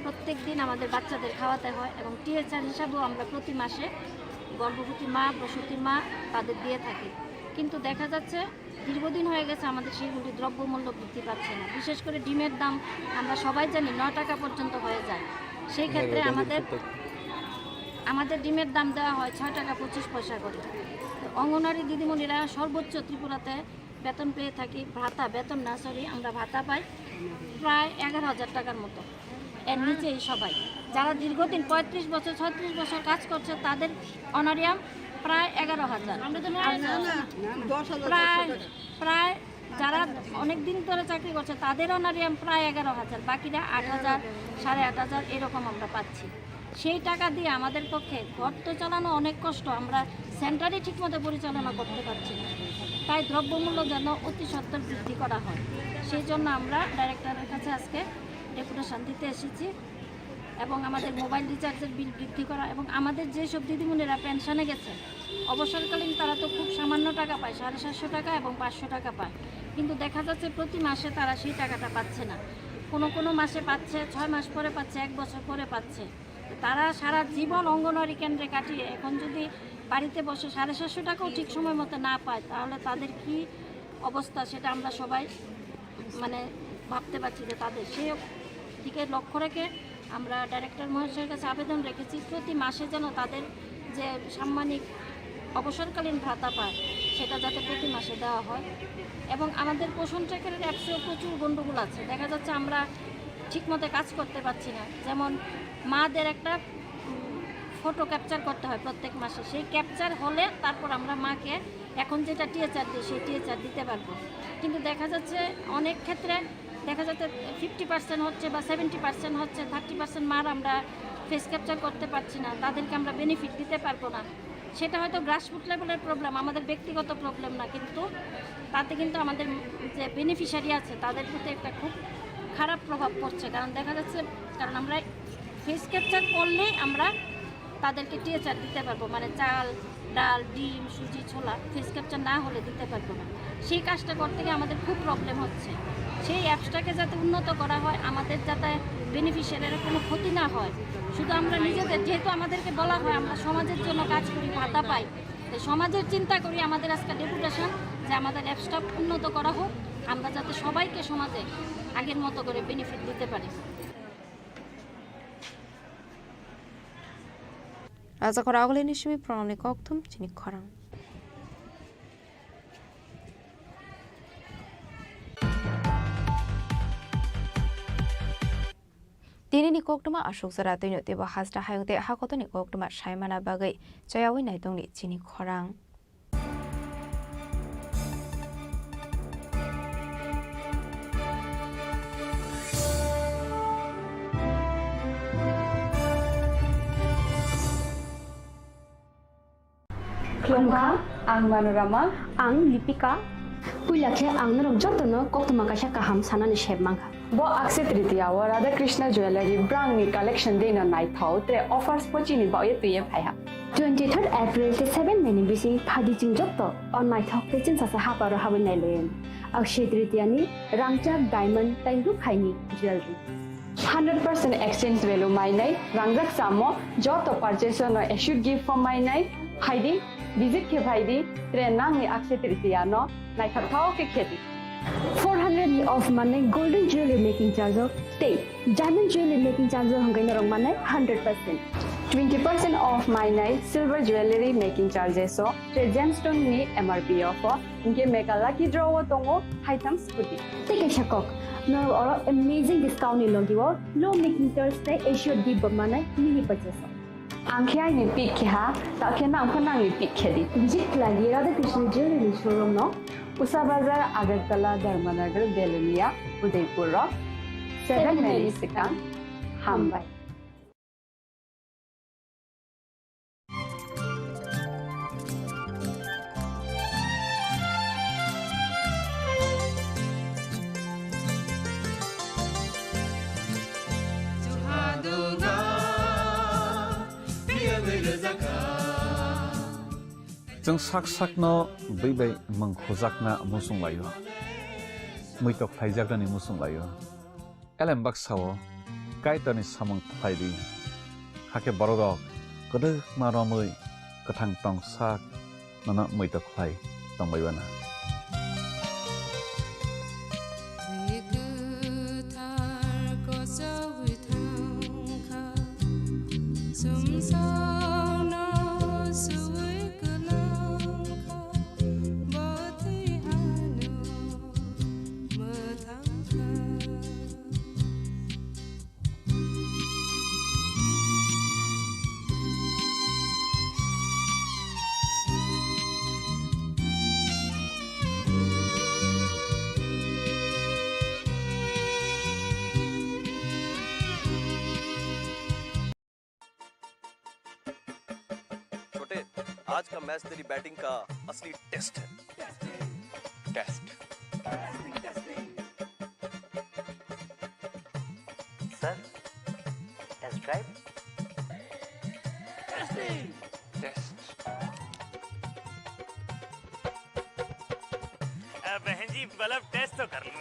প্রত্যেক দিন আমাদের বাচ্চাদের খাওয়াতে হয় এবং টিএচআর হিসাবেও আমরা প্রতি মাসে গর্ভবতী মা, প্রসূতি মা তাদের দিয়ে থাকি। কিন্তু দেখা যাচ্ছে দীর্ঘদিন হয়ে গেছে আমাদের সেইগুলি দ্রব্যমূল্য বৃদ্ধি পাচ্ছে না। বিশেষ করে ডিমের দাম আমরা সবাই জানি 9 টাকা পর্যন্ত হয়ে যায়। সেই ক্ষেত্রে আমাদের ডিমের দাম দেওয়া হয় 6 টাকা 25 পয়সা করে। অঙ্গনওয়াড়ি দিদিমণিরা সর্বোচ্চ ত্রিপুরাতে বেতন পেয়ে থাকি, আমরা ভাতা পাই প্রায় 11,000 টাকার মতো। এর নিচেই সবাই যারা দীর্ঘদিন 35 বছর 36 বছর কাজ করছে তাদের অনারিয়াম প্রায় 11,000। প্রায় যারা অনেক দিন ধরে চাকরি করছে তাদের অনারিয়াম প্রায় 11,000, বাকিরা 8,000, 8,500 এরকম আমরা পাচ্ছি। সেই টাকা দিয়ে আমাদের পক্ষে ঘর তো চালানো অনেক কষ্ট, আমরা সেন্টারই ঠিকমতো পরিচালনা করতে পারছি না। তাই দ্রব্যমূল্য যেন অতি সত্বর বৃদ্ধি করা হয়, সেই জন্য আমরা ডাইরেক্টরের কাছে আজকে ডেপুটেশন দিতে এসেছি এবং আমাদের মোবাইল রিচার্জের বিল বৃদ্ধি করা এবং আমাদের যেসব দিদিমণিরা পেনশনে গেছে অবসরকালীন তারা তো খুব সামান্য টাকা পায়, 750 টাকা এবং 500 টাকা পায়, কিন্তু দেখা যাচ্ছে প্রতি মাসে তারা সেই টাকাটা পাচ্ছে না। কোনো মাসে পাচ্ছে 6 মাস পরে পাচ্ছে, 1 বছর পরে পাচ্ছে। তারা সারা জীবন অঙ্গনওয়াড়ি কেন্দ্রে কাটিয়ে এখন যদি বাড়িতে বসে 750 টাকাও ঠিক সময় মতো না পায় তাহলে তাদের কি অবস্থা সেটা আমরা সবাই ভাবতে পারছি যে তাদের সেই দিকে লক্ষ্য রেখে আমরা ডাইরেক্টর মহাশয়ের কাছে আবেদন রেখেছি প্রতি মাসে যেন তাদের যে সাম্মানিক অবসরকালীন ভাতা পায় সেটা যাতে প্রতি মাসে দেওয়া হয়। এবং আমাদের পোষণ ট্র্যাকারের অ্যাপসেও প্রচুর গণ্ডগোল আছে, দেখা যাচ্ছে আমরা ঠিকমতো কাজ করতে পারছি না। যেমন মাদের একটা ফটো ক্যাপচার করতে হয় প্রত্যেক মাসে, সেই ক্যাপচার হলে তারপর আমরা মাকে এখন যেটা টিএচআর দিই সেই টিএচআর দিতে পারবো। কিন্তু দেখা যাচ্ছে অনেক ক্ষেত্রে দেখা যাচ্ছে 50% হচ্ছে বা 70% হচ্ছে, 30% মার আমরা ফেস ক্যাপচার করতে পারছি না, তাদেরকে আমরা বেনিফিট দিতে পারবো না। সেটা হয়তো গ্রাসরুট লেভেলের প্রবলেম, আমাদের ব্যক্তিগত প্রবলেম না, কিন্তু তাতে কিন্তু আমাদের যে বেনিফিশিয়ারি আছে তাদের প্রতি একটা খুব খারাপ প্রভাব পড়ছে। কারণ দেখা যাচ্ছে আমরা ফেস ক্যাপচার করলেই আমরা তাদেরকে টিএচআর দিতে পারবো, মানে চাল, ডাল, ডিম, সুজি, ছোলা ফেস ক্যাপচার না হলে দিতে পারবো না। সেই কাজটা করতে গিয়ে আমাদের খুব প্রবলেম হচ্ছে। সেই অ্যাপসটাকে যাতে উন্নত করা হয়, আমাদের যাতে বেনিফিশিয়ারির কোনো ক্ষতি না হয়, শুধু আমরা নিজেদের, যেহেতু আমাদেরকে বলা হয় আমরা সমাজের জন্য কাজ করি, ভাতা পাই, তাই সমাজের চিন্তা করি আমাদের আজকে ডেপুটেশন যে আমাদের অ্যাপসটা উন্নত করা হোক, আমরা যাতে সবাইকে সমাজে আগের মতো করে বেনিফিট দিতে পারি। Razakor agli nishimi pronamni koktum Chini Khorang. Dini ni koktuma ashok sara tino te bahasta hayungte hakoto ni koktuma shaimana bagai chayawi naitong ni Chini Khorang. Klongha, ang Manorama, ang Lipika, Pulakhe ang narok jotono koktuma kasha kaham sanani shebmangha. Bo akse tritiya wa Radha Krishna Jewelry brand ni collection dena nai thau te offers pochini ba ye tuye phaiha. 23rd April te 7 meni bisi phadi jing jotto on my thok te chin sa ha paro habin nai len. Akshe tritiya ni rangchak diamond tairu khaini jewelry. 100% exchange value my nai rangrak samo joto purchase no issued gift from my nai Heidi, visit ke Heidi, trenang ni akshe tritiya no, nai thao ke kheti. 400 ni off money golden jewelry making charge of stay. Diamond jewelry making charge of hangai narong money 100%. 20% off my night silver jewelry making charges so gemstone ni MRP offer. Inke meka lucky draw tongo item scooty. Take a shakok. No amazing discount ni logi wo low making Thursday issue di bamana mini purchase. Angkya ni pick ha, takhe na angkana ni pick khedi. Visit lagi Radha Krishna Jewelry showroom no, Usa Bazar, Agartala, Dharmanagar, Belunia, Udaipur Rock, 7 Melisicam, Hambai. Jeng sak sak no bai mengkhojak na musung layo. Muitok thaijak ni musung layo. Elembak sawo kaita ni samang thaidi. Hake borodok kodok maromoi kathang tong sak nana muitok thai tong baiwana. आज का match तेरी batting का असली test है। Test sir test drive test बहन जी bulb test तो कर लो।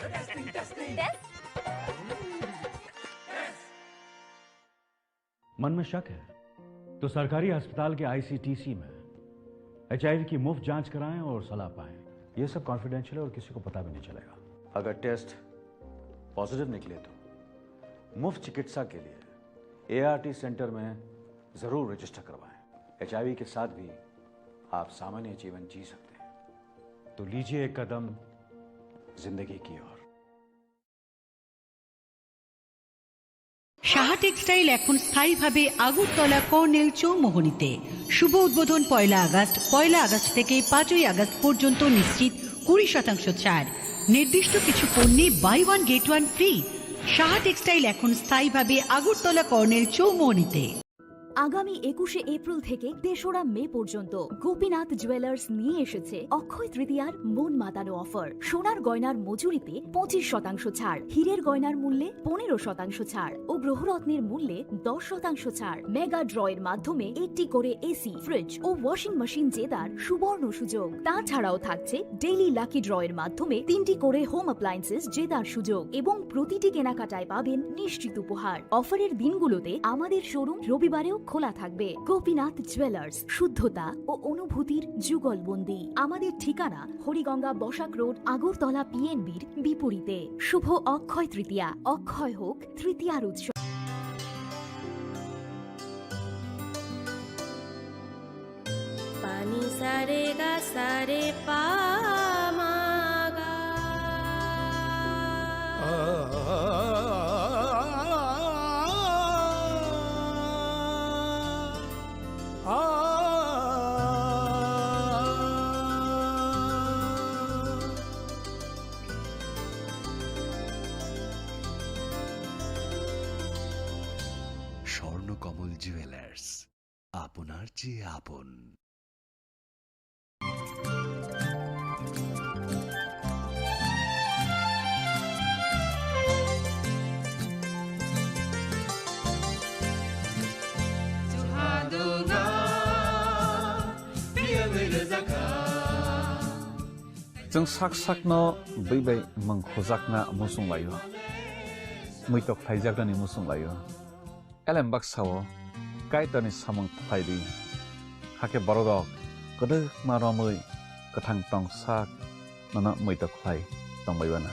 मन में शक है तो सरकारी अस्पताल के ICTC में HIV की मुफ्त जांच कराएं और सलाह पाएं। ये सब कॉन्फिडेंशियल है और किसी को पता भी नहीं चलेगा। अगर टेस्ट पॉजिटिव निकले तो मुफ्त चिकित्सा के लिए ART सेंटर में जरूर रजिस्टर करवाएं। HIV के साथ भी आप सामान्य जीवन जी सकते हैं। तो लीजिए एक कदम जिंदगी की ओर। সাহা টেক্সটাইল এখন স্থায়ীভাবে আগরতলা কর্নেল চৌমোহনীতে। শুভ উদ্বোধন 1 আগস্ট থেকে 5 আগস্ট পর্যন্ত নিশ্চিত 20% ছাড়। নির্দিষ্ট কিছু পণ্যে buy one get one free. Saha textile এখন স্থায়ীভাবে আগরতলা কর্নেল চৌমোহনীতে। আগামী 21শে এপ্রিল থেকে 3রা মে পর্যন্ত গোপীনাথ জুয়েলার্স নিয়ে এসেছে অক্ষয় তৃতীয়ার মন মাতানো অফার। সোনার গয়নার মজুরিতে 25% ছাড়, হীরের গয়নার মূল্যে 15% ছাড় ও গ্রহরত্নের মূল্যে 10% ছাড়। মেগা ড্রয়ের মাধ্যমে একটি করে এসি, ফ্রিজ ও ওয়াশিং মেশিন জেতার সুবর্ণ সুযোগ। তাছাড়াও থাকছে ডেইলি লাকি ড্রয়ের মাধ্যমে 3টি করে হোম অ্যাপ্লায়েন্সেস জেতার সুযোগ এবং প্রতিটি কেনাকাটায় পাবেন নিশ্চিত উপহার। অফারের দিনগুলোতে আমাদের শোরুম রবিবারেও খোলা থাকবে। গোপীনাথ জুয়েলার্স, শুদ্ধতা ও অনুভূতির যুগলবন্দি। আমাদের ঠিকানা হরিগঙ্গা বসাক রোড, আগরতলা পিএনবির বিপরীতে। শুভ অক্ষয় তৃতীয়া, অক্ষয় হোক তৃতীয়ার উৎসব। পানি সারে গা সারে পা মা গা। স্বর্ণকমল জুয়েলার্স, আপনার চেয়ে আপন। जों sak sakno बै mangkhojakna musung layo muitok phaijaknani musung layo elembak sawo kaitani samang phaidi hake borodok kodok maromui kathang tong sak nana muitok phai tongbaibana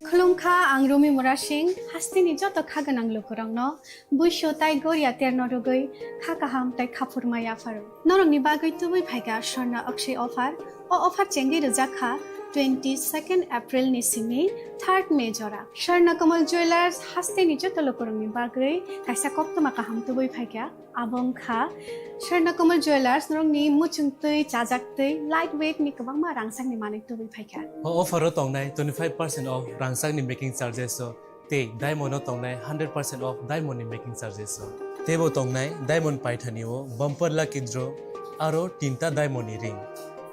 खुलुमखा आं रमि मुरासिं हास्तिनि जत खागोनां लोगोरांनो बैसो ताइ गरिया तेरनरुगै खाकाहाम ताइ खाफुरमाय आफार नरंनि बागै तुबै फाइगा स्वर्णा अक्षय अफार ओ अफार चेंगि रजाखा 22 एप्रिल नि सिमि 3 मे जरा स्वर्णकमल ज्वेलर्स हास्तिनि जत लोगोरांनि बागै काइसा कप्तमा काहाम तुबै फाइगा आबंखा स्वर्णकमल ज्वेलर्स नरंनि मुचुंतै चाजाक्तै लाइट वेट नि गोबां मा रांसांनि माने तुबै फाइगा अफार तंनाय 25% ऑफ रांसांनि मेकिंग चार्जेस ते डायमंड तंनाय 100% ऑफ डायमंड नि मेकिंग चार्जेस तेबो तंनाय डायमंड पाइथानिओ बम्पर लाकी ड्र आरो 3टा डायमंड नि रिंग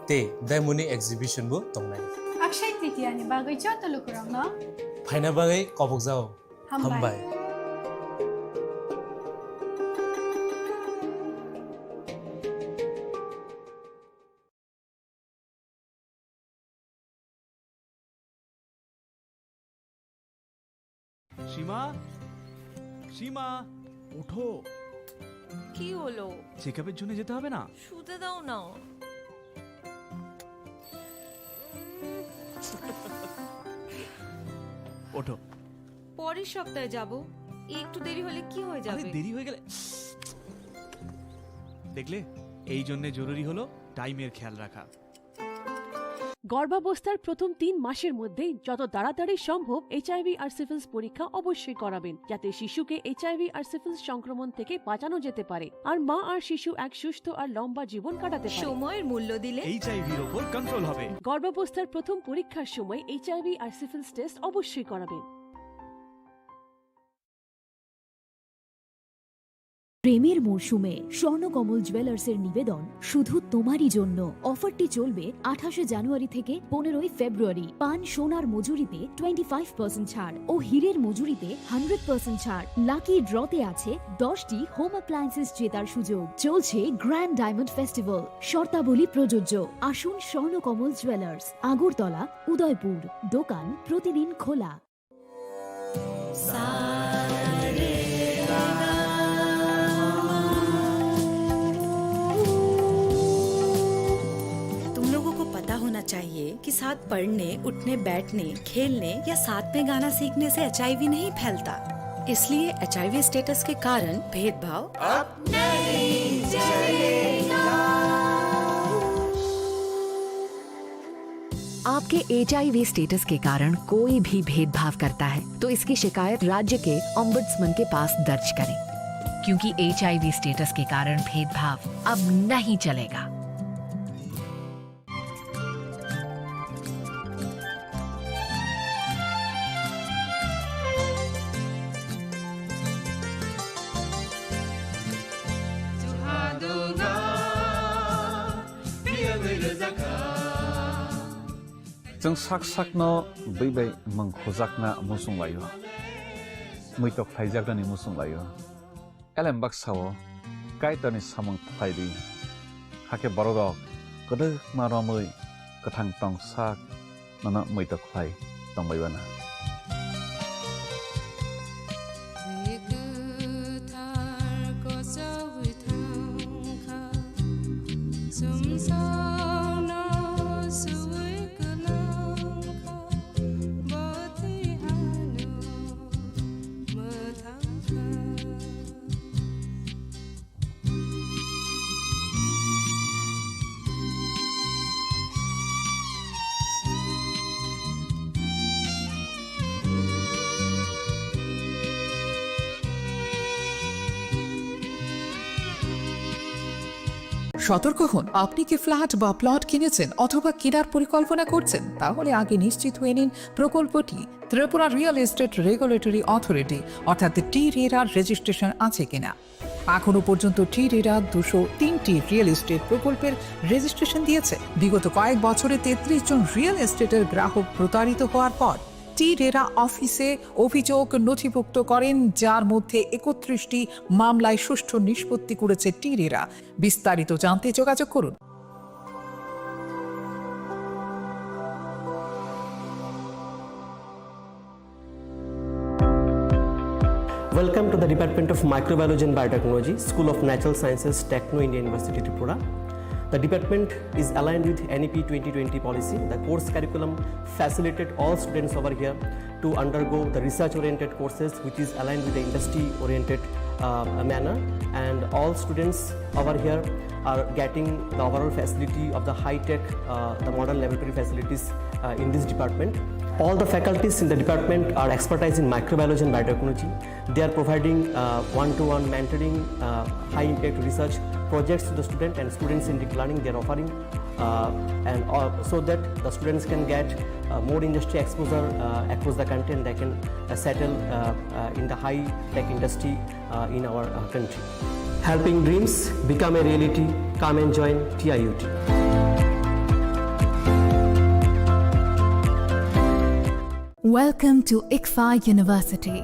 ते डायमंड नि एग्जिबिशन बो तंनाय अक्षय तृतीया नि बागै जत लोगोरांनो फाइना बागै कबक जाओ हामबाय সীমা সীমা ওঠো কি হলো চেকআপের জন্য যেতে হবে না শুতে দাও না ওঠো পরের সপ্তাহে যাব একটু দেরি হলে কি হয়ে যাবে দেরি হয়ে গেলে দেখলে এই জন্য জরুরি হলো টাইমের খেয়াল রাখা গর্ভাবস্থার প্রথম 3 মাসের মধ্যে যত তাড়াতাড়ি সম্ভব এইচআইভি আর সিফিলিস পরীক্ষা অবশ্যই করাবেন যাতে শিশুকে এইচআইভি আর সিফিলিস সংক্রমণ থেকে বাঁচানো যেতে পারে আর মা আর শিশু এক সুস্থ আর লম্বা জীবন কাটাতে পারে সময়ের মূল্য দিলে এইচআইভির উপর কন্ট্রোল হবে গর্ভাবস্থার প্রথম পরীক্ষার সময় এইচআইভি আর সিফিলিস টেস্ট অবশ্যই করাবেন প্রেমের মরশুমে স্বর্ণকমল জুয়েলার্সের নিবেদন শুধু তোমারই জন্য। অফারটি চলবে 28 জানুয়ারি থেকে 15 ফেব্রুয়ারি। পান সোনার মজুরিতে 25% ছাড় ও হীরের মজুরিতে 100% ছাড়। লাকি ড্রতে আছে 10টি হোম অ্যাপ্লায়েন্সেস জেতার সুযোগ। চলছে গ্র্যান্ড ডায়মন্ড ফেস্টিভ্যাল, শর্তাবলী প্রযোজ্য। আসুন স্বর্ণকমল জুয়েলার্স, আগরতলা, উদয়পুর। দোকান প্রতিদিন খোলা। चाहिए कि 7 पढ़ने, उठने बैठने, खेलने या साथ में गाना सीखने से HIV नहीं फैलता। इसलिए HIV स्टेटस के कारण भेदभाव अब नहीं चलेगा। आपके HIV स्टेटस के कारण कोई भी भेदभाव करता है तो इसकी शिकायत राज्य के ओम्बुड्समैन के पास दर्ज करें, क्योंकि HIV स्टेटस के कारण भेदभाव अब नहीं चलेगा। जों साक साकनो बैबाय मंखोजाकना मुसुं लायो मैतक फाइजाकनानि मुसुं लायो एलेम बाक्साओ काइटनि सामं फाइदि हाके बरदक गोदो मारमै गोथां टं साक नना मैतक फाइ दंबायबाना সতর্ক হন, আপনি কি ফ্ল্যাট বা প্লট কিনেছেন অথবা কেনার পরিকল্পনা করছেন? তাহলে আগে নিশ্চিত হয়ে নিন প্রকল্পটি Tripura real estate regulatory authority অর্থাৎ টি-রেরার রেজিস্ট্রেশন আছে কিনা। এখনো পর্যন্ত টি-রেরা 203টি রিয়েল এস্টেট প্রকল্পের রেজিস্ট্রেশন দিয়েছে। বিগত কয়েক বছরে 33 জন রিয়েল এস্টেটের গ্রাহক প্রতারিত হওয়ার পর টি-রেরা অফিসে অভিযোগ নথিভুক্ত করেন, যার মধ্যে 31টি মামলায় সুষ্ঠু নিষ্পত্তি করেছে টি-রেরা। বিস্তারিত জানতে যোগাযোগ করুন। Welcome to the Department of Microbiology and Biotechnology, School of Natural Sciences, Techno India University, Tripura. The department is aligned with NEP 2020 policy. The course curriculum facilitated all students over here to undergo the research-oriented courses, which is aligned with the industry-oriented manner. And all students over here are getting the overall facility of the high-tech, the modern laboratory facilities in this department. All the faculties in the department are expertise in microbiology and biotechnology. They are providing one-to-one mentoring, high-impact research projects to the student and students in deep learning. They are offering so that the students can get more industry exposure across the country, and they can settle in the high-tech industry in our country. Helping dreams become a reality. Come and join TIUT. Welcome to ICFA University.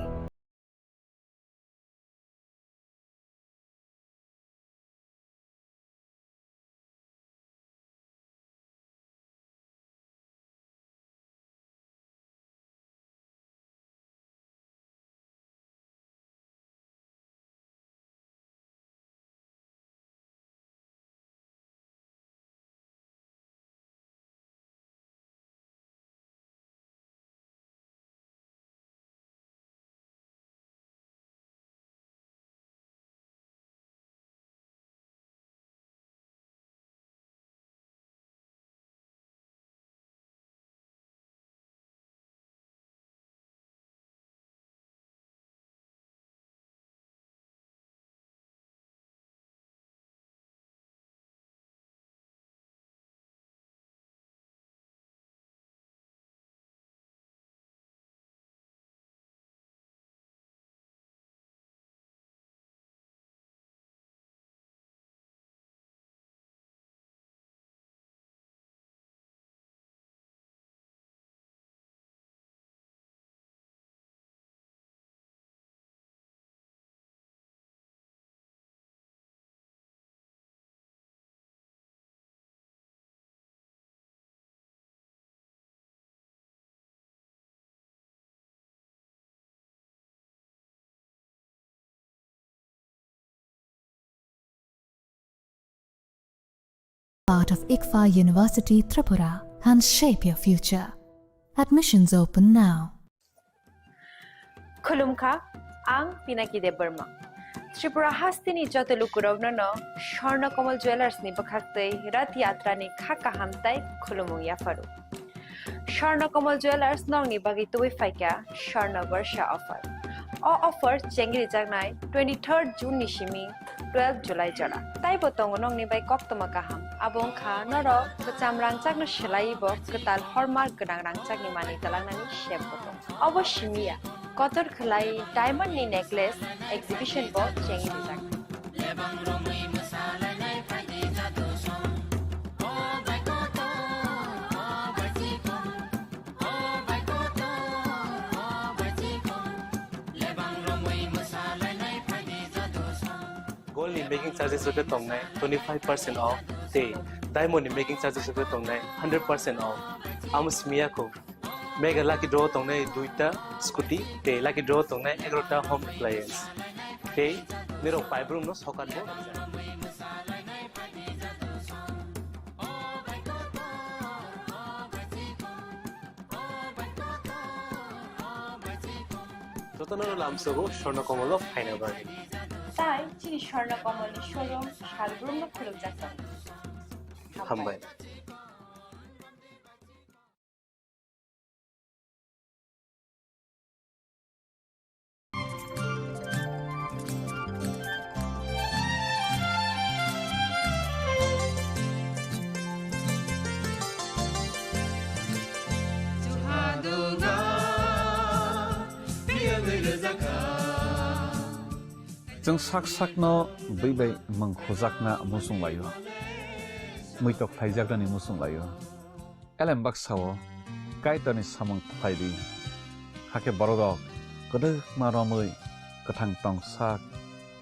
Part of ICFA University, Tripura. and shape your future. Admissions open now. खुलुमखा आं पिनाकी देब Burma Tripura हास्तिनि जत लुकुरावनो स्वर्ण कमल jewellers नि बखाक्तै रथ यात्रा नि खाका हामताई खुलुमु याफारु स्वर्ण कमल jewellers नंगनि बागै तुबै फाइका स्वर्ण वर्ष ऑफर ऑफर चेंगरि जागनाय 23 जून निसिमी 12 जुलाई जरा ताई बतंग नंगनि बाय कक्तमा काहाम आबों खा नर बचाम रांचागनो सेलाइबो कताल हरमार्क गोनां रांचागनि मानि तलांनानि शेप बतंग अवश्यमिया कतर खलाई डायमंड नि नेकलेस एग्जिबिशन बो चेंगि जाग गोल्ड नि मेकिंग चार्जेस रुपे तंगनाय 25% ऑफ ते डायमंड नि मेकिंग चार्जेस रुपे तंगनाय 100% ऑफ आमसमिया को मेगा लाकी ड्रॉ तंगनाय दुईटा स्कूटी ते लाकी ड्रॉ तंगनाय 11टा होम अप्लायंस ते मेरो 5 रूम नो सकान बो যতনর লামসগো স্বর্ণকমল ফাইনা বানি তাই চিনি স্বর্ণ কমল শোরুম শালগ্রাম খুলুক যাচ্ছে হামবাই जों साक साकनो बैबाय मंखोजाकना मुसुं लायो मैतक फाइजाकनानि मुसुं लायो एलेम बाक्साओ काइतनि सामं फाइदि हाके बरदक गदो मारमै गथां टं साक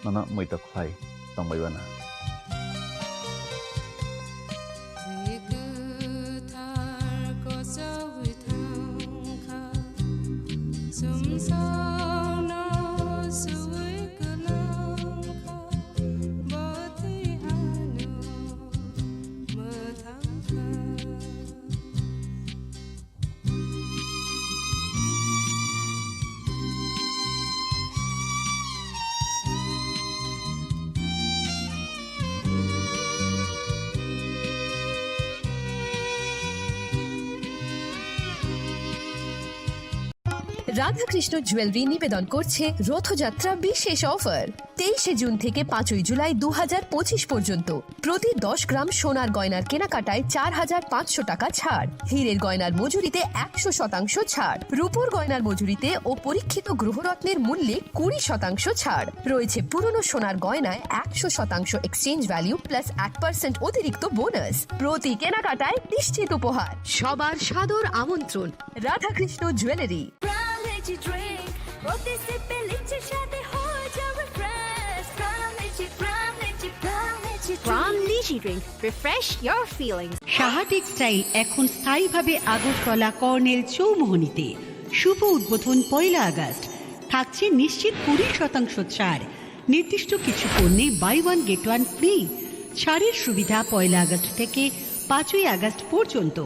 नना मैतक फाइ तंबायबाना রাধাকৃষ্ণ জুয়েলারি নিবেদন করছে রথযাত্রা বিশেষ অফার 23 জুন থেকে 5 জুলাই 2025 পর্যন্ত প্রতি 10 গ্রাম সোনার গয়নার কেনাকাটায় 4500 টাকা ছাড় হীরের গয়নার মজুরিতে 100% ছাড় রূপোর গয়নার মজুরিতে ও পরীক্ষিত গ্রহরত্নের মূল্যে 20% ছাড় রয়েছে পুরনো সোনার গয়নায় 100% এক্সচেঞ্জ ভ্যালু প্লাস 8% অতিরিক্ত বোনাস প্রতি কেনাকাটায় নিশ্চিত উপহার সবার সাদর আমন্ত্রণ রাধাকৃষ্ণ জুয়েলারি Drink, প্রতি সিপে লিচের সাথে হয়ে যাবে fresh From Lychee Drink, refresh your feelings. Saha textile এখন স্থায়ীভাবে আগরতলা কর্নেল চৌমোহনীতে শুভ উদ্বোধন 1 আগস্ট থাকছে নিশ্চিত 20% ছাড় নির্দিষ্ট কিছু পণ্যে buy one get one free ছাড়ের সুবিধা 1 আগস্ট থেকে 5 আগস্ট পর্যন্ত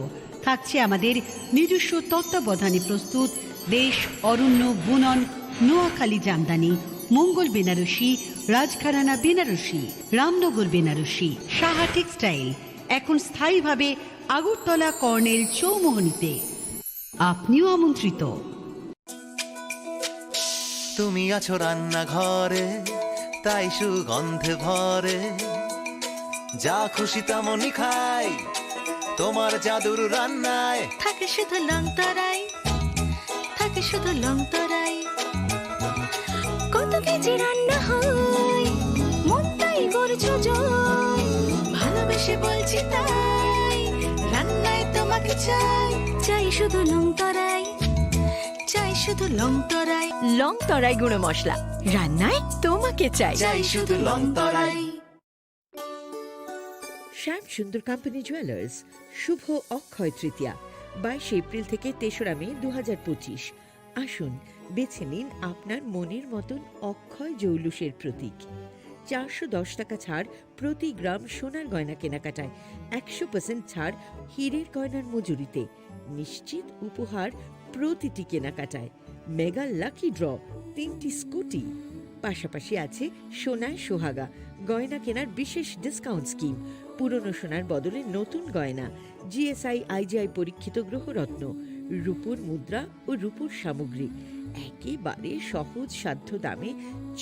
থাকছে আমাদের নিজস্ব তত্ত্বাবধানে প্রস্তুত দেশ অরণ্য বুনন নোয়াখালী জামদানি মঙ্গল বেনারসি রাজঘরানা বেনারসি রামনগর বেনারসি সাহা টেক্সটাইল এখন স্থায়ীভাবে আগরতলা কর্নেল চৌমোহনীতে আপনিও আমন্ত্রিত তুমি আছো রান্নাঘরে তাই সুগন্ধে ভরে যা খুশি তেমনই খাই তোমার জাদুর রান্নায় থাকে শুধু লংতরাই থাকে শুধু লংতরাই কত কেজি রান্না হয় মনটাই করছো জয় ভালোবেসে বলছি তাই রান্নায় তোমাকে চাই চাই শুধু লংতরাই চাই শুধু লংতরাই লংতরাই গুঁড়ো মশলা রান্নায় তোমাকে চাই চাই শুধু লংতরাই শ্যাম সুন্দর কোম্পানি জুয়েলার্স শুভ অক্ষয় তৃতীয়া 22 এপ্রিল থেকে 3রা মে 2025 আসুন বেছে নিন আপনার মনের মতন অক্ষয় জৌলুসের প্রতীক 410 টাকা ছাড় প্রতি গ্রাম সোনার গয়না কেনাকাটায়, 100% ছাড় হীরের গয়নার মজুরিতে, নিশ্চিত উপহার প্রতিটি কেনাকাটায়, মেগা লাকি ড্র 3টি স্কুটি। পাশাপাশি আছে সোনায় সোহাগা গয়না কেনার বিশেষ ডিসকাউন্ট স্কিম, পুরনো সোনার বদলে নতুন গয়না, জিএসআই আইজিআই পরীক্ষিত গ্রহরত্ন, রূপোর মুদ্রা ও রূপোর সামগ্রী, একেবারে সহজ সাধ্য দামে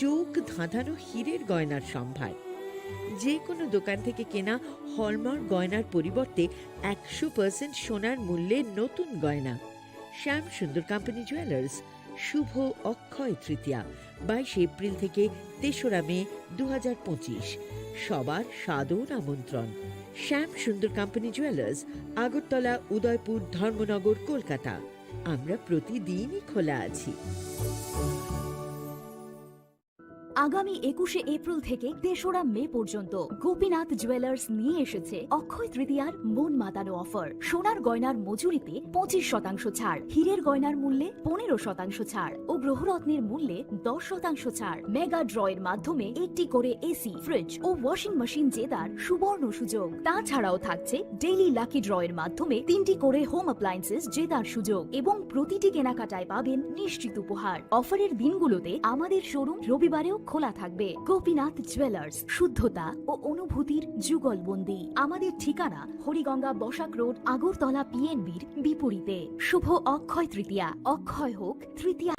চোখ ধাঁধানো হীরের গয়নার সম্ভার। যে কোনো দোকান থেকে কেনা হলমার্ক গয়নার পরিবর্তে 100% সোনার মূল্যে নতুন গয়না। শ্যাম সুন্দর কোম্পানি জুয়েলার্স, শুভ অক্ষয় তৃতীয়া 22 এপ্রিল থেকে 3রা মে 2025। সবার সাদর আমন্ত্রণ। শ্যাম সুন্দর কোম্পানি জুয়েলার্স, আগরতলা, উদয়পুর, ধর্মনগর, কলকাতা। আমরা প্রতিদিনই খোলা আছি। আগামী 21শে এপ্রিল থেকে 3রা মে পর্যন্ত গোপীনাথ জুয়েলার্স নিয়ে এসেছে অক্ষয় তৃতীয়ার মন মাতানো অফার। সোনার গয়নার মজুরিতে 25% ছাড়, হীরের গয়নার মূল্যে 15% ছাড় ও গ্রহরত্নের মূল্যে 10% ছাড়। মেগা ড্রয়ের মাধ্যমে একটি করে এসি, ফ্রিজ ও ওয়াশিং মেশিন জেতার সুবর্ণ সুযোগ। তাছাড়াও থাকছে ডেইলি লাকি ড্রয়ের মাধ্যমে 3টি করে হোম অ্যাপ্লায়েন্সেস জেতার সুযোগ এবং প্রতিটি কেনাকাটায় পাবেন নিশ্চিত উপহার। অফারের দিনগুলোতে আমাদের শোরুম রবিবারেও খোলা থাকবে। গোপীনাথ জুয়েলার্স, শুদ্ধতা ও অনুভূতির যুগলবন্দি। আমাদের ঠিকানা হরিগঙ্গা বসাক রোড, আগরতলা পিএনবির বিপরীতে। শুভ অক্ষয় তৃতীয়া, অক্ষয় হোক তৃতীয়া।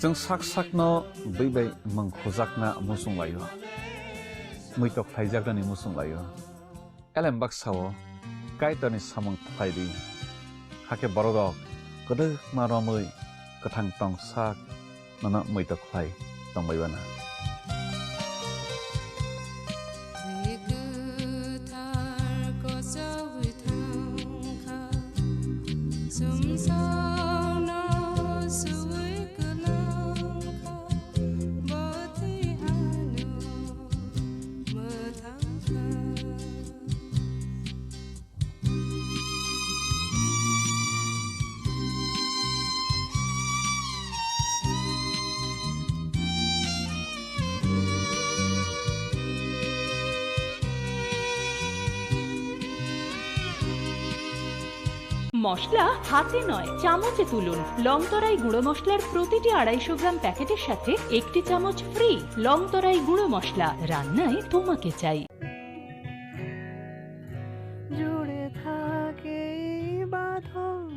जों साक साकनो बैबाय मंखजाकना मुसुं लायो मैतक फाइजाकनि मुसुं लायो एलेम बाक्साओ काइतनि सामं फाइदि हाके बरदक गदो मारमै गथां टं साक नना मैतक फाइ दंबायबाना মশলা হাতে নয় চামচে তুলুন। লংতরাই গুঁড়ো মশলার প্রতিটি 250 গ্রাম প্যাকেটের সাথে 1টি চামচ ফ্রি। লংতরাই গুঁড়ো মশলা, রান্নায় তোমাকে চাই। জুড়ে থাকে বাঁধন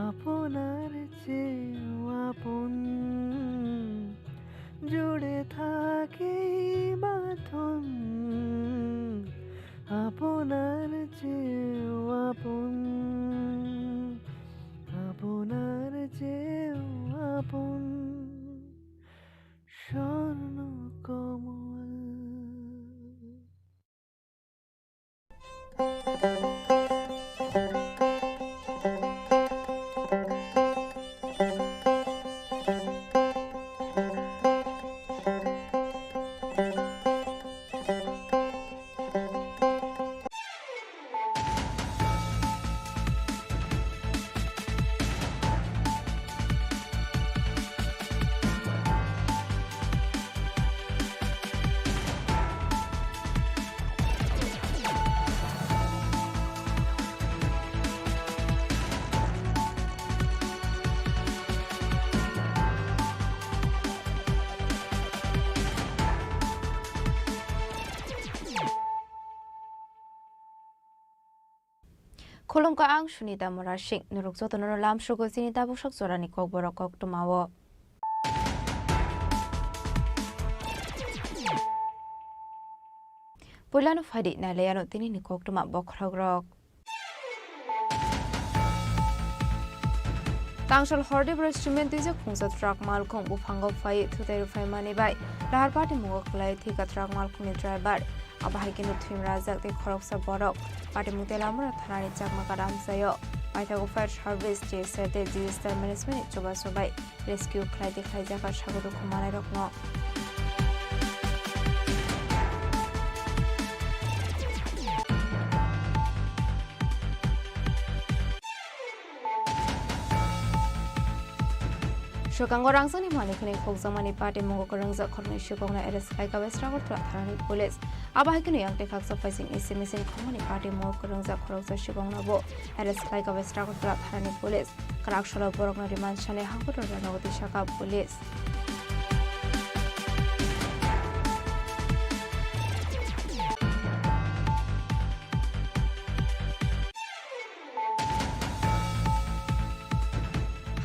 আপনার চেয়েও আপন, জুড়ে থাকে বাঁধন আপনার চেয়েও আপন, আপনার চেয়েও আপন স্বর্ণ কমল। Kolomka ang sunita morashing nuruk zoto noro lam shugo sinita bushok zorani kok borok kok tumawo. Pulano fadi na leyano tini ni kok tuma bokragrok. Tangshal horde instrument is a kunsa truck malcolm bufango fai to the refine money by. Lahar party mugok lay thika truck malcolm driver. Abahikin to Tim Razak the Korok Saborok, Party Mutelamura Tanari Chakmakaram Sayo, Paithago Fire Service J-Serte Disaster Management Coba Sobai Rescue Khlaide Khlaijaka Sagodo Khumanai Rokno Shokango Rangsani Manikani Koksamani Party Mongo Karangza Korni Shukongna Eres Kaika Westrago Tharani Police Abahikini Yang Tekaks of Facing SMS in Komani Party Mongo Karangza Koroksa Shukongna Bo Eres Kaika Westrago Tharani Police Karaksholo Borogna Demand Shane Hankoto Ranogati Shaka Police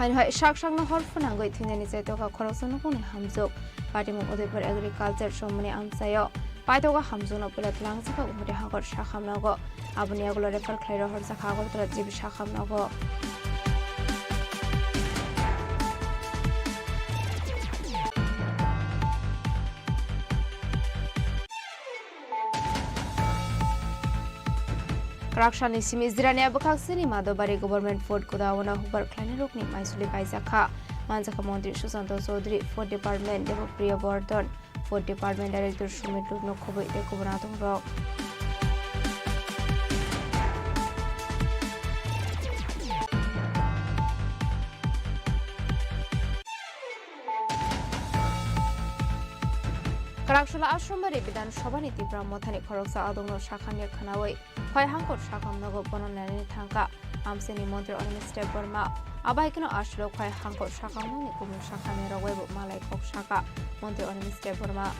Hain hai shak shak no hor funangoi thine ni zeto ka khorosno kuni hamjok party mo Udaipur agriculture shomani amsayo paitoga hamjono pelat langsa ka umre hagor shakhamnago abuni agulo refer khlairo hor sa khagor tra jib shakhamnago Rakshani Simizrania Bakaksini Madobari Government Ford Kudawana Hubar Klanirukni Maisuli Paisaka Manzaka Mondri Susanto Sodri Ford Department Devo Priya Bordon Ford Department Director Shumit Lukno Kobe Ekubanatung Rock Karakshula Ashramari Bidan Shabaniti Brahmotani Koroksa Adongo Shakanya Kanaway Pai Hankot Shakam Nago Bononani Tanka Amseni Montre on Mr. Burma Abaikano Ashlo Pai Hankot Shakam Nikum Shakamera Web Malay Kok Shaka Montre on Mr. Burma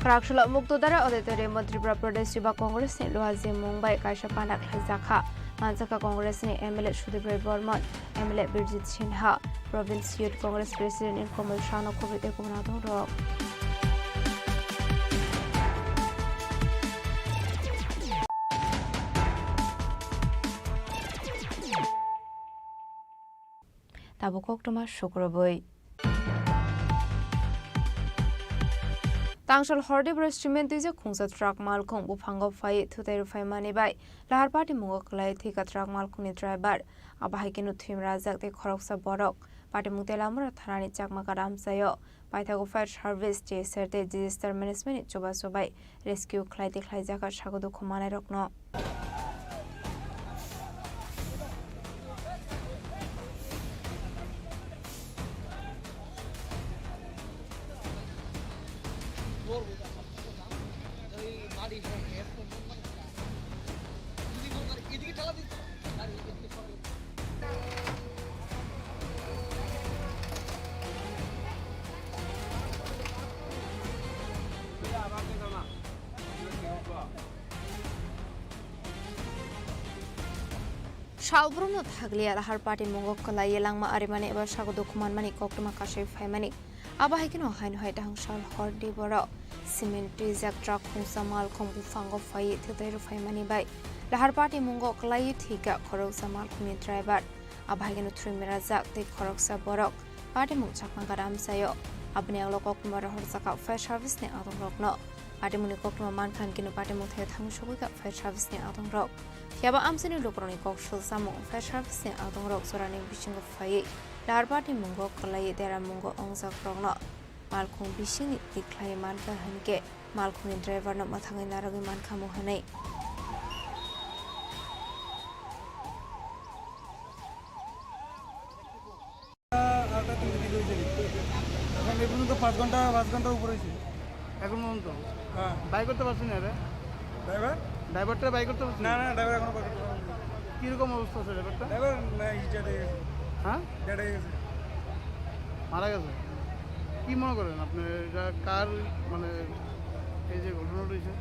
Karakshula Muktudara Auditory Tripura Pradesh Yuva Congress in Luhazi Mumbai Kaisha Panak Hazaka Manzaka Congress in MLA Shudibray Borman MLA Birjit Sinha Province Youth Congress President in Komal Shano Kovite Kumanado Rock Tabukok Toma Shukroboy Tangshal Horde Breastment is a concert truck Malcolm Bupango Fai to the Rufai Money by Lahar Party Mugoklai Tika truck Malcolm driver Abahikinu Tim Razak the Koroksa Borok Party Mutelamura Tarani Chakmakaram Sayo Paitago Fire Service J-Serte Disaster Management Choba Sobai Rescue Klaiti Klaizaka Shagodu Kumana Rokno Shalbruno Thaglia Lahar Party Mongokola Yelangma Arimani Eba Shagodu Kumanmani Koktuma Kashe Faimani Abahikino Hain Haitang Shal Hordi Boro Cement Tizak Truck Samal Kombu Fango Fai Tiru Faimani by Lahar Party Mongokola Tika Korok Samal Kumi driver Abahikino Trimirazak the Koroksa Borok Party Muchakmagaram Sayo Abnialo Kokmara Horsaka Fire Service Ne Adon Rockno Party Munikokma Mankan Kino Party Muthe Hangshuka Fire Service Ne Adon Rock Yaba Amsini Lukroni Kokshul Samo Fire Service Ne Adon Rock Sorani Bishing of Fai Lahar Party Mungo Kalai Dera Mungo Ongsa Krogno Malkung Bishing Diklai Manka Hanke Malkung driver no Matangi Naragi Manka Mohane এখন তো 5 ঘন্টা উপরে হয়েছে এখন পর্যন্ত হ্যাঁ by করতে পারছি না রে ড্রাইভারটা বাই করতে পারছি না ড্রাইভার এখনো বাই করতে পারছি কিরকম অবস্থা আছে ড্রাইভার ডেটে গেছে হ্যাঁ ডেটে গেছে মারা গেছে কি মনে করেন আপনি এটা কার মানে এই যে ঘটনা হয়েছে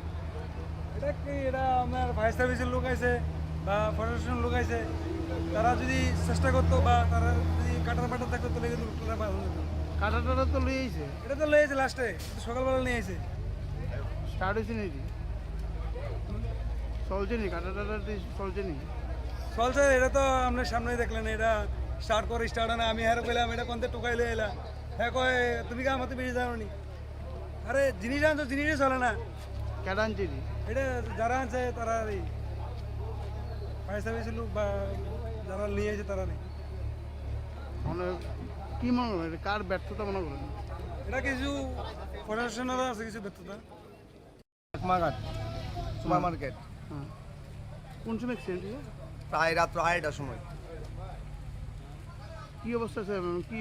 এটা আপনার ফায়ার সার্ভিসের লোক আছে বা প্রশাসনের লোক আছে তারা যদি চেষ্টা করতো বা তারা যদি কাটার থাকতো তাহলে কিন্তু কাটাটা তো লই আইছে এটা তো লই আইছে লাস্টে সকালবেলা নিয়ে আইছে স্টার্ট হয়েছে নাকি চলছে নি কাটাটা চলছে নি চলছে এটা তো আপনার সামনেই দেখলেন এটা স্টার্ট করে স্টার্ট না আমি হ্যাঁ কইলাম এটা কোনতে টুকাইলে এলা হ্যাঁ কয় তুমি কি আমার তো বেশি জানো নি আরে জিনিস আনছো জিনিসই চলে না কেডা আনছি এটা যারা আনছে তারা এই পয়সা বেশি লোক বা যারা নিয়ে এসে তারা নেই মানে কি মনে করেন কার ব্যর্থতা মনে করেন এটা কিছু প্রশাসনেরও আছে কিছু ব্যর্থতা মাগাট সুপার মার্কেট কোন সময় অ্যাক্সিডেন্ট হয়েছে প্রায় রাত্র 2:30টার সময় কি অবস্থা আছে কি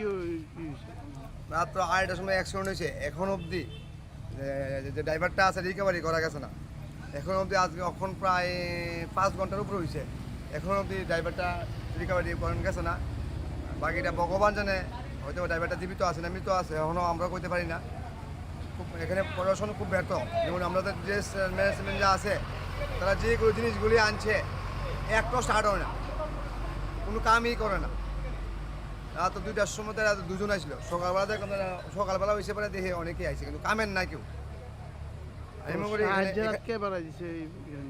রাত্র 2:30টার সময় অ্যাক্সিডেন্ট হয়েছে এখন অবধি যে ড্রাইভারটা আছে রিকভারি করা গেছে না এখন অবধি আজকে এখন প্রায় 5 ঘন্টার উপরে হয়েছে এখন অবধি ড্রাইভারটা রিকভারি করেন গেছে না বাকিটা ভগবান জানে হয়তো ড্রাইভারটা জীবিত আছে না মৃত আছে এখনও আমরা কইতে পারি না খুব এখানে প্রশাসন খুব ব্যর্থ যেমন আমাদের যে ম্যানেজমেন্ট যা আছে তারা যেগুলো জিনিসগুলি আনছে একটাও স্টার্ট হয় না কোনো কামই করে না রাত 2টার সময় তারা 2জন আসলো সকালবেলা হয়েছে পরে দেখে অনেকেই আইছে কিন্তু কামের না কেউ আমি মনে করি কে বাড়াইছে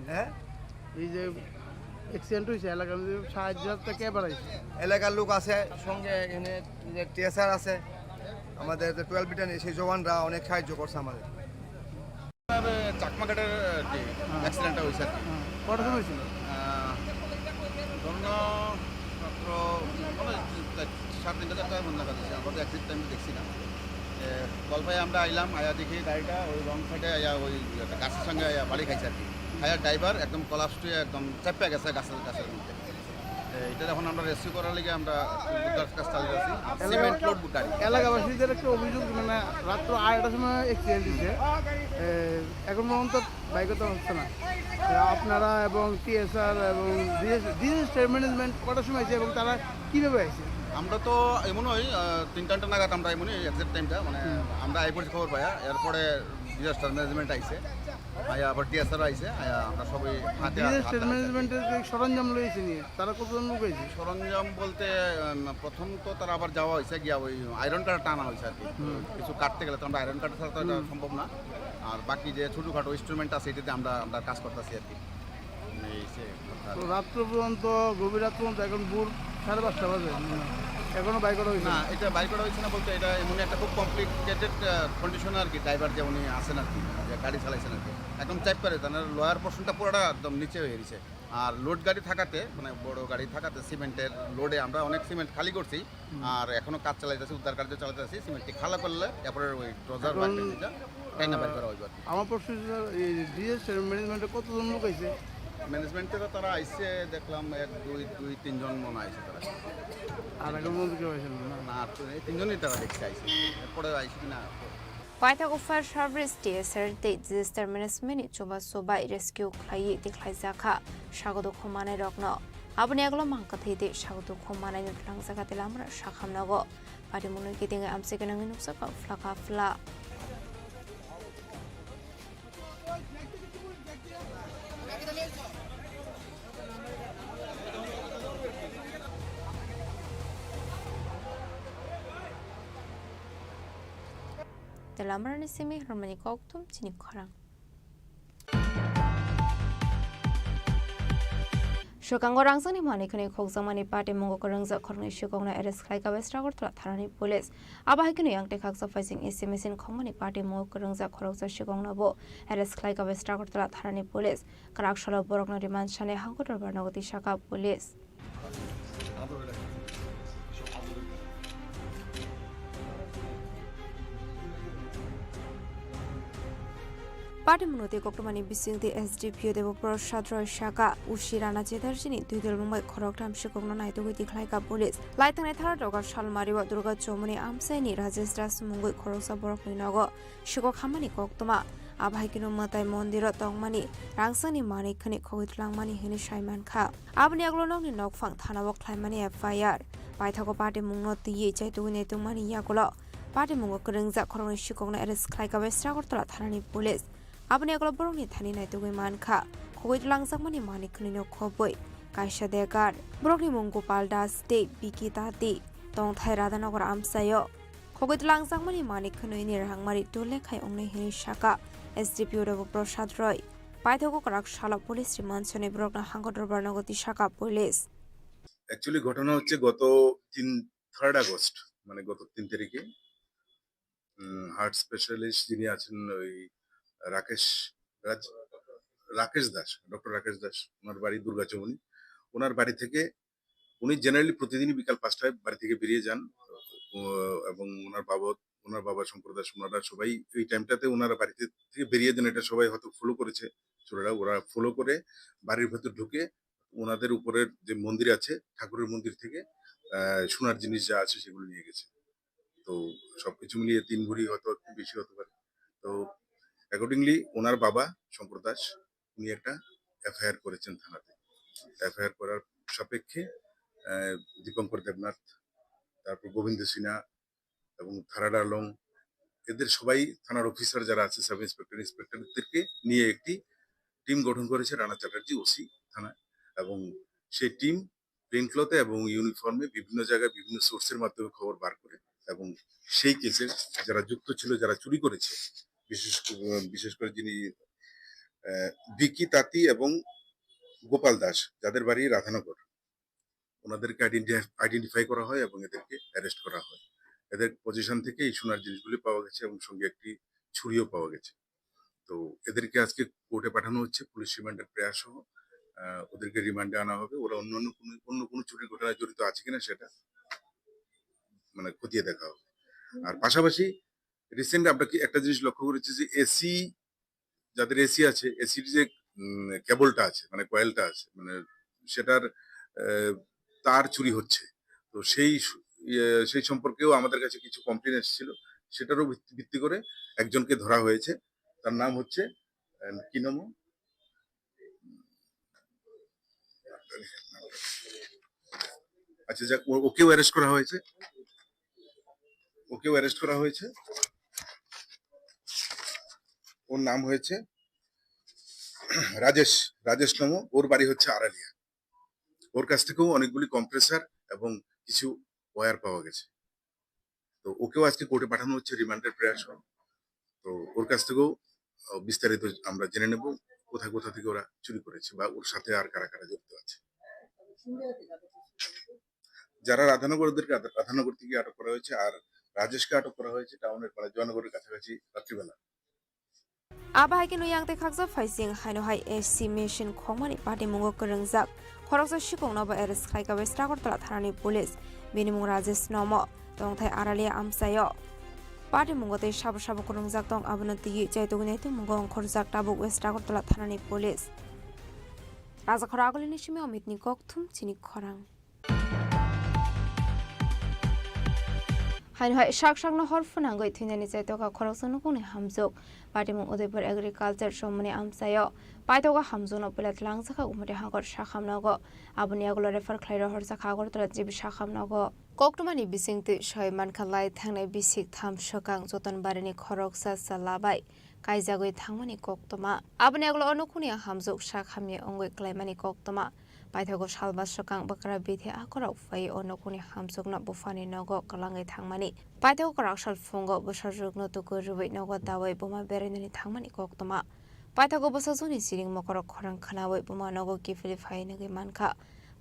হ্যাঁ এই যে অ্যাক্সিডেন্ট হয়েছে এলাকার সাহায্যটা কে বাড়াইছে এলাকার লোক আছে সঙ্গে এখানে যে টিএসআর আছে আমাদের যে 12 ব্রিটানি সেই জওয়ানরা অনেক সাহায্য করছে আমাদের চাকমাঘাটের অ্যাক্সিডেন্টটা হয়েছে আর কি কটা সময় হয়েছিল ধরুন মাত্র 3:30 মনে লাগা দিচ্ছে আমরা তো অ্যাক্সিডেন্ট টাইমে দেখছি না গল্পায় আমরা আইলাম আয়া দেখি গাড়িটা ওই রং সাইডে আয়া ওই গাছের সঙ্গে আয়া বাড়ি খাইছে আর কি আয়া ড্রাইভার একদম কলাপস হয়ে একদম চাপে গেছে গাছের মধ্যে এটা এখন আমরা রেস্কিউ করার লিগে আমরা কাজ চালিয়ে আছি সিমেন্ট লোড গাড়ি এলাকাবাসীদের একটা অভিযোগ মানে রাত্র 2:30টার সময় অ্যাক্সিডেন্ট হয়েছে এখন পর্যন্ত বাইক তো হচ্ছে না আপনারা এবং টিএসআর এবং ডিজাস্টার ম্যানেজমেন্ট কটার সময় আছে এবং তারা কীভাবে আছে আমরা তো এমনই 3-4টা নাগাদ আমরা এমনই এক্সাক্ট টাইমটা মানে আমরা আইপোর্ট খবর পাইয়া এরপরে ডিজাস্টার ম্যানেজমেন্ট আইছে আয়া আবার টিএসআর আইছে আয়া আমরা সবাই হাতে ডিজাস্টার ম্যানেজমেন্টের যে সরঞ্জাম লইছে নিয়ে তারা কতজন লোক হয়েছে সরঞ্জাম বলতে প্রথম তো তারা আবার যাওয়া হয়েছে গিয়া ওই আয়রন কাটা টানা হয়েছে আর কি কিছু কাটতে গেলে তো আমরা আয়রন কাটা ছাড়া তো এটা সম্ভব না আর বাকি যে ছোটোখাটো ইনস্ট্রুমেন্ট আছে এটাতে আমরা কাজ করতেছি আর কি তো রাত্র পর্যন্ত গভীর রাত পর্যন্ত এখন ভোর 5:30 বাজে এখনো বাইক করা হয়েছে না এটা বাইক করা হয়েছে না বলতে এটা এমনি একটা খুব কমপ্লিকেটেড কন্ডিশন আর কি ড্রাইভার যে উনি আসেন আর কি যে গাড়ি চালাইছেন আর কি একদম চাপ পারে তার লোয়ার পোর্শনটা পুরোটা একদম নিচে হয়ে গেছে আর লোড গাড়ি থাকাতে মানে বড় গাড়ি থাকাতে সিমেন্টের লোডে আমরা অনেক সিমেন্ট খালি করছি আর এখনো কাজ চালাইতেছি উদ্ধার কার্য চালাইতেছি সিমেন্টটি খালা করলে এরপরে ওই ট্রজার বাকিটা টাইনা বাইর করা হইব আমার প্রশ্ন ডিজাস্টার ম্যানেজমেন্টে কতজন লোক আছে ম্যানেজমেন্টেরও তারা আইসে দেখলাম 1-2-3 জন মনে আইসে তারা আর আগের মধ্যে কেউ আইসেন না এই 3জনই তারা দেখছে আইসে এরপরে আইসে কিনা Paithago Fire Service TSR Disaster Management Choba Sobai Rescue Khai Dekhlaizakha Shagodo Khomane Rokno Abni Aglo Mangkathide Shagodo Khomane Langzakate Lamra Shakhamnago Padimunu Kitinga Amsekanang Nuksaka Flaka Fla Telamrani Simi Hermani Koktum Chini Khorang Shokango Rangsani Manikani Koksamani Party Mongo Karangza Korni Shukona Eres Klaika Westragot Tharani Police Abahikani Yang Tekaks of Facing SMS in Komani Party Mongo Karangza Koroksa Shukona Bo Eres Klaika Westragot Tharani Police Karakshalo Borokno Demand Shane Hankotor Barnagoti Shaka Police Party Munote Koktomani Bising the SDPO Devo Shadro Shaka Ushirana Jedarjini Tudel Mumbai Koroktam Shikogno Naito with the Klaika Police Lightan Ethardoga Shalmariwa Durga Chomani Amseni Rajestras Mungu Korosa Borokinago Shiko Hamani Koktoma Abhaikino Matai Mondiro Tongmani Rangsani Mani Kani Koitlamani Hini Shaiman Ka Abniaglonong in Nokfang Tanawok Climani FIR Paitago Party Mungo the Yachai to Netumani Yakulo Party Mungo Kurings at Koroni Shikogna Eres Klaika Westragotra Tarani Police Abni aglo borong ni thani nai tu man kha khoi langsang mani manik khni no khoboi kaisha dekar borok ni mongopal das state biki tati tong thai radanagar amsayo khoi langsang mani manik khni ni rangmari tole khai ongne hini shaka SDPO Devo Prasad Roy paithogo karak shala police rimanchone borok na hangodor barnagoti shaka police actually ঘটনা হচ্ছে গত 3 August, মানে গত 3 তারিখে heart specialist যিনি আছেন ওই রাকেশ রাজ Rakesh Das, doctor Rakesh Das, ওনার বাড়ি দুর্গাচমনি। ওনার বাড়ি থেকে উনি জেনারেলি প্রতিদিনই বিকাল 5টায় বাড়ি থেকে বেরিয়ে যান। এবং ওনার বাবা শঙ্কর দাস, ওনারা সবাই এই টাইমটাতে ওনারা বাড়িতে থেকে বেরিয়ে যান, এটা সবাই হয়তো ফলো করেছে চোরেরা। ওরা ফলো করে বাড়ির ভেতর ঢুকে ওনাদের উপরের যে মন্দির আছে, ঠাকুরের মন্দির থেকে সোনার জিনিস যা আছে সেগুলো নিয়ে গেছে। তো সবকিছু মিলিয়ে 3 ভরি হয়তো একটু বেশি হতে পারে। তো অ্যাকর্ডিংলি ওনার বাবা শঙ্কর দাস উনি একটা এফআইআর করেছেন থানাতে। এফআইআর করার সাপেক্ষে দীপঙ্কর দেবনাথ, তারপর গোবিন্দ সিনহা এবং থারাডা আলং, এদের সবাই থানার অফিসার যারা আছে, সাব ইন্সপেক্টর, ইন্সপেক্টরদেরকে নিয়ে একটি টিম গঠন করেছে রানা চ্যাটার্জি ওসি থানা। এবং সেই টিম প্লেন ক্লথে এবং ইউনিফর্মে বিভিন্ন জায়গায় বিভিন্ন সোর্সের মাধ্যমে খবর বার করে এবং সেই কেসে যারা যুক্ত ছিল, যারা চুরি করেছে, বিশেষ করে যিনি বিকি তাঁতি এবং গোপাল দাস, যাদের বাড়ি রাধানগর, ওনাদেরকে আইডেন্টিফাই করা হয় এবং এদেরকে অ্যারেস্ট করা হয়। এদের পজিশন থেকে এই সোনার জিনিসগুলি পাওয়া গেছে এবং সঙ্গে একটি ছুরিও পাওয়া গেছে। তো এদেরকে আজকে কোর্টে পাঠানো হচ্ছে পুলিশ রিমান্ডের প্রয়াস সহ। ওদেরকে রিমান্ডে আনা হবে। ওরা অন্য কোনো চুরির ঘটনায় জড়িত আছে কিনা সেটা মানে খতিয়ে দেখা হবে। আর পাশাপাশি রিসেন্ট আমরা কি একটা জিনিস লক্ষ্য করেছি যে এসি, যাদের এসি আছে, এসির যে কেবলটা আছে, মানে কয়েলটা আছে, মানে সেটার তার চুরি হচ্ছে। তো সেই সম্পর্কেও আমাদের কাছে কিছু কমপ্লেন এসেছিল, সেটারও ভিত্তি করে একজনকে ধরা হয়েছে। তার নাম হচ্ছে কি নাম, আচ্ছা যাক, ওকেও অ্যারেস্ট করা হয়েছে। ওর নাম হয়েছে রাজেশ নাম। ওর বাড়ি হচ্ছে আড়ালিয়া। ওর কাছ থেকেও অনেকগুলি কম্প্রেসার এবং কিছু ওয়্যার পাওয়া গেছে। তো ওকেও আজকে কোর্টে পাঠানো হচ্ছে রিমান্ডের প্রয়াস। তো ওর কাছ থেকেও বিস্তারিত আমরা জেনে নেব কোথা থেকে ওরা চুরি করেছে বা ওর সাথে আর কারা কারা জড়িত আছে। যারা রাধানগর, ওদেরকে রাধানগর থেকে আটক করা হয়েছে, আর রাজেশকে আটক করা হয়েছে টাউনের মানে জয়নগরের কাছাকাছি রাত্রিবেলা। Abahai no yang te khakza faising haino hai estimation khomani party mungo kerengjak khoroksa shikong no ba eres khai ka westra kortala tharani police binimung rajesh nomo tongthai aralia amsayo party mungo te sab kerengjak tong abunati jaitogune te mungo khorjak tabuk westra kortala tharani police raja khoragoli nishimi omitni kokthum chini khorang haino hai shak no horfunangoi thunani jaitoka khoroksa no kone hamjok Patimung Udaipur Agriculture Shomani Amsayo, Paitoga Hamzuno Pilat Langsaka Umade Hangor Shakam Nago, Abuniagolo refer Clairo Horsakagor to Jib Shakam Nago. Koktumani Bising to Shoy Mankalai Tangna Bisik Tam Shokang Zotan Barani Koroksa Salabai, Kaizagui Tangmani Koktuma, Abuniagolo Onokunia Hamzuk Shakamye Ongwe Clemani Koktuma, Paitogo Shalbas Shokang Bakara Biti Akora Fay Onokuni Hamzuk not Bufani Nogo Kalangi Tangmani. Paitogo Rakshal Fungo Bushajuk no to go with Nogo Daway Buma Berenani Tangmani Koktuma. Paitogo Busazuni sitting Mokoro Koran Kanawe Buma Nogo Gifili Fainagi Manka,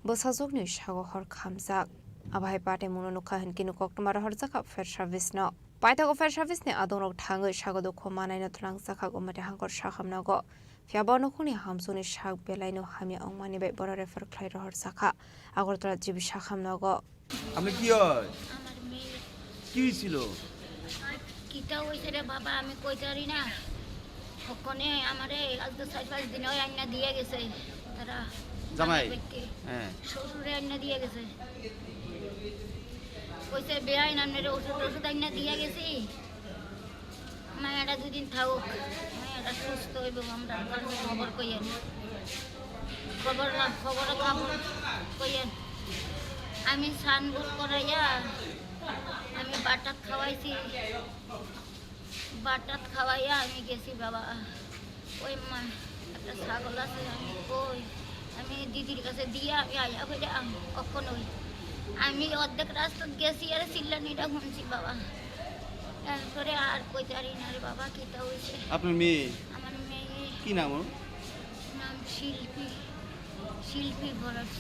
Busazugni Shago Hor Kamzak. Abai Pate Munuka and Kinu Koktuma Horzaka Fair Service no. Paitogo Fair Service ne Adonok Tango Shago Komana in a Trangsaka Gomate Hangor Shakam Nago. Fiabono Kuni Hamsuni Shak Belaino Hamia on Mani Bora refer Clairo Horsaka, Agotra Jib Shakam Nago. আপনি কি হয় কি হয়েছিল কিটা হইছে রে বাবা আমি কইতারি না ওখানে আমারে আজ 4-5 দিন হয় আইনা দিয়ে গেছে তারা জামাই হ্যাঁ শ্বশুরে আইনা দিয়ে গেছে কইছে বেআই নামনে ওষুধ আইনা দিয়ে গেছি মায়াটা দুদিন থাকুক মায়াটা সুস্থ হইব আমরা খবর কইয়েন খবর কইয়েন আমি সানবুল করাইয়া আমি বাটাত খাওয়াইয়া আমি গেছি বাবা ওই মা একটা ছাগল আছে আমি কই আমি দিদির কাছে দিয়ে আমি আয়া ফেরে কখনোই আমি অর্ধেক রাস্তা গেছি আর চিল্লানিটা শুনছি বাবা এরপরে আর কইতে পারি না রে বাবা কিটা হয়েছে আপনার মেয়ে আমার মেয়ে কি নাম ওর নাম শিল্পী শিল্পী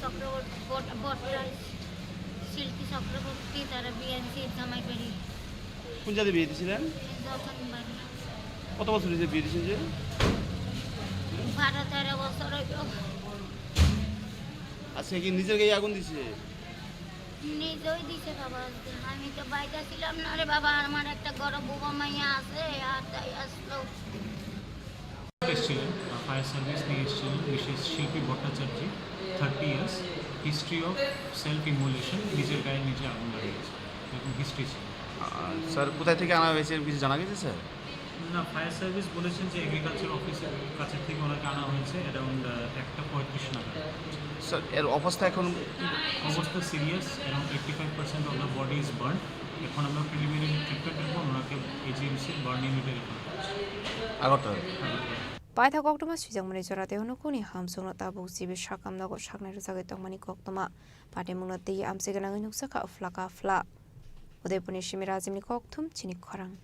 চক্রবর্তী শিল্পী চক্রবর্তী তারা বিএনসি জামাই বাড়ি কোন জায়গায় বিয়ে দিয়েছিলেন? যখন বাড়ি কত বছর হয়েছে বিয়ে দিয়েছেন যে? 12-13 বছর হইল। আজকে কি নিজের গায়ে আগুন দিছে? নিজেই দিছে বাবা, আমি তো বাইরে ছিলাম না রে বাবা, আমার একটা গরম বোবা মাইয়া আছে আর তাই আসলো। এসেছিলেন ফায়ার সার্ভিস নিয়ে এসেছিলেন Mrs Shilpi Bhattacharya, 30 years, history of self immolation, নিজের গায়ে নিজে আগুন লাগিয়েছে, এরকম হিস্ট্রি ছিল। স্যার কোথায় থেকে আনা হয়েছে কিছু জানা গেছে স্যার? না, ফায়ার সার্ভিস বলেছেন যে এগ্রিকালচার অফিসের কাছে থেকে ওনাকে আনা হয়েছে অ্যারাউন্ড 1:35 নাগাদ। স্যার এর অবস্থা এখন অবস্থা serious, around 85% of the body is burn. এখন আমরা প্রিলিমিনারি ট্রিটমেন্টের পর ওনাকে এজিএমসি বার্ন ইউনিটে রেফার করছি। Paitha koktoma sujang mani jorate hono kuni hamsung ta bu sibe shakam na go shakna rusage tongmani koktoma pate munati amse ganang nuksa ka flaka fla Udaipuni shimirazimni koktum Chini Khorang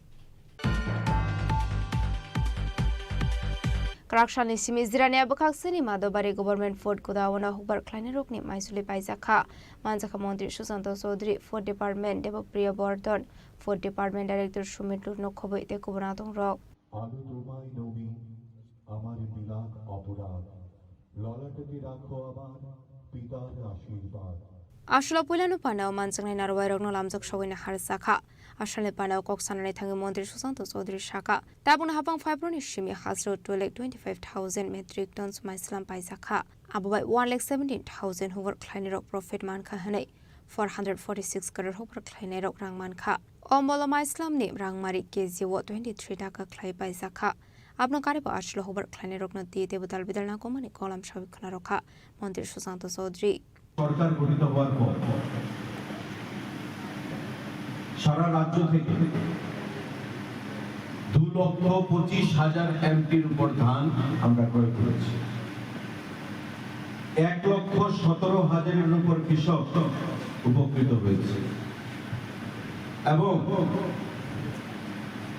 Krakshani simizirani abakhaksini madobari government ford kodawana hubar kleine rokni maisuli paizakha manjaka mantri Sushant Chaudhary Food Department Debapriya Bordon Food Department Director Sumit Lurno khobo ite kubonatong rok আমি তোমায় নবী আমার বিলাপ অপরাধ ললাটে রাখো আমার পিতার আশীর্বাদ Ashla Pulanu Panao Mansangai Narwairogno Lamjok Shogina Harsakha Ashale Panao Koksanane Tangi Montri Sushant Chaudhary Shaka Tabun Habang Fibroni Shimi Hasro to like 25,000 metric tons Maislam Paisakha Abubai 1,17,000 Hoover Kleinirok Profit Manka Hane 446 crore Hoover Kleinirok Rangmanka Omolo Maislam name Rangmari Kezi 23 Taka Klai Paisakha Abno Karibo Ashlo Hoover Kleinirok no Di Debutal Bidalna Komani Kolam Shavikana Roka Montri Sushant Chaudhary সরকার গঠিত হওয়ার পর সারা রাজ্য থেকে 2,25,000 এমটির উপর ধান আমরা ক্রয় করেছি 1,17,000 উপর কৃষক উপকৃত হয়েছে এবং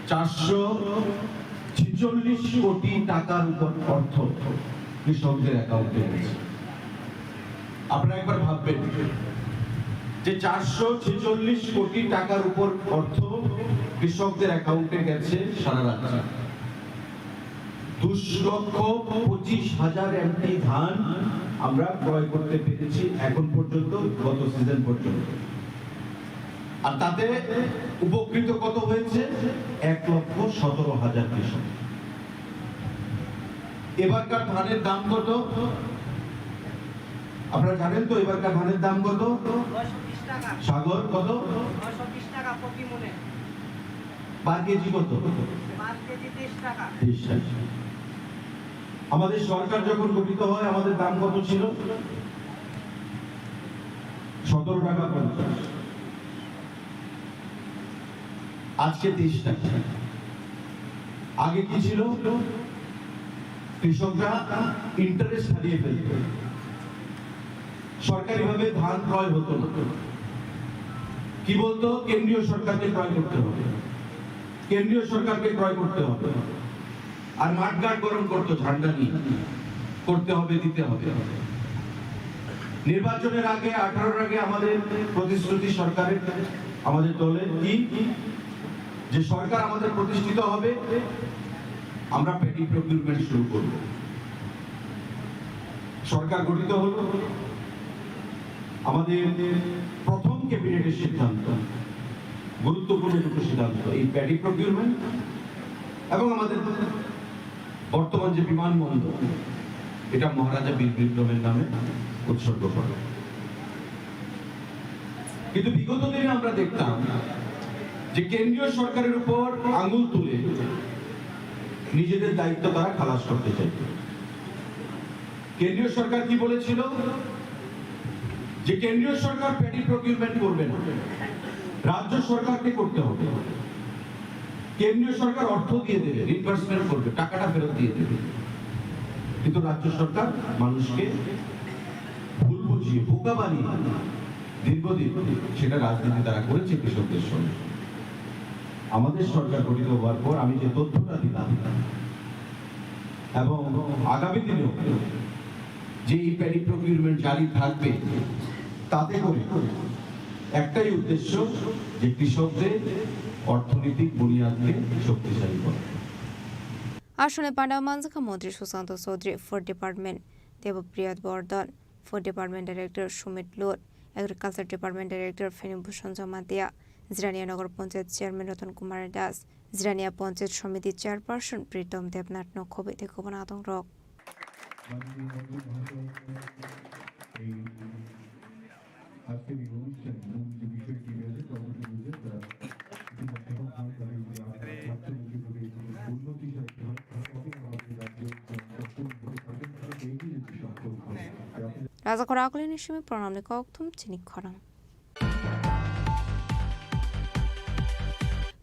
446 কোটি টাকার উপর অর্থ কৃষকদের অ্যাকাউন্টে গেছে আপনারা একবার ভাববেন যে 446 কোটি টাকার উপর অর্থ কৃষকদের অ্যাকাউন্টে গেছে সারা রাজ্যে 2,25,000 এমটি ধান আমরা ক্রয় করতে পেরেছি এখন পর্যন্ত গত সিজন পর্যন্ত আর তাতে উপকৃত কত হয়েছে 1,17,000 কৃষক এবারকার ধানের দাম কত আপনারা জানেন তো এবারকার ধানের দাম কত 920 টাকা সাগর কত 920 টাকা প্রতি মনে পার কেজি কত পার কেজি 30 টাকা 30 টাকা আমাদের সরকার যখন গঠিত হয় আমাদের দাম কত ছিল 17 টাকা 50 আজকে 30 টাকা আগে কি ছিল কৃষকরা ইন্টারেস্ট হারিয়ে ফেলত সরকারিভাবে ধান ক্রয় হতো না কি বলতো কেন্দ্রীয় সরকারকে ক্রয় করতে হবে কেন্দ্রীয় সরকারকে ক্রয় করতে হবে আর মাঠঘাট গরম করতো ঝান্ডা নিয়ে করতে হবে দিতে হবে নির্বাচনের আগে 18 আগে আমাদের প্রতিশ্রুতি সরকারের আমাদের দলের কি যে সরকার আমাদের প্রতিষ্ঠিত হবে আমরা প্যাডি প্রকিউরমেন্ট শুরু করব সরকার গঠিত হলো আমাদের প্রথম ক্যাবিনেটের সিদ্ধান্ত গুরুত্বপূর্ণ দুটো সিদ্ধান্ত এই প্যাডি প্রকিউরমেন্ট এবং আমাদের বর্তমান যে বিমানবন্দর এটা মহারাজা বীর বিক্রমের নামে উৎসর্গ করা কিন্তু বিগত দিনে আমরা দেখতাম যে কেন্দ্রীয় সরকারের উপর আঙুল তুলে নিজেদের দায়িত্ব তারা খালাস করতে চাইত কেন্দ্রীয় সরকার কি বলেছিল যে কেন্দ্রীয় সরকার প্যাডি প্রকিউরমেন্ট করবে না রাজ্য সরকারকে করতে হবে কেন্দ্রীয় সরকার অর্থ দিয়ে দেবে রিইম্বার্সমেন্ট করবে টাকাটা ফেরত দিয়ে দেবে কিন্তু রাজ্য সরকার মানুষকে ভুল বুঝিয়ে বোকা বানিয়ে দীর্ঘদিন সেটা রাজনীতি তারা করেছে কৃষকদের সঙ্গে আমাদের সরকার গঠিত হওয়ার পর আমি যে তথ্যটা দিলাম এবং আগামী দিনেও যে এই প্যাডি প্রকিউরমেন্ট জারি থাকবে, তাতে করে একটাই উদ্দেশ্য যে কৃষকদের অর্থনৈতিক বুনিয়াদকে শক্তিশালী করা। আসনে পান্ডা মানজাকা মন্ত্রী Sushanta Chowdhury, food department Debpriya Bardhan, food department director Sumit Lot, agriculture department director Phanibhushan Jamatia, Jirania Nagar panchayat chairman Ratan Kumar Das, Jirania panchayat samiti chairperson Pritam Debnath নখবে দেখুবন আদং রক। রাজা খরা আকলি নিশিমে প্রণাম নিকম চিনি খরাং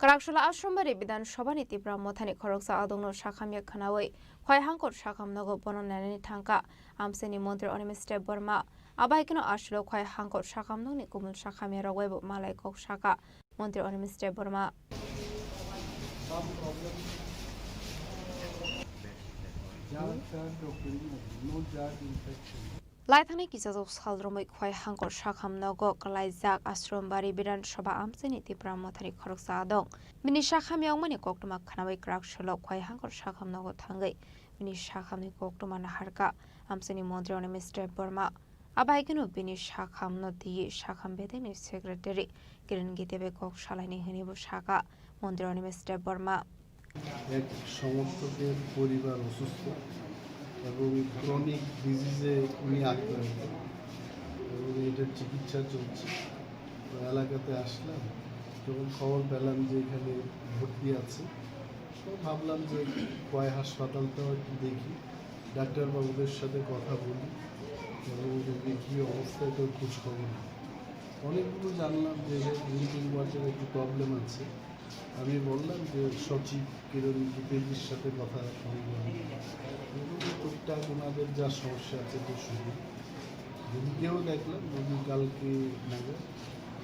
কারাকশলা আশ্রমবাড়ি বিধানসভা নীতি ব্রাহ্মথানি খরকসা আদংন শাখামিয়া খানাওই খয়হাঙ্কর শাখামনগ বননানি থাঙ্কা আমসেনি মন্ত্রী অনিমিস্টে বর্মা আবাইকেন আসলো খয়হাঙ্কর শাখামনগনি কুমুল শাখামিয়া রগৈব মালাই কক শাখা মন্ত্রী অনিমিস্টে বর্মা লাইথানি কিজাজক সালদ্রमै খয়হাঙ্কর শাখামনগ কলাইজাক আশ্রমবাড়ি বিধানসভা আমসেনি নীতি ব্রাহ্মথানি খরকসা আদং মিনি শাখামিয়াংমানি কক্টমা খানাওই ক্রাকশলো খয়হাঙ্কর শাখামনগ থাঙ্গै মিনি শাখামনি কক্টমা নাহারকা আমসেনি মন্ত্রী অনিমিস্টে বর্মা আবাইকেনো বিনি শাখামন দিয়ে শাখাম বেদেনি সেক্রেটারি কিরণ গীতেবে কক সালাইনি হনিব শাখা মন্ত্রী অনিমিস্টে বর্মা এক সমর্থকের পরিবার অসুস্থ এবং ক্রনিক ডিজিজে উনি আক্রান্ত এবং এটার চিকিৎসা চলছে। এলাকাতে আসলাম, যখন খবর পেলাম যে এখানে ভর্তি আছে, তো ভাবলাম যে কয় হাসপাতালটাও একটু দেখি, ডাক্তারবাবুদের সাথে কথা বলি এবং ওদেরকে কী অবস্থা এটাও খোঁজ খবর। অনেকগুলো জানলাম যে ড্রিঙ্কিং ওয়াটারের একটু প্রবলেম আছে। আমি বললাম যে সচিব কিরণ গীতেজির সাথে কথা বললাম, টুকটাক ওনাদের যা সমস্যা আছে তো শুনি। রোগীকেও দেখলাম, রোগী কালকে নাগাদ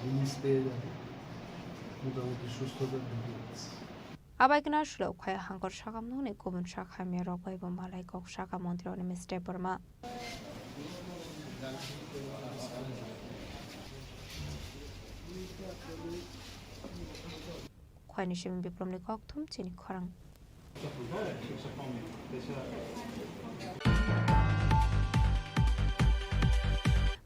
রিলিজ পেয়ে যাবে, মোটামুটি সুস্থতার দিকে আছে। আবাইকেনা আসলো খয়হাঙ্কর শাখামনগনি কুমুল শাখামিয়া রগৈব মালাই কক শাখা মন্ত্রী অনিমিস্টে বর্মা খয়নিশিম বিপ্লব নিকম চিনি খরাং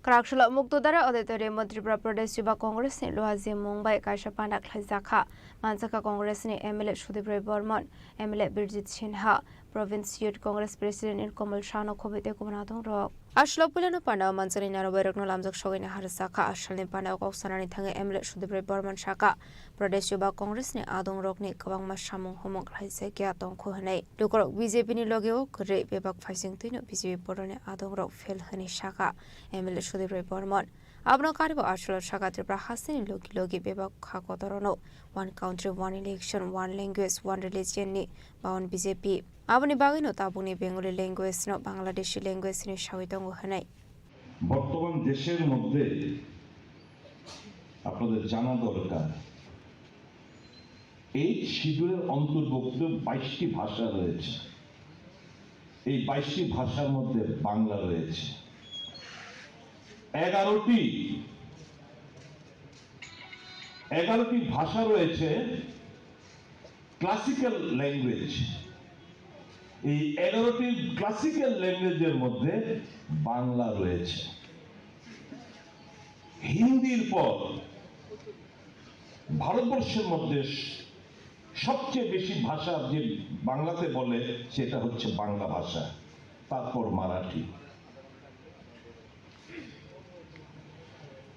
কারাকশলা মুক্তদারা অদিতরে মন্ত্রিপুরা প্রদেশ যুবা কংগ্রেসনি লোহাজি মুম্বাই কাইসা পান্ডা খ্লাইজাখা মানজাকা কংগ্রেসনি MLA Sudip Roy Barman MLA Birjit Sinha province youth Congress president Nilkamal শাহ খবিতে কুমনাদং রক আসলো পুলানো পান্ডা মানজানি নারবাই রকন লামজাক সগৈনি হারসাখা আশালনি পান্ডা ককসানানি থাঙ্গে এমএলএ সুদীপ রায় বর্মন শাখা প্রদেশ যুবা কংগ্রেসনি আদং রকনি কবাংমা সামুং হমং খ্লাইজাকিয়া তংখু হनै দুকরক বিজেপিনি লগেও ঘরে বেবাক ফাইসিং তুইনো বিজেপি পরনে আদং রক ফেল হনি শাখা MLA Sudip Roy Barman abno karibo ashlo shaka tripura hasini logi bebak khakotorono one country one election one language one religion ni baon BJP aboni bagino tabuni bengali language no bangladeshi language ni shawitongo hanai বর্তমান দেশের মধ্যে আপনাদের জানা দরকার এই শিডিউলের অন্তর্ভুক্ত 22টি ভাষা রয়েছে। এই 22টি ভাষার মধ্যে বাংলা রয়েছে। 11টি ভাষা রয়েছে ক্লাসিক্যাল ল্যাঙ্গুয়েজ। এই 11টি ক্লাসিক্যাল ল্যাঙ্গুয়েজের মধ্যে বাংলা রয়েছে। হিন্দির পর ভারতবর্ষের মধ্যে সবচেয়ে বেশি ভাষা যে বাংলাতে বলে সেটা হচ্ছে বাংলা ভাষা, তারপর মারাঠি।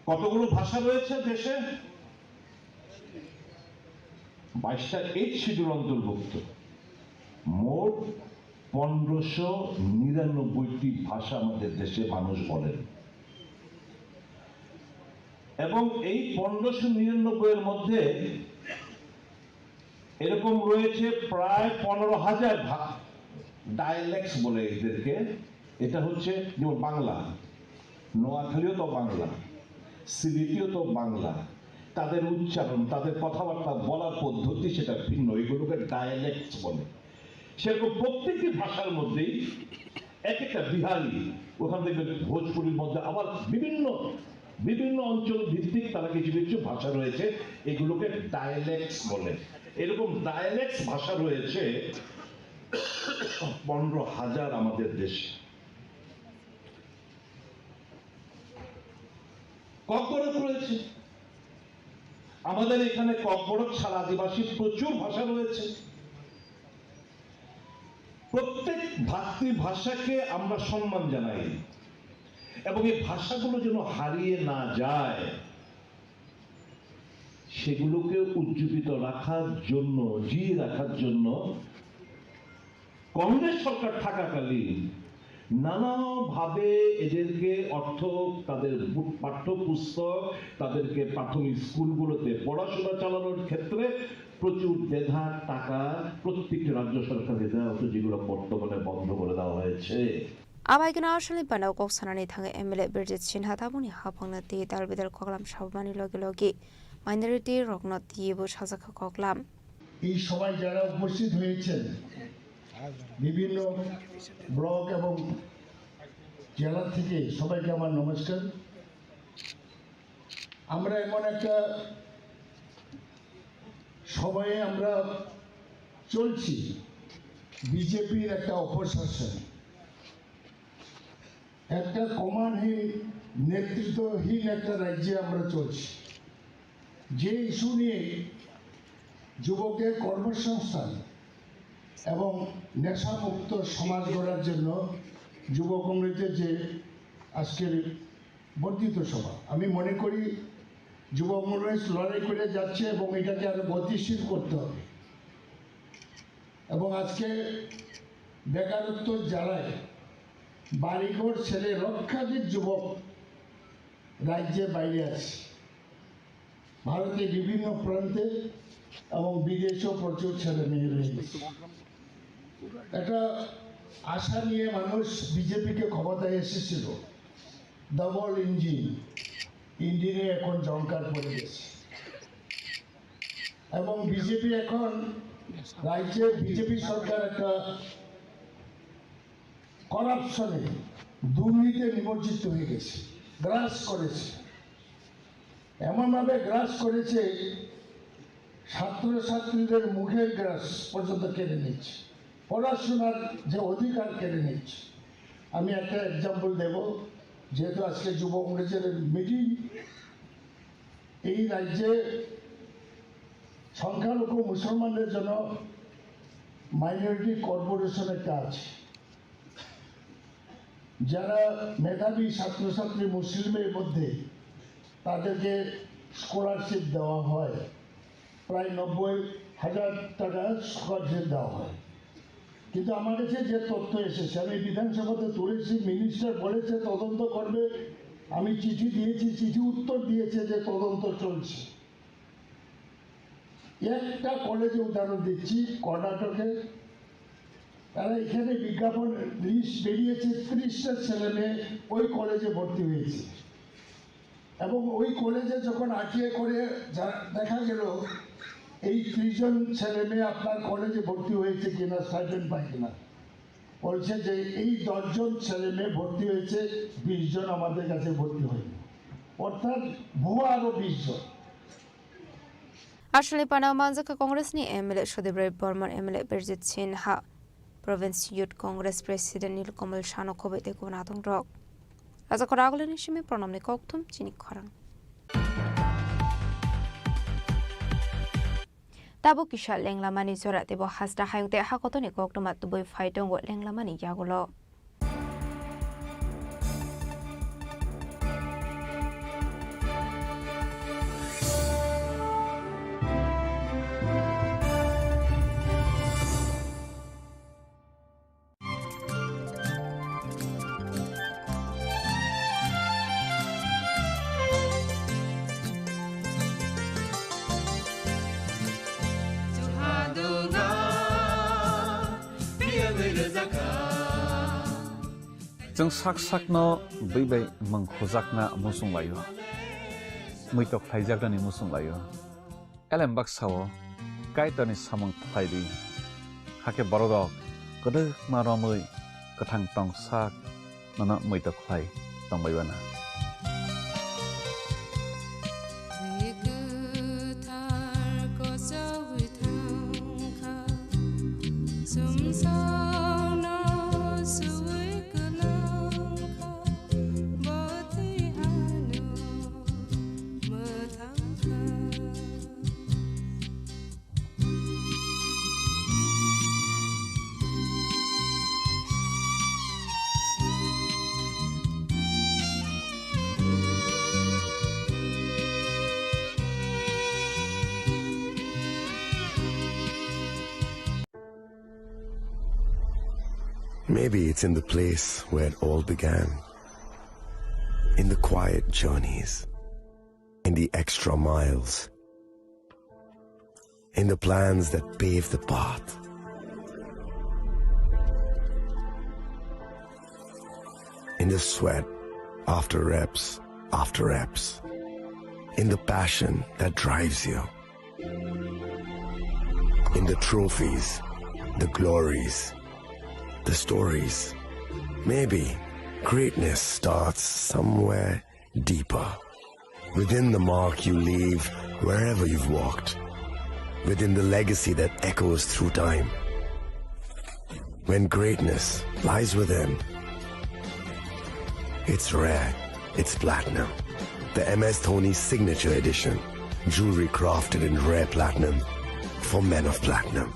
কতগুলো ভাষা রয়েছে দেশে? 22টা 8 শিডিউল অন্তর্ভুক্ত। মোট 1599টি ভাষা আমাদের দেশে মানুষ বলেন এবং এই 1599 এর মধ্যে এরকম রয়েছে প্রায় 15,000 ডায়ালেক্টস বলে এদেরকে। এটা হচ্ছে যেমন বাংলা, নোয়াখালীও তো বাংলা, সিলেটিও তো বাংলা, তাদের উচ্চারণ, তাদের কথাবার্তা বলার পদ্ধতি সেটা ভিন্ন, এগুলোকে ডায়ালেক্টস বলে। সেরকম প্রত্যেকটি ভাষার মধ্যেই এক একটা বিহারি ওখান থেকে ভোজপুরির মধ্যে আবার বিভিন্ন অঞ্চল ভিত্তিক তারা কিছু কিছু ভাষা রয়েছে, এগুলোকে ডায়ালেক্টস বলে। এরকম ডায়ালেক্টস ভাষা রয়েছে 15,000 আমাদের দেশে। ককবরক রয়েছে আমাদের এখানে, ককবরক ছাড়া আদিবাসী প্রচুর ভাষা রয়েছে। প্রত্যেক ভাষাকে আমরা সম্মান জানাই এবং এই ভাষাগুলো যেন হারিয়ে না যায় সেগুলোকে উজ্জীবিত রাখার জন্য, জিয়ে রাখার জন্য কংগ্রেস সরকার থাকাকালীন নানাভাবে এদেরকে অর্থ, তাদের পাঠ্যপুস্তক, তাদেরকে প্রাথমিক স্কুলগুলোতে পড়াশোনা চালানোর ক্ষেত্রে প্রচুর দেধা টাকা প্রত্যেকটি রাজ্য সরকারকে দেওয়া হতো, যেগুলো বর্তমানে বন্ধ করে দেওয়া হয়েছে। আবাইগনা আসলে বানাও কক সানানি থাঙ্গে এমএলএ বিরজিৎ সিনহা তাবুনি হাফাংনা তি দালবিদাল কগলাম সাবমানি লগে লগে মাইনরিটি রগ্ন তিয়েবো সাজাখা কগলাম। এই সবাই যারা উপস্থিত হয়েছেন বিভিন্ন ব্লক এবং জেলা থেকে সবাইকে আমার নমস্কার। আমরা এমন একটা সবাই আমরা চলছি বিজেপির একটা অপশাসন, একটা কমান্ডহীন নেতৃত্বহীন একটা রাজ্যে আমরা চলছি। যে ইস্যু নিয়ে যুবকের কর্মসংস্থান এবং নেশামুক্ত সমাজ গড়ার জন্য যুব কংগ্রেসের যে আজকের বর্ধিত সভা, আমি মনে করি যুব কংগ্রেস লড়াই করে যাচ্ছে এবং এটাকে আরো গতিশীল করতে হবে। এবং আজকে বেকারত্ব জ্বালায় বাড়িঘর ছেলে লক্ষাধিক যুবক রাজ্যে বাইরে আছে, ভারতের বিভিন্ন প্রান্তে এবং বিদেশেও প্রচুর ছেলে মেয়ে রয়েছে। একটা আশা নিয়ে মানুষ বিজেপিকে ক্ষমতায় এসেছিল, ডবল ইঞ্জিনে এখন জঙ্কার পড়ে গেছে এবং বিজেপি এখন রাজ্যে বিজেপি সরকার একটা করাপশনে, দুর্নীতিতে নিমজ্জিত হয়ে গেছে, গ্রাস করেছে। এমনভাবে গ্রাস করেছে ছাত্রছাত্রীদের মুখের গ্রাস পর্যন্ত কেড়ে নিচ্ছে, পড়াশোনার যে অধিকার কেড়ে নিচ্ছে। আমি একটা এক্সাম্পল দেব, যেহেতু আজকে যুব কংগ্রেসের মিটিং, এই রাজ্যে সংখ্যালঘু মুসলমানদের জন্য মাইনরিটি কর্পোরেশন একটা আছে, যারা মেধাবী ছাত্রছাত্রী মুসলিমের মধ্যে তাদেরকে স্কলারশিপ দেওয়া হয়, প্রায় 90,000 টাকা স্কলারশিপ দেওয়া হয়। কিন্তু আমার কাছে যে তথ্য এসেছে, আমি বিধানসভাতে তুলেছি, মিনিস্টার বলেছে তদন্ত করবে, আমি চিঠি দিয়েছি, চিঠি উত্তর দিয়েছে যে তদন্ত চলছে। একটা কলেজে উদাহরণ দিচ্ছি, কর্ণাটকে, তারা এখানে বিজ্ঞাপন লিস্ট বেরিয়েছে, 30টা ছেলে মেয়ে ওই কলেজে ভর্তি হয়েছে এবং ওই কলেজে যখন আটিয়ে করে দেখা গেল এই 30 জন ছেলে মেয়ে আপনার কলেজে ভর্তি হয়েছে কিনা, স্টাইপেন্ড পায় কিনা, বলছে যে এই 10 জন ছেলে মেয়ে ভর্তি হয়েছে, 20 জন আমাদের কাছে ভর্তি হয়নি, অর্থাৎ ভুয়া আরো 20 জন। আসলে পানাও মানজাকা কংগ্রেস নি MLA Sudip Roy Barman, MLA Birjit Sinha, province youth Congress president Nilkamal সানো খবৈতে গুনাদং রক রাজা খরাগলেনি সিমে প্রণামনি ককথুম চিনি খরাং তাবো কিশা লেংলামানি জরা দেব হাসদা হায়ংতে হাকতনি ককটমা তুবই ফাইটং লেংলামানি ইয়াগুলো जों sak sakno by mangkhojakna musung layo muitok thaijagani musung layo elembak sawo kaitani samang thaidi hake borok kodok maromui kathang tong sak nana moi to khlai tong bai bana Maybe it's in the place where it all began. In the quiet journeys. In the extra miles. In the plans that pave the path. In the sweat after reps. In the passion that drives you. In the trophies, the glories, the stories. Maybe greatness starts somewhere deeper. Within the mark you leave wherever you've walked. Within the legacy that echoes through time. When greatness lies within, it's rare, it's platinum. The MS Dhoni Signature Edition. Jewelry crafted in rare platinum for men of platinum.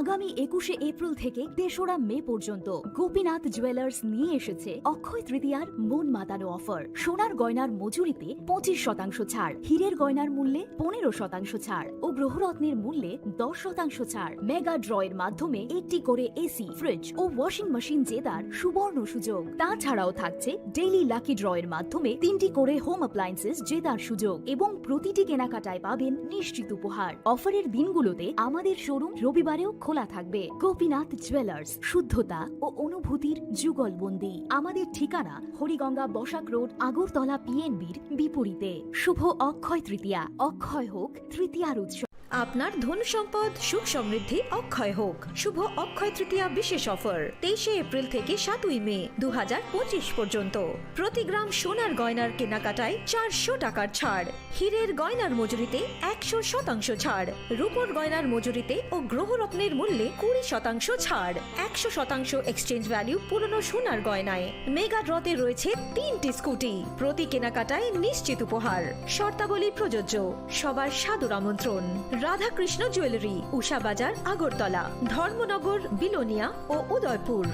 আগামী 21শে April থেকে ৩রা মে পর্যন্ত Gopinath jewellers নিয়ে এসেছে অক্ষয় তৃতীয়ার মন মাতানো offer. সোনার গয়নার মজুরিতে 25% ছাড়, হীরের গয়নার মূল্যে 15% ছাড় ও গ্রহরত্নের মূল্যে 10% ছাড়। মেগা ড্রয়ের মাধ্যমে একটি করে এসি, ফ্রিজ ও ওয়াশিং মেশিন জেতার সুবর্ণ সুযোগ। তাছাড়াও থাকছে ডেইলি লাকি ড্রয়ের মাধ্যমে 3টি করে হোম অ্যাপ্লায়েন্সেস জেতার সুযোগ এবং প্রতিটি কেনাকাটায় পাবেন নিশ্চিত উপহার। অফারের দিনগুলোতে আমাদের শোরুম রবিবারেও খোলা থাকবে। গোপীনাথ জুয়েলার্স, শুদ্ধতা ও অনুভূতির যুগলবন্দি। আমাদের ঠিকানা হরিগঙ্গা বসাক রোড, আগরতলা পিএনবির বিপরীতে। শুভ অক্ষয় তৃতীয়া, অক্ষয় হোক তৃতীয়ার উৎসব। আপনার ধন সম্পদ সুখ সমৃদ্ধি অক্ষয় হোক। শুভ অক্ষয় তৃতীয়া বিশেষ অফার 23শে এপ্রিল থেকে 7ই মে 2025 পর্যন্ত। প্রতি গ্রাম সোনার গয়নার কেনাকাটায় 400 টাকার ছাড়, হীরের গয়নার মজুরিতে 100% ছাড়, রূপোর গয়নার মজুরিতে ও গ্রহরত্নের মূল্যে 20% ছাড়, 100% এক্সচেঞ্জ ভ্যালু পুরনো সোনার গয়নায়। মেগা ড্রতে রয়েছে 3টি স্কুটি, প্রতি কেনাকাটায় নিশ্চিত উপহার। শর্তাবলী প্রযোজ্য। সবার সাদর আমন্ত্রণ। রাধাকৃষ্ণ জুয়েলারি, উষা বাজার, আগরতলা, ধর্মনগর, বিলোনিয়া ও উদয়পুর।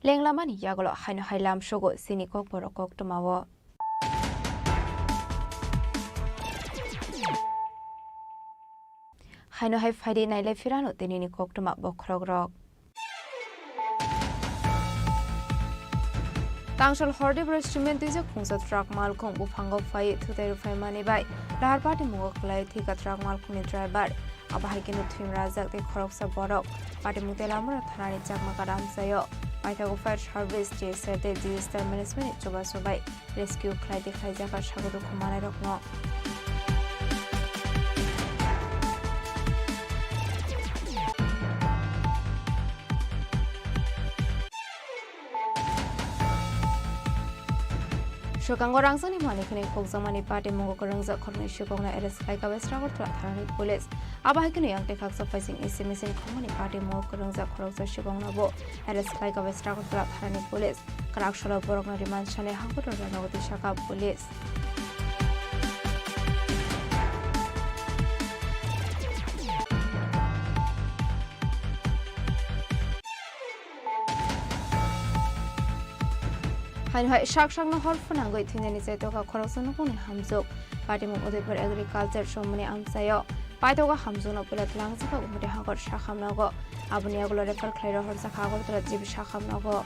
লেংলামানি ইয়াগল হাইনো হাইলাম সগো সিনি কক বড় কক টমাও হাইনো হাই ফাইডে নাইলে ফিরানো তিনিনি কক টমা বখরগ রক তাংশল হরদে ব্রেস্টমেন্ট দিজে খুংসা ট্রাক মাল খং বুফাঙ্গ ফাই থুতে রুফাই মানি বাই লাহার পাটি মুগ খলাই থিকা ট্রাক মাল খনি ড্রাইভার আবাহাইকেনো থিম রাজাক তে খরকসা বড়ক পাটি মুতে লামরা থানানি চাকমা কারাম সায়ো পাইথাগো ফায়ার সার্ভিস যে সাইতে ডিজাস্টার ম্যানেজমেন্ট চবা সবাই রেস্কিউ খলাই দেখাই জাকা সাগর খমানাই রকন Shokango rangsani mani kene koksamani party mongo korangza khornai shukongna arrest laika westrago tharani police abahikene yangte khaksa facing SMS khomani party mongo korangza khoroksa shukongna bo arrest laika westrago tharani police karakshalo borogna remand shane hangor ranagoti shaka police Hai hai shak na hor funangoi thine ni chaito ka khoroksan kone hamjok party mo odepar agriculture somne amsayo paito ka hamjona pula tlangsa ka umre hangor shakhamnago abuni agulo refer khlaira horsa khagor tra jib shakhamnago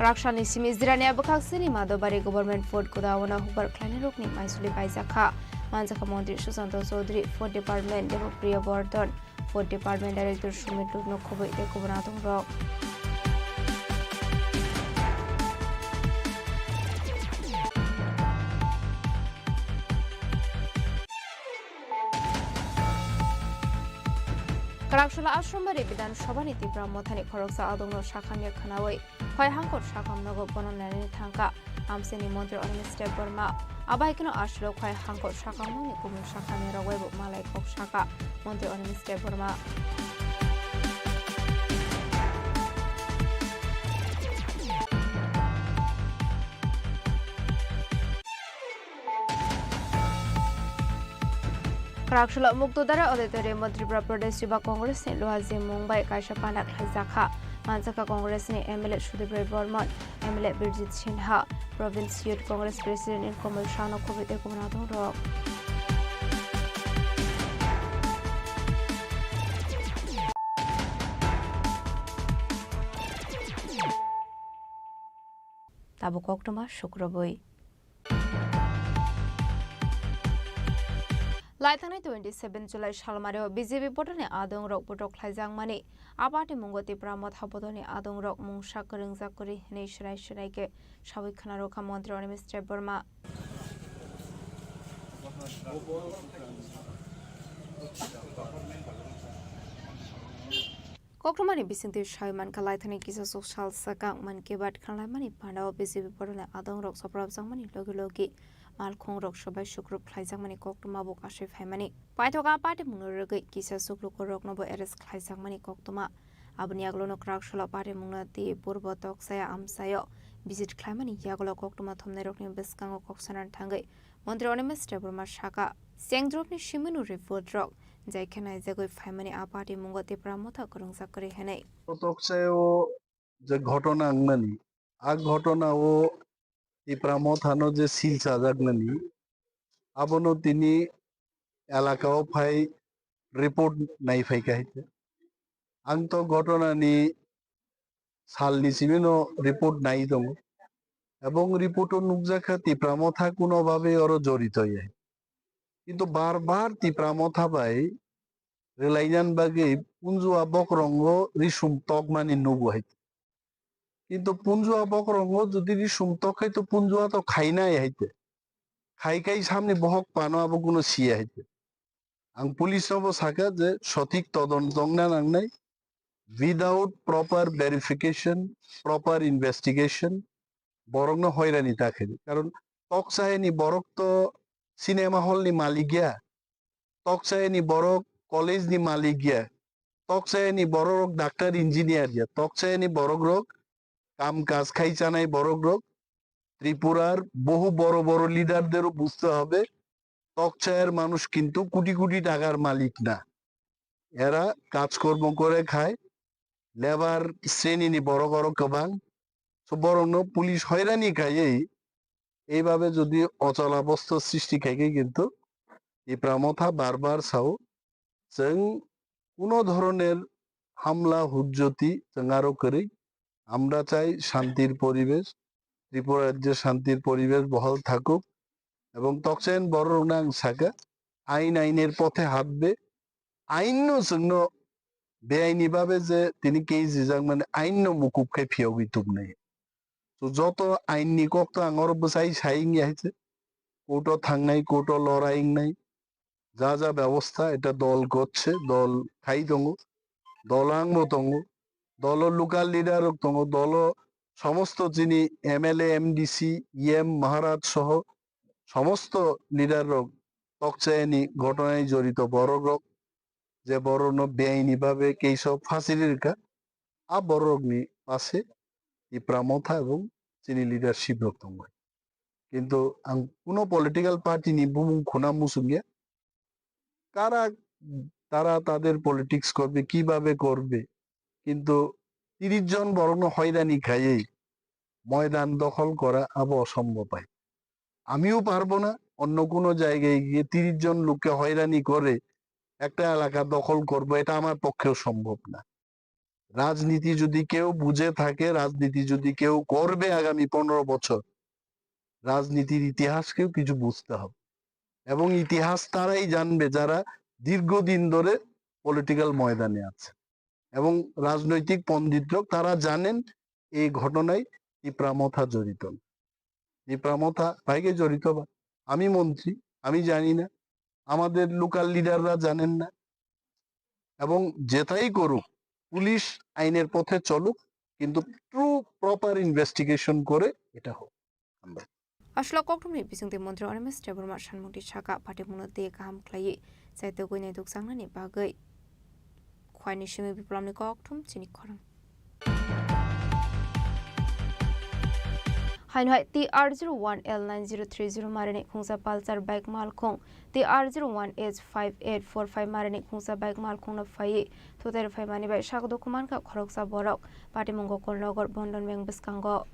Karakshani simi zirania bakak sini madobari government fort kudawana hubar klani rokni maisuli baizakha manjaka mantri Sushant Chaudhary Fort Department Devapriya Bardhan Fort Department Director Sumit Lugno khobai te kubanatung rok Karakshula Ashramari Bidan Shabani Tipra Motani Koroksa Adongno Shakamya Kanawai Khoi Hankot Shakam Nago Bononani Tanka Amseni Montri Minister Burma Abaikano Ashlo Khoi Hankot Shakam Noni Kumun Shakamya Rawebo Malay Kok Shaka Montri Minister Burma Karakshula Muktodara Auditorium Tripura Pradesh Yuva Congress ni Luhazi Mumbai Kaisha Panak Hazakha Manjaka Congress ni MLA Sudhir Burman MLA Birjit Sinha Province Youth Congress President in Komal Shano Kovite Kumanadong Rock Tabuk Oktoma Shukraboi Laitangni 27 July Shalmario BJP Potani Adong Rok Potok Laijang Mani Abati Mungoti Pramot Habodoni Adong Rok Mungshak Ringzakuri Nation Shinaike Shawik Kanaroka Montri Mr. Burma Koktomani Bisinti Shaiman Kalaitani Kisa Social Sakang Man Kibat Kalamani Pandao BJP Potani Adong Rok Soprab Zangmani Logi Logi Malkhong Rok Shobai Shukrup Klaizangmani Koktoma Bok Ashif Haimani Paitoga Party Munuragi Kisa Sukluko Rok Nobo Eres Klaizangmani Koktoma Abni Aglono Krakshula Party Munati Purbo Toksaya Amsayo Visit Klamani Yagolo Koktoma Thomne Rokni Biskango Koksanan Tangai Montreal Mr. Burma Shaka Sengdropni Shimunu Report Rock Jaikana Zagoi Family Apati Mungoti Pramota Kurung Sakari Hene Toksayo যে ঘটনা আংনানি আগ ঘটনা ও এই প্রামথানো যে seal সাজাগনানি আবনো তিনি এলাকাও phi report নাই ফাইকাইতে আং তো ঘটনানি সালনি সিমিনো রিপোর্ট নাই দङ এবং রিপোর্টও নুকজাখা তিপ্রামথা কোনোভাবে আরো জড়িত হয়ে কিন্তু বারবার তিপ্রামথা বাই রেলাইজান বাগে পুঞ্জুয়া বকরঙ্গ রিসুম তকমানি নুবুহাই কিন্তু পুঞ্জুয়া বকরঙ্গ যদি রিসুম তকাই তো পুঞ্জুয়া তো খাই নাই হাইতে খাই খাই সামনে বহক পানো আবো কোনো সিয়া হাইতে আং পুলিশ নব সাকা যে সঠিক তদন্ত না নাংনাই without proper verification proper investigation বরং হয়রানি তাকে কারণ তকসায়নি বরক তো সিনেমা হল নি মালিক গিয়া তকসায়নি বরক কলেজ নি মালিক গিয়া তকসায়নি বড় ডাক্তার ইঞ্জিনিয়ার গিয়া তকসায়নি বড় রোগ কাম কাজ খাই চানাই বড় রোগ ত্রিপুরার বহু বড় বড় লিডারদেরও বুঝতে হবে তকসায়ের মানুষ কিন্তু কোটি কোটি টাকার মালিক না এরা কাজকর্ম করে খায় লেবার শ্রেণী নি বড় বড় কবাং বরং পুলিশ হয়রানি খায় এইভাবে যদি অচলাবস্থা সৃষ্টি খাইকে কিন্তু এই প্রামথা বারবার চাও जों কোনো ধরনের হামলা হুজ্জতি जों আরো করি আমরা চাই শান্তির পরিবেশ ত্রিপুরা রাজ্যে শান্তির পরিবেশ বহাল থাকুক এবং তকসেন বড় নাং সাকা আইনের পথে হাঁটবে আইনও जोंनो বেআইনি ভাবে যে তিনি কেই জিজাং মানে আইন মুকুব খাই ফিয়াবি তুম নাই তো যত আইননি কক্ত আঙর বসাই সাইং আইছে কোর্টও থাংনাই কোর্টও লড়াইং নাই যা যা ব্যবস্থা এটা দল করছে দল খাই দङ দলাঙ্গ দङ দল লোকাল লিডার দङ দল সমস্ত যিনি এমএলএ এমডিসি ইএম মহারাজ সহ সমস্ত লিডার তকচায়নি ঘটনায় জড়িত বড় রোগ যে বড় বেআইনি ভাবে কেইসব ফাঁসিরিকা আ বড় রোগনি পাশে ই প্রামথা এবং যিনি লিডারশিপ দङ কিন্তু কোনো পলিটিক্যাল পার্টি নি বুমুং খোনা মুসুঙ্গিয়া কারা তারা তাদের পলিটিক্স করবে কিভাবে করবে কিন্তু 30 জন বরং হয়রানি খাইয়েই ময়দান দখল করা আবো অসম্ভব হয় আমিও পারবো না অন্য কোনো জায়গায় গিয়ে 30 জন লোককে হয়রানি করে একটা এলাকা দখল করব এটা আমার পক্ষেও সম্ভব না রাজনীতি যদি কেউ বুঝে থাকে, রাজনীতি যদি কেউ করবে আগামী 15 বছর, রাজনীতির ইতিহাসকেও কিছু বুঝতে হবে। এবং ইতিহাস তারাই জানবে যারা দীর্ঘদিন ধরে পলিটিক্যাল ময়দানে আছে। এবং রাজনৈতিক পণ্ডিতরা তারা জানেন এই ঘটনায় টিপ্রামথা জড়িত। টিপ্রামথা ভাইকে জড়িত বা আমি মন্ত্রী, আমি জানি না, আমাদের লোকাল লিডাররা জানেন না। এবং যেটাই করুক, পুলিশ আইনের পথে চলুক, কিন্তু ট্রু প্রপার ইনভেস্টিগেশন করে এটা হোক। Aslo koktum ni bising ti Montreal Ormes Trevor Marshall Mungti Chaka Party Muno de Kaham Clayi Saito Gui Neduk Sangna ni Bagai Kwani Shimi Biplam ni koktum Chini Khorang Hainhai TR01L9030 Marine Khungsa Palsar Bike Malkong TR01H5845 Marine Khungsa Bike Malkong na Faye Toter Fai Mani Bai Shak Dokuman ka Khoroksa Borok Party Mungo Kolnogor Bondon Beng Biskango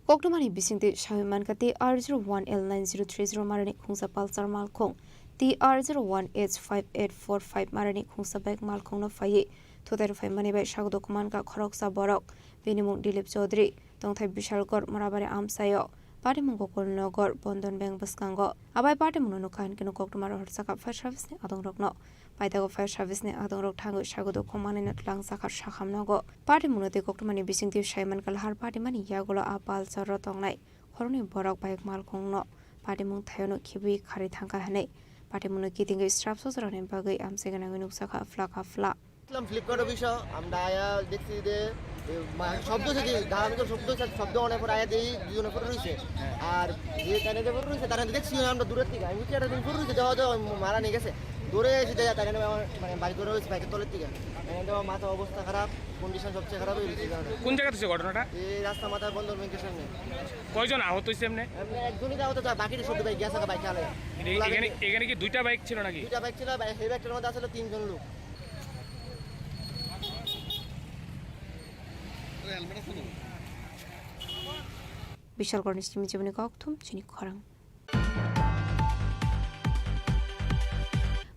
Koktumani Bisinti Shawiman ka TR01L9030 Marine Khungsa Palsar Malkong TR01H5845 Marine Khungsa Bike Malkong na Faye Toter Fai Mani Bai Shak Dokuman ka Khoroksa Borok Benimung Dilip Chaudhary Tongthai Bishalgor Marabari Amsayo Party Mungo Kolnogor Bondon Beng Baskango Abai Party Muno Kain Kino Koktumar Horsaka Fire Service ni Adong Rokno Paitago Fire Service ni Adong Rok Tango Shago Dokumani Natlang Sakar Shakam Nogo Party Muno de Koktumani Bisingti Shaiman Kalhar Party Mani Yagola Apal Sarotongnai Horni Borok Bike Malkong no Party Mung Thayono Kibi Khari Thangka Hane Party Muno Kiting Straps Osranen Bagai Amsegana Saka Flaka Fla Flipkart অফিসও আমরা আয়া দেখছি যে শব্দ থেকে গান শব্দ অনেক পর আয়া দিই দুজনে ফটো রয়েছে আর যে কানে যে ফটো রয়েছে তারা দেখছি আমরা দূরের থেকে আমি কি একটা দিন ফটো রয়েছে দেওয়া মারা নিয়ে গেছে দূরে এসে দেয় তারা মানে বাইক করে রয়েছে বাইকের তলের থেকে মাথা অবস্থা খারাপ কন্ডিশন সবচেয়ে খারাপ হয়ে গেছে কোন জায়গা থেকে ঘটনাটা এই রাস্তা মাথা বন্দর ব্যাংকের সামনে কয়জন আহত হয়েছে এমনি একজনই আহত বাকিটা সব বাইক গেছে বাইক চালায় এখানে কি দুইটা বাইক ছিল নাকি দুইটা বাইক ছিল সেই বাইকটার মধ্যে আসলে 3 জন লোক Bishal Gornish Timi Jibuni Koktum Chini Khorang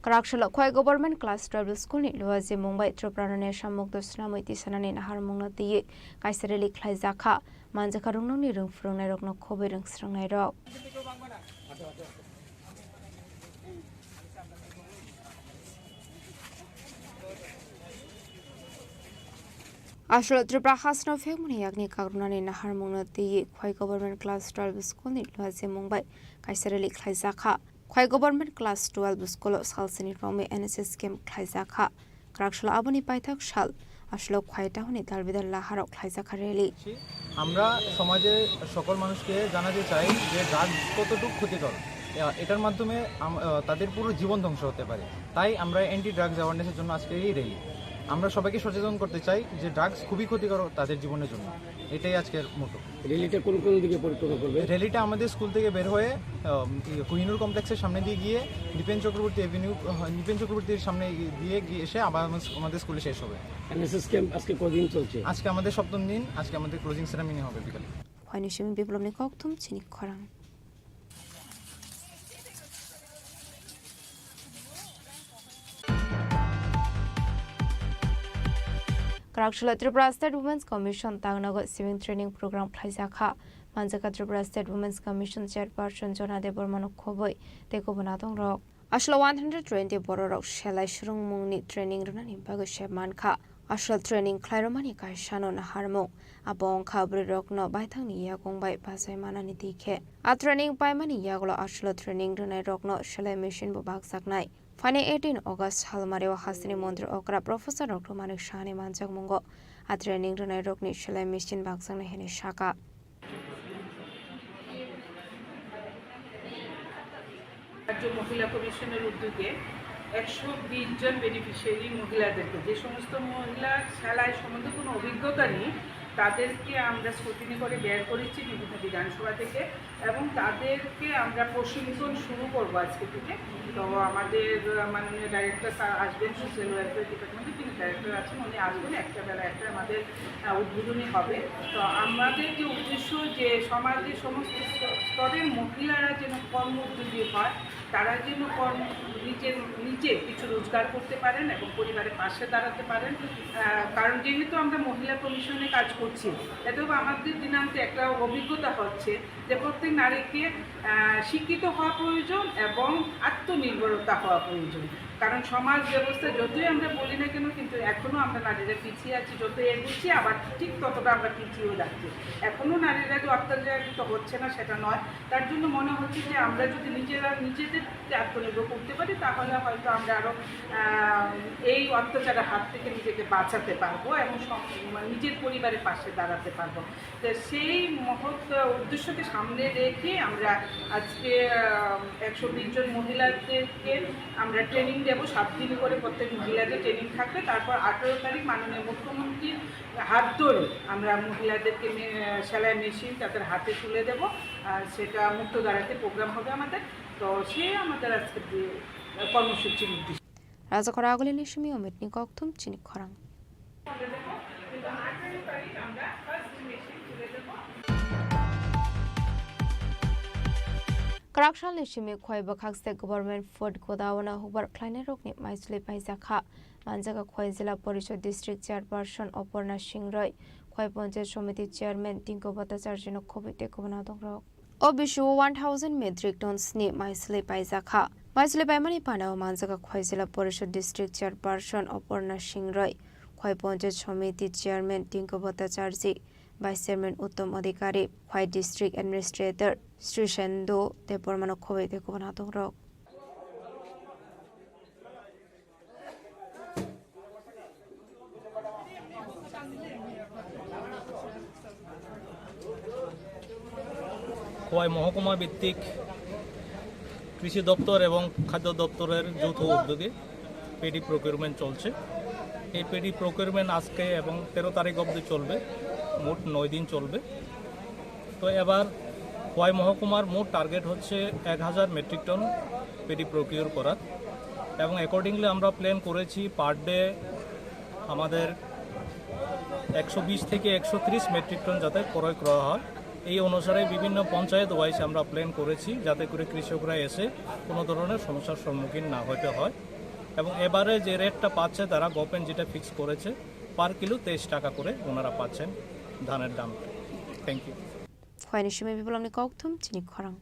Karakshalo Khoi Government Class 12 School ni Luazi Mumbai Tripura ne Shamuk Dosna Moiti Sanani Nahar Mungna Diye Kaisareli Khlai Zakha Manjaka Rungnong ni Rungfrung Nai Rokno Khobe Rungsrung Nai Rok Ashlo Tripura Hasno Femuni Yagni Karunani Nahar Mungna Diye Khoi Government Class 12 School ni Luazi Mumbai Kaisareli Khlai Zakha Khoi Government Class 12 School Salsini Romi NSS Camp Khlai Zakha Karakshalo Abuni Paithak Shal Ashlo Khoi Tahuni Dalbidar Laharo Khlai Zakha Rally আমরা সমাজে সকল মানুষকে জানাতে চাই যে drugs কতটুকু ক্ষতিকর এটার মাধ্যমে তাদের পুরো জীবন ধ্বংস হতে পারে তাই আমরা অ্যান্টি ড্রাগস অ্যাওয়ারনেসের জন্য আজকে এই র্যালি আমরা সবাইকে সচেতন করতে চাই যে ড্রাগস খুবই ক্ষতিকর তাদের জীবনের জন্য এটাই আজকের মোটো র্যালিটা কোন কোন দিকে পরিক্রমা করবে র্যালিটা আমাদের স্কুল থেকে বের হয়ে কোহিনুর কমপ্লেক্সের সামনে দিয়ে গিয়ে নিপেন চক্রবর্তীর সামনে দিয়ে এসে আবার আমাদের স্কুলে শেষ হবে এনএসএস ক্যাম্প আজকে কতদিন চলছে আজকে আমাদের 7ম দিন আজকে আমাদের ক্লোজিং সেরেমনি হবে বিকালে Khwainishimi Biplomni Koktum Chini Khorang Karakshalo Tripura State Women's Commission Tangnago Swimming Training Program Khlai Zakha Manjaka Tripura State Women's Commission Chairperson Jona Debormano Khoboi Teko Bonatong Rok Ashlo 120 Bororok Shelai Shrung Mungni Training Runani Bago Shepman Kha Ashlo Training Klairomani Kai Shano Naharmong Abong Khabri Rok no Baitangni Yakong Bai Pasai Manani Dikhe A Training Pai Mani Yaglo Ashlo Training Runai Rok no Shelai Mission Bobak Saknai Fani 18 August Halmarewa Hasini Mondri Okra Professor Dr. Manik Shani Manjak Mungo A Training Runai Rok ni Shelai Mission Baksang Hene Shaka রাজ্য মহিলা কমিশনের উদ্যোগে 120 জন beneficiary মহিলাদেরকে যে সমস্ত মহিলা সেলাই সম্বন্ধে কোনো অভিজ্ঞতা নেই তাদেরকে আমরা স্ক্রুটিনি করে বের করেছি বিভিন্ন বিধানসভা থেকে এবং তাদেরকে আমরা প্রশিক্ষণ শুরু করবো আজকে থেকে। তো আমাদের মাননীয় ডাইরেক্টর স্যার আসবেন সোশ্যাল ওয়েলফেয়ার ডিপার্টমেন্টে, তিনি ডাইরেক্টর আছেন, উনি আসবেন, একটা বেলা একটা আমাদের উদ্বোধনী হবে। তো আমাদের যে উদ্দেশ্য যে সমাজের সমস্ত স্তরের মহিলারা যেন কর্ম উদ্যোগী হয়, তারা যেন নিজে কিছু রোজগার করতে পারেন এবং পরিবারের পাশে দাঁড়াতে পারেন। কারণ যেহেতু আমরা মহিলা কমিশনে কাজ করছি, এতেও আমাদের দিনান্তে একটা অভিজ্ঞতা হচ্ছে যে প্রত্যেক নারীকে শিক্ষিত হওয়া প্রয়োজন এবং আত্মনির্ভরতা হওয়া প্রয়োজন। কারণ সমাজ ব্যবস্থা যতই আমরা বলি না কেন, কিন্তু এখনও আমরা নারীরা পিছিয়ে আছি, যত এগুচ্ছি আবার ঠিক ততটা আমরা পিছিয়েও যাচ্ছি। এখনও নারীরা যে অত্যাচারিত হচ্ছে না সেটা নয়। তার জন্য মনে হচ্ছে যে আমরা যদি নিজেদেরকে আত্মনির্ভর করতে পারি, তাহলে হয়তো আমরা আরও এই অত্যাচারের হাত থেকে নিজেকে বাঁচাতে পারবো এবং নিজের পরিবারের পাশে দাঁড়াতে পারবো। তো সেই মহৎ উদ্দেশ্যকে সামনে রেখে আমরা আজকে 120 জন মহিলাদেরকে আমরা ট্রেনিং দেবো। 7 দিন করে প্রত্যেক মহিলাদের ট্রেনিং থাকবে। তারপর 18 তারিখ মাননীয় মুখ্যমন্ত্রীর হাত ধরে আমরা মহিলাদেরকে সেলাই মেশিন তাদের হাতে তুলে দেবো। সেটা মুক্তধারাতে প্রোগ্রাম হবে আমাদের। তো সে আমাদের আজকে কর্মসূচির উদ্দেশ্য। রাজা আগলে নিশমি অমিতনি ককথুম চিনি খরাং। Karakshal nishimi khoi bakhakste government food godawana hubar kleine rokni maisle paizakha manjaga khoi jila parishod district chairperson Oporna Singrai khoi panchayat somiti chairman Tinko Bhattacharya no khobite kobana dongrok obishu 1000 metric tons ni maisle paizakha maisle paimani panao manjaga khoi jila parishod district chairperson Oporna Singrai khoi panchayat somiti chairman Tinko Bhattacharya Vice Chairman Uttam Adhikari, Khwai District Administrator Sri Shendo Depormano Khoi de Kobanatung Rock. Khowai মহকুমা ভিত্তিক কৃষি দপ্তর এবং খাদ্য দপ্তরের যৌথ উদ্যোগে paddy procurement চলছে। এই পেডি প্রকিউরমেন্ট আজকে এবং 13 তারিখ অবধি চলবে, মোট 9 দিন চলবে। তো এবার খোয়াই মহকুমার মোট টার্গেট হচ্ছে 1000 মেট্রিক টন পেডি প্রকিউর করার এবং অ্যাকর্ডিংলি আমরা প্ল্যান করেছি পার ডে আমাদের 120 থেকে 130 মেট্রিক টন যাতে ক্রয় করা হয়। এই অনুসারে বিভিন্ন পঞ্চায়েত ওয়াইজ আমরা প্ল্যান করেছি যাতে করে কৃষকরা এসে কোনো ধরনের সমস্যার সম্মুখীন না হতে হয়। এবং এবারে যে রেটটা পাচ্ছে তারা গভর্নমেন্ট যেটা ফিক্স করেছে পার কিলো 23 টাকা করে ওনারা পাচ্ছেন ধানের দাম। Thank you. খোয়াইনি সময় বিপ্লবনি ককথুম চিনি খরাং।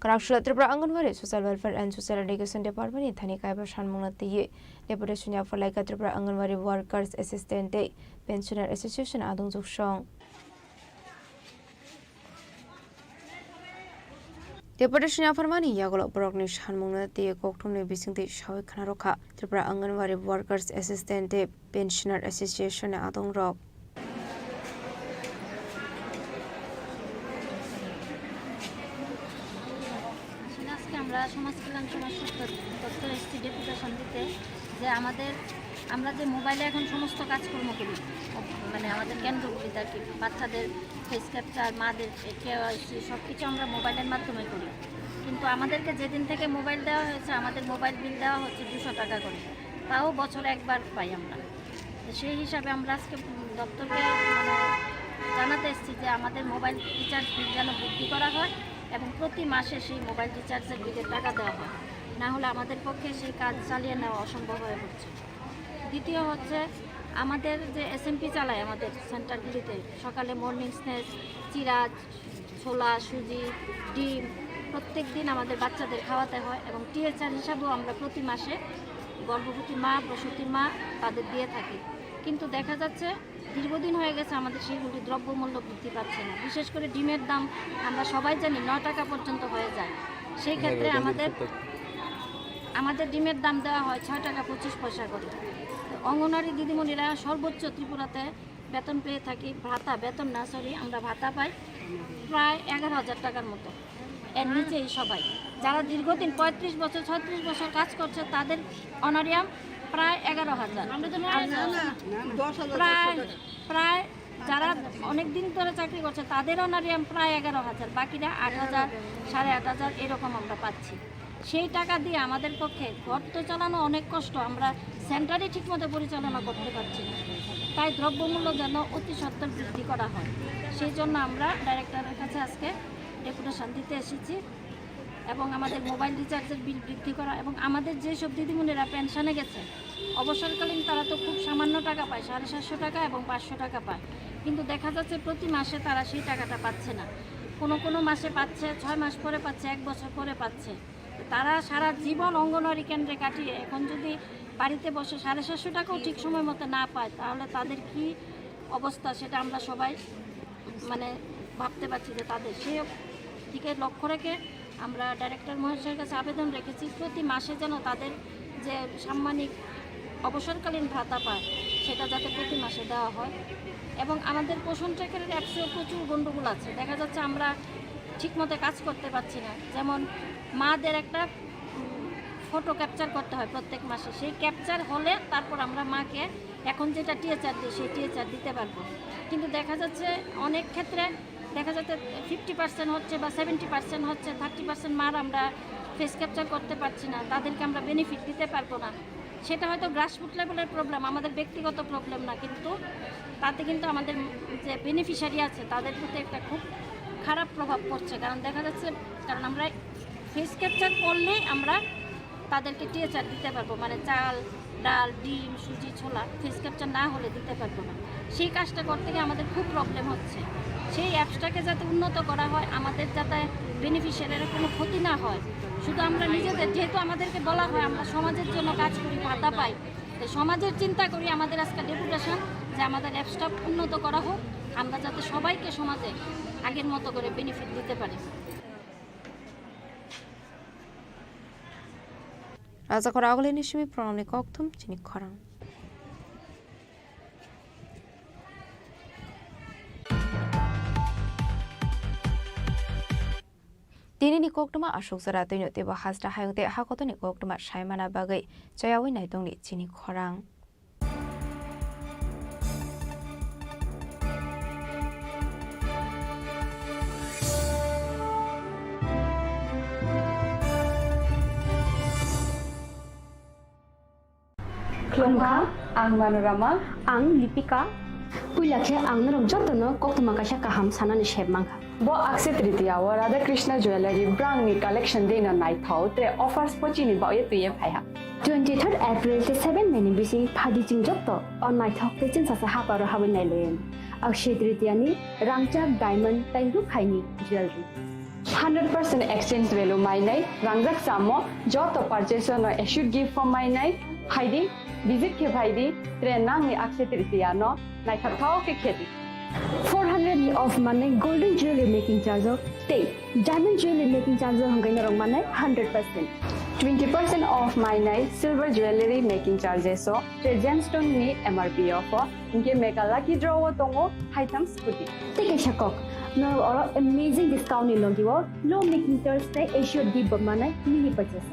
Karakshal Tripura Anganwadi Social Welfare and Social Education Department Thani Kaiba Shanmungnati Deputation for Laika Tripura Anganwadi Workers Assistant Day Pensioner Association Adung Juksong Deputation for Mani Yagolo Brogni Shanmungnati Koktumni Bisingti Shawik Kanaroka Tripura Anganwadi Workers Assistant Day Pensioner Association Adung Rock আমরা সমাজ কল্যাণ সমাজ দপ্তর এসেছি deputation দিতে যে আমরা যে মোবাইলে এখন সমস্ত কাজকর্ম করি, মানে আমাদের কেন্দ্রগুলিতে আর কি, বাচ্চাদের ফেস ক্যাপচার, মাদের কেওয়াইসি সব কিছু আমরা মোবাইলের মাধ্যমে করি। কিন্তু আমাদেরকে যেদিন থেকে মোবাইল দেওয়া হয়েছে আমাদের মোবাইল বিল দেওয়া হচ্ছে 200 টাকা করে, তাও বছরে একবার পাই আমরা। সেই হিসাবে আমরা আজকে দপ্তরকে জানাতে এসেছি যে আমাদের মোবাইল রিচার্জ বিল যেন বৃদ্ধি করা হয় এবং প্রতি মাসে সেই মোবাইল রিচার্জের বিলের টাকা দেওয়া হয়, না হলে আমাদের পক্ষে সেই কাজ চালিয়ে নেওয়া অসম্ভব হয়ে পড়ছে। দ্বিতীয় হচ্ছে আমাদের যে এসএমপি চালায় আমাদের সেন্টারগুলিতে, সকালে মর্নিং স্ন্যাক্স, চিরা, ছোলা, সুজি, ডিম প্রত্যেক দিন আমাদের বাচ্চাদের খাওয়াতে হয় এবং টিএচআর হিসাবেও আমরা প্রতি মাসে গর্ভবতী মা, প্রসূতির মা তাদের দিয়ে থাকি। কিন্তু দেখা যাচ্ছে দীর্ঘদিন হয়ে গেছে আমাদের সেইগুলি দ্রব্যমূল্য বৃদ্ধি পাচ্ছে না। বিশেষ করে ডিমের দাম আমরা সবাই জানি 9 টাকা পর্যন্ত হয়ে যায়। সেই ক্ষেত্রে আমাদের ডিমের দাম দেওয়া হয় 6 টাকা 25 পয়সা করে। অঙ্গনওয়াড়ি দিদিমণিরা সর্বোচ্চ ত্রিপুরাতে বেতন পেয়ে থাকি, আমরা ভাতা পাই প্রায় 11,000 টাকার মতো। এর নিচেই সবাই যারা দীর্ঘদিন 35 বছর 36 বছর কাজ করছে তাদের অনারিয়াম প্রায় 11,000 প্রায় যারা অনেক দিন ধরে চাকরি করছে তাদের অনারিয়াম প্রায় 11,000, বাকিরা 8,000 8,500 এরকম আমরা পাচ্ছি। সেই টাকা দিয়ে আমাদের পক্ষে ঘর তো চালানো অনেক কষ্ট, আমরা সেন্টারই ঠিকমতো পরিচালনা করতে পারছি না। তাই দ্রব্যমূল্য যেন অতি সত্বর বৃদ্ধি করা হয়, সেই জন্য আমরা ডাইরেক্টরের কাছে আজকে ডেপুটেশন দিতে এসেছি এবং আমাদের মোবাইল রিচার্জের বিল বৃদ্ধি করা এবং আমাদের যেসব দিদিমণিরা পেনশনে গেছে অবসরকালীন তারা তো খুব সামান্য টাকা পায়, 750 টাকা এবং 500 টাকা পায়, কিন্তু দেখা যাচ্ছে প্রতি মাসে তারা সেই টাকাটা পাচ্ছে না। কোনো মাসে পাচ্ছে 6 মাস পরে পাচ্ছে, 1 বছর পরে পাচ্ছে। তারা সারা জীবন অঙ্গনওয়াড়ি কেন্দ্রে কাটিয়ে এখন যদি বাড়িতে বসে 750 টাকাও ঠিক সময় মতো না পায় তাহলে তাদের কি অবস্থা সেটা আমরা সবাই মানে ভাবতে পারছি যে তাদের সেই দিকে লক্ষ্য রেখে আমরা ডাইরেক্টর মহাশয়ের কাছে আবেদন রেখেছি প্রতি মাসে যেন তাদের যে সাম্মানিক অবসরকালীন ভাতা পায় সেটা যাতে প্রতি মাসে দেওয়া হয়। এবং আমাদের পোষণ ট্র্যাকারের অ্যাপসেও প্রচুর গণ্ডগোল আছে, দেখা যাচ্ছে আমরা ঠিকমতো কাজ করতে পারছি না। যেমন মাদের একটা ফটো ক্যাপচার করতে হয় প্রত্যেক মাসে, সেই ক্যাপচার হলে তারপর আমরা মাকে এখন যেটা টিএচআর দিই সেই টিএচআর দিতে পারবো, কিন্তু দেখা যাচ্ছে অনেক ক্ষেত্রে দেখা যাচ্ছে 50% হচ্ছে বা 70% হচ্ছে, 30% মার আমরা ফেস ক্যাপচার করতে পারছি না, তাদেরকে আমরা বেনিফিট দিতে পারবো না। সেটা হয়তো গ্রাসরুট লেভেলের প্রবলেম, আমাদের ব্যক্তিগত প্রবলেম না, কিন্তু তাতে কিন্তু আমাদের যে বেনিফিশিয়ারি আছে তাদের প্রতি একটা খুব খারাপ প্রভাব পড়ছে। কারণ দেখা যাচ্ছে কারণ আমরা ফেস ক্যাপচার করলেই আমরা তাদেরকে টিএচআর দিতে পারবো, মানে চাল ডাল ডিম সুজি ছোলা ফেস ক্যাপচার না হলে দিতে পারবো না। সেই কাজটা করতে গিয়ে আমাদের খুব প্রবলেম হচ্ছে। সেই অ্যাপসটাকে যাতে উন্নত করা হয়, আমাদের যাতে বেনিফিশিয়ারির কোনো ক্ষতি না হয়, শুধু আমরা নিজেদের, যেহেতু আমাদেরকে বলা হয় আমরা সমাজের জন্য কাজ করি ভাতা পাই, তো সমাজের চিন্তা করি আমাদের আজকে ডেপুটেশন যে আমাদের অ্যাপসটা উন্নত করা হোক, আমরা যাতে সবাইকে সমাজে আগের মতো করে বেনিফিট দিতে পারি। Razakor Agleni Shimi Pronamni Koktum Chini Khorang. Dini ni koktuma ashok zara tino te ba hasda hayute hakoto ni koktuma shaimana bagai chayawi naitong ni Chini Khorang. Klongka, ang Manorama, ang Lipika. Puilakhe ang narom jotono koktuma kasha kaham sanani shebmangka. Bo Akshaya Tritiya wa Radha Krishna Jewelry brand ni collection dena night thau tre offers pochini ba ye tuye phaiha. 23rd April te 7 meni bisi phadi jing jotto on night thau te chin sasa haparo hawen nailen. Akshaya Tritiya ni rangchak diamond tairu khaini jewelry. 100% exchange value mainai rangjak samo joto purchase no should give for mainai haidi visit ke bhaidi tre nang ni Akshaya Tritiya no night thau ke khedi. 400 of money golden jewelry making charge of stay diamond jewelry making charge hangai narong manai 100%. 20% off mainai silver jewelry making charges so tre gemstone ni MRP offer inke mega lucky draw tongo item scooty. Take a shakok. No or amazing discount ni logiwo low making charge te Asia di manai mini purchase.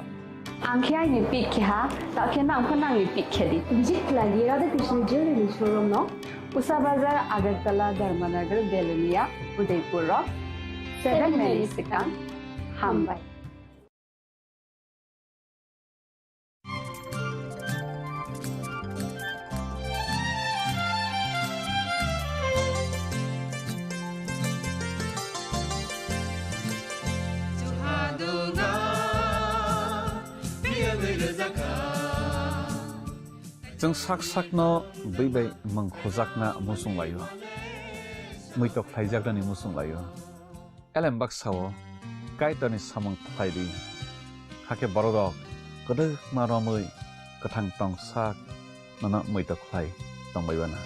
Angkhai ni pick kha ta khena angkhana ni pick khedi. Visit lagi Radha Krishna Jewelry showroom no Usa Bazar Agartala Dharmanagar Delania Udaipur 7 Mexican Hambai. Jeng sak no bai mangkhojak na musung layo muitok thaijak ni musung layo elem baksao kaitani samang thaidi hake borodok kode maromui kathang tong sak nana muitok thai tongbai bana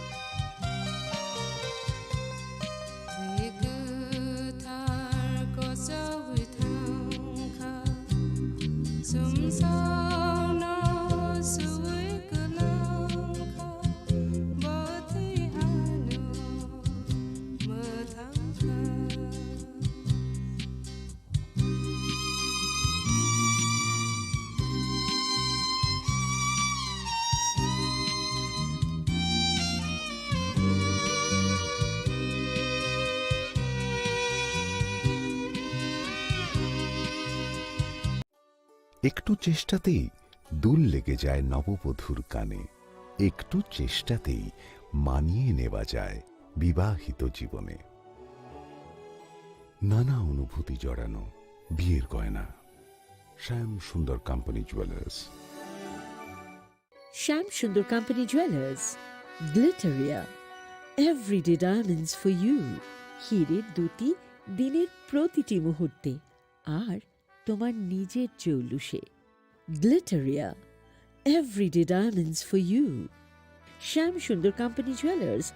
একটু চেষ্টাতেই দুল লেগে যায় নববধূর কানে, একটু চেষ্টাতেই মানিয়ে নেওয়া যায় বিবাহিত জীবনে। নানা অনুভূতি জড়ানো বিয়ের গয়না। শ্যাম Sundar company jewellers. Sham Sundar Company Jewelers, Glitteria, everyday diamonds for you. হীরের দুটি দিনের প্রতিটি মুহূর্তে আর তোমার নিজের জৌলুসে। Glitteria, everyday diamonds for you. Sham Sundar Company Jewelers.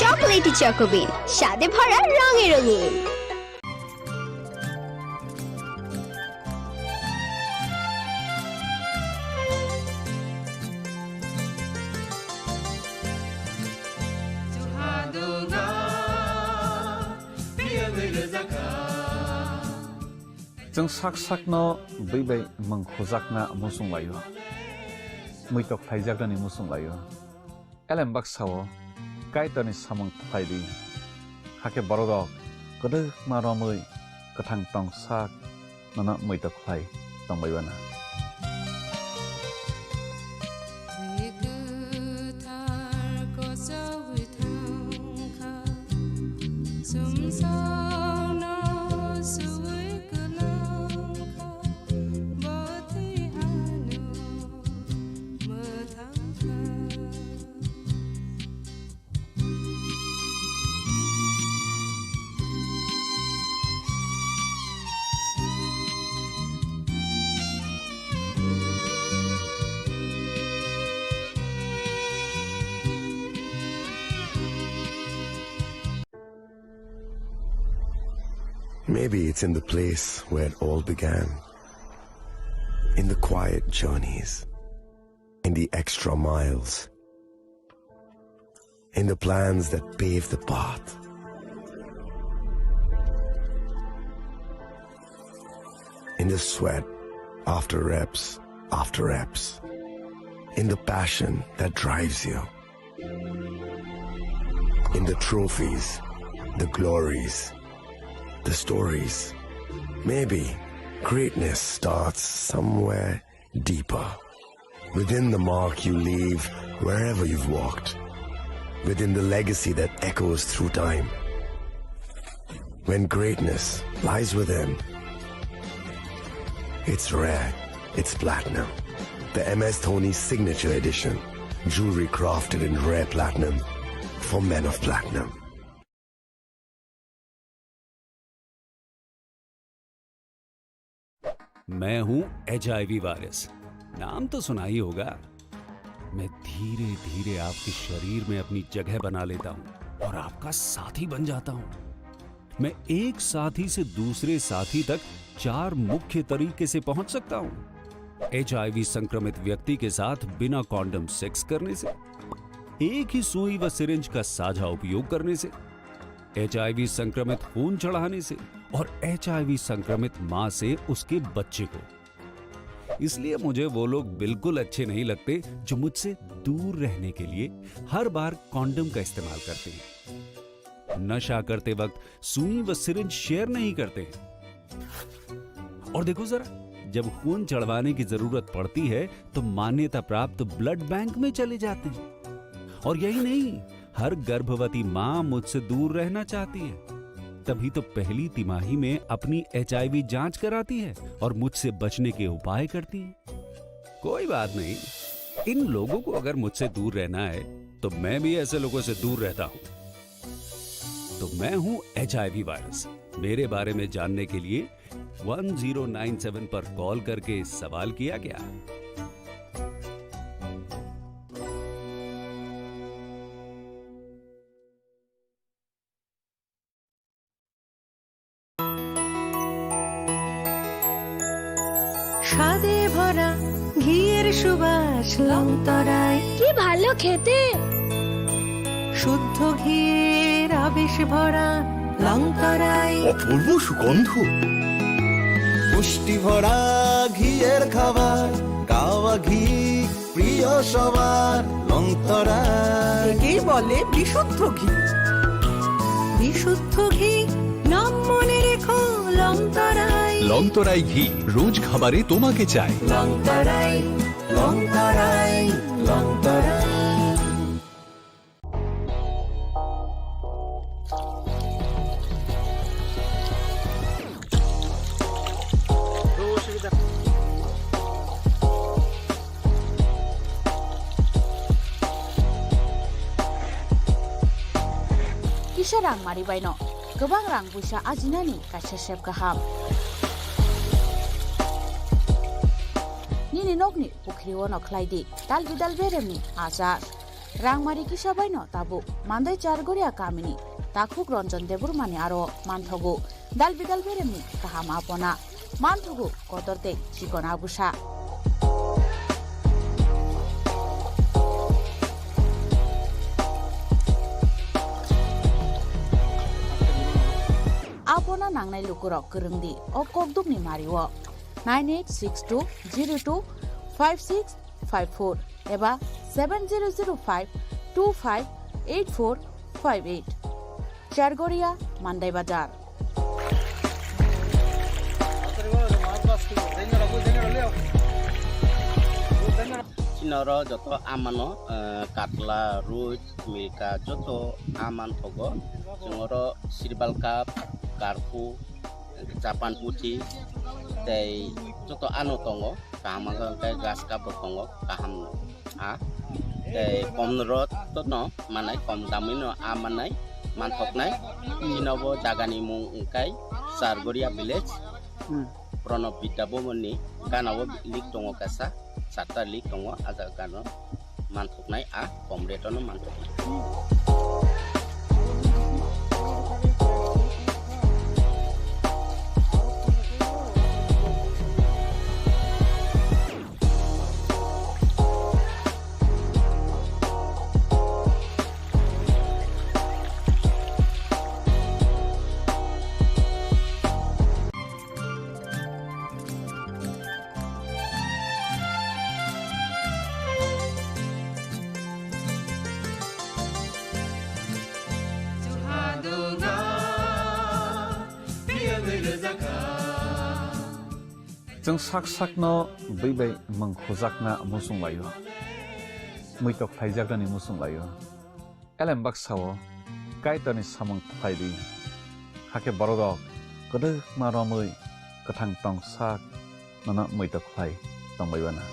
Chocolaty চকোবিন, স্বাদে ভরা রঙে রঙিন। जों sak sakno by mangkhojakna musung layo muitok phaijakni musung layo elembak sao kaitani samang phaidi hake borodok kodok maromui kathang tong sak nana muitok phai tongbaibana Maybe it's in the place where it all began. In the quiet journeys. In the extra miles. In the plans that pave the path. In the sweat after reps. In the passion that drives you. In the trophies, the glories, the stories. Maybe greatness starts somewhere deeper. Within the mark you leave wherever you've walked. Within the legacy that echoes through time. When greatness lies within, it's rare, it's platinum. The MS Dhoni Signature Edition. Jewelry crafted in rare platinum for men of platinum. मैं हूं HIV virus, नाम तो सुना ही होगा। मैं धीरे धीरे आपके शरीर में अपनी जगह बना लेता हूं और आपका साथी बन जाता हूं। मैं एक साथी से दूसरे साथी तक 4 मुख्य तरीके से पहुंच सकता हूं। HIV संक्रमित व्यक्ति के साथ बिना कॉन्डम सेक्स करने से, एक ही सुई व सिरिंज का साझा उपयोग करने से, HIV संक्रमित खून चढ़ाने से और HIV संक्रमित मां से उसके बच्चे को। इसलिए मुझे वो लोग बिल्कुल अच्छे नहीं लगते जो मुझसे दूर रहने के लिए हर बार कॉन्डम का इस्तेमाल करते हैं, नशा करते वक्त सुई व सिरिंज शेयर नहीं करते हैं। और देखो जरा, जब खून चढ़वाने की जरूरत पड़ती है तो मान्यता प्राप्त ब्लड बैंक में चले जाते हैं। और यही नहीं, हर गर्भवती मां मुझसे दूर रहना चाहती है, तभी तो पहली तिमाही में अपनी HIV जांच कराती है और मुझसे बचने के उपाय करती है। कोई बात नहीं, इन लोगों को अगर मुझसे दूर रहना है तो मैं भी ऐसे लोगों से दूर रहता हूं। तो मैं हूं HIV वायरस। मेरे बारे में जानने के लिए 1097 पर कॉल करके सवाल किया क्या? স্বাদে ভরা ঘিয়ের সুবাস লংতরায়, কি ভালো খেতে। শুদ্ধ ঘিয়ের আবেশ ভরা লংতরায়, অপূর্ব সুগন্ধ। পুষ্টি ভরা ঘিয়ের খাবার গাওয়া ঘি প্রিয় সবার লংতরা একেই বলে বিশুদ্ধ ঘি। বিশুদ্ধ ঘি নাম মনে রেখো লংতরাই। লংতরাই ঘি রোজ খাবারে তোমাকে চাই। লংতরাই লংতরাই লংতরাই। Kisah rang mari baino, gobang rang busa ajinani kasih sep kaham. Nini nogni pukri wono klaidi, dal bidal beremni azar. Rang mari kisah baino tabu, mandai chargoria kamini, takuk ronjon debur mani aro manthogu, dal bidal beremni kaham apona, manthogu kotorte chikona busa. Apona nangnai lukurok kerengdi o kokduk ni mariwo 9862025654 eba 7005258458 Chargoria Mandai Bazar. Chinoro joto amano katla ruj milka joto aman thogo jongoro sirbal cup karpu Japan putih tei joto anu tongo kaham kai gas cup tongo kaham a tei komnoro tono manai kom damino amanai manthoknai chinobo jagani mung ungkai Sargoria village Pranab Bidabomoni kanabo lik tongo kasa Sata lik tongo aga kano manthoknai a komretono manthoknai. जों साक साकनो बैबाय मंखोजाकना मुसुं लायो मैतक थाइजाकनानि मुसुं लायो एलेम बाक्साओ काइतनि सामं थाइदि हाके बरदक गदो मारमै गोथां टं साक नना मैतक Thai तंबायबाना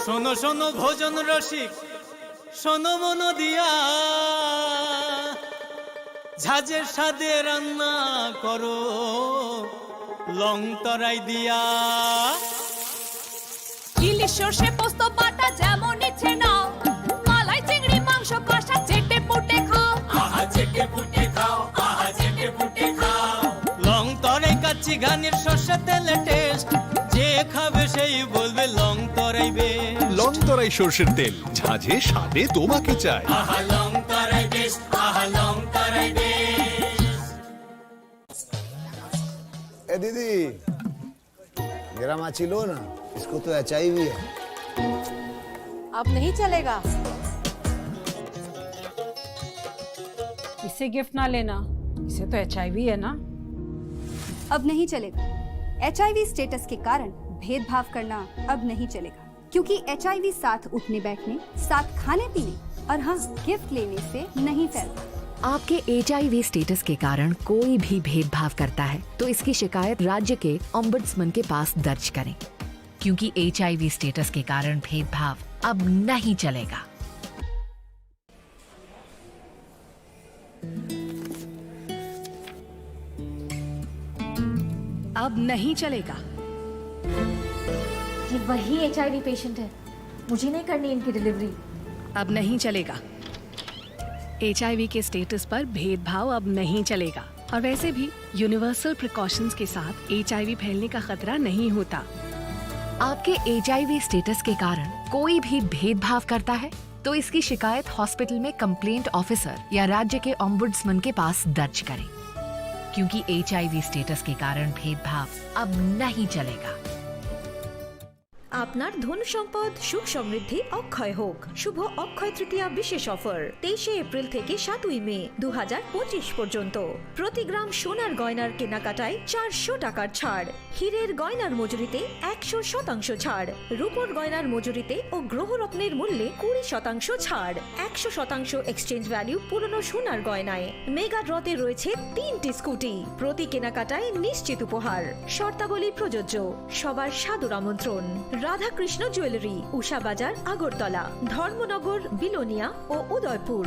শোনো শোনো ভোজন রসিক শোনো মন দিয়া ঝাঁঝের স্বাদে রান্না করো লং তরাই দিয়া ইলিশ সর্ষে পোস্ত বাটা যেমন ইচ্ছে নাও মালাই চিংড়ি মাংস কষা চেটে পুটে খাও আহা চেটে পুটে খাও আহা চেটে পুটে খাও লং তরাই কাচ্চি ঘানির সর্ষে তেলে টেস্ট যে খাবে সেই বলবে লং তরাই বে লং তরাই সরষের তেল ঝাঁঝে স্বাদে তোমাকে চাই। আহা লং তরাই বেশ আহা লং তরাই বেশ। ए दीदी मेरा माची लो ना इसको तो HIV है। अब नहीं चलेगा इसे गिफ्ट ना लेना इसे तो HIV है ना। अब नहीं चलेगा HIV स्टेटस के कारण भेदभाव करना अब नहीं चलेगा क्योंकि HIV साथ उठने बैठने साथ खाने पीने और हाँ गिफ्ट लेने से नहीं फैलता। आपके HIV स्टेटस के कारण कोई भी भेदभाव करता है तो इसकी शिकायत राज्य के ओम्बुड्समैन के पास दर्ज करें क्योंकि HIV स्टेटस के कारण भेदभाव अब नहीं चलेगा। अब नहीं चलेगा। ये वही HIV पेशेंट है, मुझे नहीं करनी इनकी डिलीवरी। अब नहीं चलेगा। HIV के स्टेटस पर भेदभाव अब नहीं चलेगा। और वैसे भी यूनिवर्सल प्रिकॉशंस के साथ HIV फैलने का खतरा नहीं होता। आपके HIV स्टेटस के कारण कोई भी भेदभाव करता है तो इसकी शिकायत हॉस्पिटल में कंप्लेंट ऑफिसर या राज्य के ओम्बुड्समैन के पास दर्ज करें, क्योंकि HIV स्टेटस के कारण भेदभाव अब नहीं चलेगा। আপনার ধন সম্পদ সুখ সমৃদ্ধি অক্ষয় হোক। শুভ অক্ষয় তৃতীয়া বিশেষ অফার 23 এপ্রিল থেকে 7 মে 2025 পর্যন্ত। প্রতি গ্রাম সোনার গয়নার কেনাকাটায় 400 টাকার ছাড়, হীরের গয়নার মজুরিতে 100% ছাড়, রূপোর গয়নার মজুরিতে ও গ্রহরত্নের মূল্যে 20% ছাড়, 100% এক্সচেঞ্জ ভ্যালু পুরনো সোনার গয়নায়। মেগা ড্রতে রয়েছে 3টি স্কুটি, প্রতি কেনাকাটায় নিশ্চিত উপহার। শর্তাবলী প্রযোজ্য। সবার সাদর আমন্ত্রণ। রাধাকৃষ্ণ জুয়েলারি, উষা বাজার, আগরতলা, ধর্মনগর, বিলোনিয়া ও উদয়পুর।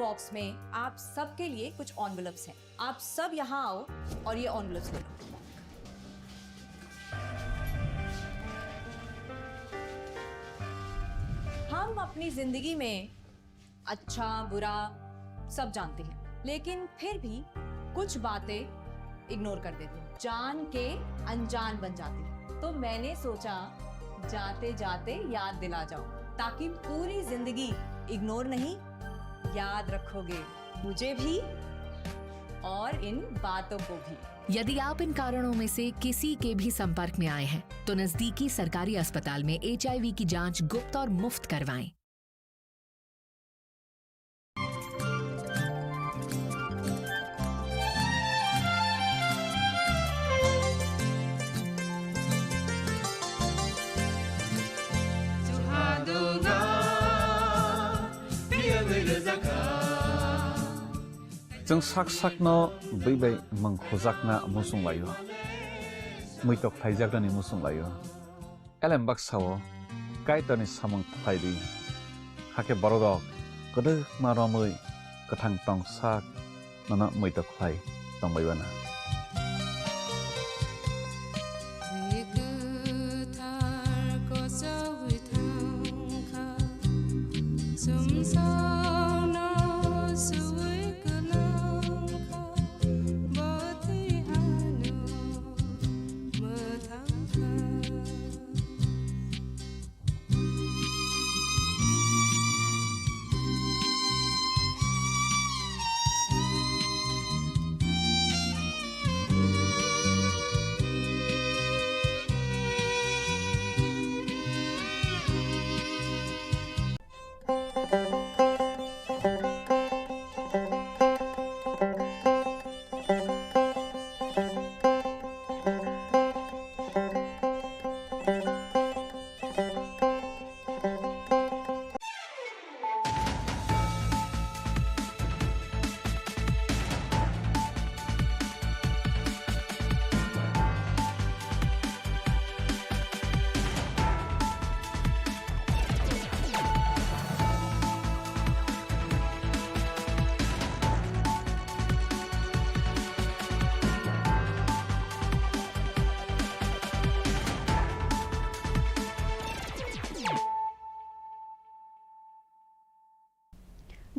बॉक्स में आप सबके लिए कुछ एनवेलप्स हैं। आप सब यहाँ आओ और ये एनवेलप्स ले लो। हम अपनी जिंदगी में अच्छा बुरा सब जानते हैं, लेकिन फिर भी कुछ बातें इग्नोर कर देते हैं, जान के अनजान बन जाती हैं। तो मैंने सोचा जाते जाते याद दिला जाओ, ताकि पूरी जिंदगी इग्नोर नहीं, याद रखोगे मुझे भी और इन बातों को भी। यदि आप इन कारणों में से किसी के भी संपर्क में आए हैं तो नजदीकी सरकारी अस्पताल में HIV की जांच गुप्त और मुफ्त करवाएं। जों साक साकनो बैबाय मंखोजाकना मुसुं लायो मैतक थाइजाकनि मुसुं लायो एलेम बाक्साओ काइतनि सामं थाइदि हाके बरदक गदो मारमै गोथां टंसाक नना मैतक Thai तंबायबाना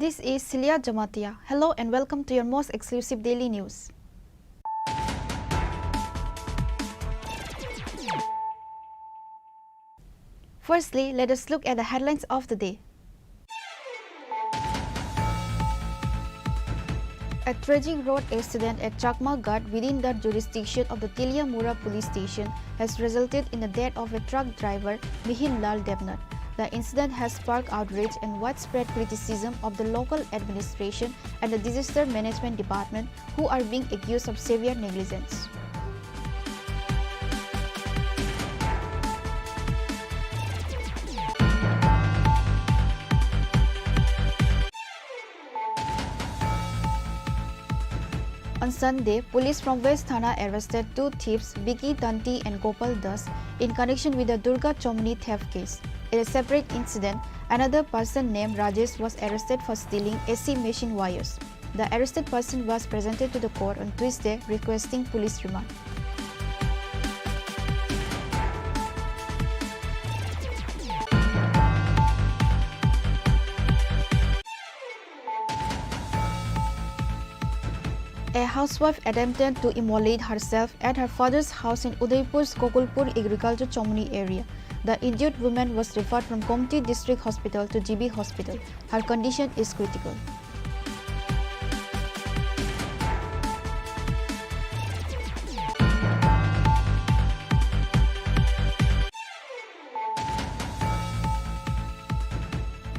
This is Celia Jamatia. Hello and welcome to your most exclusive daily news. Firstly, let us look at the headlines of the day. A tragic road accident at Chakma Ghat within the jurisdiction of the Tiliamura police station has resulted in the death of a truck driver, Mihir Lal Devnath. The incident has sparked outrage and widespread criticism of the local administration and the disaster management department, who are being accused of severe negligence. On Sunday, police from West Thana arrested two thieves, Vicky Tanti and Gopal Das, in connection with the Durga Chomni theft case. In a separate incident, another person named Rajesh was arrested for stealing AC machine wires. The arrested person was presented to the court on Tuesday requesting police remand. A housewife attempted to immolate herself at her father's house in Udaipur's Gokulpur Agriculture Chomni area. The injured woman was referred from Komti District Hospital to GB Hospital. Her condition is critical.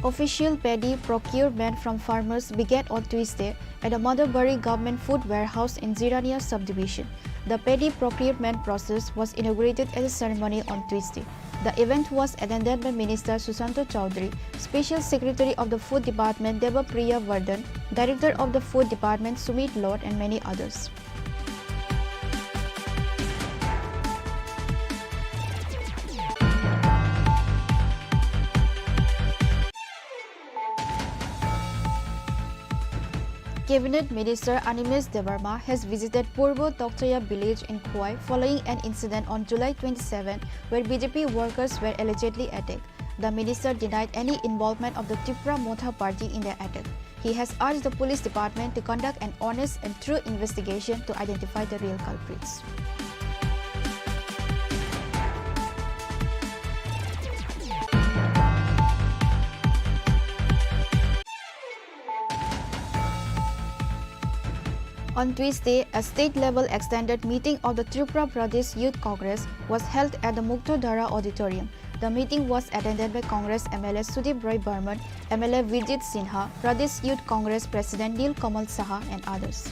Official paddy procurement from farmers began on Tuesday at the Madhubari Government Food Warehouse in Zirania subdivision. The paddy procurement process was inaugurated at a ceremony on Tuesday. The event was attended by Minister Susanto Chaudhary, Special Secretary of the Food Department Devapriya Vardhan, Director of the Food Department Sumit Lord, and many others. Cabinet Minister Animesh Devarma has visited Purbo Tokchaya village in Khwai following an incident on July 27 where BJP workers were allegedly attacked. The minister denied any involvement of the Tripura Motha party in the attack. He has urged the police department to conduct an honest and true investigation to identify the real culprits. On Tuesday, a state-level extended meeting of the Tripura Pradesh Youth Congress was held at the Muktodhara Auditorium. The meeting was attended by Congress MLA Sudip Roy Burman, MLA Vijit Sinha, Pradesh Youth Congress President Nil Kamal Saha, and others.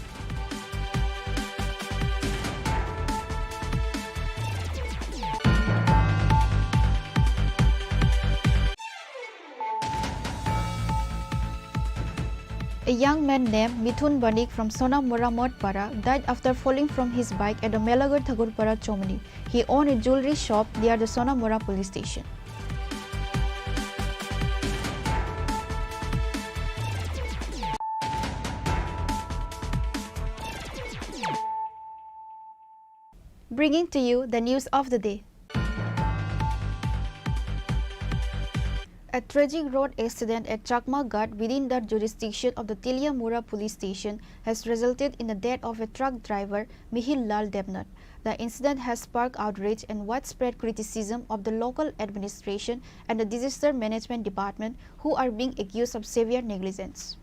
A young man named Mithun Banik from Sonamura Modpara died after falling from his bike at the Melagar Thagurpara Chomni. He owned a jewelry shop near the Sonamura police station. Bringing to you the news of the day. A tragic road accident at Chakma Ghat within the jurisdiction of the Tiliamura police station has resulted in the death of a truck driver, Mihir Lal Devnath. The incident has sparked outrage and widespread criticism of the local administration and the disaster management department, who are being accused of severe negligence.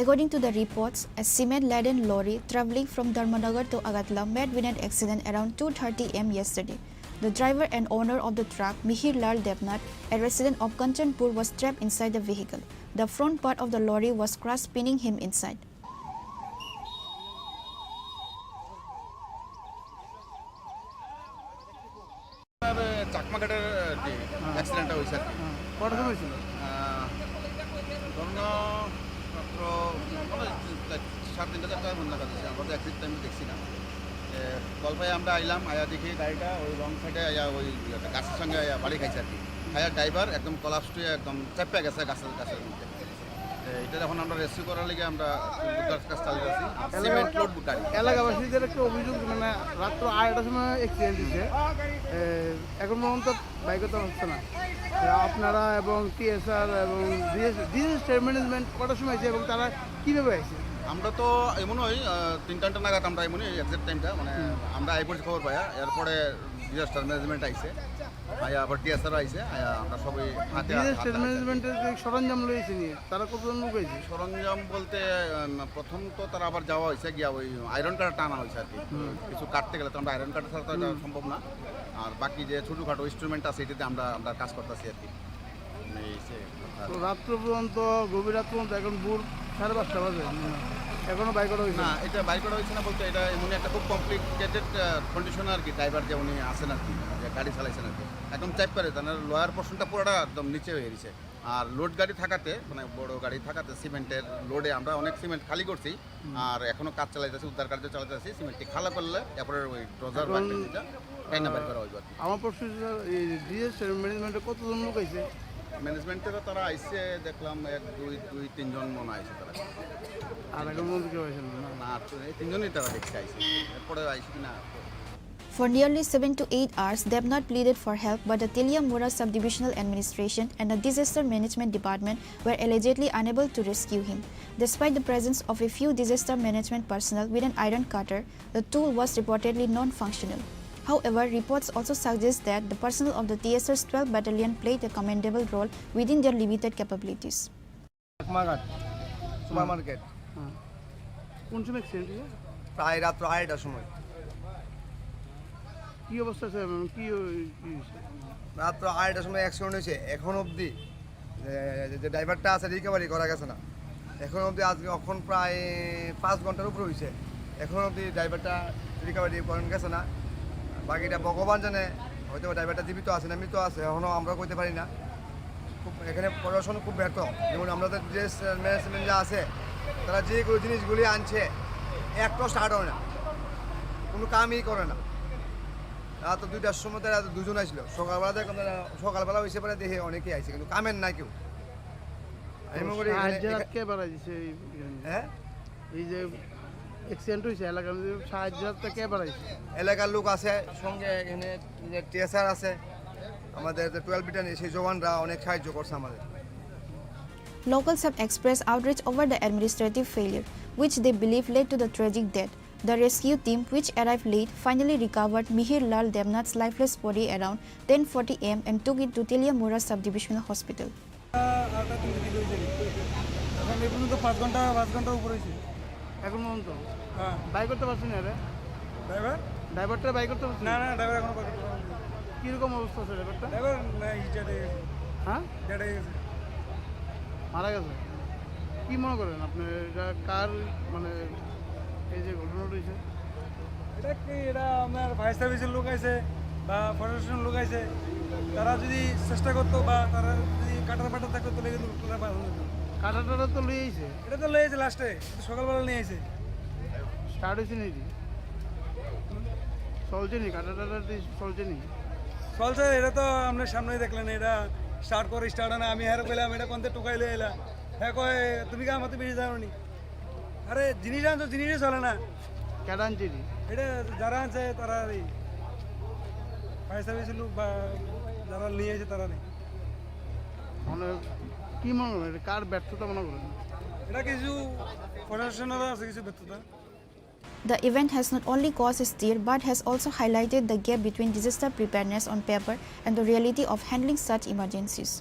According to the reports, a cement-laden lorry travelling from Dharmanagar to Agatla met with an accident around 2:30 am yesterday. The driver and owner of the truck, Mihir Lal Devnath, a resident of Kanchanpur, was trapped inside the vehicle. The front part of the lorry was crushed, pinning him inside. চাকমাঘাটের অ্যাক্সিডেন্টটা হয়েছে আর কি কটা সময় হয়েছিল ধরুন মাত্র 3:30 4:00 মনে কাজ আছে আমরা তো অ্যাক্সিডেন্ট টাইম দেখছি না গল্পায় আমরা আইলাম আয়া দেখি গাড়িটা ওই রং সাইডে আয়া ওই গাছের সঙ্গে আয়া বাড়ি খাইছে আর কি আয়া ড্রাইভার একদম কলাপস হয়ে একদম চেপে গেছে গাছের মধ্যে এটা এখন আমরা রেস্কিউ করার লেগে আমরা কাজ চালিয়ে আছি সিমেন্ট লোড গাড়ি। এলাকাবাসীদের একটা অভিযোগ, মানে রাত্র 8টার সময় অ্যাক্সিডেন্ট হয়েছে, এখন পর্যন্ত বাইকে তো হচ্ছে না। আপনারা এবং টিএসআর এবং ডিজাস্টার ম্যানেজমেন্ট কটার সময় আছে এবং তারা কীভাবে আছে? আমরা তো এমনই 3টা নাগাদ আমরা এমনই এক্সাক্ট টাইমটা মানে আমরা এই খবর পাইয়া, এরপরে ডিজাস্টার ম্যানেজমেন্ট আইছে, আবার টিএসআর আইছে, আমরা সবাই ডিজাস্টার ম্যানেজমেন্টের যে সরঞ্জাম লইছে নিয়ে তারা কতজন লোক হয়েছে? সরঞ্জাম বলতে প্রথম তো তারা আবার যাওয়া হয়েছে গিয়া ওই আয়রন কাটা টানা হয়েছে আর কি, কিছু কাটতে গেলে তো আমরা আয়রন কাটা ছাড়া তো এটা সম্ভব না। আর বাকি যে ছোটোখাটো ইনস্ট্রুমেন্ট আছে এটাতে আমরা কাজ করতেছি আর কি। তো রাত্র পর্যন্ত, গভীর রাত পর্যন্ত, এখন ভোর 5:30 বাজে, এখনো বাইক করা হয়েছে না? এটা বাইক করা হয়েছে না বলতে এটা এমন একটা খুব কমপ্লিকেটেড কন্ডিশন আর কি। ড্রাইভার যে উনি আছেন আর কি, যে গাড়ি চালাইছেন আর কি, একদম চাপ পারে তার লোয়ার পোর্শনটা পুরোটা একদম নিচে হয়ে গেছে। আর লোড গাড়ি থাকাতে, মানে বড় গাড়ি থাকাতে সিমেন্টের লোডে আমরা অনেক সিমেন্ট খালি করছি, আর এখনো কাজ চালাইতেছি, উদ্ধার কার্য চালাইতেছি। সিমেন্টটি খালা করলে তারপরে ওই ড্রজার টাইনা বাইর করা হইব। আমার প্রশ্ন এই ডিজাস্টার ম্যানেজমেন্টে কতজন লোক আছে? ম্যানেজমেন্টের তারা আইসে দেখলাম 1 2 3 জন মনে আইসে তারা। আর এখন মধ্যে কেউ আইসেন না? এই 3 জনই তারা দেখতে আইসে, এরপরে আইসে কিনা। For nearly 7 to 8 hours, Devnath pleaded for help, but the Teliamura Subdivisional Administration and the Disaster Management Department were allegedly unable to rescue him. Despite the presence of a few disaster management personnel with an iron cutter, the tool was reportedly non-functional. However, reports also suggest that the personnel of the TSR's 12th Battalion played a commendable role within their limited capabilities. Supermarket কোন সময় accident হয়েছে? প্রায় রাত্র 8টার সময়। কী অবস্থা আছে? কী রাত্র 8টার সময় অ্যাক্সিডেন্ট হয়েছে। এখন অবধি যে ড্রাইভারটা আছে রিকভারি করা গেছে না। এখন অবধি আজকে এখন প্রায় 5 ঘন্টার উপরে হয়েছে, এখন অবধি ড্রাইভারটা রিকভারি করেন গেছে না। বাকিটা ভগবান জানে, হয়তো ড্রাইভারটা জীবিত আছে না মৃত আছে, এখনও আমরা কইতে পারি না। খুব এখানে প্রশাসন খুব ব্যর্থ। যেমন আমাদের যে ম্যানেজমেন্ট যা আছে, তারা যেগুলো জিনিসগুলি আনছে একটাও স্টার্ট হয় না, কোনো কামই করে না। রাত 2টার সময় তারা 2 জন আসলো, সকালবেলা দেখলাম সকালবেলা হয়েছে পরে দেখে অনেকেই আইছে, কিন্তু কামের নাই কেউ। হ্যাঁ, এই যে অ্যাক্সিডেন্ট হয়েছে এলাকার মধ্যে সাহায্য কে বাড়াইছে? এলাকার লোক আছে, সঙ্গে এখানে যে টিএসআর আছে, আমাদের 12 ব্যাটালিয়ন সেই জওয়ানরা অনেক সাহায্য করছে আমাদের। Locals have expressed outrage over the administrative failure, which they believe led to the tragic death. The rescue team, which arrived late, finally recovered Mihir Lal Devnath's lifeless body around 10:40 am and took it to Teliamura Subdivisional Hospital. এখন এই পর্যন্ত 5 ঘন্টা উপরে হয়েছে এখন পর্যন্ত। হ্যাঁ, by করতে পারছি না রে ড্রাইভারটা বাই করতে পারছি না। ড্রাইভার এখনো বাই করতে পারছি না। কীরকম অবস্থা আছে ড্রাইভারটা? ড্রাইভার হ্যাঁ মারা গেছে। কী মনে করেন আপনি এটা কার, মানে এই যে ঘটনা রয়েছে এটা কি? এটা আপনার ফায়ার সার্ভিসের লোক আছে বা প্রশাসনের লোক আছে, তারা যদি চেষ্টা করতো বা তারা যদি কাটার পাটা থাকতো তো লেগে কাটাটা তো লিয়ে আইছে, এটা তো লেগেছে লাস্টে, সকালবেলা নিয়ে আইছে। স্টার্ট হয়েছে নাকি? চলছে নি? কাটাটা চলছে নি? চলছে, এটা তো আপনার সামনেই দেখলেন। এটা স্টার্ট করে স্টার্ট হয় না। আমি হ্যাঁ কইলাম এটা কোনতে টুকাইলে এলা, হ্যাঁ কয় তুমি কা আমাকে বেশি জানো নি। আরে জিনিস আনছো, জিনিসই চলে না। কেডা আনছে? এটা যারা আনছে তারা ফায়ার সার্ভিসের লোক বা যারা নিয়ে এসে তারা নেই। মানে কি মনে করেন এটা কার ব্যর্থতা মনে করেন? এটা কিছু প্রশাসনেরও আছে কিছু ব্যর্থতা। The event has not only caused a stir but has also highlighted the gap between disaster preparedness on paper and the reality of handling such emergencies.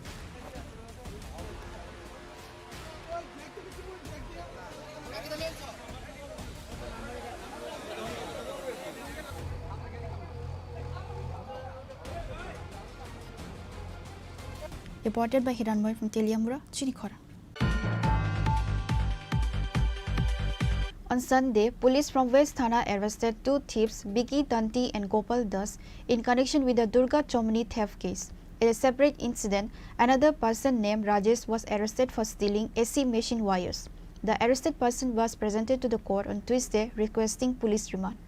Reported by Hiranmoy from Teliamura, Chini Khorang. On Sunday, police from West Thana arrested 2 thieves, Biki Tanti and Gopal Das, in connection with the Durga Chomni theft case. In a separate incident, another person named Rajesh was arrested for stealing AC machine wires. The arrested person was presented to the court on Tuesday requesting police remand.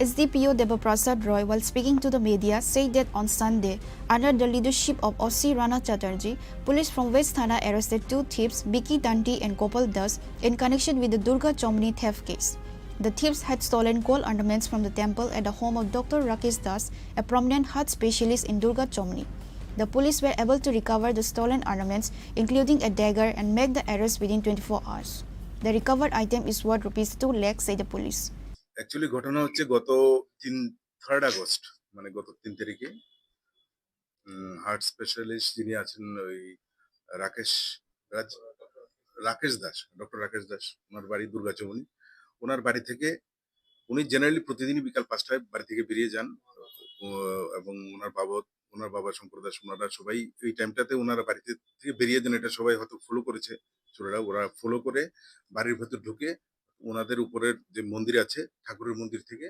SDPO Debaprasad Roy, while speaking to the media, said that on Sunday, under the leadership of OC Rana Chatterjee, police from West Thana arrested two thieves, Biki Tanti and Gopal Das, in connection with the Durga Chomni theft case. The thieves had stolen gold ornaments from the temple at the home of Dr. Rakesh Das, a prominent heart specialist in Durga Chomni. The police were able to recover the stolen ornaments, including a dagger, and make the arrest within 24 hours. The recovered item is worth rupees 2 lakhs, said the police. Actually ঘটনা হচ্ছে গত 3rd August মানে গত 3 তারিখে heart specialist যিনি আছেন ওই রাকেশ রাজ Rakesh Das doctor Rakesh Das ওনার বাড়ি দুর্গাচমনি ওনার বাড়ি থেকে উনি জেনারেলি প্রতিদিনই বিকাল 5টায় বাড়ি থেকে বেরিয়ে যান এবং ওনার বাবা শঙ্কর দাস ওনারা সবাই এই টাইমটাতে ওনারা বাড়িতে থেকে বেরিয়ে যান এটা সবাই হয়তো ফলো করেছে ওরা ফলো করে বাড়ির ভেতর ঢুকে ওনাদের উপরের যে মন্দির আছে ঠাকুরের মন্দির থেকে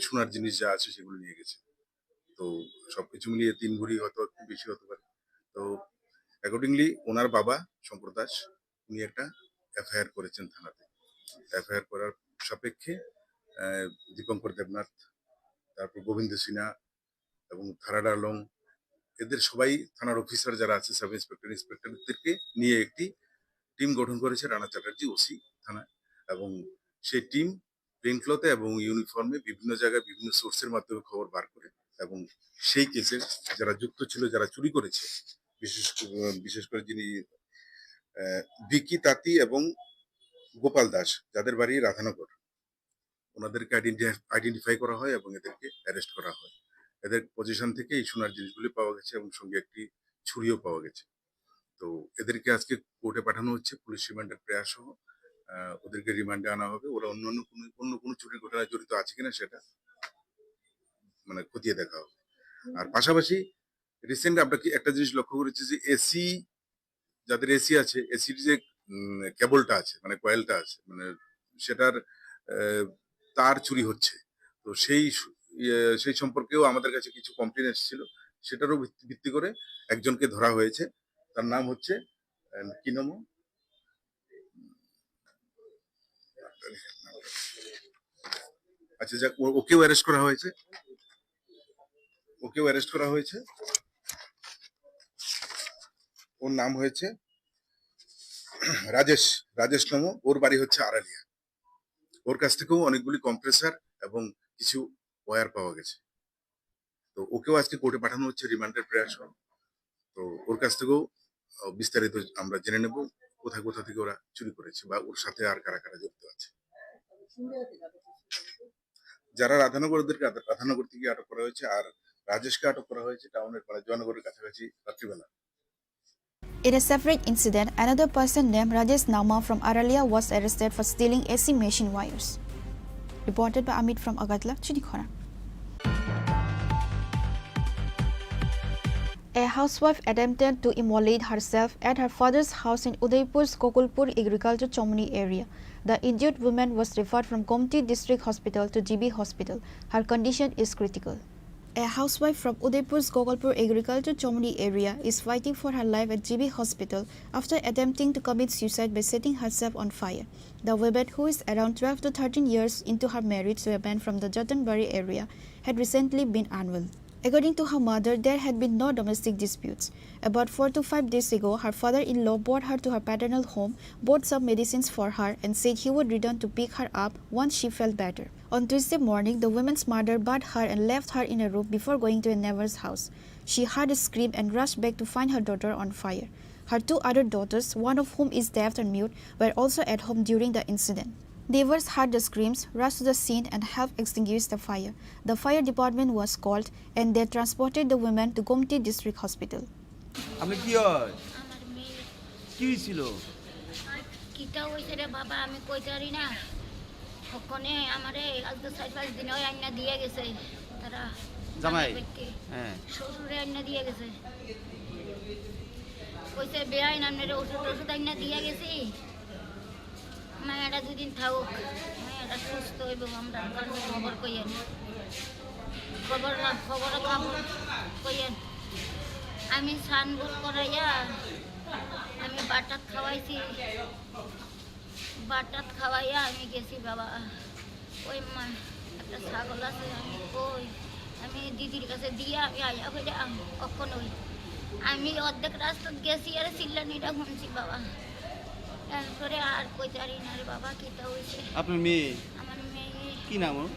সোনার জিনিস যা আছে সেগুলো নিয়ে গেছে তো সবকিছু মিলিয়ে 3 ভরি হয়তো একটু বেশি হতে পারে তো অ্যাকর্ডিংলি ওনার বাবা শঙ্কর দাস উনি একটা এফআইআর করেছেন থানাতে এফআইআর করার সাপেক্ষে দীপঙ্কর দেবনাথ তারপর গোবিন্দ সিনহা এবং থারাডা লং এদের সবাই থানার অফিসার যারা আছে সাব ইন্সপেক্টরদেরকে নিয়ে একটি টিম গঠন করেছে রানা চ্যাটার্জি ওসি থানা এবং সেই টিম প্লেন ক্লথে এবং ইউনিফর্মে বিভিন্ন জায়গায় বিভিন্ন সোর্সের মাধ্যমে খবর বার করে এবং সেই কেসে যারা যুক্ত ছিল যারা চুরি করেছে বিশেষ করে যিনি বিকি তাঁতি এবং গোপাল দাস যাদের বাড়ি রাধানগর ওনাদেরকে আইডেন্টিফাই করা হয় এবং এদেরকে অ্যারেস্ট করা হয় এদের পজিশন থেকে এই সোনার জিনিসগুলি পাওয়া গেছে এবং সঙ্গে একটি ছুরিও পাওয়া গেছে তো এদেরকে আজকে কোর্টে পাঠানো হচ্ছে পুলিশ রিমান্ডের প্রয়াস সহ ওদেরকে রিমান্ডে আনা হবে ওরা অন্য কোনো চুরির ঘটনায় জড়িত আছে কিনা সেটা মানে খতিয়ে দেখা হবে আর পাশাপাশি রিসেন্ট আমরা কি একটা জিনিস লক্ষ্য করেছি যে এসি যাদের এসি আছে এসির যে কেবলটা আছে মানে কয়েলটা আছে মানে সেটার তার চুরি হচ্ছে তো সেই সম্পর্কেও আমাদের কাছে কিছু কমপ্লেন এসেছিল সেটারও ভিত্তি করে একজনকে ধরা হয়েছে তার নাম হচ্ছে কি নাম আচ্ছা যাক ওকেও অ্যারেস্ট করা হয়েছে ওর নাম হয়েছে রাজেশ নাম ওর বাড়ি হচ্ছে আড়ালিয়া ওর কাছ থেকেও অনেকগুলি কম্প্রেসার এবং কিছু ওয়্যার পাওয়া গেছে তো ওকেও আজকে কোর্টে পাঠানো হচ্ছে রিমান্ডের প্রয়াস তো ওর কাছ থেকেও বিস্তারিত আমরা জেনে নেব কোথা থেকে ওরা চুরি করেছে বা ওর সাথে আর কারা কারা জড়িত আছে যারা রাধানগর থেকে আটক করা হয়েছে আর রাজেশকে আটক করা হয়েছে টাউনের জয়নগরের কাছাকাছি রাত্রিবেলা In a separate incident, another person named Rajesh Nama from Aralia was arrested for stealing AC machine wires. Reported by Amit from Agatla, Chini Khorang. A housewife attempted to immolate herself at her father's house in Udaipur's Gokulpur Agriculture Chomni area. The injured woman was referred from Gomti District Hospital to GB Hospital. Her condition is critical. A housewife from Udaipur's Gokulpur Agriculture Chomni area is fighting for her life at GB Hospital after attempting to commit suicide by setting herself on fire. The woman, who is around 12 to 13 years into her marriage to a man from the Jatanbari area, had recently been unwell. According to her mother, there had been no domestic disputes. About 4 to 5 days ago, her father-in-law brought her to her paternal home, bought some medicines for her, and said he would return to pick her up once she felt better. On Tuesday morning, the woman's mother bathed her and left her in a room before going to a neighbor's house. She heard a scream and rushed back to find her daughter on fire. Her 2 other daughters, one of whom is deaf and mute, were also at home during the incident. Neighbors heard the screams, rushed to the scene and helped extinguish the fire. The fire department was called and they transported the women to Gomti District Hospital. আপনি কি হয় কি ছিল কিটা হইছে রে বাবা আমি কইতারি না ওখানে আমারে আজ তো 4-5 দিন হয় আইনা দিয়ে গেছে তারা জামাই হ্যাঁ শ্বশুরে আইনা দিয়ে গেছে কইছে বেআইন আমনে ওষুধ আইনা দিয়ে গেছি মায়েরা দুদিন থাকুক মায়েরা সুস্থ হইব আমরা খবর কইয়েন খবর কইয়েন আমি সানবুল করাইয়া আমি বাটাত খাওয়াইয়া আমি গেছি বাবা ওই একটা ছাগল আছে আমি কই আমি দিদির কাছে দিয়ে আমি আয়া হইলে কখনোই আমি অর্ধেক রাস্তা গেছি আর চিল্লানিটা শুনছি বাবা তারপরে আর কইতে পারি না রে বাবা কিটা হয়েছে। আপনার মেয়ে? আমার মেয়ে কি নাম ওর?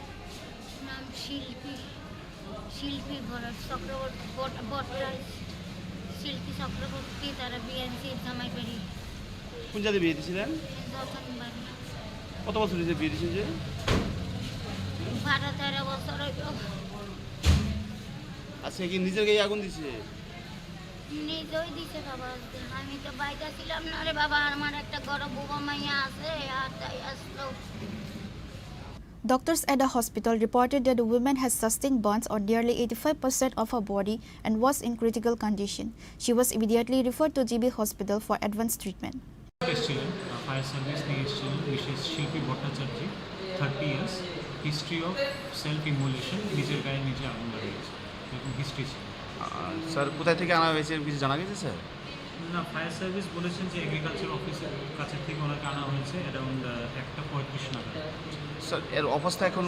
নাম শিল্পী, শিল্পী ভরত চক্রবর্তী বটরাজ, শিল্পী চক্রবর্তী। তারা বিয়ে দিয়েছে জামাই বাড়ি। কোন জায়গায় বিয়ে দিয়েছিলেন? বাড়ি। কত বছর হয়েছে বিয়ে দিয়েছেন যে? 12-13 বছর হইল। আজকে কি নিজের গায়ে আগুন দিছে? নিজেই দিছে বাবা, আমি তো বাইরে ছিলাম না রে বাবা, আমার একটা বড় বুবা মাইয়া আছে আর তাই আসলো। Doctors at the hospital reported that the woman has sustained burns on nearly 85% of her body and was in critical condition. She was immediately referred to GB Hospital for advanced treatment. Fire service Mrs. Shilpi Bhattacharya, 30 years, history of self-immolation, নিজের গায়ে নিজে আগুন লাগিয়েছে, এরকম history ছিল। Sir কোথায় থেকে আনা হয়েছে কিছু জানা গেছে স্যার? না, ফায়ার সার্ভিস বলেছেন যে এগ্রিকালচার অফিসের কাছে থেকে ওনাকে আনা হয়েছে অ্যারাউন্ড 1:35 নাগাদ। স্যার এর অবস্থা এখন?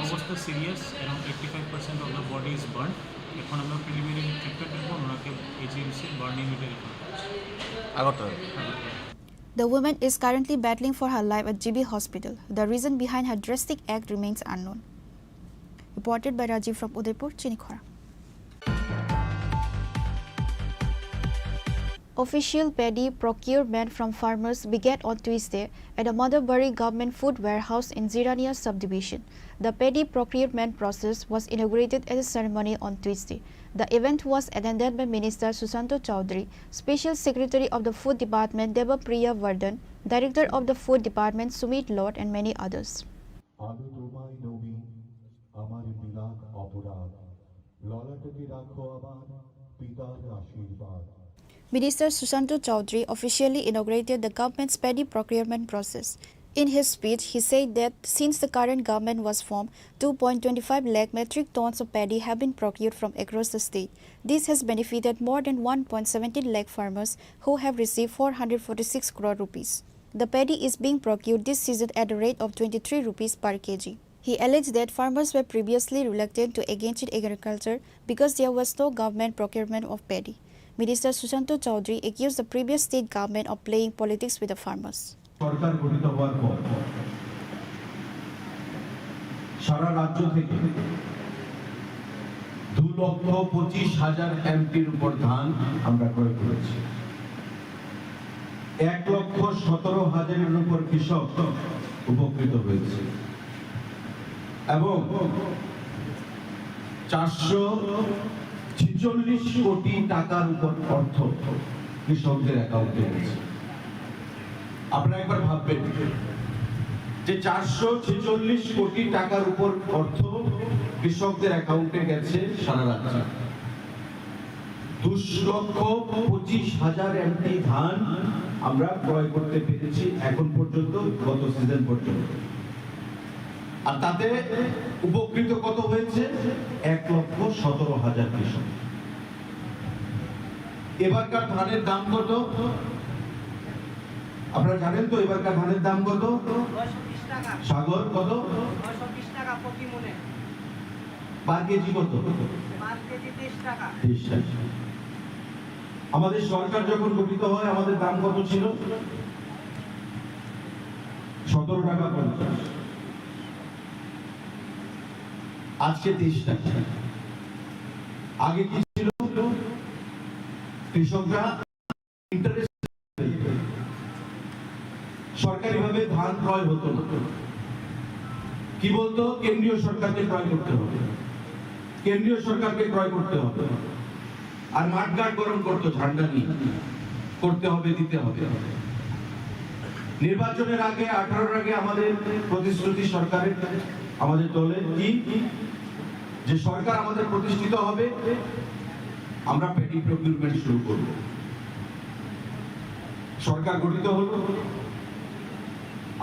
অবস্থা serious, around 85% of the body is burn. এখন আমরা প্রিলিমিনারি ট্রিটমেন্টের পর ওনাকে এজিএমসি বার্নিং ইউনিটে রেফার করছি। Agartala. The woman is currently battling for her life at GB Hospital. The reason behind her drastic act remains unknown. Reported by Rajiv from Udaipur, Chini Khorang. Official paddy procurement from farmers began on Tuesday at the Motherbury Government Food Warehouse in Zirania subdivision. The paddy procurement process was inaugurated at a ceremony on Tuesday. The event was attended by Minister Susanto Chowdhury, Special Secretary of the Food Department Debapriya Vardhan, Director of the Food Department Sumit Lord and many others. Minister Susanto Chowdhury officially inaugurated the government's paddy procurement process. In his speech, he said that since the current government was formed, 2.25 lakh metric tons of paddy have been procured from across the state. This has benefited more than 1.17 lakh farmers who have received 446 crore rupees. The paddy is being procured this season at a rate of 23 rupees per kg. He alleged that farmers were previously reluctant to engage in agriculture because there was no government procurement of paddy. Minister Susanto Chowdhury accused the previous state government of playing politics with the farmers. সরকার গঠিত হওয়ার পর সারা রাজ্য থেকে 2,25,000 এমটির উপর ধান আমরা ক্রয় করেছি। 1,17,000-এর উপর কৃষক উপকৃত হয়েছে এবং 446 কোটি টাকার উপর অর্থ কৃষকদের অ্যাকাউন্টে গেছে। আপনারা একবার ভাববেন যে 446 কোটি টাকার উপর অর্থ কৃষকদের অ্যাকাউন্টে গেছে সারা রাজ্যে। 2,25,000 এমটি ধান আমরা ক্রয় করতে পেরেছি এখন পর্যন্ত, গত সিজন পর্যন্ত। আর তাতে উপকৃত কত হয়েছে? 1,17,000 কৃষক। এবারকার ধানের দাম কত আপনারা জানেন তো? এবারকার ধানের দাম কত? 920 টাকা। সাগর কত? 920 টাকা প্রতি মনে। পার কেজি কত? পার কেজি 30 টাকা। 30 টাকা। আমাদের সরকার যখন গঠিত হয় আমাদের দাম কত ছিল? 17 টাকা 50। আজকে 30 টাকা। আগে কি ছিল? কৃষকরা ইন্টারেস্ট সরকারিভাবে ধান ক্রয় হতো না। কি বলতো? কেন্দ্রীয় সরকারকে ক্রয় করতে হবে, কেন্দ্রীয় সরকারকে ক্রয় করতে হবে। আর মাঠঘাট গরম করতো ঝান্ডা নিয়ে, করতে হবে, দিতে হবে। নির্বাচনের আগে 18-র আগে আমাদের প্রতিশ্রুতি সরকারের, আমাদের দলের কি, যে সরকার আমাদের প্রতিষ্ঠিত হবে, আমরা প্যাডি প্রকিউরমেন্ট শুরু করব। সরকার গঠিত হলো,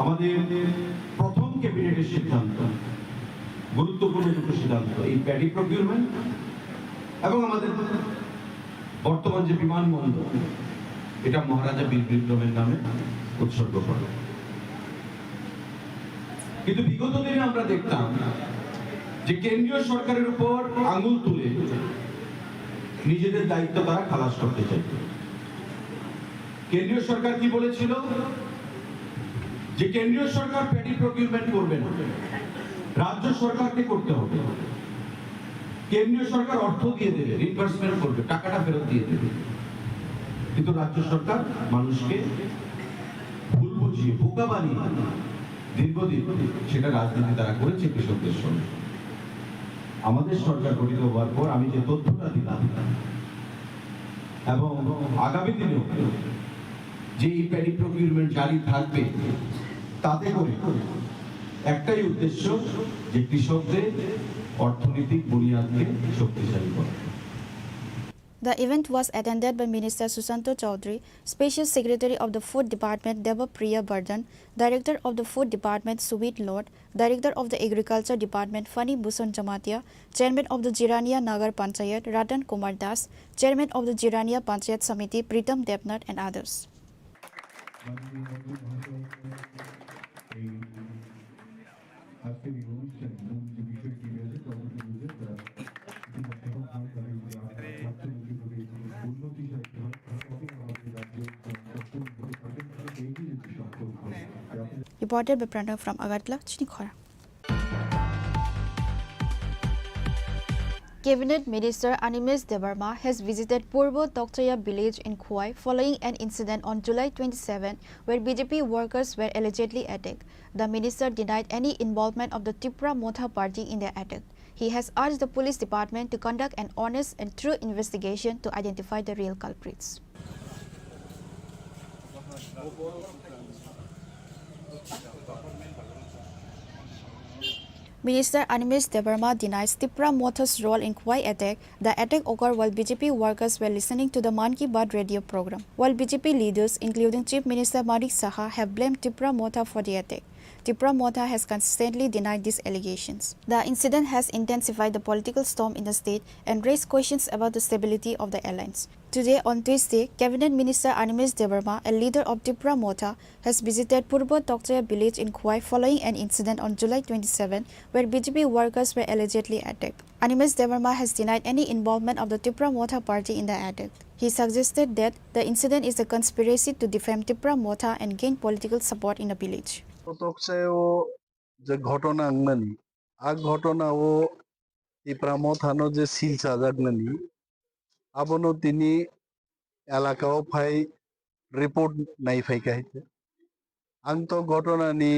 আমাদের প্রথম ক্যাবিনেটের সিদ্ধান্ত, গুরুত্বপূর্ণ দুটো সিদ্ধান্ত, এই প্যাডি প্রকিউরমেন্ট এবং আমাদের বর্তমান যে বিমানবন্দর, এটা মহারাজা বীর বিক্রমের নামে উৎসর্গ করা। কিন্তু বিগত দিনে আমরা দেখতাম যে কেন্দ্রীয় সরকারের উপর আঙুল তুলে নিজেদের দায়িত্ব তারা খালাস করতে চাইত। কেন্দ্রীয় সরকার কি বলেছিল যে কেন্দ্রীয় সরকার প্যাডি প্রকিউরমেন্ট করবে না, রাজ্য সরকারকে করতে হবে। কেন্দ্রীয় সরকার অর্থ দিয়ে দেবে, রিইম্বার্সমেন্ট করবে, টাকাটা ফেরত দিয়ে দেবে। কিন্তু রাজ্য সরকার মানুষকে ভুল বুঝিয়ে, বোকা বানিয়ে দীর্ঘদিন সেটা রাজনীতি তারা করেছে কৃষকদের সঙ্গে। আমাদের সরকার গঠিত হওয়ার পর আমি যে তথ্যটা দিলাম এবং আগামী দিনেও যে এই প্যাডি প্রকিউরমেন্ট জারি থাকবে, তাতে করে একটাই উদ্দেশ্য যে কৃষকদের অর্থনৈতিক বুনিয়াদকে শক্তিশালী করা। The event was attended by Minister Susanto Chaudhary, Special Secretary of the Food Department Deva Priya Bardhan, Director of the Food Department Suvit Lord, Director of the Agriculture Department Fani Bhusan Jamatia, Chairman of the Jirania Nagar Panchayat Ratan Kumar Das, Chairman of the Jirania Panchayat Samiti Pritam Debnath and others. Reported by Pranav from Agartala, Chini Khorang. Cabinet Minister Animesh Debarma has visited Purbo Tokchaya village in Khwai following an incident on July 27 where BJP workers were allegedly attacked. The minister denied any involvement of the Tripura Motha party in the attack. He has urged the police department to conduct an honest and true investigation to identify the real culprits. Minister Animesh Debarma denies Tripura Motha's role in Khwai attack. The attack occurred while BJP workers were listening to the Man Ki Baat radio program. While BJP leaders, including Chief Minister Manik Saha, have blamed Tripura Motha for the attack, Tripura Motha has consistently denied these allegations. The incident has intensified the political storm in the state and raised questions about the stability of the alliance. Today, on Tuesday, Cabinet Minister Animesh Debarma, a leader of Tripura Motha, has visited Purbo Tokchaya village in Khwai following an incident on July 27 where BJP workers were allegedly attacked. Animesh Debarma has denied any involvement of the Tripura Motha party in the attack. He suggested that the incident is a conspiracy to defame Tripura Motha and gain political support in the village. তকসায়ও যে ঘটনা আংনানি আগ ঘটনা ও ত্রিপুরা মথানো যে seal সাজাগনানি আবনো তিনি এলাকাও phi report নাই ফাইকাইতে আং তো ঘটনানি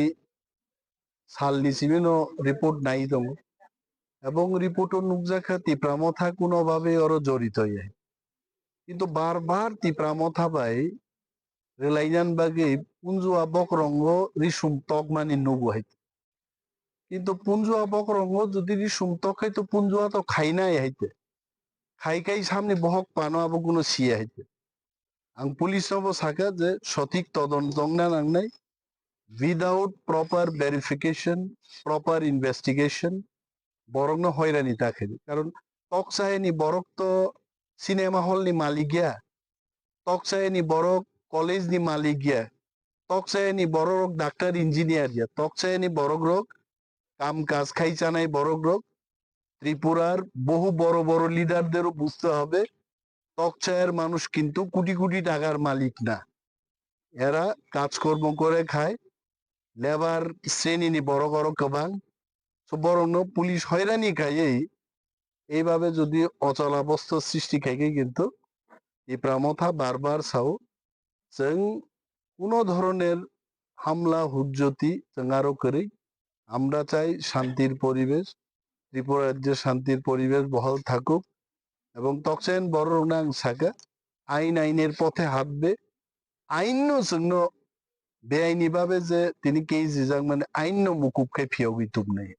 সালনি সিমিনো রিপোর্ট নাই দङ এবং রিপোর্টও নুকজাখা ত্রিপুরা মথা কোনোভাবে আরো জড়িত হয়ে কিন্তু বারবার ত্রিপুরা মথা বাই রেলাইজান বাগে পুঞ্জুয়া বকরঙ্গ রিসুম তক মানে নুগুহাই কিন্তু পুঞ্জুয়া বকরঙ্গ যদি রিসুম তক খাইতো পুঞ্জুয়া তো খাই নাই হাইতে খাই খাই সামনে বহক পানো আবো কোনো সিয়া হাইতে আং পুলিশ নব সাকা যে সঠিক তদন্ত না নাংনাই without proper verification proper investigation বরং হয়রানি তাকে কারণ তকসাহেনি বরক তো সিনেমা হল নি মালিকিয়া তকসাহেনি বরক কলেজ নি মালিক গিয়া তকসায়নি বড় রোগ ডাক্তার ইঞ্জিনিয়ার গিয়া তকসায়নি বড় রোগ কাম কাজ খাই চানাই বড় রোগ ত্রিপুরার বহু বড় বড় লিডারদেরও বুঝতে হবে তকসায়ের মানুষ কিন্তু কোটি কোটি টাকার মালিক না এরা কাজকর্ম করে খায় লেবার শ্রেণী নি বড় বড় কবাং বরং পুলিশ হয়রানি খায় এইভাবে যদি অচলাবস্থার সৃষ্টি খাইকে কিন্তু এই প্রামথা বারবার সাও जों কোনো ধরনের হামলা হুজ্জতি जों আরো করি আমরা চাই শান্তির পরিবেশ ত্রিপুরা রাজ্যে শান্তির পরিবেশ বহাল থাকুক এবং তকসেন বড় নাং সাকা আইনের পথে হাঁটবে আইনও जोंनो বেআইনি ভাবে যে তিনি কেজি যাং মানে আইন মুকুব খাই ফিয়াবি তুম নাই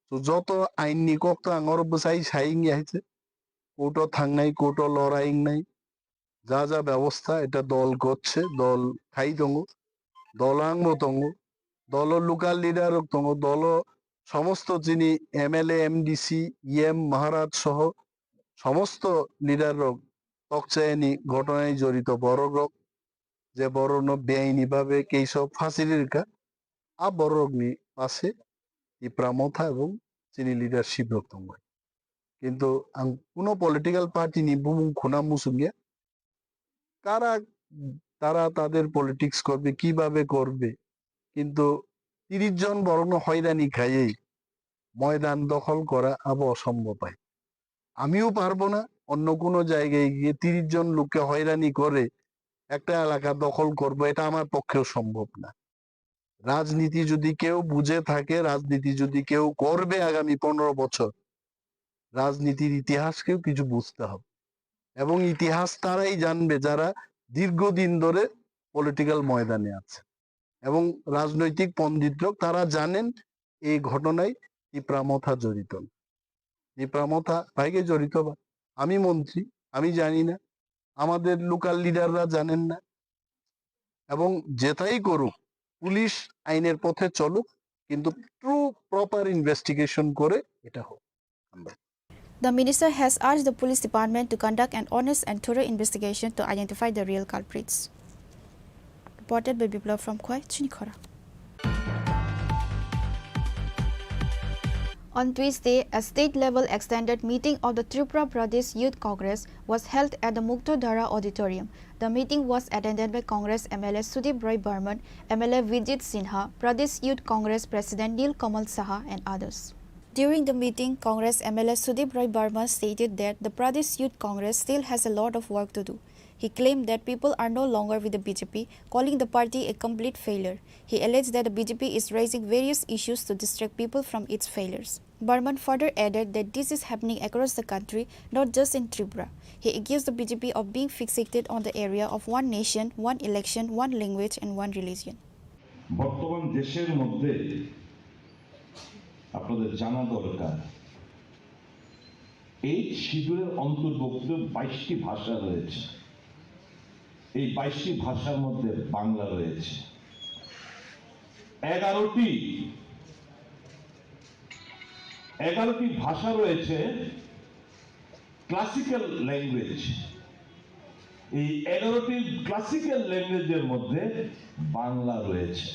তো যত আইননি কক্ত আঙর বসাই সাইং আইছে কোর্টও থাংনাই কোর্টও লড়াইং নাই যা যা ব্যবস্থা এটা দল করছে দল খাই দङ দলাঙ্গ দङ দল লোকাল লিডার দङ দল সমস্ত যিনি এমএলএ এমডিসি ইএম মহারাজ সহ সমস্ত লিডার তকচায়নি ঘটনায় জড়িত বড় রোগ যে বড় বেআইনি ভাবে কেইসব ফাঁসির Aborogni Pase, Ipramotha এবং Chini leadership রক্তঙ্গ কিন্তু কোনো পলিটিক্যাল পার্টি নিবুম খুনা মুসুঙ্গে কারা তারা তাদের পলিটিক্স করবে কিভাবে করবে কিন্তু 30 জন বরং হয়রানি খাইয়েই ময়দান দখল করা আবো অসম্ভব হয় আমিও পারবো না অন্য কোনো জায়গায় গিয়ে 30 জন লোককে হয়রানি করে একটা এলাকা দখল করব এটা আমার পক্ষেও সম্ভব না রাজনীতি যদি কেউ বুঝে থাকে রাজনীতি যদি কেউ করবে আগামী 15 বছর রাজনীতির ইতিহাসকেও কিছু বুঝতে হবে এবং ইতিহাস তারাই জানবে যারা দীর্ঘদিন ধরে পলিটিক্যাল ময়দানে আছে এবং রাজনৈতিক পণ্ডিতরা তারা জানেন এই ঘটনায় টিপ্রামথা জড়িত টিপ্রামথা ভাইকে জড়িত বা আমি মন্ত্রী আমি জানি না আমাদের লোকাল লিডাররা জানেন না এবং যেটাই করুক পুলিশ আইনের পথে চলুক কিন্তু ট্রু প্রপার ইনভেস্টিগেশন করে এটা হোক The minister has urged the police department to conduct an honest and thorough investigation to identify the real culprits. Reported by Biplav from Khoi, Chini Khorang. On Tuesday, a state-level extended meeting of the Tripura Pradesh Youth Congress was held at the Muktodhara Auditorium. The meeting was attended by Congress MLA Sudip Roy Burman, MLA Vijit Sinha, Pradesh Youth Congress President Nil Kamal Saha and others. During the meeting, Congress MLA Sudip Roy Burman stated that the Pradesh Youth Congress still has a lot of work to do. He claimed that people are no longer with the BJP, calling the party a complete failure. He alleged that the BJP is raising various issues to distract people from its failures. Burman further added that this is happening across the country, not just in Tripura. He accused the BJP of being fixated on the area of one nation, one election, one language and one religion. বর্তমান দেশের মধ্যে আপনাদের জানা দরকার এই শিডিউলের অন্তর্ভুক্ত 22টি ভাষা রয়েছে এই 22টি ভাষার মধ্যে বাংলা রয়েছে 11টি ভাষা রয়েছে ক্লাসিক্যাল ল্যাঙ্গুয়েজ এই 11টি ক্লাসিক্যাল ল্যাঙ্গুয়েজের মধ্যে বাংলা রয়েছে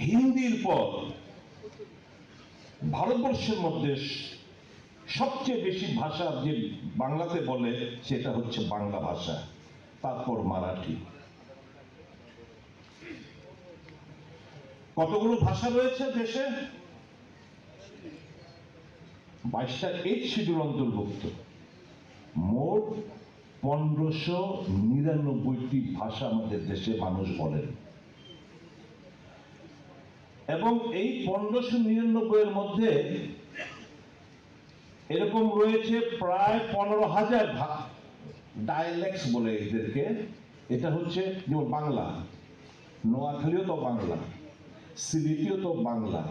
হিন্দির পর ভারতবর্ষের মধ্যে সবচেয়ে বেশি ভাষা যে বাংলাতে বলে সেটা হচ্ছে বাংলা ভাষা তারপর মারাঠি কতগুলো ভাষা রয়েছে দেশে 22টা 8 শিডিউল অন্তর্ভুক্ত মোট 1599টি ভাষা আমাদের দেশে মানুষ বলেন এবং এই 1599 এর মধ্যে এরকম রয়েছে প্রায় 15,000 ডায়ালেক্টস বলে এদেরকে এটা হচ্ছে যেমন বাংলা নোয়াখালীও তো বাংলা সিলেটিও তো বাংলা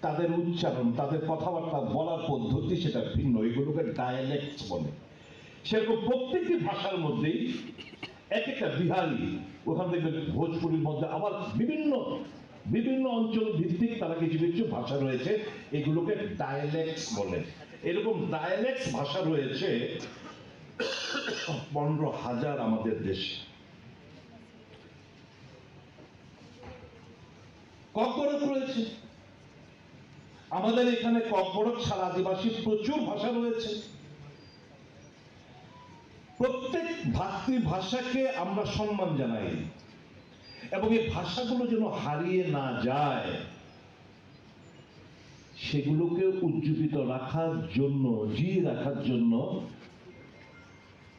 তাদের উচ্চারণ তাদের কথাবার্তা বলার পদ্ধতি সেটা ভিন্ন এগুলোকে ডায়ালেক্টস বলে সেরকম প্রত্যেকটি ভাষার মধ্যেই এক একটা বিহারি ওখান থেকে ভোজপুরির মধ্যে আবার বিভিন্ন অঞ্চল ভিত্তিক তারা কিছু কিছু ভাষা রয়েছে এগুলোকে ডায়ালেক্টস বলে এরকম ডায়ালেক্টস ভাষা রয়েছে 15,000 আমাদের দেশে ককবরক রয়েছে আমাদের এখানে ককবরক ছাড়া আদিবাসী প্রচুর ভাষা রয়েছে প্রত্যেক ভাষাকে আমরা সম্মান জানাই এবং এই ভাষাগুলো যেন হারিয়ে না যায় সেগুলোকে উজ্জীবিত রাখার জন্য জিয়ে রাখার জন্য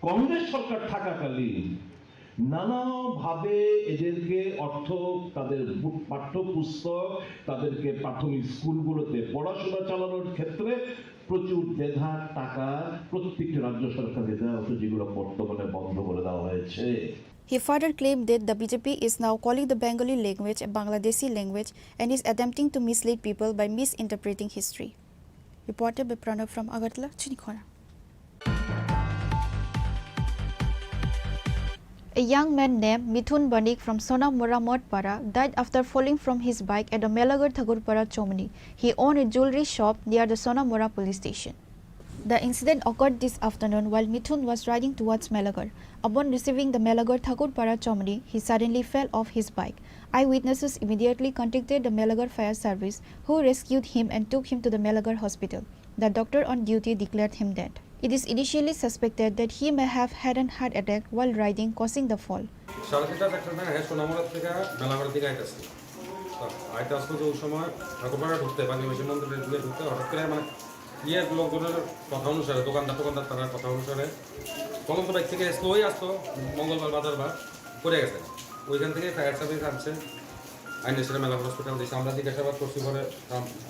কংগ্রেস সরকার থাকাকালীন নানাভাবে এদেরকে অর্থ তাদের পাঠ্যপুস্তক তাদেরকে প্রাথমিক স্কুলগুলোতে পড়াশোনা চালানোর ক্ষেত্রে প্রচুর দেধা টাকা প্রত্যেকটি রাজ্য সরকারকে দেওয়া হতো যেগুলো বর্তমানে বন্ধ করে দেওয়া হয়েছে He further claimed that the BJP is now calling the Bengali language a Bangladeshi language and is attempting to mislead people by misinterpreting history. Reported by Pranav from Agartala, Chini Khorang. A young man named Mithun Banik from Sonamura Modpara died after falling from his bike at the Melagar Thagurpara Chomni. He owned a jewelry shop near the Sonamura police station. The incident occurred this afternoon while Mithun was riding towards Melagar. Upon receiving the Melagar Thakurpara Chomri, he suddenly fell off his bike. Eyewitnesses immediately contacted the Melagar Fire Service, who rescued him and took him to the Melagar hospital. The doctor on duty declared him dead. It is initially suspected that he may have had an heart attack while riding, causing the fall. লোকজনের কথা অনুসারে দোকানদার তার কথা অনুসারে প্রথম তো bike থেকে স্লোই আসতো মঙ্গলবার বাজারবার করে গেছে ওইখান থেকে ফায়ার সার্ভিস আসছে আইনেশ্বরে মেলা হসপিটাল দিয়েছে আমরা জিজ্ঞাসাবাদ করছি পরে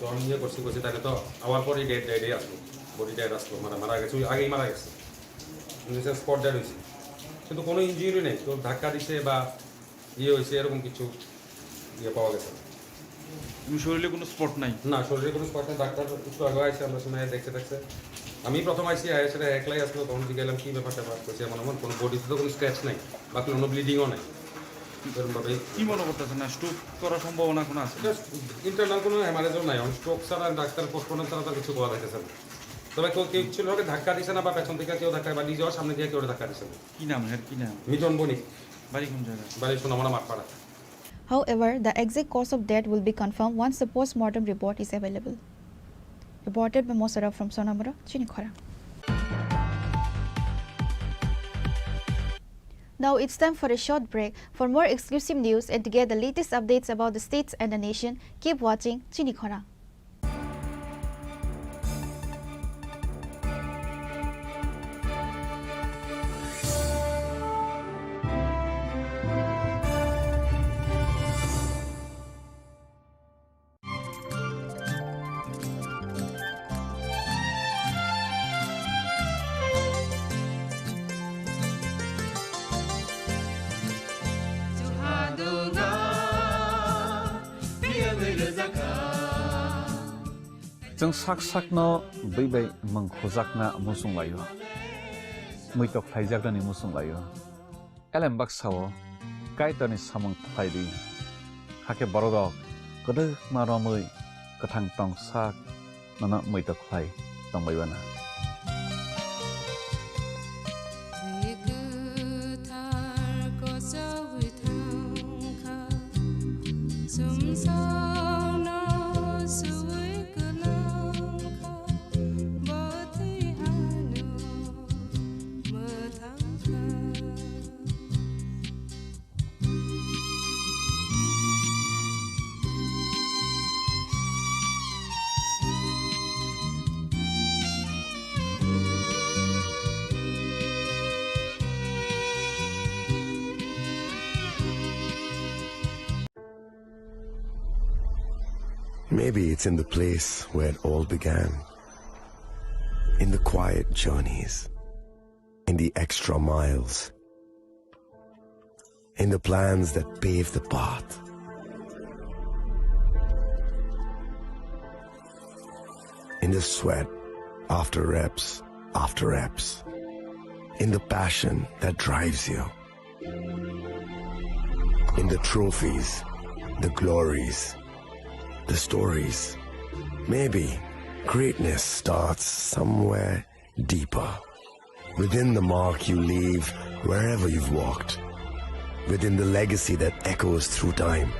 যখন ইয়ে করছি তাকে তো আওয়ার পরই ডেডে আসলো বডি ডেড আসলো মারা গেছে ওই আগেই মারা গেছে স্পট ডেড হয়েছে কিন্তু কোনো ইঞ্জুরি নেই তো ধাক্কা দিছে বা ইয়ে হয়েছে এরকম কিছু ইয়ে পাওয়া গেছে শরীরে কোনো স্পট নাই না শরীরে কোনো স্পট নেই ডাক্তার একটু আগে আসছে আমরা সময় দেখছে আমি প্রথম আসি সেটা একলাই আসলো তখন জিজ্ঞাসলাম কী ব্যাপারটা করছি এমন কোনো বডিতে তো কোনো স্ক্র্যাচ নাই বা কোনো ব্লিডিংও নাই এরকমভাবে কি মনে করতেছে না স্ট্রোক করার সম্ভাবনা কোনো আছে ইন্টারনাল কোনো হ্যামারেজও নাই স্ট্রোক ছাড়া ডাক্তার পোস্টমর্টম ছাড়া তার কিছু করা যাইতেছে না তবে কেউ ছিল ওকে ধাক্কা দিছে না বা পেছন থেকে কেউ ধাক্কা বা নিজেও সামনে দিয়ে কেউ ধাক্কা দিছে না কি নাম কি নাম মিটন বণিক বাড়ি কোন জায়গায় বাড়ি সোনামনা Mathpara However, the exact cause of death will be confirmed once the post-mortem report is available. Reported by Mosara from Sonamura, Chini Khorang. Now it's time for a short break. For more exclusive news and to get the latest updates about the states and the nation, keep watching Chini Khorang. जों साक-साकनो बैबाय मंखजाकना मुसुंलायो मैतक थाइजाकनानि मुसुंलायो एलेमबाक सावो काइतानि सामं थाइदि हाके बरदक गदो मारमै गोथां टं साक नना मैतक Thai दंबायबाना Maybe it's in the place where it all began. In the quiet journeys. In the extra miles. In the plans that pave the path. In the sweat after reps. In the passion that drives you. In the trophies, the glories, the stories. Maybe greatness starts somewhere deeper. Within the mark you leave wherever you've walked. Within the legacy that echoes through time.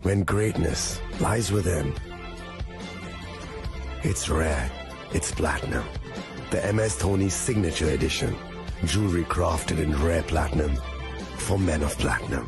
When greatness lies within, it's rare, it's platinum. The MS Dhoni Signature Edition. Jewelry crafted in rare platinum for men of platinum.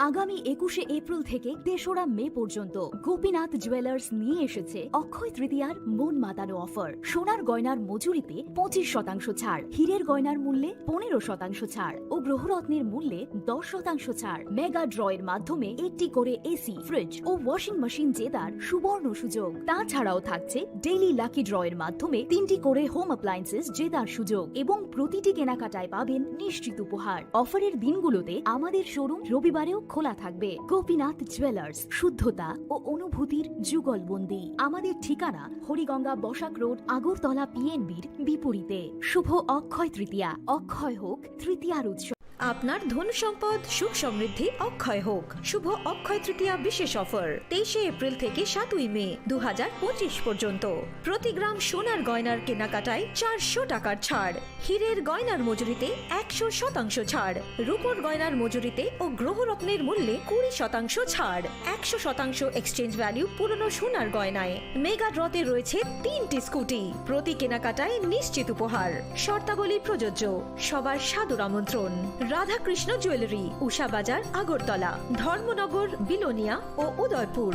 আগামী 21শে April থেকে ৩রা মে পর্যন্ত Gopinath jewellers নিয়ে এসেছে অক্ষয় তৃতীয়ার মন মাতানো offer. সোনার গয়নার মজুরিতে 25% ছাড়, হীরের গয়নার মূল্যে 15% ছাড় ও গ্রহরত্নের মূল্যে 10% ছাড়। মেগা ড্রয়ের মাধ্যমে একটি করে এসি, ফ্রিজ ও ওয়াশিং মেশিন জেতার সুবর্ণ সুযোগ। তাছাড়াও থাকছে ডেইলি লাকি ড্রয়ের মাধ্যমে 3টি করে হোম অ্যাপ্লায়েন্সেস জেতার সুযোগ এবং প্রতিটি কেনাকাটায় পাবেন নিশ্চিত উপহার। অফারের দিনগুলোতে আমাদের শোরুম রবিবারেও খোলা থাকবে। গোপীনাথ জুয়েলার্স, শুদ্ধতা ও অনুভূতির যুগলবন্দি। আমাদের ঠিকানা হরিগঙ্গা বসাক রোড, আগরতলা PNBর বিপরীতে। শুভ অক্ষয় তৃতীয়া, অক্ষয় হোক তৃতীয়ার উৎসব। আপনার ধন সম্পদ সুখ সমৃদ্ধি অক্ষয় হোক। শুভ অক্ষয় তৃতীয়া বিশেষ অফার 23 এপ্রিল থেকে 7 মে 2025 পর্যন্ত। প্রতি গ্রাম সোনার গয়নার কেনাকাটায় 400 টাকার ছাড়, হীরের গয়নার মজুরিতে 100% ছাড়, রূপোর গয়নার মজুরিতে ও গ্রহরত্নের মূল্যে 20% ছাড়, 100% এক্সচেঞ্জ ভ্যালু পুরনো সোনার গয়নায়। মেগা ড্রতে রয়েছে 3টি স্কুটি, প্রতি কেনাকাটায় নিশ্চিত উপহার। শর্তাবলী প্রযোজ্য। সবার সাদর আমন্ত্রণ। রাধাকৃষ্ণ জুয়েলারি, উষা বাজার, আগরতলা, ধর্মনগর, বিলোনিয়া ও Udaipur.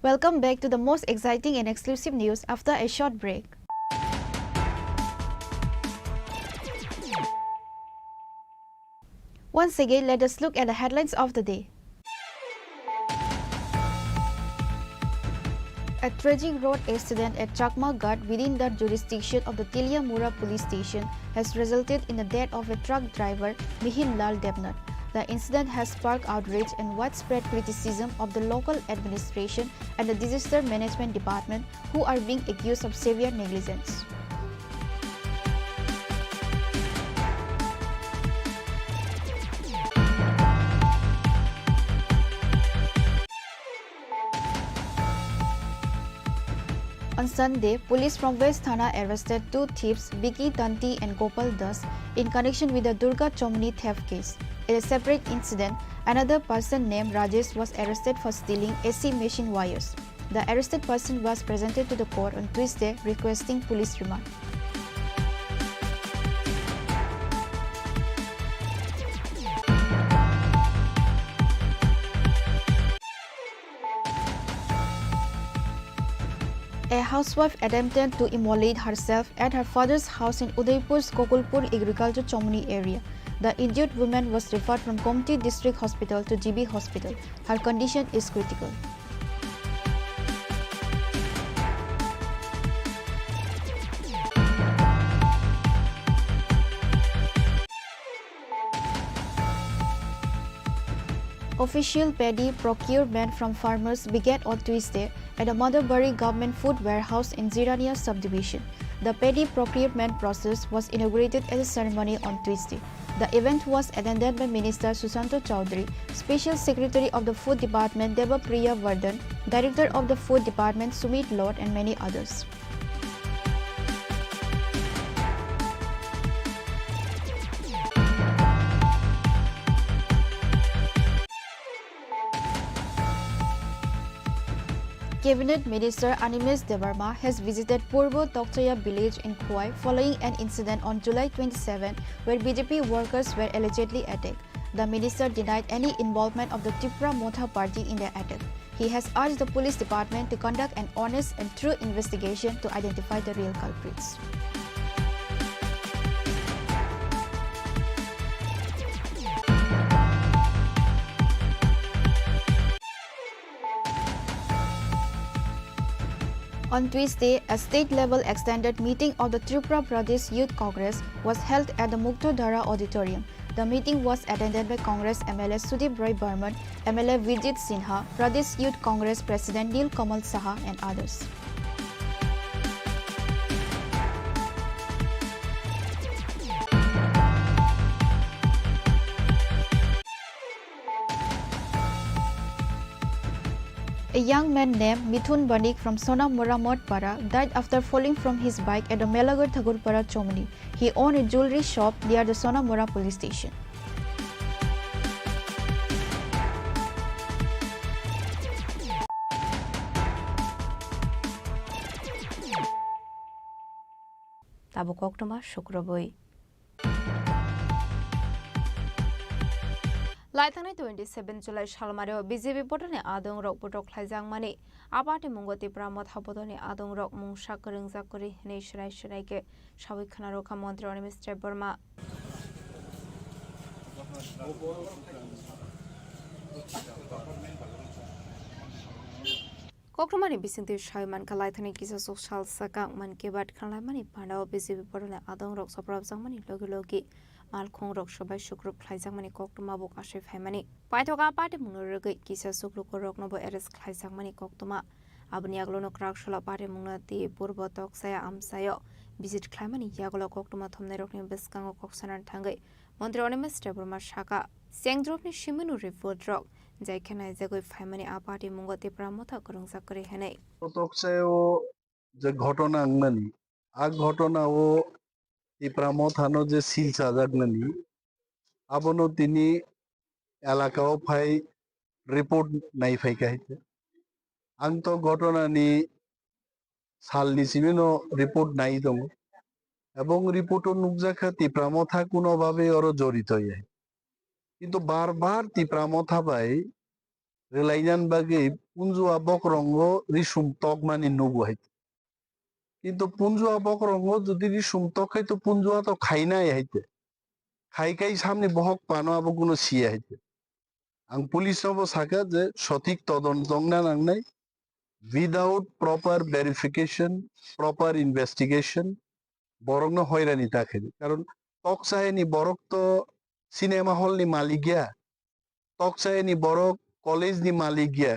Welcome back to the most exciting and exclusive news after a short break. Once again, let us look at the headlines of the day. A tragic road accident at Chakma Ghat within the jurisdiction of the Tiliamura police station has resulted in the death of a truck driver, Mihin Lal Debnat. The incident has sparked outrage and widespread criticism of the local administration and the disaster management department, who are being accused of severe negligence. On Sunday, police from West Thana arrested two thieves, Vicky Tanti and Gopal Das, in connection with the Durga Chomni theft case. In a separate incident, another person named Rajesh was arrested for stealing AC machine wires. The arrested person was presented to the court on Tuesday requesting police remand. A housewife attempted to immolate herself at her father's house in Udaipur's Kokulpur Agriculture Chomni area. The injured woman was referred from Komti District Hospital to GB Hospital. Her condition is critical. Official paddy procurement from farmers began on Tuesday at a Motherbury government food warehouse in Zirania subdivision. The paddy procurement process was inaugurated at a ceremony on Tuesday. The event was attended by Minister Susanto Chowdhury, Special Secretary of the Food Department Debapriya Vardhan, Director of the Food Department Sumit Lord and many others. Cabinet Minister Animesh Debarma has visited Purbo Tokchaya village in Khwai following an incident on July 27 where BJP workers were allegedly attacked. The minister denied any involvement of the Tripura Motha party in the attack. He has urged the police department to conduct an honest and true investigation to identify the real culprits. On Tuesday, a state-level extended meeting of the Tripura Pradesh Youth Congress was held at the Muktodhara Auditorium. The meeting was attended by Congress MLA Sudip Roy Burman, MLA Vijit Sinha, Pradesh Youth Congress President Neel Kamal Saha and others. A young man named Mithun Banik from Sona Moramot Para died after falling from his bike at the Melagar Thagurpara Chomni. He owned a jewelry shop near the Sona Mora police station. Tabuk October Shukraboi. Laithanai 27 July Shalmaro BJP Potane Adong Rock Potok Lajang Mani Abate Mungoti Pramot Hapotoni Adong Rock Mung Shakaring Zakuri Nishrai Shraike Shawikanaro Kamontra Mr. Burma Koktomani bisingti shaiman kalai thani kisa social sakang man ke bat khanlai mani pandao BJP porone adong rok soprab jangmani logi malkhong rok sobai sukrup khlaijak mani koktoma bok ashe phaimani paithoka pate mungno rogei kisa sukrup rok nobo arrest khlaijak mani koktoma aboni aglono krakshla pate mungna ti purbo toksaya amsayo visit khlaimani yagolo koktoma thomnai rokni beskango koksanan thangai মন্ত্রী অনিমেষ টেবুরমা শাখা সেংদ্রপনি শিমিনু report rock যাইখানে জাগই ফাইমানি আপাটি মুঙ্গতে প্রামথা করংসা করে হেনে তকসায়ও যে ঘটনা আংনানি আগ ঘটনা ও এই প্রামথানো যে সিলসা জাগনানি আবনো তিনি এলাকাও ফাই রিপোর্ট নাই ফাইকাইতে আং তো ঘটনানি সালনি সিমিনো রিপোর্ট নাই দङ এবং রিপোর্টও নুকজাখা তিপ্রামথা কোনোভাবে ওরও জড়িত হয়ে কিন্তু বারবার তিপ্রামথা বাই রেলাইনান বাগে পুঞ্জুয়া বকরঙ্গ রিসুম তক মানে নুবু হাইতে কিন্তু পুঞ্জুয়া বকরঙ্গ যদি রিসুম তক হাইতো পুঞ্জুয়া তো খাই নাই হাইতে খাই সামনে বহক পানো আবো কোনো সিয়া হাইতে আং পুলিশ নব সাকা যে সঠিক তদন্ত না নাংনাই without proper verification proper investigation বরং হয়রানি তাকে কারণ তকসায়নি বরক তো সিনেমা হল নি মালিক গিয়া তকসায়নি বরক কলেজ নি মালিক গিয়া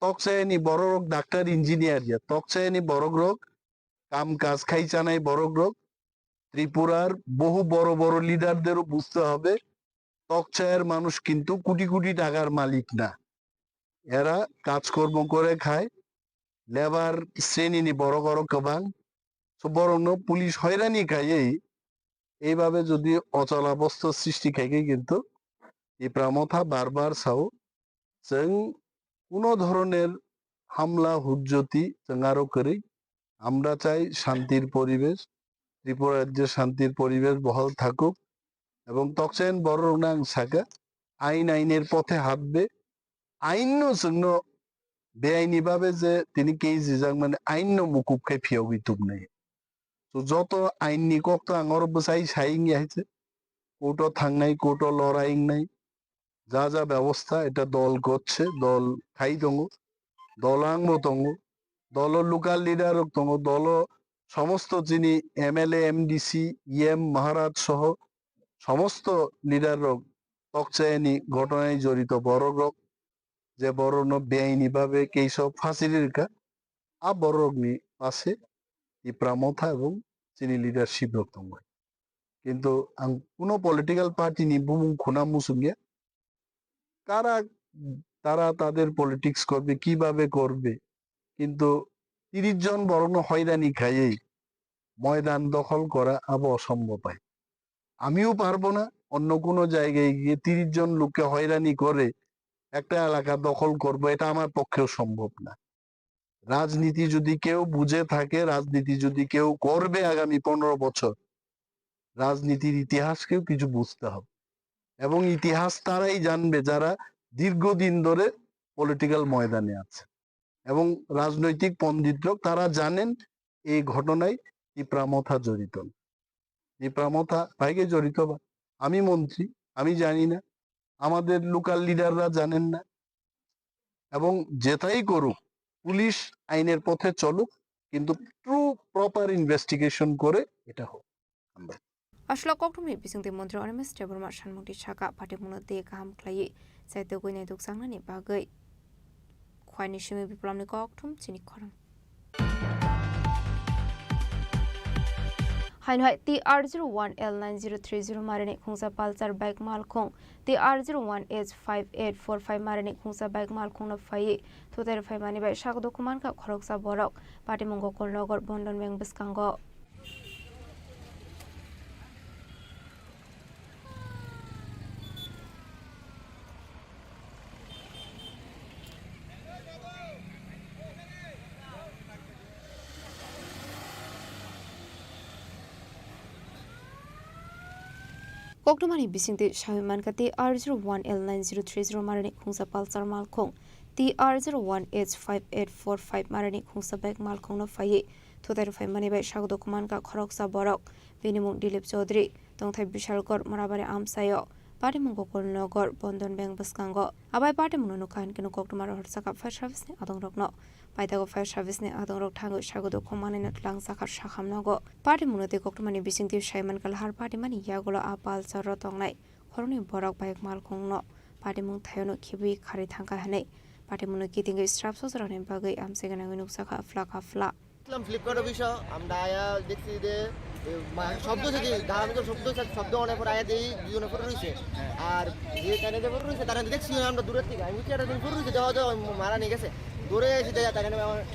তকসায়নি বড় ডাক্তার ইঞ্জিনিয়ার গিয়া তকসায়নি বড় রোগ কাম কাজ খাই চানাই বড় রোগ ত্রিপুরার বহু বড় বড় লিডারদেরও বুঝতে হবে তকসায়ের মানুষ কিন্তু কোটি কোটি টাকার মালিক না এরা কাজকর্ম করে খায় লেবার শ্রেণী নি বড় বড় কবাং বরং পুলিশ হয়রানি খাইয়েই এইভাবে যদি অচলাবস্থা সৃষ্টি খাইকে কিন্তু এই প্রামথা বারবার চাও जों কোনো ধরনের হামলা হুজ্জতি जों আরো করি আমরা চাই শান্তির পরিবেশ ত্রিপুরা রাজ্যে শান্তির পরিবেশ বহাল থাকুক এবং তকসেন বড় নাং সাকা আইনের পথে হাঁটবে আইনও जोंनो বেআইনিভাবে যে তিনি কেজি যাং মানে আইন মুকুব খাই ফিয়াবি তুম নেই তো যত আইননি কক্ত আঙর বসাই সাইং আছে কোর্ট থাংনাই কোর্ট লড়াইং নাই যা যা ব্যবস্থা এটা দল করছে দল খাই দङ দলাংব দङ দল লোকাল লিডার দङ দল সমস্ত যিনি এমএলএ এমডিসি ইএম মহারাজ সহ সমস্ত লিডার তকচায়নি ঘটনায় জড়িত বড় রোগ যে বড় বেআইনি ভাবে কেই সব ফাঁসির কা আ বড় রোগনি পাশে এই প্রামথা এবং যিনি লিডারশিপ দङ কিন্তু কোনো পলিটিক্যাল পার্টি নি বুমুং খুনা মুসুঙ্গিয়া কারা তারা তাদের পলিটিক্স করবে কিভাবে করবে কিন্তু 30 জন বরং হয়রানি খাইয়েই ময়দান দখল করা আবো অসম্ভব হয় আমিও পারবো না অন্য কোনো জায়গায় গিয়ে 30 জন লোককে হয়রানি করে একটা এলাকা দখল করব এটা আমার পক্ষেও সম্ভব না রাজনীতি যদি কেউ বুঝে থাকে রাজনীতি যদি কেউ করবে আগামী 15 বছর রাজনীতির ইতিহাসকেও কিছু বুঝতে হবে এবং ইতিহাস তারাই জানবে যারা দীর্ঘদিন ধরে পলিটিক্যাল ময়দানে আছে এবং রাজনৈতিক পণ্ডিতরা তারা জানেন এই ঘটনায় তিপ্রামথা জড়িত তিপ্রামথা ভাইকে জড়িত বা আমি মন্ত্রী আমি জানি না আমাদের লোকাল লিডাররা জানেন না এবং যেটাই করুক পুলিশ আইনের পথে চলুক কিন্তু ট্রু প্রপার ইনভেস্টিগেশন করে এটা হোক আসলে কক্টমনি বিসংতি মন্ত্রী অনিমেষ টেবুরমা সানমুক্তি শাখা পাটি মুনো দে গাহাम ख्लायै साहित्य गयनाय दुखसांनानि बागै खवाइनि सिमी बिप्लबनि कक्टम चिनि खरां हाइनहाय TR01L9030 मारिनि खुंसा पालसार बाइक मालखं TR01H5845 मारिनि खुंसा बाइक मालखं न फायै थोतेर फायमानि बाय साग दकुमान का खरकसा बरक पाटी मुंगो कलनगर बंधन bank बिस्कांगो Koktomani bisingti shawiman ka TR01L9030 marani khungsa palsar malkhong TR01H5845 marani khungsa bike malkhong no faye thotar phai mani bai shag dokuman ka khoroksa borok binimung Dilip Chaudhary tongthai Bishalkor Morabari Amsayo party मुंगो कोलनगर Bandhan bank बसकांगो आबाय party मुनो नुखान किनो कोकटमार हरसाका fire service नि आदंग रखनो पाइतागो fire service नि आदंग रख थांगो सागुदो खमाने नतलां साखार साखामनागो party मुनोते कोकटमानि बिसिंति साइमान कालहार party मानि यागोलो आपाल सररो तंगनाय खरनि बरक bike माल खुंनो party मुं थायनो खिबि खारि थांका हनै पार्टी मुनो कितिंगो स्ट्राप सजराने बागै आमसेगनांगो नुकसाखा फ्लाका फ्लिपकार्ट অফিসে আমরা আয়া দেখছি যে শব্দ থেকে ধারাবাহিক শব্দ অনেক পর আয়া দেই দুজনে পরে রয়েছে আর যে কানে যে পরে রয়েছে তারা দেখছি আমরা দূরের থেকে আমি কি একটা দিন পরে রয়েছে দেওয়া মারা নিয়ে গেছে দূরে এসে দেয়া তাকে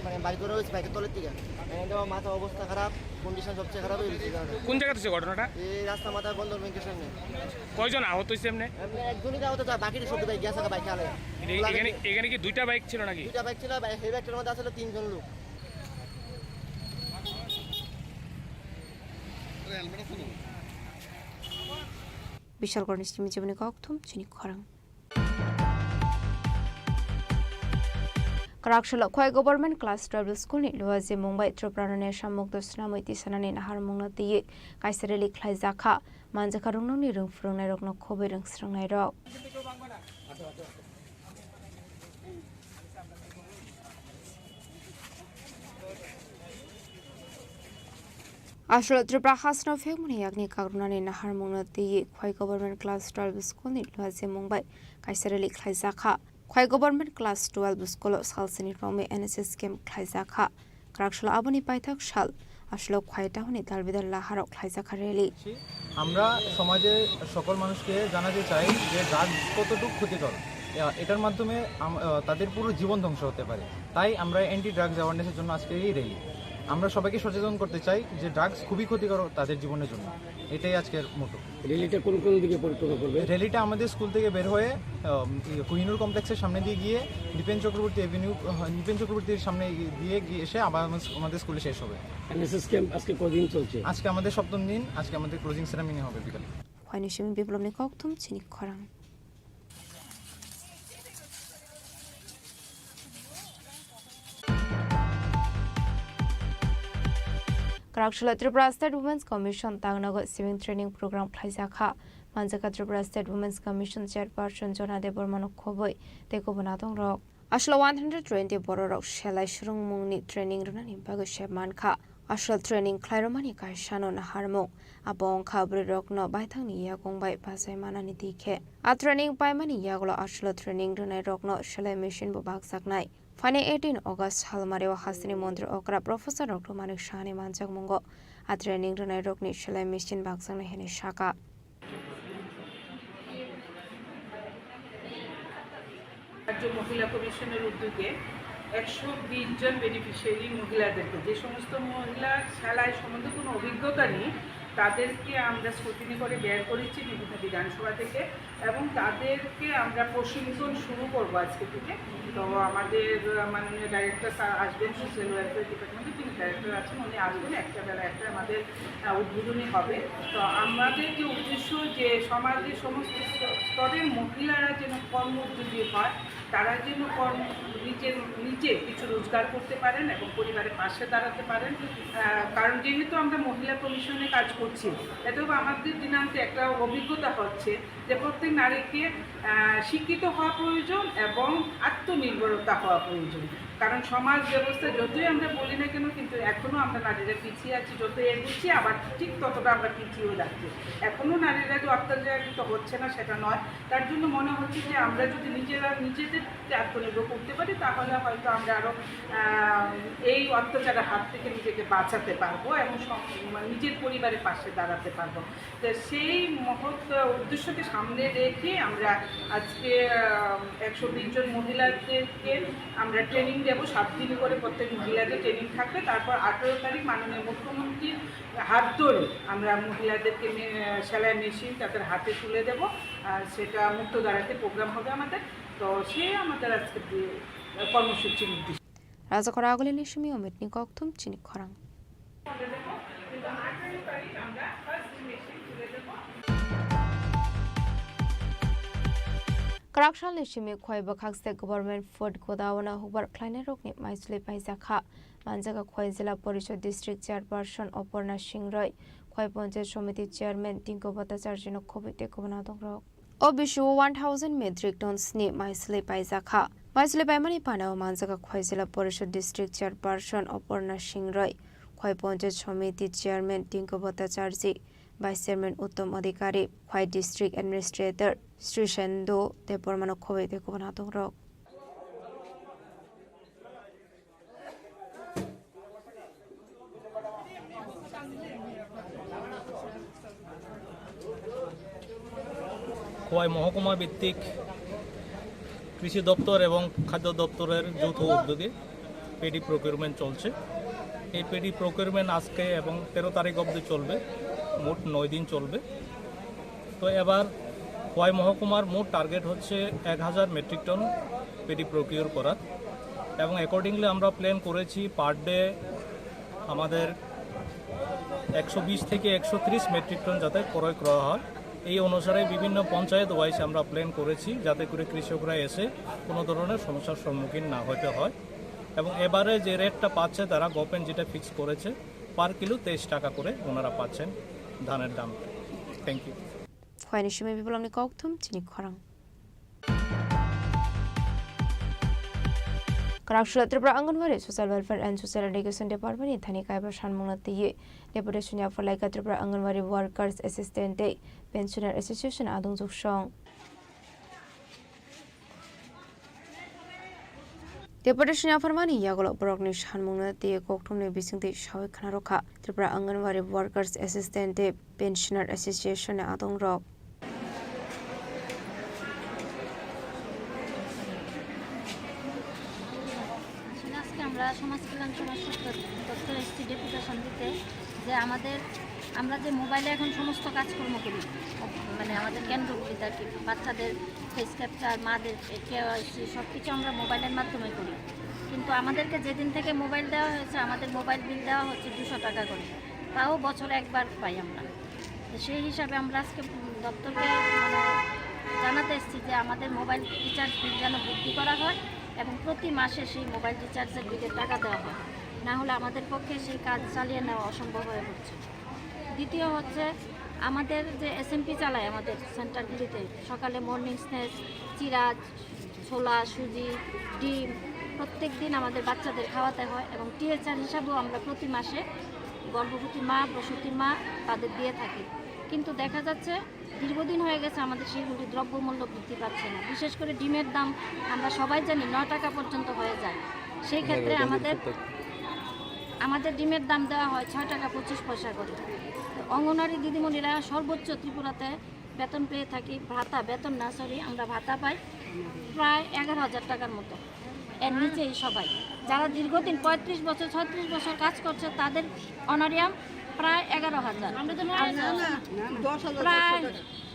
মানে বাইক ধরে রয়েছে বাইকের তলের থেকে এখানে মাথা অবস্থা খারাপ কন্ডিশন সবচেয়ে খারাপ হয়ে গেছে কোন জায়গাতে হচ্ছে ঘটনাটা এই রাস্তা মাথা বন্ধ ব্যাংকের সামনে কয়জন আহত হয়েছে এমনি একজনই আহত তা বাকি সব বাইক গেছে বাইক চালায় এখানে কি দুইটা বাইক ছিল নাকি দুইটা বাইক ছিল এই বাইকটার মধ্যে আসলে তিনজন লোক বিশাল গণেশ টিমি জীবনে কক্থম চিনি খরাং Karakshalo Khoi Government Class 12 School ni Luazi Mumbai Tripura ne Shamuk Dosna Moiti Sanani Nahar Mungna Ti Kaisareli Khlai Zakha Manjaka Rungnong ni Rungfrung nai rokno khobe rungsrung nai rok Ashlo Tripura Hasno Fegmuni Yagni Kagrunani Nahar Mungna Ti Khoi Government Class 12 School ni Luazi Mumbai Kaisareli Khlai Zakha Khoi Government Class 12 School Salsini Rome NSS Camp Khlaizakha Karakshalo Aboni Paithak Shal Ashlo Khoi Tahuni Dalbidar Laharok Khlaizakha Rally আমরা সমাজে সকল মানুষকে জানাতে চাই যে drugs কতটুকু ক্ষতিকর এটার মাধ্যমে তাদের পুরো জীবন ধ্বংস হতে পারে তাই আমরা অ্যান্টি ড্রাগস অ্যাওয়ারনেসের জন্য আজকে এই র্যালি আমরা সবাইকে সচেতন করতে চাই যে ড্রাগস খুবই ক্ষতিকর তাদের জীবনের জন্য এটাই আজকের মোটো র্যালিটা কোন কোন দিকে পরিক্রমা করবে র্যালিটা আমাদের স্কুল থেকে বের হয়ে কোহিনুর কমপ্লেক্সের সামনে দিয়ে গিয়ে দীপেন চক্রবর্তীর সামনে দিয়ে এসে আবার আমাদের স্কুলে শেষ হবে এনএসএস ক্যাম্প আজকে কতদিন চলছে আজকে আমাদের সপ্তম দিন আজকে আমাদের ক্লোজিং সেরেমনি হবে বিকালে হয়নিশমি বিপ্লবনি কক্থম চিনি খরাং Karakshalo Tripura State Women's Commission Tangnago Swimming Training Program Khlaizakha Manjaka Tripura State Women's Commission Chairperson Jona Debormano Khoboi Tekobonatong Rok Ashlo 120 Bororok Shelai Shrung Mungni Training Runani Bago Shepmankha Ashlo Training Klairomani Kai Shano Naharmong Abong Khabri Rokno Baithangni Yakongbai Pasai Manani Dikhe A Training Paimani Yaglo Ashlo Training Runai Rokno Shelai Machine Bobak Saknai Fane 18 August Halmarewa Hasini Mondro Okra Professor Dr. Manik Shani Manjak Mungo A Training Runai Rokni Shelai Machine Baksang Hene Shaka রাজ্য মহিলা কমিশনের উদ্যোগে 120 জন beneficiary মহিলাদেরকে যে সমস্ত মহিলা সেলাই সম্বন্ধে কোনো অভিজ্ঞতা নেই তাদেরকে আমরা স্ক্রুটিনি করে বের করেছি বিভিন্ন বিধানসভা থেকে এবং তাদেরকে আমরা প্রশিক্ষণ শুরু করব আজকে থেকে তো আমাদের মাননীয় ডাইরেক্টর স্যার আসবেন সোশ্যাল ওয়েলফেয়ার ডিপার্টমেন্টে তিনি ডাইরেক্টর আছেন উনি আসবেন একটা বেলা একটা আমাদের উদ্বোধনী হবে তো আমাদের যে উদ্দেশ্য যে সমাজের সমস্ত স্তরের মহিলারা যেন কর্মোদ্যোগী হয় তারা যেন নিজে কিছু রোজগার করতে পারেন এবং পরিবারের পাশে দাঁড়াতে পারেন কারণ যেহেতু আমরা মহিলা কমিশনে কাজ করছি এতেও আমাদের দিনান্তে একটা অভিজ্ঞতা হচ্ছে যে প্রত্যেক নারীকে শিক্ষিত হওয়া প্রয়োজন এবং আত্মনির্ভরতা হওয়া প্রয়োজন কারণ সমাজ ব্যবস্থা যতই আমরা বলি না কেন কিন্তু এখনও আমরা নারীরা পিছিয়ে আছি যতই এগোচ্ছি আবার ঠিক ততটা আমরা পিছিয়েও যাচ্ছি এখনও নারীরা যে অত্যাচারিত হচ্ছে না সেটা নয় তার জন্য মনে হচ্ছে যে আমরা যদি নিজেদেরকে আত্মনির্ভর করতে পারি তাহলে হয়তো আমরা আরও এই অত্যাচারের হাত থেকে নিজেকে বাঁচাতে পারবো এবং নিজের পরিবারের পাশে দাঁড়াতে পারবো তো সেই মহৎ উদ্দেশ্যকে সামনে রেখে আমরা আজকে 120 জন মহিলাদেরকে আমরা ট্রেনিং দেবো 7 দিন করে প্রত্যেক মহিলাদের ট্রেনিং থাকবে তারপর 18 তারিখ মাননীয় মুখ্যমন্ত্রীর হাত ধরে আমরা মহিলাদেরকে সেলাই মেশিন তাদের হাতে তুলে দেবো সেটা মুক্তধারাতে প্রোগ্রাম হবে আমাদের তো সে আমাদের আজকে কর্মসূচির উদ্দেশ্য রাজাকরা আগলে নিশমি অমিতনি কক্থম চিনি খরাং Karakshal Nishimi Khoi Bakhak State Government Food Godawana Hubar Kleine Rokni Maisuli Paisakha Manjaga Khoi Zilla Parishad District Chairperson Oporna Singh Roy Khoi Panchayat Samiti Chairman Tinko Bhattacharya Khobite Kobanatong Rok Obishu 1000 metric tons ni maisle paizakha. Maisle paimani panao manjaka khwaisila Porishod District Chairperson Aparna Singh Roy, Khwai Panchayat Samiti Chairman Tinku Bhattacharjee, Vice Chairman Uttam Adhikari, Khwai District Administrator Sri Shendo Depormano Khowai Dekubanatung Rok. Khowai মহকুমা ভিত্তিক কৃষি দপ্তর এবং খাদ্য দপ্তরের যৌথ উদ্যোগে paddy procurement চলছে। এই পেডি প্রকিউরমেন্ট আজকে এবং 13 তারিখ অবধি চলবে, মোট 9 দিন চলবে। তো এবার খোয়াই মহকুমার মোট টার্গেট হচ্ছে 1000 মেট্রিক টন পেডি প্রকিউর করার, এবং অ্যাকর্ডিংলি আমরা প্ল্যান করেছি পার ডে আমাদের 120 থেকে 130 মেট্রিক টন যাতে ক্রয় করা হয়। এই অনুসারে বিভিন্ন পঞ্চায়েত ওয়াইজ আমরা প্ল্যান করেছি যাতে করে কৃষকরা এসে কোনো ধরনের সমস্যার সম্মুখীন না হতে হয়। এবং এবারে যে রেটটা পাচ্ছে তারা গভর্নমেন্ট যেটা ফিক্স করেছে পার কিলো 23 টাকা করে ওনারা পাচ্ছেন ধানের দাম। Thank you. খোয়াইনি সময় বিপ্লবনি কৌথুম চিনি খরাং। Karakshila Tripura Anganwadi Social Welfare and Social Education Department Thani Kaiba Shanmunati Deputation for Laika Tripura Anganwadi Workers Assistant Pensioner Association Adung Zushong. Deputation for Mani Yagolo Brognish Hanmunati Koktumni Bising Shawi Kanaroka Tripura Anganwadi Workers Assistant Pensioner Association Adung Rock. আমরা সমাজ কল্যাণ সমাজ দপ্তর এসেছি deputation দিতে যে আমরা যে মোবাইলে এখন সমস্ত কাজকর্ম করি, মানে আমাদের কেন্দ্রগুলিতে আর কি, বাচ্চাদের ফেস ক্যাপচার, মাদের কেওয়াইসি সব কিছু আমরা মোবাইলের মাধ্যমে করি। কিন্তু আমাদেরকে যেদিন থেকে মোবাইল দেওয়া হয়েছে আমাদের মোবাইল বিল দেওয়া হচ্ছে 200 টাকা করে, তাও বছরে একবার পাই আমরা। সেই হিসাবে আমরা আজকে দপ্তরকে জানাতে এসেছি যে আমাদের মোবাইল রিচার্জ বিল যেন বৃদ্ধি করা হয় এবং প্রতি মাসে সেই মোবাইল রিচার্জের বিলের টাকা দেওয়া হয়, না হলে আমাদের পক্ষে সেই কাজ চালিয়ে নেওয়া অসম্ভব হয়ে পড়ছে। দ্বিতীয় হচ্ছে আমাদের যে এসএমপি চালায় আমাদের সেন্টারগুলিতে, সকালে মর্নিং স্ন্যাক্স, চিরা, ছোলা, সুজি, ডিম প্রত্যেক দিন আমাদের বাচ্চাদের খাওয়াতে হয় এবং টিএচআর হিসাবেও আমরা প্রতি মাসে গর্ভবতী মা, প্রসূতির মা তাদের দিয়ে থাকি। কিন্তু দেখা যাচ্ছে দীর্ঘদিন হয়ে গেছে আমাদের সেইগুলি দ্রব্যমূল্য বৃদ্ধি পাচ্ছে না। বিশেষ করে ডিমের দাম আমরা সবাই জানি 9 টাকা পর্যন্ত হয়ে যায়। সেই ক্ষেত্রে আমাদের ডিমের দাম দেওয়া হয় 6 টাকা 25 পয়সা করে। অঙ্গনওয়াড়ি দিদিমণিরা সর্বোচ্চ ত্রিপুরাতে বেতন পেয়ে থাকি, বেতন না সরি আমরা ভাতা পাই প্রায় 11,000 টাকার মতো। এর নিচেই সবাই যারা দীর্ঘদিন 35 বছর 36 বছর কাজ করছে তাদের অনারিয়াম প্রায় 11,000।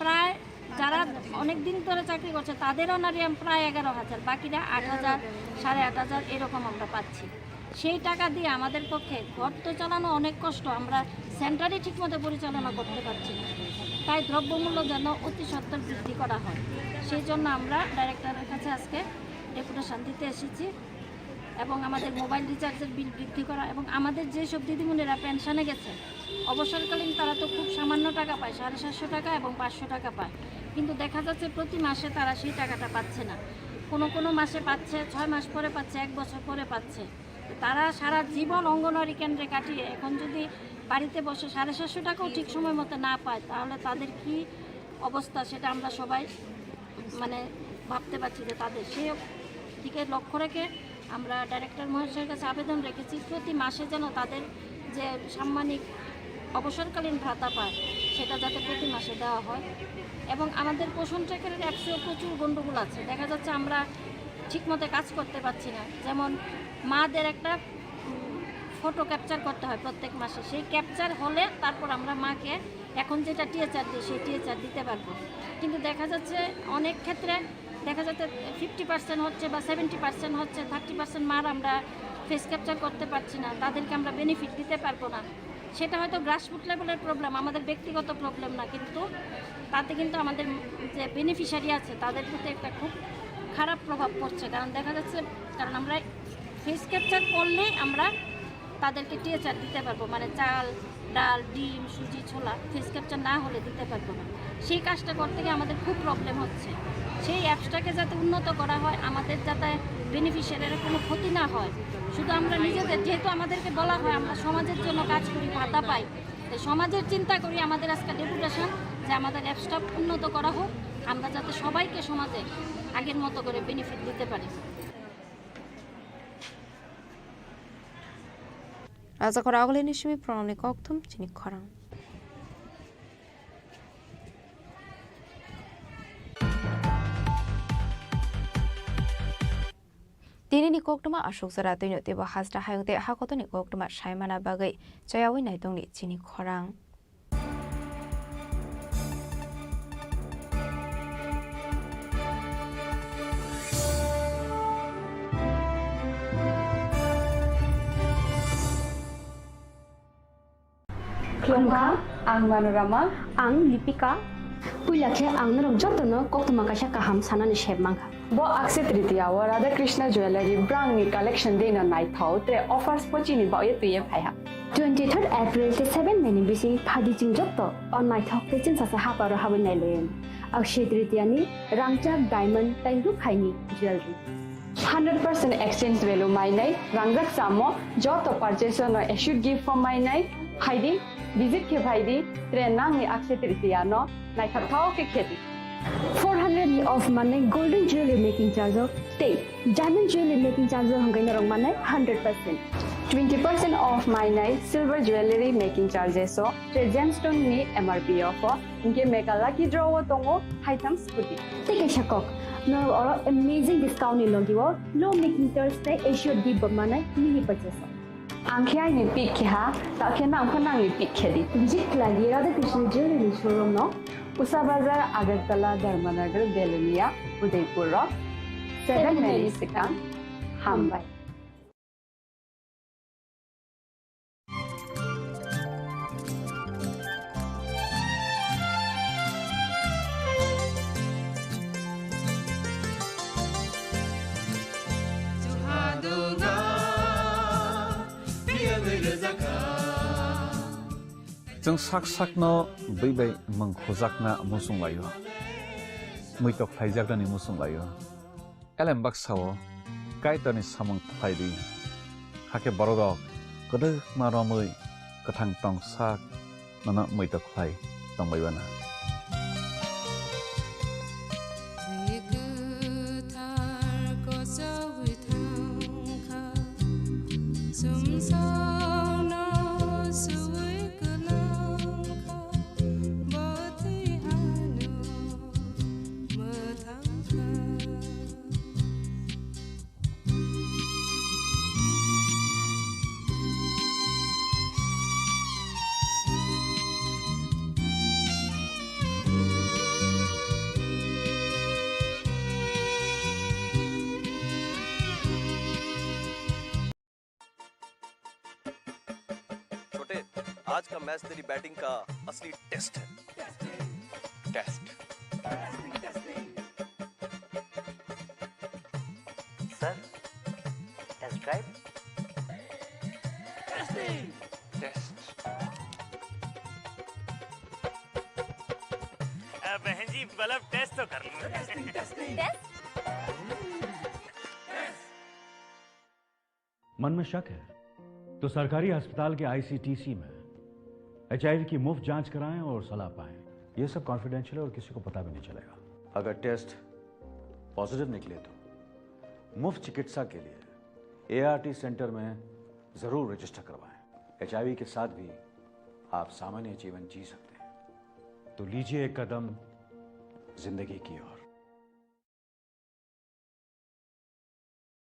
প্রায় যারা অনেক দিন ধরে চাকরি করছে তাদের অনারিয়াম প্রায় 11,000, বাকিরা 8,000 8,500 এরকম আমরা পাচ্ছি। সেই টাকা দিয়ে আমাদের পক্ষে ঘর তো চালানো অনেক কষ্ট, আমরা সেন্টারই ঠিকমতো পরিচালনা করতে পারছি না। তাই দ্রব্যমূল্য যেন অতি সত্বর বৃদ্ধি করা হয়, সেই জন্য আমরা ডাইরেক্টরের কাছে আজকে ডেপুটেশন দিতে এসেছি এবং আমাদের মোবাইল রিচার্জের বিল বৃদ্ধি করা এবং আমাদের যেসব দিদিমণিরা পেনশনে গেছে অবসরকালীন তারা তো খুব সামান্য টাকা পায়, 750 টাকা এবং 500 টাকা পায়, কিন্তু দেখা যাচ্ছে প্রতি মাসে তারা সেই টাকাটা পাচ্ছে না। কোনো মাসে পাচ্ছে 6 মাস পরে পাচ্ছে, 1 বছর পরে পাচ্ছে। তারা সারা জীবন অঙ্গনওয়াড়ি কেন্দ্রে কাটিয়ে এখন যদি বাড়িতে বসে 750 টাকাও ঠিক সময় মতো না পায় তাহলে তাদের কি অবস্থা সেটা আমরা সবাই ভাবতে পারছি যে তাদের সেই দিকে লক্ষ্য রেখে আমরা ডাইরেক্টর মহাশয়ের কাছে আবেদন রেখেছি প্রতি মাসে যেন তাদের যে সাম্মানিক অবসরকালীন ভাতা পায় সেটা যাতে প্রতি মাসে দেওয়া হয়। এবং আমাদের পোষণ ট্র্যাকারের অ্যাপসেও প্রচুর গণ্ডগোল আছে, দেখা যাচ্ছে আমরা ঠিকমতো কাজ করতে পারছি না। যেমন মাদের একটা ফটো ক্যাপচার করতে হয় প্রত্যেক মাসে, সেই ক্যাপচার হলে তারপর আমরা মাকে এখন যেটা টিএচআর দিই সেই টিএচআর দিতে পারবো। কিন্তু দেখা যাচ্ছে অনেক ক্ষেত্রে দেখা যাচ্ছে 50% হচ্ছে বা 70% হচ্ছে, 30% মার আমরা ফেস ক্যাপচার করতে পারছি না, তাদেরকে আমরা বেনিফিট দিতে পারবো না। সেটা হয়তো গ্রাসরুট লেভেলের প্রবলেম, আমাদের ব্যক্তিগত প্রবলেম না, কিন্তু তাতে কিন্তু আমাদের যে বেনিফিশিয়ারি আছে তাদের প্রতি একটা খুব খারাপ প্রভাব পড়ছে। কারণ দেখা যাচ্ছে আমরা ফেস ক্যাপচার করলেই আমরা তাদেরকে টিএচআর দিতে পারবো, মানে চাল ডাল ডিম সুজি ছোলা ফেস ক্যাপচার না হলে দিতে পারবো না। সেই কাজটা করতে গিয়ে আমাদের খুব প্রবলেম হচ্ছে। সেই অ্যাপসটাকে যাতে উন্নত করা হয়, আমাদের যাতে বেনিফিশিয়ারির কোনো ক্ষতি না হয়, শুধু আমরা নিজেদের, যেহেতু আমাদেরকে বলা হয় আমরা সমাজের জন্য কাজ করি, ভাতা পাই, তাই সমাজের চিন্তা করি আমাদের আজকে ডেপুটেশন যে আমাদের অ্যাপসটা উন্নত করা হোক, আমরা যাতে সবাইকে সমাজে আগের মতো করে বেনিফিট দিতে পারি। Raja Khorang Nishimi Pranoni Koktum Chini Khorang. Dini ni koktuma ashok sara tuino teba hasda hayungte hakoto ni koktuma shaimana bagai chayawi naitong ni Chini Khorang. Klongka, ang Manorama, ang Lipika. Puilakhe ang narok jotono koktuma kasha kaham sanani sheb mangka. Bo akse tritiya wa Radha Krishna Jewelry brand ni collection dena nai thau tre offers pochini ba ye tuye phaiha. 23rd April te 7 meni bisi phadi jing jotto on my thok te chin sa ha paro ha nai loyen. Akshe tritiya ni rangchak diamond tangru khaini jewelry. 100% exchange value my nai rangjak samo joto purchase no issued gift from my nai haidi visit ke bhaidi tre nang ni akshe tritiya no nai thau ke kheti 400 ni of money golden jewelry making charge of stay diamond jewelry making charge of hangai rong manai 100% 20% off my night silver jewelry making charges so tre gemstone ni MRP of inke mega lucky draw tongo items puti take a shakok no or amazing discount in logiwo low making charge te issue di manai mini purchase Angkya ni pick kha ta khena khana ni pick khedi visit lagi Radha Krishna jewelry showroom no Usa Bazar Agartala Dharmanagar Belunia Udaipur 7 Mary Sikang Hambai Jeng sak no beibai mangkhojakna musung layo muitok phaijakna ni musung layo elem baksao kaitani samang phaidi hake borodok kodok maromui kathang tong sak nana muitok phai tongbaibana आज का match तेरी batting का असली test है test sir test drive test बहन जी मतलब test तो कर लो मन में शक है तो सरकारी अस्पताल के आईसीटीसी में HIV की मुफ्त जांच कराएं और सलाह पाएं। ये सब कॉन्फिडेंशियल है और किसी को पता भी नहीं चलेगा। अगर टेस्ट पॉजिटिव निकले तो मुफ्त चिकित्सा के लिए ART सेंटर में जरूर रजिस्टर करवाएं। HIV के साथ भी आप सामान्य जीवन जी सकते हैं। तो लीजिए एक कदम जिंदगी की ओर।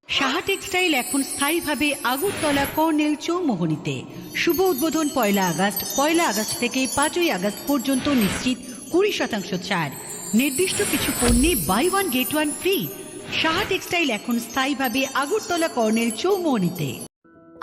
সাহা টেক্সটাইল এখন স্থায়ীভাবে আগরতলা কর্নেল চৌমোহনীতে শুভ উদ্বোধন 1 আগস্ট থেকে 5 আগস্ট পর্যন্ত নিশ্চিত 20% ছাড় নির্দিষ্ট কিছু পণ্যে buy one get one free Saha textile এখন স্থায়ীভাবে আগরতলা কর্নেল চৌমোহনীতে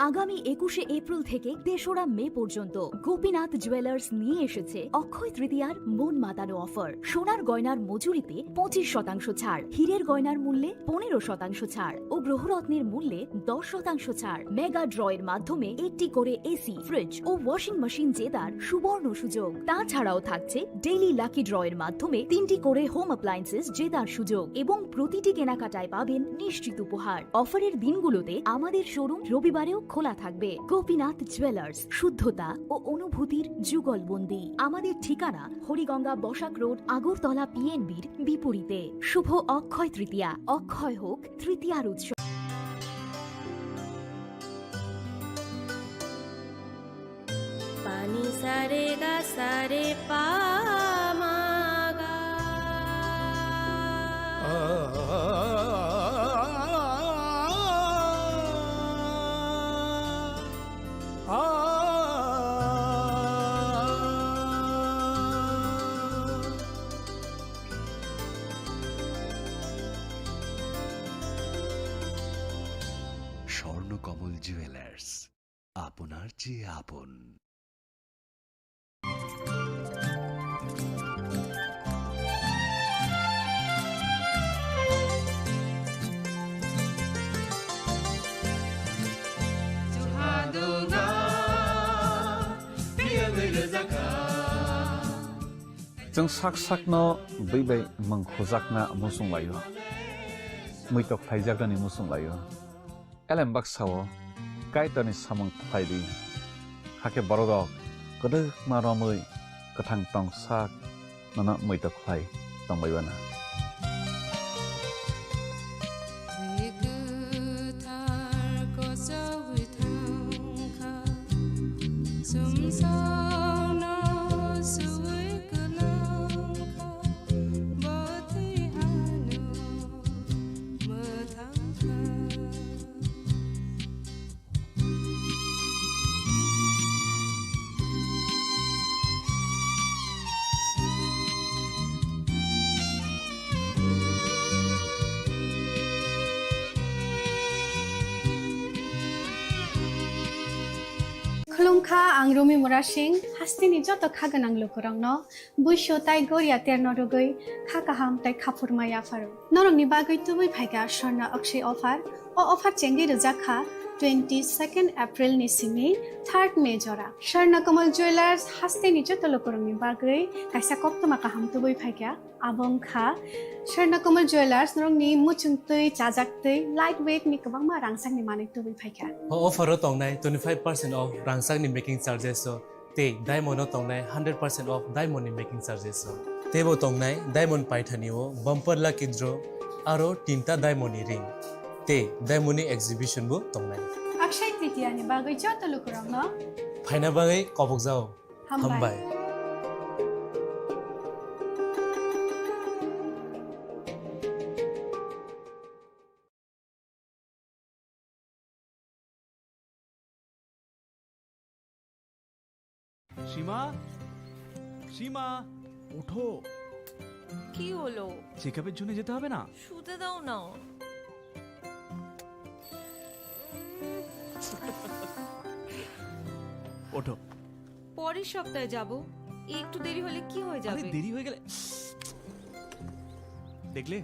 আগামী 21শে এপ্রিল থেকে 3রা মে পর্যন্ত গোপীনাথ জুয়েলার্স নিয়ে এসেছে অক্ষয় তৃতীয়ার মন মাতানো অফার। সোনার গয়নার মজুরিতে 25% ছাড়, হীরের গয়নার মূল্যে 15% ছাড় ও গ্রহরত্নের মূল্যে 10% ছাড়। মেগা ড্রয়ের মাধ্যমে একটি করে এসি, ফ্রিজ ও ওয়াশিং মেশিন জেতার সুবর্ণ সুযোগ। তাছাড়াও থাকছে ডেইলি লাকি ড্রয়ের মাধ্যমে 3টি করে হোম অ্যাপ্লায়েন্সেস জেতার সুযোগ এবং প্রতিটি কেনাকাটায় পাবেন নিশ্চিত উপহার। অফারের দিনগুলোতে আমাদের শোরুম রবিবারেও খোলা থাকবে। গোপীনাথ জুয়েলার্স, শুদ্ধতা ও অনুভূতির যুগলবন্দি। আমাদের ঠিকানা হরিগঙ্গা বসাক রোড, আগরতলা পিএনবির বিপরীতে। শুভ অক্ষয় তৃতীয়া, অক্ষয় হোক তৃতীয়ার উৎসব। पानी सारे गा सारे पामागा স্বর্ণকমল জুয়েলার্স, আপনার চেয়ে আপন। जों sak sakno beibai mangkhojakna musung layo muitok phaijakani musung layo elem baksao kaitani samang phaidi hake borodok kodok maromui kathang tongsak nana muitok phai tongbaibana खुलुमखा आं रमि मुरा सिंह हास्तिनि जत खागोनां लोगोरांनो बुइसो ताइ गरिया तेरनो रगै खाकाहाम ताइ खाफुरमाय आफार नरंनि बागै तुबै फाइगा स्वर्ణ अक्षय अफार ओ अफार चेंगि रजाखा 22 एप्रिल निसिमि 3 मे जरा स्वर्णकमल ज्वेलर्स हास्तिनि जत लोगोरांनि बागै काइसा कप्तमा काहाम तुबै फाइगा आबंखा स्वर्णकमल ज्वेलर्स नरंनि मुचुंतै चाजाक्तै लाइट वेट नि गोबांमा रांसांनि माने तुबै फाइगा अफारो तंनाय 25% ऑफ रांसांनि मेकिंग चार्जेस ते डायमंड तंनाय 100% ऑफ डायमंड नि मेकिंग चार्जेस तेबो तंनाय डायमंड पाइथानिओ बम्पर लाकी ड्र आरो 3टा डायमंड नि रिंग ते डायमंड नि एग्जिबिशन बो तंनाय अक्षय तृतीया नि बागै जत लोगोरांनो फाइना बागै कबक जाओ हामबाय সীমা সীমা ওঠো কি হলো চেকআপের জন্য যেতে হবে না শুতে দাও না ওঠো পরের সপ্তাহে যাব একটু দেরি হলে কি হয়ে যাবে আরে দেরি হয়ে গেলে দেখলে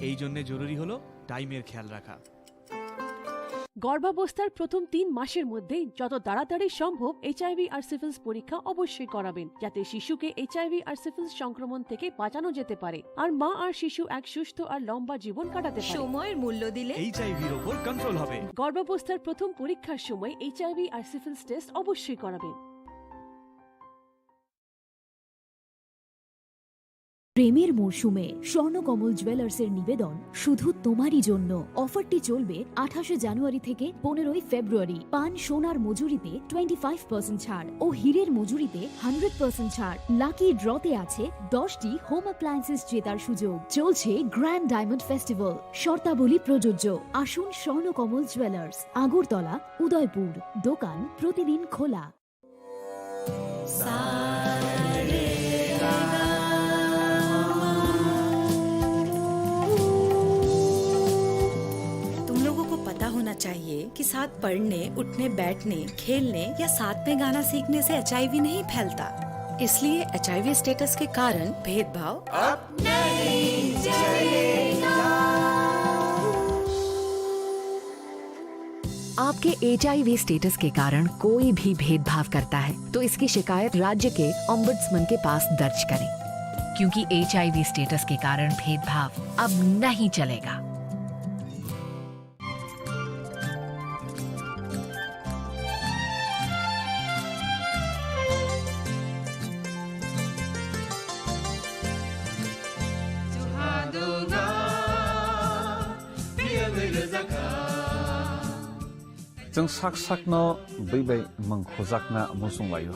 এই জন্য জরুরি হলো টাইমের খেয়াল রাখা গর্ভাবস্থার প্রথম 3 মাসের মধ্যে যত তাড়াতাড়ি সম্ভব এইচআইভি আর সিফিলিস পরীক্ষা অবশ্যই করাবেন যাতে শিশুকে এইচআইভি আর সিফিলিস সংক্রমণ থেকে বাঁচানো যেতে পারে আর মা আর শিশু এক সুস্থ আর লম্বা জীবন কাটাতে পারে সময়ের মূল্য দিলে এইচআইভির উপর কন্ট্রোল হবে গর্ভাবস্থার প্রথম পরীক্ষার সময় এইচআইভি আর সিফিলিস টেস্ট অবশ্যই করাবেন প্রেমের মরশুমে স্বর্ণকমল জুয়েলার্সের নিবেদন শুধু তোমারই জন্য। অফারটি চলবে 28 জানুয়ারি থেকে 15 ফেব্রুয়ারি। পান সোনার মজুরিতে 25% ছাড় ও হীরের মজুরিতে 100% ছাড়। লাকি ড্রতে আছে 10টি হোম অ্যাপ্লায়েন্সেস জেতার সুযোগ। চলছে গ্র্যান্ড ডায়মন্ড ফেস্টিভ্যাল, শর্তাবলী প্রযোজ্য। আসুন স্বর্ণকমল জুয়েলার্স, আগরতলা, উদয়পুর। দোকান প্রতিদিন খোলা। होना चाहिए कि साथ पढ़ने, उठने बैठने, खेलने या साथ में गाना सीखने से HIV नहीं फैलता। इसलिए HIV स्टेटस के कारण भेदभाव अब नहीं चलेगा। आपके HIV स्टेटस के कारण कोई भी भेदभाव करता है तो इसकी शिकायत राज्य के ओम्बुड्समैन के पास दर्ज करें, क्योंकि HIV स्टेटस के कारण भेदभाव अब नहीं चलेगा। जों साक साकनो बैबाय मंखजाकना मुसुंलायो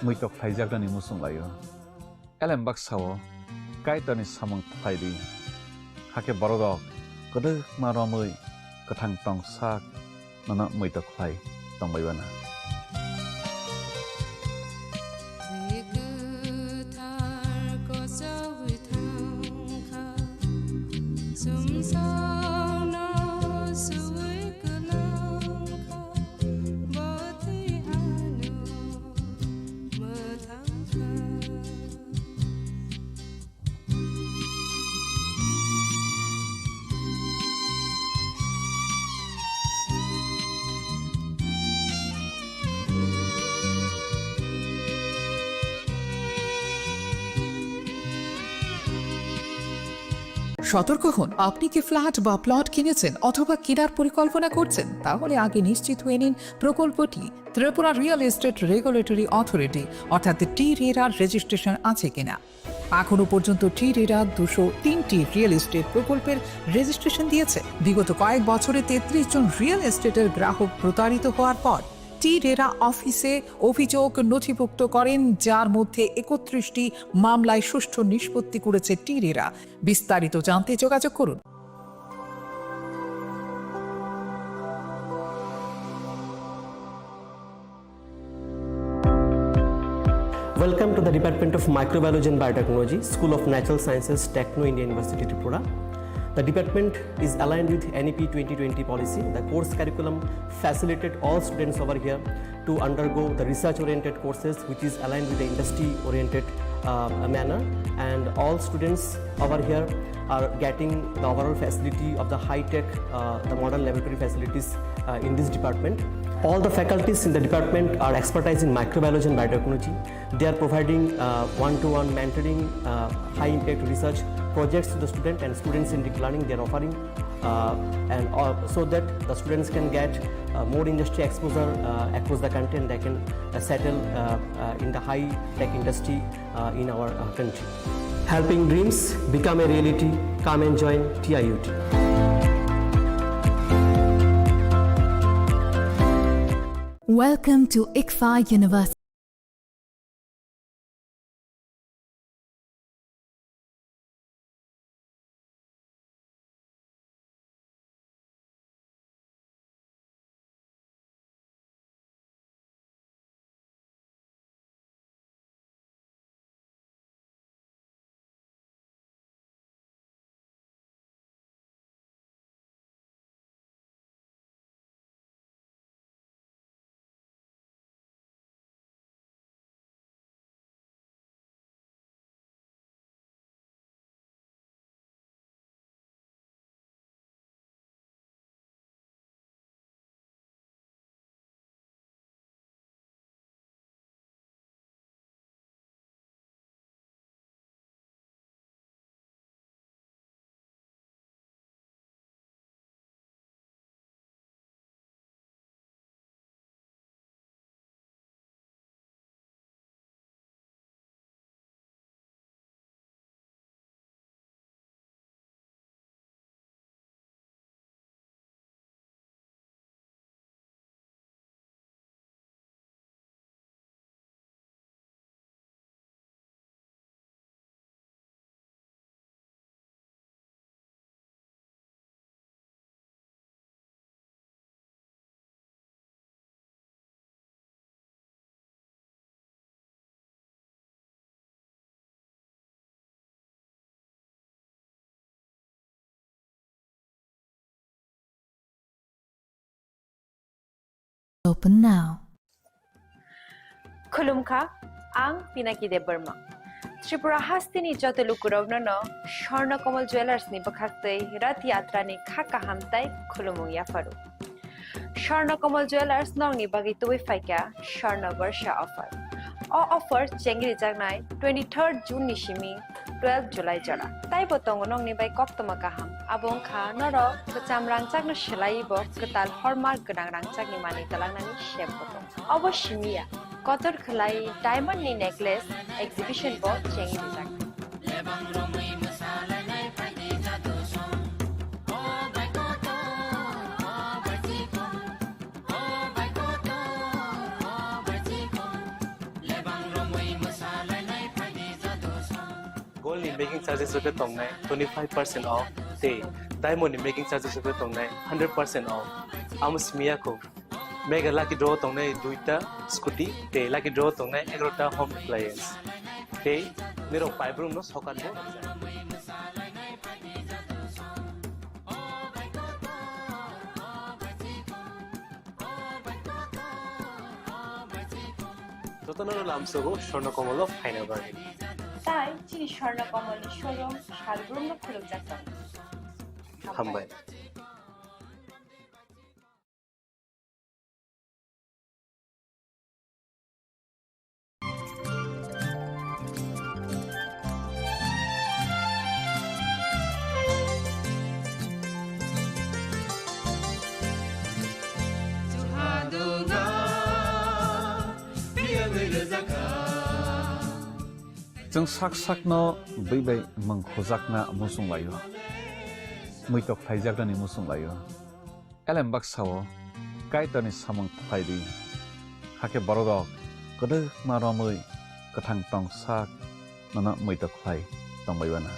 मैतक फाइजाकनानि मुसुंलायो एलेम बाक्साओ कायतानि सामं फाइदि हाके बरगक गदो मारमै गोथां टं साक नना मैतक फाइ तंबायबाना সতর্ক হন, আপনি কি ফ্ল্যাট বা প্লট কিনেছেন অথবা কেনার পরিকল্পনা করছেন, তাহলে আগে নিশ্চিত হয়ে নিন প্রকল্পটি Tripura real estate regulatory authority অর্থাৎ TRERA রেজিস্ট্রেশন আছে কিনা। এখনো পর্যন্ত TRERA 203টি রিয়েল এস্টেট প্রকল্পের রেজিস্ট্রেশন দিয়েছে। বিগত কয়েক বছরে 33 জন রিয়েল এস্টেটের গ্রাহক প্রতারিত হওয়ার পর TRERA অফিসে অভিযোগ নথিভুক্ত করেন, যার মধ্যে 31টি মামলায় সুষ্ঠু নিষ্পত্তি করেছে TRERA। বিস্তারিত জানতে যোগাযোগ করুন। Welcome to the Department of Microbiology and Biotechnology, School of Natural Sciences, Techno India University, Tripura. The department is aligned with NEP 2020 policy. The course curriculum facilitated all students over here to undergo the research-oriented courses, which is aligned with the industry-oriented manner. And all students over here are getting the overall facility of the high-tech, the modern laboratory facilities in this department. All the faculties in the department are expertise in microbiology and biotechnology. They are providing one-to-one mentoring, high-impact research projects to the student, and students in deep learning they are offering, so that the students can get more industry exposure across the country, and they can settle in the high-tech industry in our country. Helping dreams become a reality. Come and join TIUT. Welcome to ICFA University. Open now. खुलुमखा आं पिनाकी देब Burma Tripura हास्तिनि जत लुकुरावनो स्वर्ण कमल jewellers नि बखाक्तै रथ यात्रा नि खाका हामताई खुलुमु याफारु स्वर्ण कमल jewellers नंगनि बागै तुबै फाइका स्वर्ण वर्ष ऑफर ऑफर चेंगरि जागनाय 23 जून नि सिमी 12 जुलाई जरा ताई बतंग नंगनि बाय कक्तमा काहाम आबों खा नर बचाम रांचागनो सलाइबो कताल हरमार्क गोनां रांचागनि मानि तलांनानि शेप बतंग अवश्यमिया कतर खलाई डायमंड नि नेकलेस एग्जीबिशन बो चेंगि जाग Gold in making charges of the tongnai 25% off. Te diamond in making charges of the tongnai 100% off. Amus miyako. Mega lucky draw tongnai duita scooty. Te lucky draw tongnai 11ta home appliance. Te nero five room no sokan mo. Totanoro lamsogo shorno komolo final bargain. তাই চিনি স্বর্ণ কমলের showroom শালগ্রাম খুলুক যাত্রা হামবাই जों sak no बै mangkhojak musung layo muitok phaijakni musung layo elem baksao kaitani samang phaidi hake borodok kodo maromui kathang tong sak nana muitok phai tongbaibana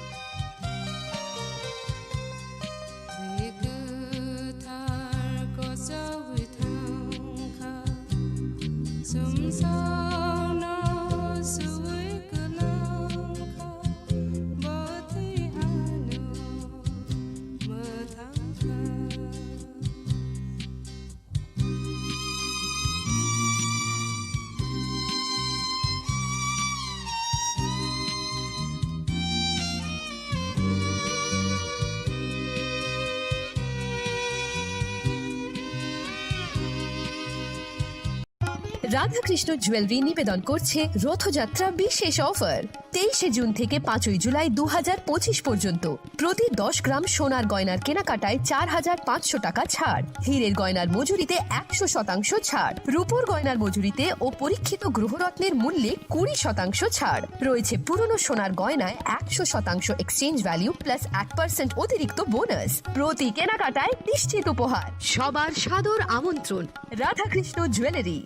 Radhakrishna jewellery নিবেদন করছে রথযাত্রা বিশেষ offer 23 June থেকে 5 জুলাই 2025 পর্যন্ত প্রতি 10 গ্রাম সোনার গয়নার কেনাকাটায় 4500 টাকা ছাড় হীরের গয়নার মজুরিতে 100% ছাড় রূপোর গয়নার মজুরিতে ও পরীক্ষিত গ্রহরত্নের মূল্যে 20% ছাড় রয়েছে পুরনো সোনার গয়নায় 100% এক্সচেঞ্জ ভ্যালু প্লাস 8% অতিরিক্ত বোনাস প্রতি কেনাকাটায় নিশ্চিত উপহার সবার সাদর আমন্ত্রণ রাধাকৃষ্ণ জুয়েলারি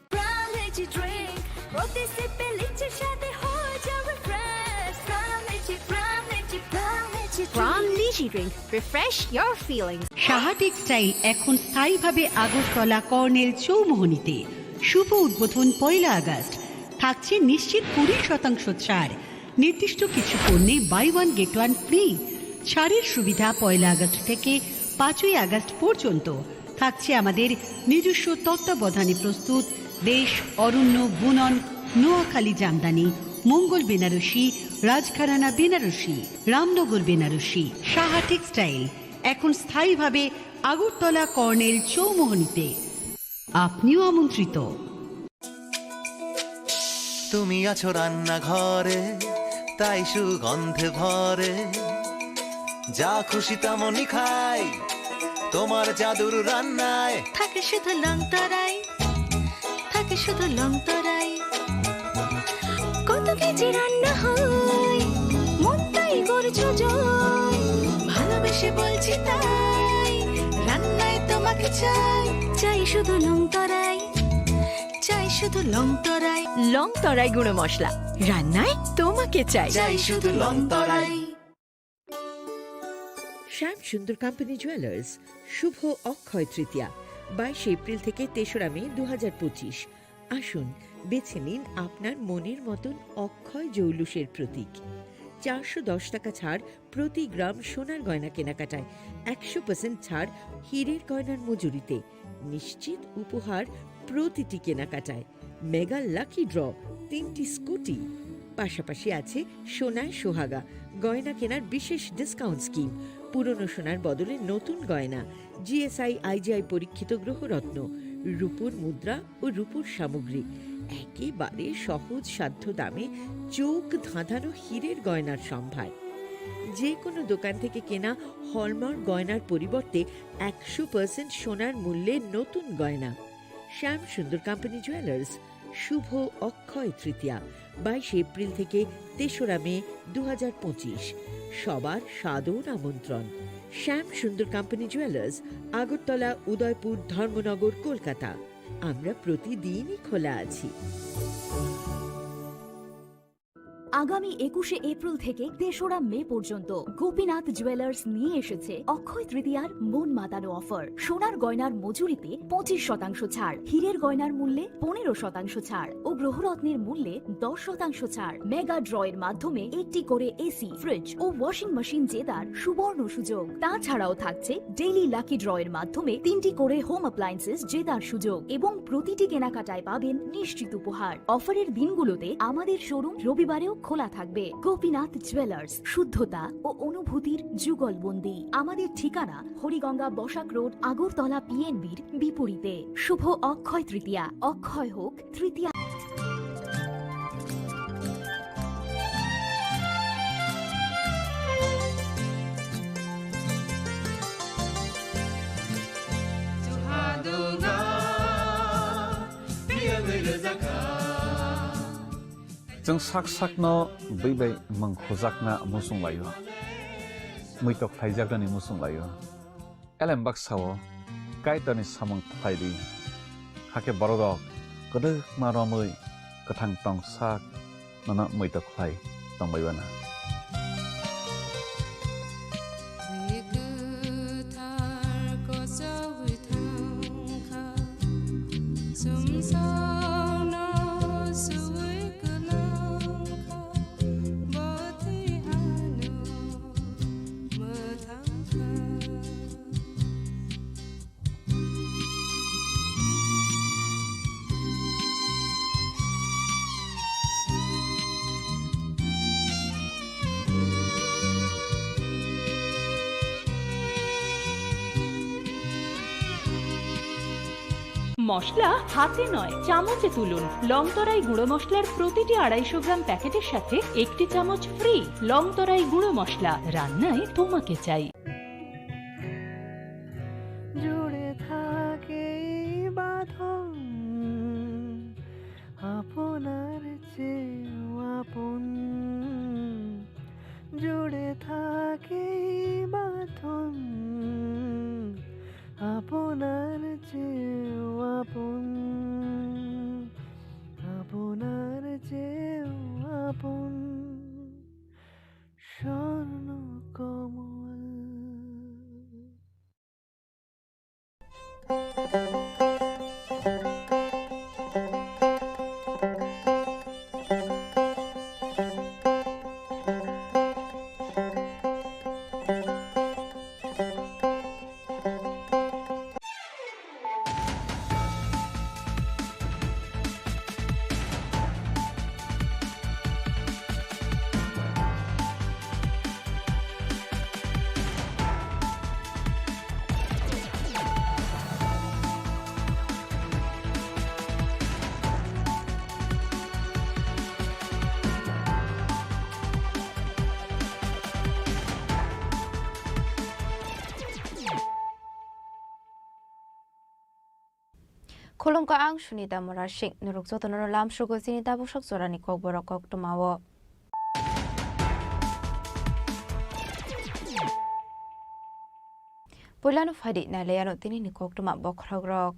সাহা টেক্সটাইল এখন স্থায়ীভাবে আগরতলা কর্নেল চৌমোহনীতে শুভ উদ্বোধন 1 আগস্ট থাকছে নিশ্চিত 20% ছাড় নির্দিষ্ট কিছু পণ্যে buy one get one free ছাড়ের সুবিধা 1 আগস্ট থেকে 5 আগস্ট পর্যন্ত থাকছে আমাদের নিজস্ব তত্ত্বাবধানে প্রস্তুত দেশ অরণ্য বুনন নোয়াখালী জামদানি মঙ্গল বেনারসি রাজঘরানা বেনারসি রামনগর বেনারসি সাহা টেক্সটাইল এখন স্থায়ীভাবে আগরতলা কর্নেল চৌমোহনীতে আপনিও আমন্ত্রিত তুমি আছো রান্নাঘরে তাই সুগন্ধে ভরে যা খুশি তেমনই খাই তোমার জাদুর রান্নায় থাকে শুধু লংতরাই থাকে শুধু লংতরাই কত কেজি রান্না হয় মন তাই করছো জয় ভালোবেসে বলছি তাই রান্নায় তোমাকে চাই চাই শুধু লংতরাই চাই শুধু লংতরাই লংতরাই গুঁড়ো মশলা রান্নায় তোমাকে চাই চাই শুধু লংতরাই শ্যাম সুন্দর কোম্পানি জুয়েলার্স শুভ অক্ষয় তৃতীয়া 22 এপ্রিল থেকে 3রা মে 2025 আসুন বেছে নিন আপনার মনের মতন অক্ষয় জৌলুসের প্রতীক 410 টাকা ছাড় প্রতি গ্রাম সোনার গয়না কেনাকাটায় 100% ছাড় হীরের গয়নার মজুরিতে নিশ্চিত উপহার প্রতিটি কেনাকাটায় মেগা লাকি ড্র 3টি স্কুটি। পাশাপাশি আছে সোনায় সোহাগা গয়না কেনার বিশেষ ডিসকাউন্ট স্কিম, পুরনো সোনার বদলে নতুন গয়না, জিএসআই আইজিআই পরীক্ষিত গ্রহরত্ন, রূপোর মুদ্রা ও রূপোর সামগ্রী, একেবারে সহজ সাধ্য দামে চোখ ধাঁধানো হীরের গয়নার সম্ভার। যে কোনো দোকান থেকে কেনা হলমার্ক গয়নার পরিবর্তে 100% সোনার মূল্যে নতুন গয়না। শ্যাম সুন্দর কোম্পানি জুয়েলার্স, শুভ অক্ষয় তৃতীয়া 22 এপ্রিল থেকে 3রা মে 2025। সবার সাদর আমন্ত্রণ। শ্যাম সুন্দর কোম্পানি জুয়েলার্স, আগরতলা, উদয়পুর, ধর্মনগর, কলকাতা। আমরা প্রতিদিনই খোলা আছি। আগামী 21শে এপ্রিল থেকে 3রা মে পর্যন্ত গোপীনাথ জুয়েলার্স নিয়ে এসেছে অক্ষয় তৃতীয়ার মন মাতানো অফার। সোনার গয়নার মজুরিতে 25% ছাড়, হীরের গয়নার মূল্যে 15% ছাড় ও গ্রহরত্নের মূল্যে 10% ছাড়। মেগা ড্রয়ের মাধ্যমে একটি করে এসি, ফ্রিজ ও ওয়াশিং মেশিন জেতার সুবর্ণ সুযোগ। তাছাড়াও থাকছে ডেইলি লাকি ড্রয়ের মাধ্যমে 3টি করে হোম অ্যাপ্লায়েন্সেস জেতার সুযোগ এবং প্রতিটি কেনাকাটায় পাবেন নিশ্চিত উপহার। অফারের দিনগুলোতে আমাদের শোরুম রবিবারেও খোলা থাকবে। গোপীনাথ জুয়েলার্স, শুদ্ধতা ও অনুভূতির যুগলবন্দি। আমাদের ঠিকানা হরিগঙ্গা বসাক রোড, আগরতলা পিএনবির বিপরীতে। শুভ অক্ষয় তৃতীয়া, অক্ষয় হোক তৃতীয়া। जों साक साकनो बैबाय मंखजाकना मुसुंलायो मैतक फाइजाकनि मुसुंलायो एलेम बाक्साओ कायतानि सामं फाइलि हाके बरदक गदो मारमै गोथां तंसाक नना मैतक फाइ तंबायबाना মশলা হাতে নয় চামচে তুলুন। লংতরাই গুঁড়ো মশলার প্রতিটি 250 গ্রাম প্যাকেটের সাথে 1টি চামচ ফ্রি। লংতরাই গুঁড়ো মশলা, রান্নায় তোমাকে চাই। জুড়ে থাকে বাঁধন আপনার চেয়েও আপন, জুড়ে থাকে বাঁধন আপনার চেয়েও আপন, আপনার চেয়েও আপন স্বর্ণ কমল। Khulungka ang sunita morashik nurukso tono lam shugo sinita bushak zorani kok borok kok tumawo. Pulano fadi na leyano tini ni kok tuma bokragrok.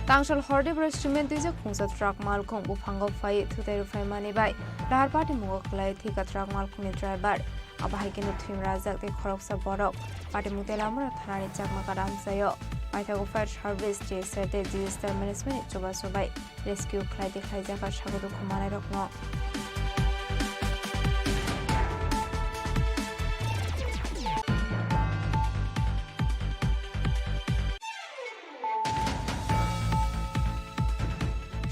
Tangsal horde restaurant is a khungsa truck malkong bufango fai thutai rufai mani bai. Lahar party mugok lai thika truck malkong ni driver. Abahay kinu thim razak te khorok sa borok. Party mutelamura thanani chakma kadam sayo. Paithago fire service je serte disaster management choba sobai. Rescue khlai te khlai jaka shagodo khumanai rokno.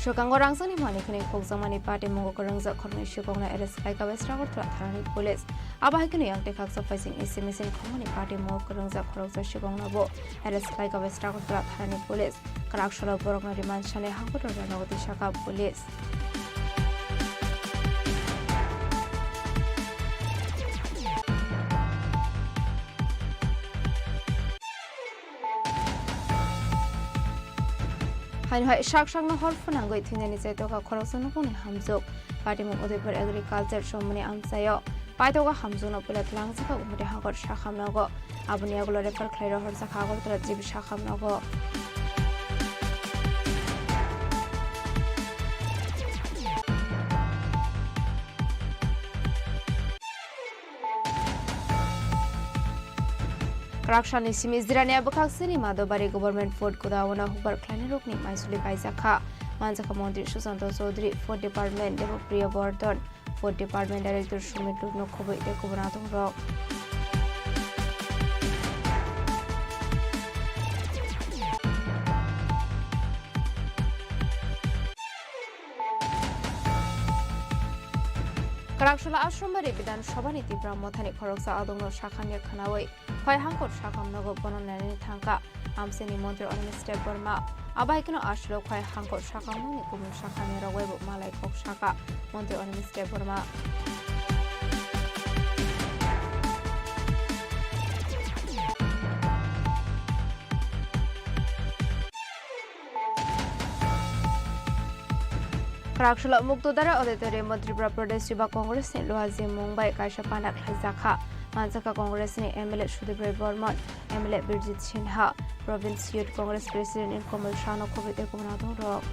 Shokango Rangsani Manikini Koksamani Party Mongo Rangza Korni Shukona Eres Laika Westrago Tharani Police. Abahikini Yang Tekak Sufficing SMS in Common Party Mongo Rangza Koroksa Shukonabo Eres Laika Westrago Tharani Police. Karakshalo Borogna Dimanshane Hankoto Ranogati Shaka Police. Hai shak shak na hol phuna goi thine ni chaito ka khorokson ko ni hamjok party mong Udaipur agriculture somani amsayo paito ka hamjok na pula tlang sa ka umri hagor shakham na go abuni agulo refer khlairo hor sa khagor tra jib shakham na go Rakshani Simizdirania Bakaksini Madobari Government Ford Kudawana Hubar Klanirukni Maisuli Paisaka Manzaka Montri Susanto Sodri Ford Department Devo Priya Bordon Ford Department Director Shumit Lugno Kobe Ekubanato Rock Karakshula Ashramari Bidan Shabani Brahmothani Koroksa Adongo Shakanya Kanaway, Hoi Hankot Shakam Nogo Bononani Tanka, Amseni Montre on Mr. Burma, Abaikino Ashlo, Hoi Hankot Shakam, Kumu Shakamira Web, Malay Kok Shaka, Montre on Mr. Burma. Karakshula Muktudara Auditori Madhya Pradesh Yuva Congress in Luhazi Mumbai Kaisha Panak Hazaka Manzaka Congress in MLA Shudibray Burman MLA Birjit Sinha Province Youth Congress President in Komal Shano Kovite Kumanadong Rock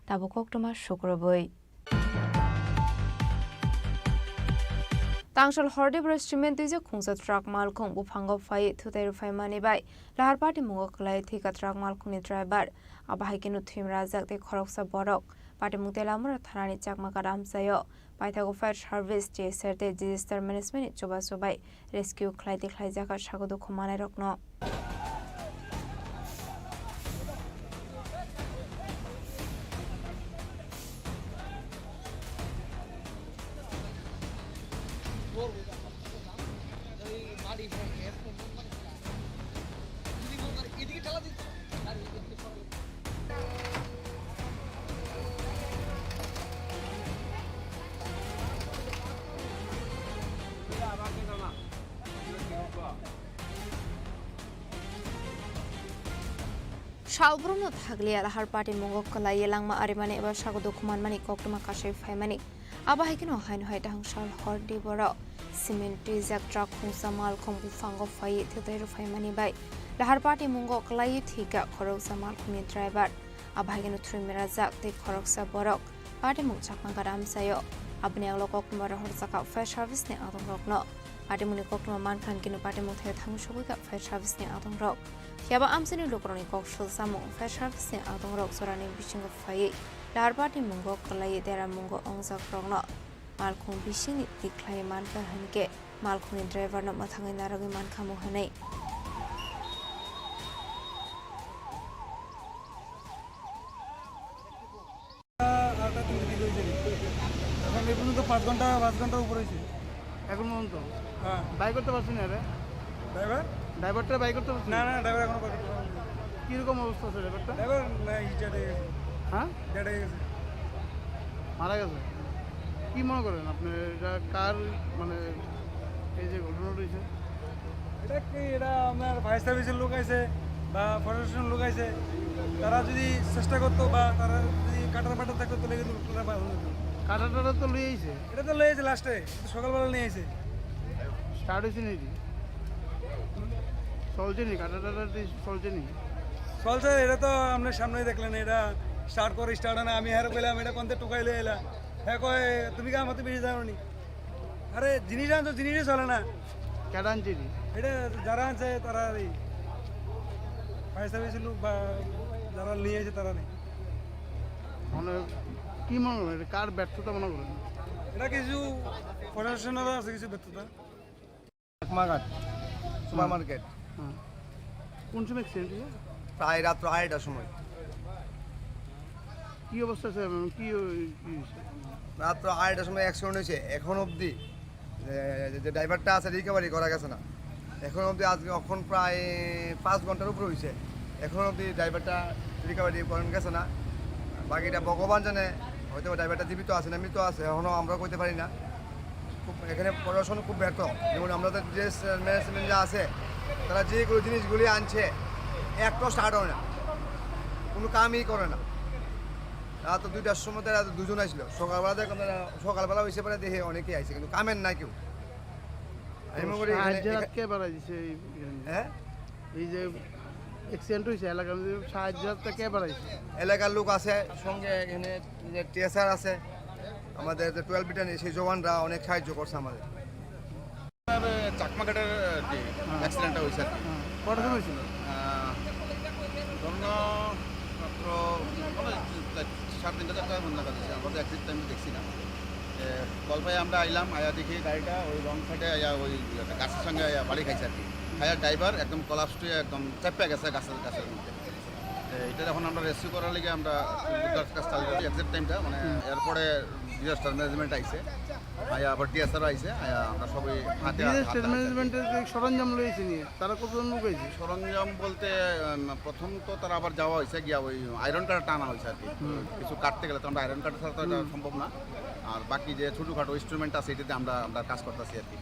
Tabukok Toma Shukraboy Tangshal Horde Breastment is a Kunsa truck Malcolm Bupango Fai to their Faimani by Lahar Party Mugoklai Tika truck Malcolm driver Abahikinu Tim Razak the Koroksa Borok Party Mutelamura Tarani Chakmakaram Sayo Paitago Fire Harvest Chaser the Disaster Management Chobaso by Rescue Klaiti Klajaka Shagodo Kumane Rokno. Shalbruno Thaglia, the hard party Mongokala, Yelangma Arimani, Eva Shagodo Kuman Mani, Koktuma Kashe Famani, Abahikino, Hainhoitang Shal Hordi Boro, Cement, Zak Truck, Samal, Kombu Fango Fai, Theatre Famani by the hard party Mongokala, Tika, Korosa Malkumi driver, Abahikino Trimirazak, the Koroksa Borok, Party Mukchakmakaram Sayo, Abnelo Kokmara Horsaka, Fair Service ne Adam Rock. Party Munikokma Man can get a party Mutet Hamushuka, Fair Service ne Adam Rock. Yaba Amsini Lukroni Kokshul Samo, Fair Service ne Adam Rock, Sorani Bishing of Fay, Larparty Mungo, Kalay, there are Mungo Onsa Krogno, Malcolm Bishing, the Clayman Hanke, Malcolm driver, not Matang in Aragiman Kamuhane. এখন তো 5 ঘন্টা উপরে হয়েছে এখন পর্যন্ত হ্যাঁ by করতে পারছি না রে ড্রাইভারটা বাই করতে পারছি না ড্রাইভার এখনো বাই করতে পারছি কি রকম অবস্থা আছে ড্রাইভার ডেটে গেছে হ্যাঁ ডেটে গেছে মারা গেছে কি মনে করেন আপনি এটা কার মানে এই যে ঘটনা হয়েছে এটা আপনার ফায়ার সার্ভিসের লোক আছে বা প্রশাসন লোক আছে তারা যদি চেষ্টা করতো বা তারা যদি কাটার পাটা থাকতো তাহলে কিন্তু কাটাটা তো লয়ে আইছে এটা তো লয়ে আইছে লাস্টে সকালবেলা নিয়ে আইছে স্টার্ট হয়েছে নাকি চলছে নি কাটাটা চলছে নি চলছে এটা তো আপনার সামনেই দেখলেন এটা স্টার্ট হয় না আমি হারে কইলাম এটা কোনতে টুকাই লয়ে এলা হ্যাঁ কয় তুমি কা মতে বেশি জানো নি আরে জিনিস আনছো জিনিসই চলে না কেডা আনছি এটা যারা আনছে তারা ফায়ার সার্ভিসের লোক বা যারা নিয়ে আইছে তারা নেই মানে কি মনে করেন কার ব্যর্থতা মনে করেন এটা কিছু প্রশাসনেরও আছে কিছু ব্যর্থতা। মাঘাট সুপার মার্কেট কোন সময় অ্যাক্সিডেন্ট হয়েছে? প্রায় রাত্র 2:30টার সময়। কি অবস্থা আছে কি হয়েছে? রাত্র 2:30টার সময় অ্যাক্সিডেন্ট হয়েছে। এখন অবধি যে ড্রাইভারটা আছে রিকভারি করা গেছে না। এখন অবধি আজকে এখন প্রায় 5 ঘন্টার উপরে হয়েছে। এখন অবধি ড্রাইভারটা রিকভারি করেন গেছে না। বাকিটা ভগবান জানে, হয়তো ড্রাইভারটা জীবিত আছে না মৃত আছে, এখনও আমরা কইতে পারি না। খুব এখানে প্রশাসন খুব ব্যর্থ। যেমন আমাদের যে ম্যানেজমেন্ট যা আছে, তারা যেগুলো জিনিসগুলি আনছে একটাও স্টার্ট হয় না, কোনো কামই করে না। রাত 2টার সময় তারা 2জন আসলো। সকালবেলা হয়েছে পরে দেখে অনেকেই আইছে, কিন্তু কামের নাই কেউ। আমি মনে করি কে বাড়াই দিছে হ্যাঁ এই যে অ্যাক্সিডেন্ট হয়েছে এলাকার মধ্যে, সাহায্যটা কে বাড়াইছে? এলাকার লোক আছে, সঙ্গে এখানে যে টিএসআর আছে, আমাদের যে 12 ব্যাটালিয়ন সেই জওয়ানরা অনেক সাহায্য করছে আমাদের। চাকমাঘাটের অ্যাক্সিডেন্টটা হয়েছে আর কি। কটা সময় ছিল? ধরুন মাত্র 3:30 4টা মনে কাজ আছে। আমরা তো অ্যাক্সিডেন্ট টাইম দেখছি না। কল পাই আমরা আইলাম, আয়া দেখি গাড়িটা ওই রং সাইডে আয়া ওই গাছের সঙ্গে আয়া বাড়ি খাইছে আর কি। আয়া ড্রাইভার একদম কলাপস হয়ে একদম চাপে গেছে গাছের মধ্যে। এটা যখন আমরা রেস্কিউ করার লিগে আমরা কাজ চালু করি এক্সাক্ট টাইমটা, মানে এরপরে ডিজাস্টার ম্যানেজমেন্ট আইছে, আয়া আবার টিএসআর আইছে, আয়া আমরা সবাই হাতে ডিজাস্টার ম্যানেজমেন্টের যে সরঞ্জাম লইছে নিয়ে তারা কতজন লোক হয়েছে? সরঞ্জাম বলতে প্রথম তো তারা আবার যাওয়া হয়েছে গিয়া ওই আয়রন কাটা টানা হয়েছে আর কি। কিছু কাটতে গেলে তো আমরা আয়রন কাটা ছাড়া তো এটা সম্ভব না। আর বাকি যে ছোটোখাটো ইনস্ট্রুমেন্ট আছে এটাতে আমরা কাজ করতেছি আর কি।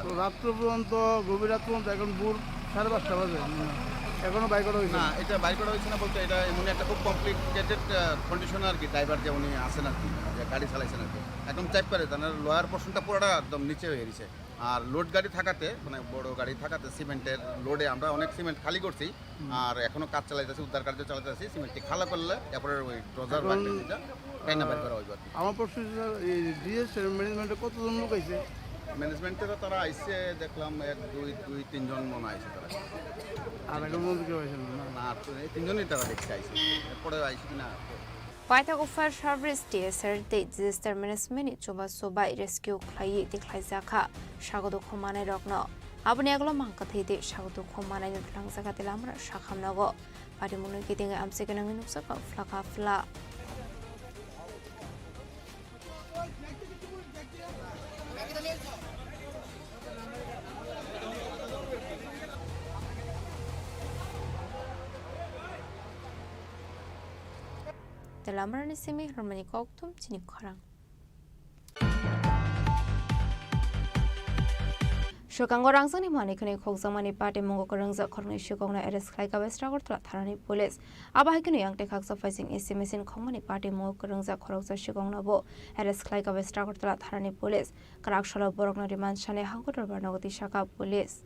তো রাত্র পর্যন্ত, গভীর রাত পর্যন্ত, এখন ভোর 5:30 বাজে, এখনো বাইক করা হয়েছে না। এটা বাইক করা হয়েছে না বলতে, এটা এমনি একটা খুব কমপ্লিকেটেড কন্ডিশন আর কি। ড্রাইভার যে উনি আসেন আর কি, যে গাড়ি চালাইছেন আর কি, একদম চাপ পারে তার লোয়ার পোর্শনটা পুরোটা একদম নিচে হয়ে গেছে। আর লোড গাড়ি থাকাতে, মানে বড় গাড়ি থাকাতে সিমেন্টের লোডে আমরা অনেক সিমেন্ট খালি করছি, আর এখনো কাজ চালাইতেছি, উদ্ধার কার্য চালাইতেছি। সিমেন্টটি খালা করলে এরপরে ওই ড্রজার বাকিটা টাইনা বাইর করা হইব আর কি। আমার প্রশ্ন ডিজাস্টার ম্যানেজমেন্টে কতজন লোক হয়েছে? ম্যানেজমেন্টেরও তারা আইসে দেখলাম 1 2 2 3 জন মনে আইসে তারা। আর এখন মধ্যে কেউ হয়েছে না, এই 3 জনই তারা দেখছে আইসে, এরপরে আইসে কিনা। Paithago Fire Service TSR Disaster Management Chuba Sobai Rescue Clay Declaizaka Shagodo Komane Rogno Abniaglo Mankati Shagodo Komane Langsaka Lamra Shakamnago Padimuno getting am second in Usaka Flaka Fla. The Lamran Simi Hermani Coctum, Chini Khorang. Shokangorang Sani Manikani Koksamani Party Mongokarangza Korni Shokona Eres Klaika Westragot Tarani Police. Abahikani Young Tekaks of Facing SMS in Komani Party Mongokarangza Koroksa Shokonabo, Eres Klaika Westragot Tarani Police, Karakshalo Borokno Demand Shane Hankotor Barnagoti Shaka Police.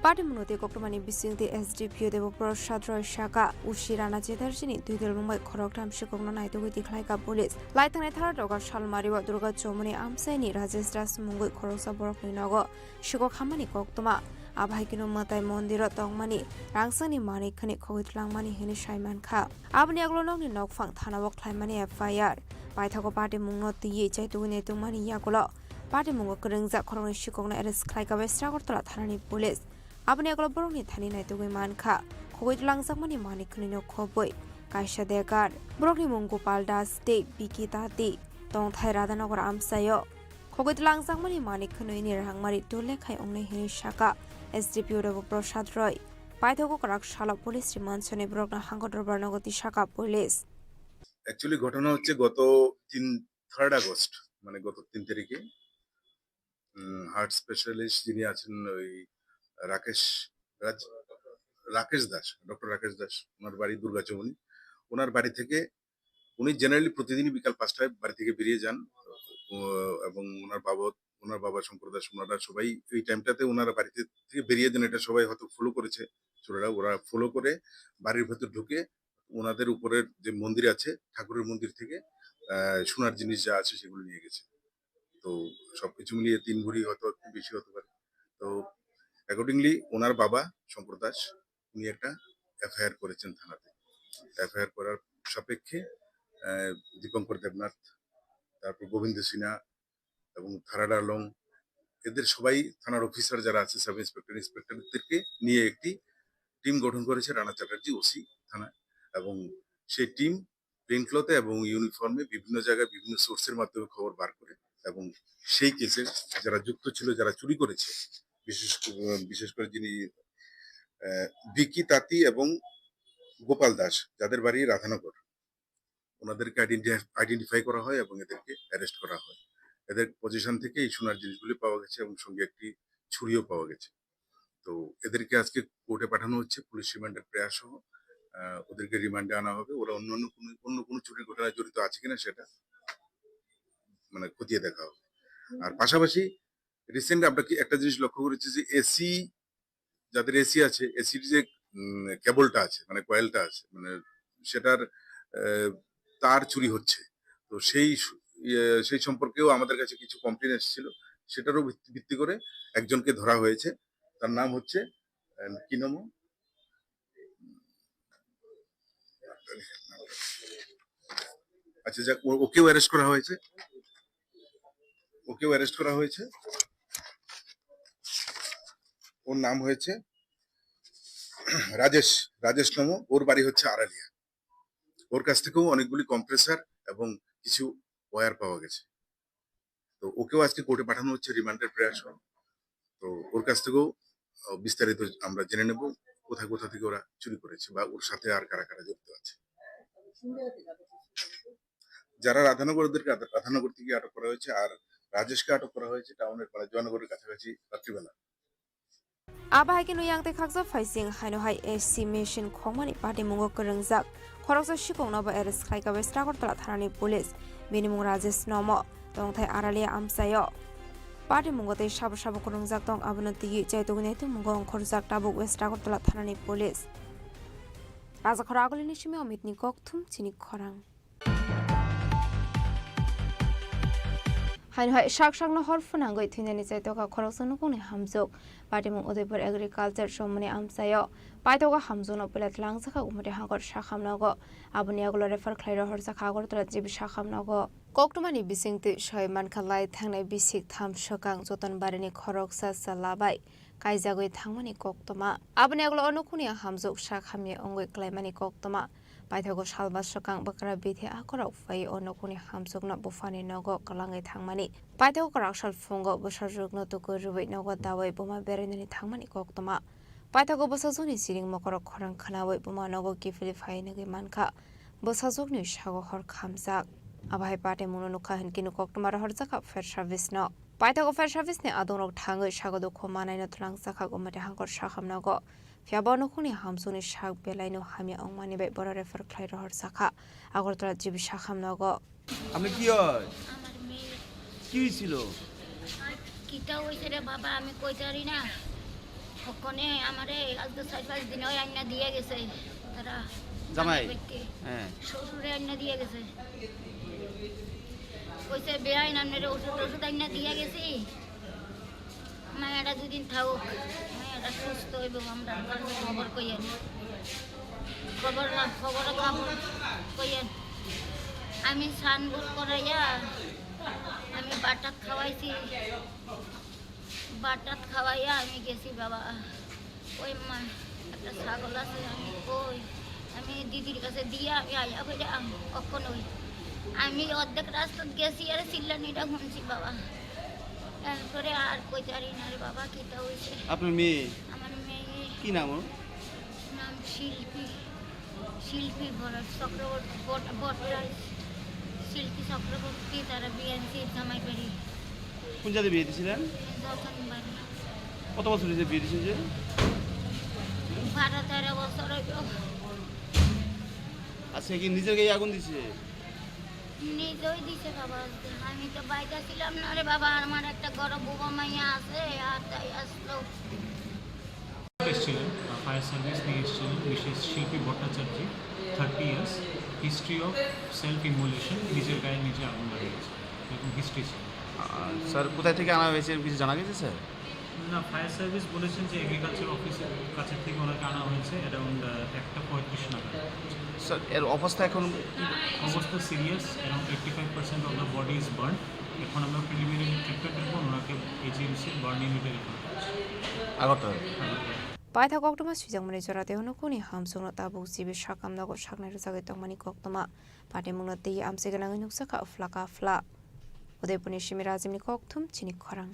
পাটিমুনতে কোকটমানি বিসিংতি SDPO Debprasad Roy শাখা উশিরানা জেদারজিনি দুই দল মুম্বাই খরকটাম শিকংনা নাইতগৈ দিখলাইকা পুলিশ লাইথানে থারা দগা শালমারিবা দুর্গা চৌমনি আমসাইনি রাজেশ দাস মুঙ্গৈ খরকসা বরকনি নগ শিকক হামানি কোকতমা আভাইকিনো মাতাই মন্দির তংমানি রাংসানি মানিকখানি খগৈতলাংমানি হেনি সাইমান খা আবনি আগলনংনি নকফাং থানাবক খ্লাইমানি এফআইআর পাইথাগো পাটি মুংনো তিয়ে চাইতগৈ নেতুমানি ইয়াগল পাটি মুঙ্গো করংজা খরংনি শিকংনা এরেস খ্লাইকা বেস্রাগরতলা থানানি police Abni aglo borong ni thani nai tugui mankha khogoi langjakmani manikni no khoboi kaisa dekar borok ni mung Gopal Das te biki tati tong thai Radhanagar amsayo khogoi langjakmani manikni ni rangmari tole khai ongne hini shaka SDPO Devoprasad Roy paithago karak shala police rimanchone borok na hangotor barnagoti shaka police actually ঘটনা হচ্ছে গত 3 August, মানে গত 3 তারিখে heart specialist যিনি আছেন ওই Rakesh Das, doctor Rakesh Das, ওনার বাড়ি দুর্গাচৌমনি। ওনার বাড়ি থেকে উনি জেনারেলি প্রতিদিনই বিকাল 5টায় বাড়ি থেকে বেরিয়ে যান, এবং ওনার বাবা শঙ্কর দাস, ওনারা সবাই এই টাইমটাতে ওনারা বাড়িতে থেকে বেরিয়ে যান। এটা সবাই হয়তো ফলো করেছে ছোটরা, ওরা ফলো করে বাড়ির ভেতর ঢুকে ওনাদের উপরের যে মন্দির আছে ঠাকুরের মন্দির থেকে সোনার জিনিস যা আছে সেগুলো নিয়ে গেছে। তো সবকিছু মিলিয়ে 3 ভরি হয়তো একটু বেশি হতে পারে। তো অ্যাকর্ডিংলি ওনার বাবা শঙ্কর দাস উনি একটা এফআইআর করেছেন থানাতে। এফআইআর করার সাপেক্ষে দীপঙ্কর দেবনাথ, তারপর গোবিন্দ সিনহা এবং থারাডা লং, এদের সবাই থানার অফিসার যারা আছে, সাব ইন্সপেক্টর, ইন্সপেক্টরদেরকে নিয়ে একটি টিম গঠন করেছে রানা চ্যাটার্জি ওসি থানা। এবং সেই টিম প্লেনক্লথে এবং ইউনিফর্মে বিভিন্ন জায়গায় বিভিন্ন সোর্সের মাধ্যমে খবর বার করে এবং সেই কেসে যারা যুক্ত ছিল, যারা চুরি করেছে, বিশেষ করে যিনি বিকি তাঁতি এবং গোপাল দাস, যাদের বাড়ি রাধানগর, ওনাদেরকে আইডেন্টিফাই করা হয় এবং এদেরকে অ্যারেস্ট করা হয়। এদের পজিশন থেকে এই সোনার জিনিসগুলি পাওয়া গেছে এবং সঙ্গে একটি ছুরিও পাওয়া গেছে। তো এদেরকে আজকে কোর্টে পাঠানো হচ্ছে পুলিশ রিমান্ডের প্রয়াস সহ। ওদেরকে রিমান্ডে আনা হবে। ওরা অন্য কোনো চুরির ঘটনায় জড়িত আছে কিনা সেটা মানে খতিয়ে দেখা হবে। আর পাশাপাশি রিসেন্ট আমরা কি একটা জিনিস লক্ষ্য করেছি যে এসি, যাদের এসি আছে, এসির যে কেবলটা আছে মানে কয়েলটা আছে, মানে সেটার তার চুরি হচ্ছে। তো সেই সম্পর্কেও আমাদের কাছে কিছু কমপ্লেন এসেছিল, সেটারও ভিত্তি করে একজনকে ধরা হয়েছে। তার নাম হচ্ছে কি নাম, আচ্ছা যাক, ওকেও অ্যারেস্ট করা হয়েছে। ওর নাম হয়েছে রাজেশ নাম। ওর বাড়ি হচ্ছে আড়ালিয়া। ওর কাছ থেকেও অনেকগুলি কম্প্রেসার এবং কিছু ওয়্যার পাওয়া গেছে। তো ওকেও আজকে কোর্টে পাঠানো হচ্ছে রিমান্ডের প্রয়াস। তো ওর কাছ থেকেও বিস্তারিত আমরা জেনে নেব কোথা থেকে ওরা চুরি করেছে বা ওর সাথে আর কারা কারা যুক্ত আছে। যারা রাধানগর, ওদেরকে রাধানগর থেকে আটক করা হয়েছে, আর রাজেশকে আটক করা হয়েছে টাউনের মানে জয়নগরের কাছাকাছি রাত্রিবেলা। Abahai no yang te khakza faising haino hai estimation khomani party mungo kerengjak khoroksa shikong no ba eres khai ka westra kortala thanani police binimung rajesh nomo tongthai aralia amsayo party mungo te sab kerengjak tong abunati chaitogune te mungo khorjak tabuk westra kortala thanani police raja khoragoli nishimi amit ni kokthum chini khorang hain hai shak no horfunang goi thunani chaitoka khoroksa no kone hamjok Patimung Udaipur Agriculture Shomani Amsayo Paitoga Hamzono Pilat Langsaka Umade Hangor Shakam Nago Abuniago refer Clairo Horsakagor Jib Shakam Nago Koktumani Bising to Shoy Mankalai Tangna Bisik Tam Shokang Zotan Barani Koroksa Salabai Kaizagoi Tangmani Koktoma Abuniago Onokunia Hamzok Shakamye Ongwe Clemani Koktoma Paitogo Shalbas Shokang Bakara Biti Akora Fay Onokuni Hamzok not Bufani Nogo Kalangai Tangmani Paitogo Rakshal Fungo Busharjuk no to go Rubi Nogo Daway Buma Berini Tangmani Koktoma Paitogo Bosazuni sitting Mokoro Koran Kanaway Buma Nogo Gifili Fainagi Manka Bosazugni Shago Hor Kamzak Abai Pate Munuka and Kinu Koktoma Horzaka Fair Service no Paitogo Fair Service ne Adonok Tango Shago Komana in a Tlangsaka Gomate Hangor Shakam Nago Fiabono Kuni Hamsuni Shak Belaino Hamia Omani Bay Bora refer Clairo Horsaka Agortra Jib Shakam Nago আপনি কি হয় কি হয়েছিল কিটা হইছে রে বাবা আমি কইতে পারি না ওখানে আমারে আজকে 4-5 দিন হয় আইনা দিয়ে গেছে তারা জামাই হ্যাঁ শ্বশুরে আইনা দিয়ে গেছে কইছে বেআই নামনে ওষুধ আইনা দিয়ে গেছি মায়েরা দুদিন থাকুক মায়েরা সুস্থ হইব আমরা খবর কইয়েন খবর কইয়েন আমি সানবুল করাইয়া আমি বাটাত খাওয়াইয়া আমি গেছি বাবা ওই মা একটা ছাগল আছে আমি কই আমি দিদির কাছে দিয়ে আমি আয়া ফেরে কখনোই আমি অর্ধেক রাস্তা গেছি আর চিল্লানিটা শুনছি বাবা এরপরে আর কইতে পারি না রে বাবা কিটা হয়েছে আপনার মেয়ে আমার মেয়ে কি নাম ওর নাম শিল্পী ভরত চক্রবর্তী বটরাজ শিল্পী চক্রবর্তী তারা বিএনসি জামাই বাড়ি কোন জায়গায় বিয়ে দিয়েছিলেন কত বছর হয়েছে বিয়ে দিয়েছেন 12-13 বছর হইল আচ্ছা কি নিজের গায়ে আগুন দিছে নিজেই দিছে বাবা আমি তো বাইরে ছিলাম না রে বাবা আমার একটা গরম বুবা মাইয়া আছে আর তাই আসলো এসেছিলেন ফায়ার সার্ভিস নিয়ে এসেছিলেন Mrs Shilpi Bhattacharya 30 years history of self immolation নিজের গায়ে নিজে আগুন লাগিয়েছে এরকম হিস্ট্রি ছিল স্যার কোথায় থেকে আনা হয়েছে কিছু জানা গেছে স্যার না, ফায়ার সার্ভিস বলেছেন যে এগ্রিকালচার অফিসের কাছে থেকে ওনাকে আনা হয়েছে অ্যারাউন্ড 1:35 নাগাদ। স্যার এর অবস্থা এখন অবস্থা serious, around 85% of the body is burn. এখন আমরা প্রিলিমিনারি ট্রিটমেন্টের পর ওনাকে এইচএমসি বার্ন ইউনিটে রেফার করছি। Agartala Paitha koktoma sujang mani chora te hono kuni hamsung no tabu sibi shakam na go shakna rusage tongmani koktoma pate mungno te amse galang nuksa ka flaka fla Udaipuni shimirazimni koktum chini khorang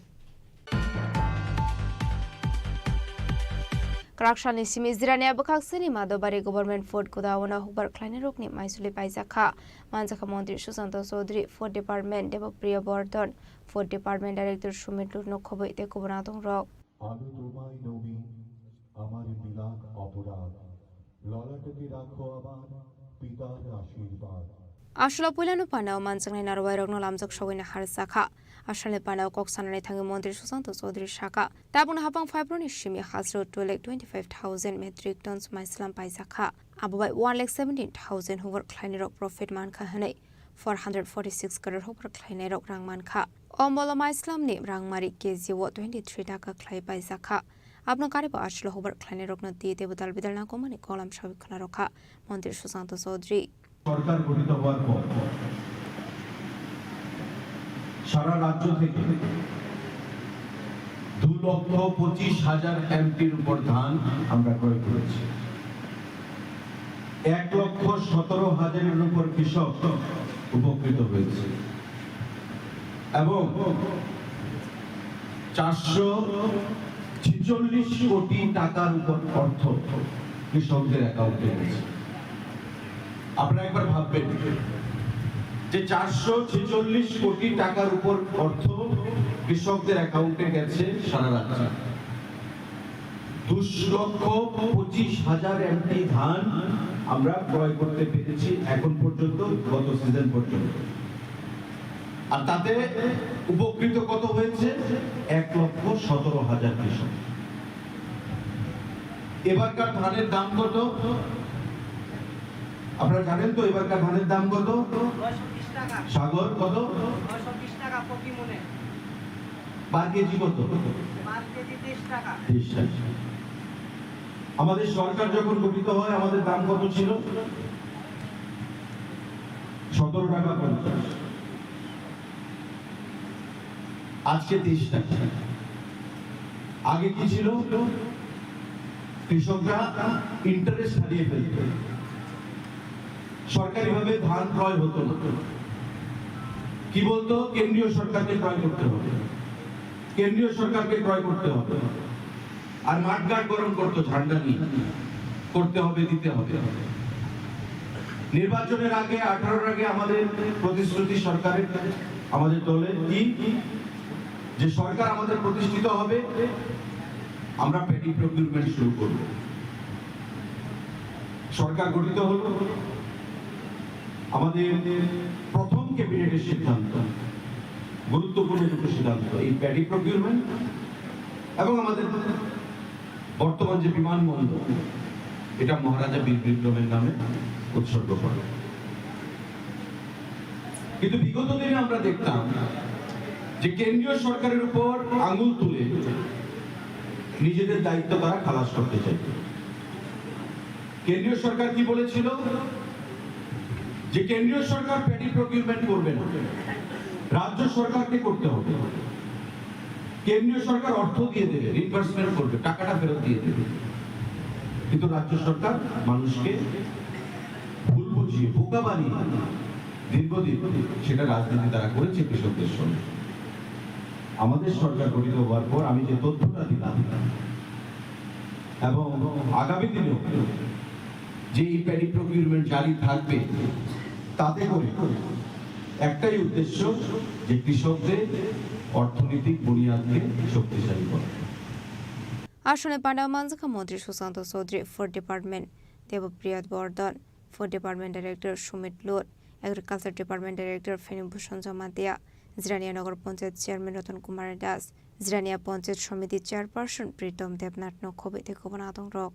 Krakshani simi zirania bakak sini madobari government ford kudawana hubar kleine rokni maisuli paizakha manjaka montri Susanto Chaudhary Food Department Debapriya Bordon Food Department Director Sumit Lurno khoboi te kubonatong rok আমি তোমায় নবী আমার বিলাপ অপরাধ ললাটকে রাখো আমার পিতার আশীর্বাদ Ashla Pulanu Panao Mansangai Narwairogno Lamjak Shogina Harsakha Ashale Panao Koksanane Tangi Montri Susanto Chaudhary Shaka Tabun Habang Fibroni Shimi Hasro to like 25,000 metric tons Maislam Paisakha Abubai 1,17,000 Hoover Kleinirok Profit Manka Hane 446 crore Hoover Kleinirok Rangmanka Ombolo Maislam ni Rangmari Kezi 23 Taka Klai Paisakha Abno Kariba Ashlo Hoover Kleinirok no Ti Debutal Bidalna Komani Kolam Shavikana Roka Montri Susanto Chaudhary সরকার গঠিত হওয়ার পর সারা রাজ্য থেকে 2,25,000 এমটির উপর ধান আমরা ক্রয় করেছি 1,17,000 উপর কৃষক উপকৃত হয়েছে এবং 446 কোটি টাকার উপর অর্থ কৃষকদের অ্যাকাউন্টে গেছে আপনারা একবার ভাববেন যে 446 কোটি টাকার উপর অর্থ কৃষকদের অ্যাকাউন্টে গেছে সারা রাজ্যে 2,25,000 এমটি ধান আমরা ক্রয় করতে পেরেছি এখন পর্যন্ত গত সিজন পর্যন্ত আর তাতে উপকৃত কত হয়েছে 1,17,000 কৃষক এবারকার ধানের দাম কত আপনারা জানেন তো এবারকার ধানের দাম কত 920 টাকা সাগর কত 920 টাকা প্রতি মনে পার কেজি কত পার কেজি 30 টাকা 30 টাকা আমাদের সরকার যখন গঠিত হয় আমাদের দাম কত ছিল 17 টাকা 50 আজকে 30 টাকা আগে কি ছিল কৃষকরা ইন্টারেস্ট হারিয়ে ফেলত সরকারিভাবে ধান ক্রয় হতো না কি বলতো কেন্দ্রীয় সরকারকে ক্রয় করতে হবে কেন্দ্রীয় সরকারকে ক্রয় করতে হবে আর মাঠঘাট গরম করতো ঝান্ডা নিয়ে করতে হবে দিতে হবে নির্বাচনের আগে 18 আগে আমাদের প্রতিশ্রুতি সরকারের আমাদের দলের কি যে সরকার আমাদের প্রতিষ্ঠিত হবে আমরা প্যাডি প্রকিউরমেন্ট শুরু করব সরকার গঠিত হলো আমাদের প্রথম ক্যাবিনেটের সিদ্ধান্ত গুরুত্বপূর্ণ দুটো সিদ্ধান্ত এই প্যাডি প্রকিউরমেন্ট এবং আমাদের বর্তমান যে বিমানবন্দর এটা মহারাজা বীর বিক্রমের নামে উৎসর্গ করা কিন্তু বিগত দিনে আমরা দেখতাম যে কেন্দ্রীয় সরকারের উপর আঙুল তুলে নিজেদের দায়িত্ব তারা খালাস করতে চাইত কেন্দ্রীয় সরকার কি বলেছিল যে কেন্দ্রীয় সরকার প্যাডি প্রকিউরমেন্ট করবে না রাজ্য সরকারকে করতে হবে কেন্দ্রীয় সরকার অর্থ দিয়ে দেবে রিইম্বার্সমেন্ট করবে টাকাটা ফেরত দিয়ে দেবে কিন্তু রাজ্য সরকার মানুষকে ভুল বুঝিয়ে বোকা বানিয়ে দীর্ঘদিন সেটা রাজনীতি তারা করেছে কৃষকদের সঙ্গে আমাদের সরকার গঠিত হওয়ার পর আমি যে তথ্যটা দিলাম এবং আগামী দিনেও যে এই প্যাডি প্রকিউরমেন্ট জারি থাকবে তাতে করে একটাই উদ্দেশ্য যে কৃষকদের অর্থনৈতিক বুনিয়াদকে শক্তিশালী করা আসনে পান্ডা মানজাকা মন্ত্রী Sushanta Chowdhury food department Debpriya Bardhan food department director Sumit Lot agriculture department director Phanibhushan Jamatia Jirania Nagar panchayat chairman Ratan Kumar Das Jirania panchayat samiti chairperson Pritam Debnath নখবে থেকে বনাতং রক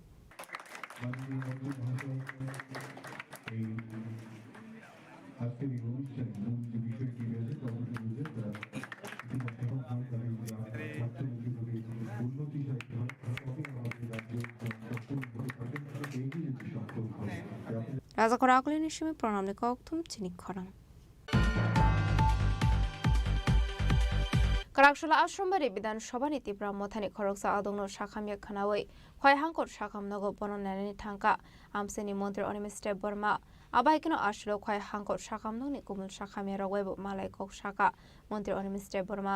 আজকের এই অনুষ্ঠানে মূল যে বিষয়টি রয়েছে রাজাখরা আকলিনের সময় প্রণাম কক্থম চিনি খরাং কারাকশলা আশ্রমবাড়ি বিধানসভা নীতি ব্রাহ্মথানি খরকসা আদংন শাখামিয়া খানাওই খয়হাঙ্কর শাখামনগ বননানি থাঙ্কা আমসেনি মন্ত্রী অনিমিস্টে বর্মা আবাইকেনো আসলো খয়হাঙ্কর শাখামনগনি কুমুল শাখামিয়া রগওয়েব মালাই কক শাখা মন্ত্রী অনিমিস্টে বর্মা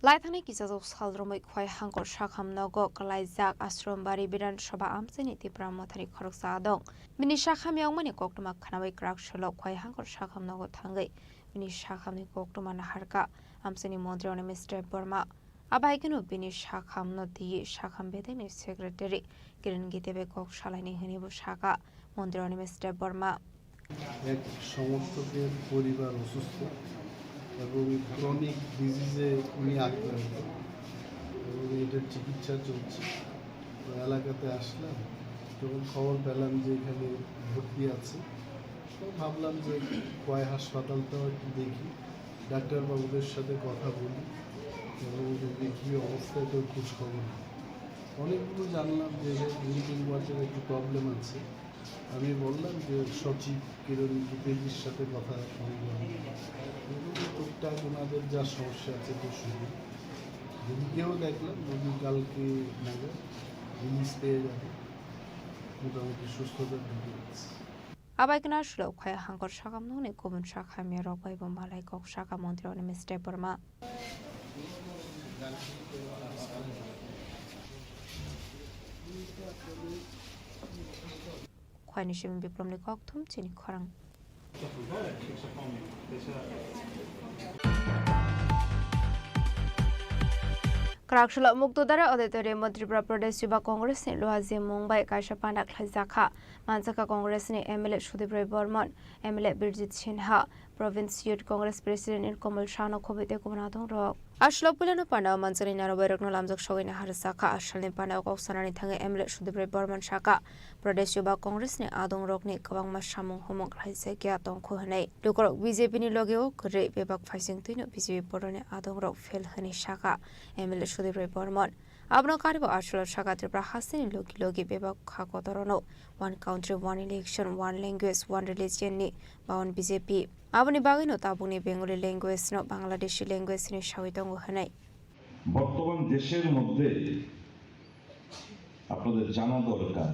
লাইথানি কিজাজক সালদ্রमै খয়হাঙ্কর শাখামনগ কলাইজাক আশ্রমবাড়ি বিধানসভা আমসেনি নীতি ব্রাহ্মথানি খরকসা আদং बिनि शाखामियावमानि कोक्टमा खानावै क्राकशलक खयहांकर शाखामनग थांगै बिनि शाखामनि कोक्टमा नाहारका आमसेनि मन्त्री अनिमिस्टर बर्मा आबाइकेनो बिनि शाखामनो दिये शाखाम बेदेनि सेक्रेटारि किरण गीतेबे कोक शालाइनि हनिबो शाखा मन्त्री अनिमिस्टर बर्मा এক সমর্থকের পরিবার অসুস্থ এবং ক্রনিক ডিজিজে উনি আক্রান্ত এবং এটার চিকিৎসা চলছে তো এলাকাতে আসলাম যখন খবর পেলাম যে এখানে ভর্তি আছে তো ভাবলাম যে কয় হাসপাতালটাও একটু দেখি ডাক্তারবাবুদের সাথে কথা বলি এবং দেখি অবস্থায় তো খোঁজ খবর অনেকগুলো জানলাম যে ড্রিঙ্কিং ওয়াটারের একটু প্রবলেম আছে আমি বললাম যে সচিব কিরণ গীতেজির সাথে কথা বললাম টুকটাক ওনাদের যা সমস্যা আছে তো শুরু রুগীকেও দেখলাম রুগী কালকে নাগাদ রিলিজ পেয়ে যাবে মোটামুটি সুস্থতার দিকে আছে আবাইকেনা শ্লোক খয়হাঙ্কর শাখামনগনি কুমুল শাখামিয়া রগওয়েব মালাই কক শাখা মন্ত্রী অনিমিস্টে বর্মা খয়নিশিম বিপ্লবনি কক্থম চিনি খরাং क्राकशला मुक्तोदारा अध्यतरे मध्य प्रदेश युवा कांग्रेस ने लोहाजी मुंबई कायशा पांडा खलाइजाखा मानसाका कांग्रेस ने MLA Sudip Roy Barman MLA Birjit Sinha province youth Congress president Kamal शानो खोबिते कुमनादों रक आश्लो पुलानो पांडा मनसरी नारबाय रकनो लामजक सगैना हारसाखा आश्रलनि पांडा कक्सानानि थाङै एमएलए सुदीप राय बर्मन शाखा प्रदेश युवा कांग्रेस ने आदं रकनि गोबांमा सामुं हमक खलाइजाखिया दंखो होनाय दुकरक बीजेपी नि लगेओ गरै बेबाक फाइसिं तुइनो बीजेपी बरनि आदं रक फेल होनि शाखा एमएलए सुदीप राय बर्मन आबनो कारिबो आश्रल शाखा त्रिपुरा हासिनि लोगि लोगि बेबाक खाकतरनो one country one election one language one religion नि बावन बीजेपी आबनि बागैनो ताबुनि बेंगली लैंग्वेज नो बांग्लादेशी लैंग्वेज नि सावितंग होनाय বর্তমান দেশের মধ্যে আপনাদের জানা দরকার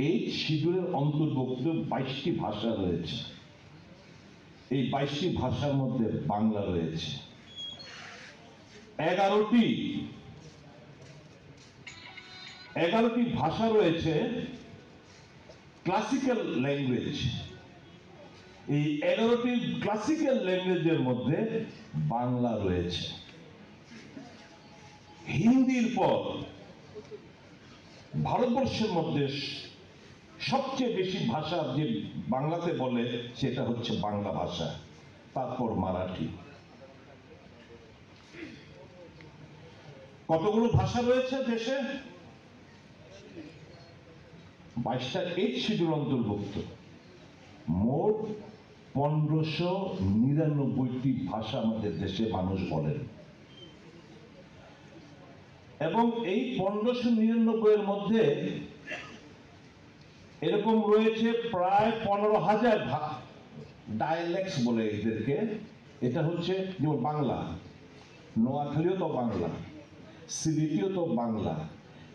এই শিডিউলের অন্তর্ভুক্ত 22টি ভাষা রয়েছে এই 22টি ভাষার মধ্যে বাংলা রয়েছে 11টি ভাষা রয়েছে ক্লাসিক্যাল ল্যাঙ্গুয়েজ এই 11টি ক্লাসিক্যাল ল্যাঙ্গুয়েজের মধ্যে বাংলা রয়েছে হিন্দির পর ভারতবর্ষের মধ্যে সবচেয়ে বেশি ভাষা যে বাংলাতে বলে সেটা হচ্ছে বাংলা ভাষা তারপর মারাঠি কতগুলো ভাষা রয়েছে দেশে 22টা 8 শিডিউল অন্তর্ভুক্ত মোট 1599টি ভাষা আমাদের দেশে মানুষ বলেন এবং এই 1599 এর মধ্যে এরকম রয়েছে প্রায় 15,000 ডায়ালেক্টস বলে এদেরকে এটা হচ্ছে যেমন বাংলা নোয়াখালীও তো বাংলা সিলেটিও তো বাংলা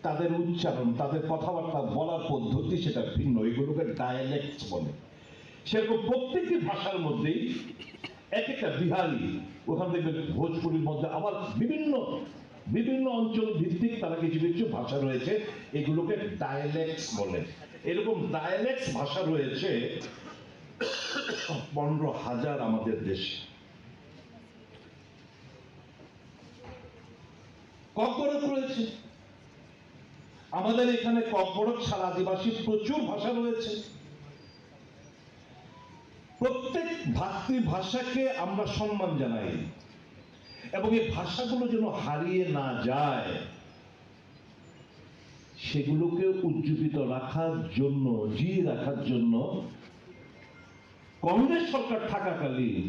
তাদের উচ্চারণ তাদের কথাবার্তা বলার পদ্ধতি সেটা ভিন্ন এগুলোকে ডায়ালেক্টস বলে সেরকম প্রত্যেকটি ভাষার মধ্যেই এক একটা বিহারি ওখান থেকে ভোজপুরির মধ্যে আবার বিভিন্ন অঞ্চল ভিত্তিক তারা কিছু কিছু ভাষা রয়েছে এগুলোকে ডায়ালেক্টস বলে এরকম ডায়ালেক্টস ভাষা রয়েছে 15,000 আমাদের দেশে ককবরক রয়েছে আমাদের এখানে ককবরক ছাড়া আদিবাসী প্রচুর ভাষা রয়েছে প্রত্যেক ভাষাকে আমরা সম্মান জানাই এবং এই ভাষাগুলো যেন হারিয়ে না যায় সেগুলোকে উজ্জীবিত রাখার জন্য জিয়ে রাখার জন্য কংগ্রেস সরকার থাকাকালীন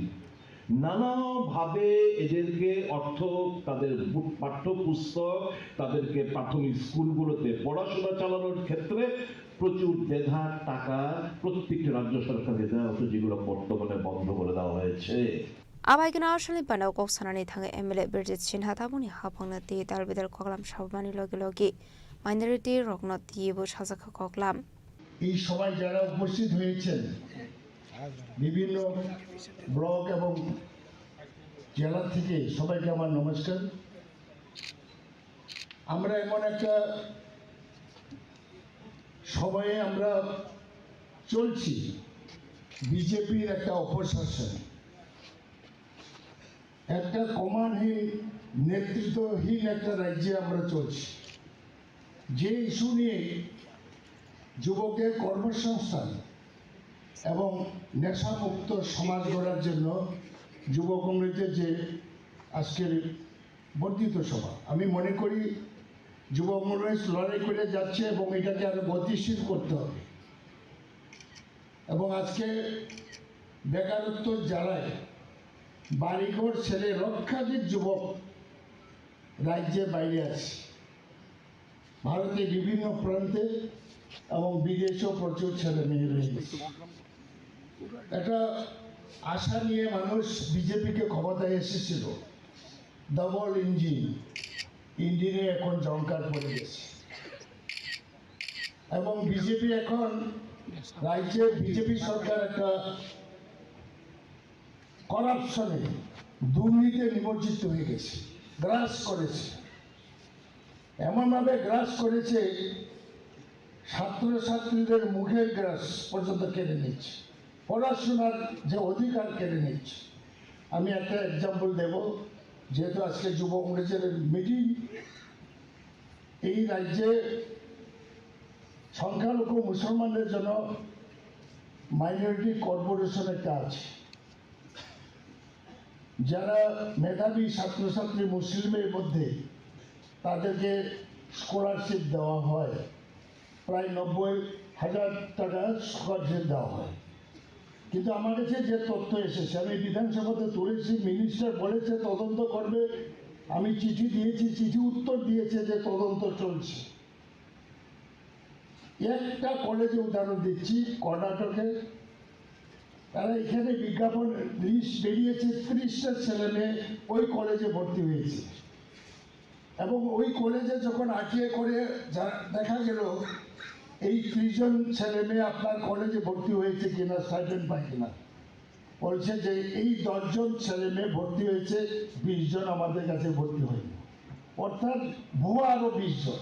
নানাভাবে এদেরকে অর্থ, তাদের পাঠ্যপুস্তক, তাদেরকে প্রাথমিক স্কুলগুলোতে পড়াশোনা চালানোর ক্ষেত্রে প্রচুর দেধা টাকা প্রত্যেকটি রাজ্য সরকারকে দেওয়া হতো, যেগুলো বর্তমানে বন্ধ করে দেওয়া হয়েছে। আবাইগনা আসলে বানাও কক্সানানি থাঙে এমএলএ বিরজিৎ সিনহা তাবুনি হাফাংনা তি তালবিদার কগলাম সাবমানি লগে লগে মাইনরিটি রগনত দিয়েবো সাজাখা কগলাম। এই সবাই যারা উপস্থিত হয়েছেন বিভিন্ন ব্লক এবং জেলা থেকে সবাইকে আমার নমস্কার। আমরা এমন একটা সময়ে আমরা চলছি, বিজেপির একটা অপশাসন, একটা কমান্ডহীন নেতৃত্বহীন একটা রাজ্যে আমরা চলছি। যে ইস্যু নিয়ে যুবকের কর্মসংস্থান এবং নেশামুক্ত সমাজ গড়ার জন্য যুব কংগ্রেসের যে আজকের বর্ধিত সভা, আমি মনে করি যুব কংগ্রেস লড়াই করে যাচ্ছে এবং এটাকে আরো গতিশীল করতে হবে। এবং আজকে বেকারত্ব জ্বালায় বাড়িঘর ছেলে লক্ষাধিক যুবক রাজ্যে বাইরে আছে, ভারতের বিভিন্ন প্রান্তে এবং বিদেশেও প্রচুর ছেলে মেয়ে রয়েছে। একটা আশা নিয়ে মানুষ বিজেপিকে ক্ষমতায় এসেছিল, ডবল ইঞ্জিনে এখন জঙ্কার পড়ে গেছে এবং বিজেপি এখন রাজ্যে বিজেপি সরকার একটা করাপশনে, দুর্নীতিতে নিমজ্জিত হয়ে গেছে, গ্রাস করেছে, এমনভাবে গ্রাস করেছে ছাত্রছাত্রীদের মুখের গ্রাস পর্যন্ত কেড়ে নিচ্ছে, পড়াশোনার যে অধিকার কেড়ে নিচ্ছে। আমি একটা এক্সাম্পল দেব, যেহেতু আজকে যুব কংগ্রেসের মিটিং, এই রাজ্যে সংখ্যালঘু মুসলমানদের জন্য মাইনরিটি কর্পোরেশন একটা আছে। যারা মেধাবী ছাত্রছাত্রী মুসলিমের মধ্যে তাদেরকে স্কলারশিপ দেওয়া হয়, প্রায় 90,000 টাকা স্কলারশিপ দেওয়া হয়। কিন্তু আমার কাছে যে তথ্য এসেছে, আমি বিধানসভাতে তুলেছি, মিনিস্টার বলেছে তদন্ত করবে, আমি চিঠি দিয়েছি, চিঠি উত্তর দিয়েছে যে তদন্ত চলছে। একটা কলেজে উদাহরণ দিচ্ছি, কর্ণাটকে, তারা এখানে বিজ্ঞাপন লিস্ট বেরিয়েছে, 30টা ছেলে মেয়ে ওই কলেজে ভর্তি হয়েছে এবং ওই কলেজে যখন আটিয়ে করে দেখা গেল এই 30 জন ছেলে মেয়ে আপনার কলেজে ভর্তি হয়েছে কিনা, স্টাইপেন্ড পায় কিনা, বলছে যে এই 10 জন ছেলে মেয়ে ভর্তি হয়েছে, 20 জন আমাদের কাছে ভর্তি হয়নি, অর্থাৎ ভুয়া আরো 20 জন।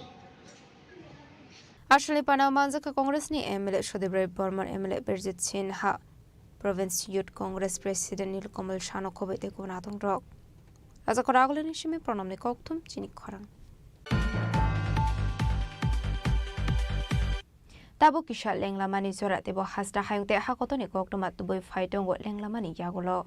আসলে পানাও মানজাকা কংগ্রেস নি এমএলএ সুদীপ রায় বর্মার MLA Birjit Sinha province youth Congress president Nilkamal শানো খবৈতে কোনাতং রক রাজা করাগলেনি সিমে প্রণামনি কক্থুম চিনি খরাং তাবো কিসা লেংলামানি জরা দেব হাসদা হায়ুতে হাকতনি কক্তমা তুবই ফাইটং লেংলামানি ইয়াগুলো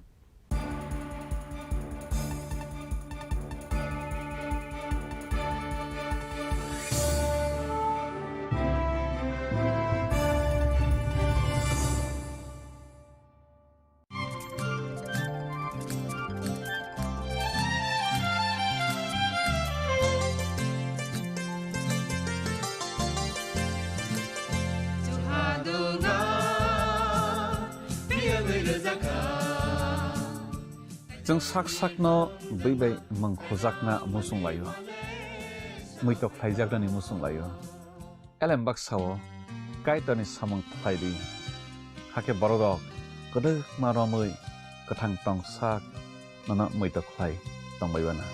जों साक साकनो बैबाय मंखोजाकना मुसुं लायो मैतक फाइजाकनि मुसुं लायो एलेम बाक्साओ कायतनि सामं फाइदि हाके बरगक गदो मारमै गथां टं साक नना मैतक phi तंबायबाना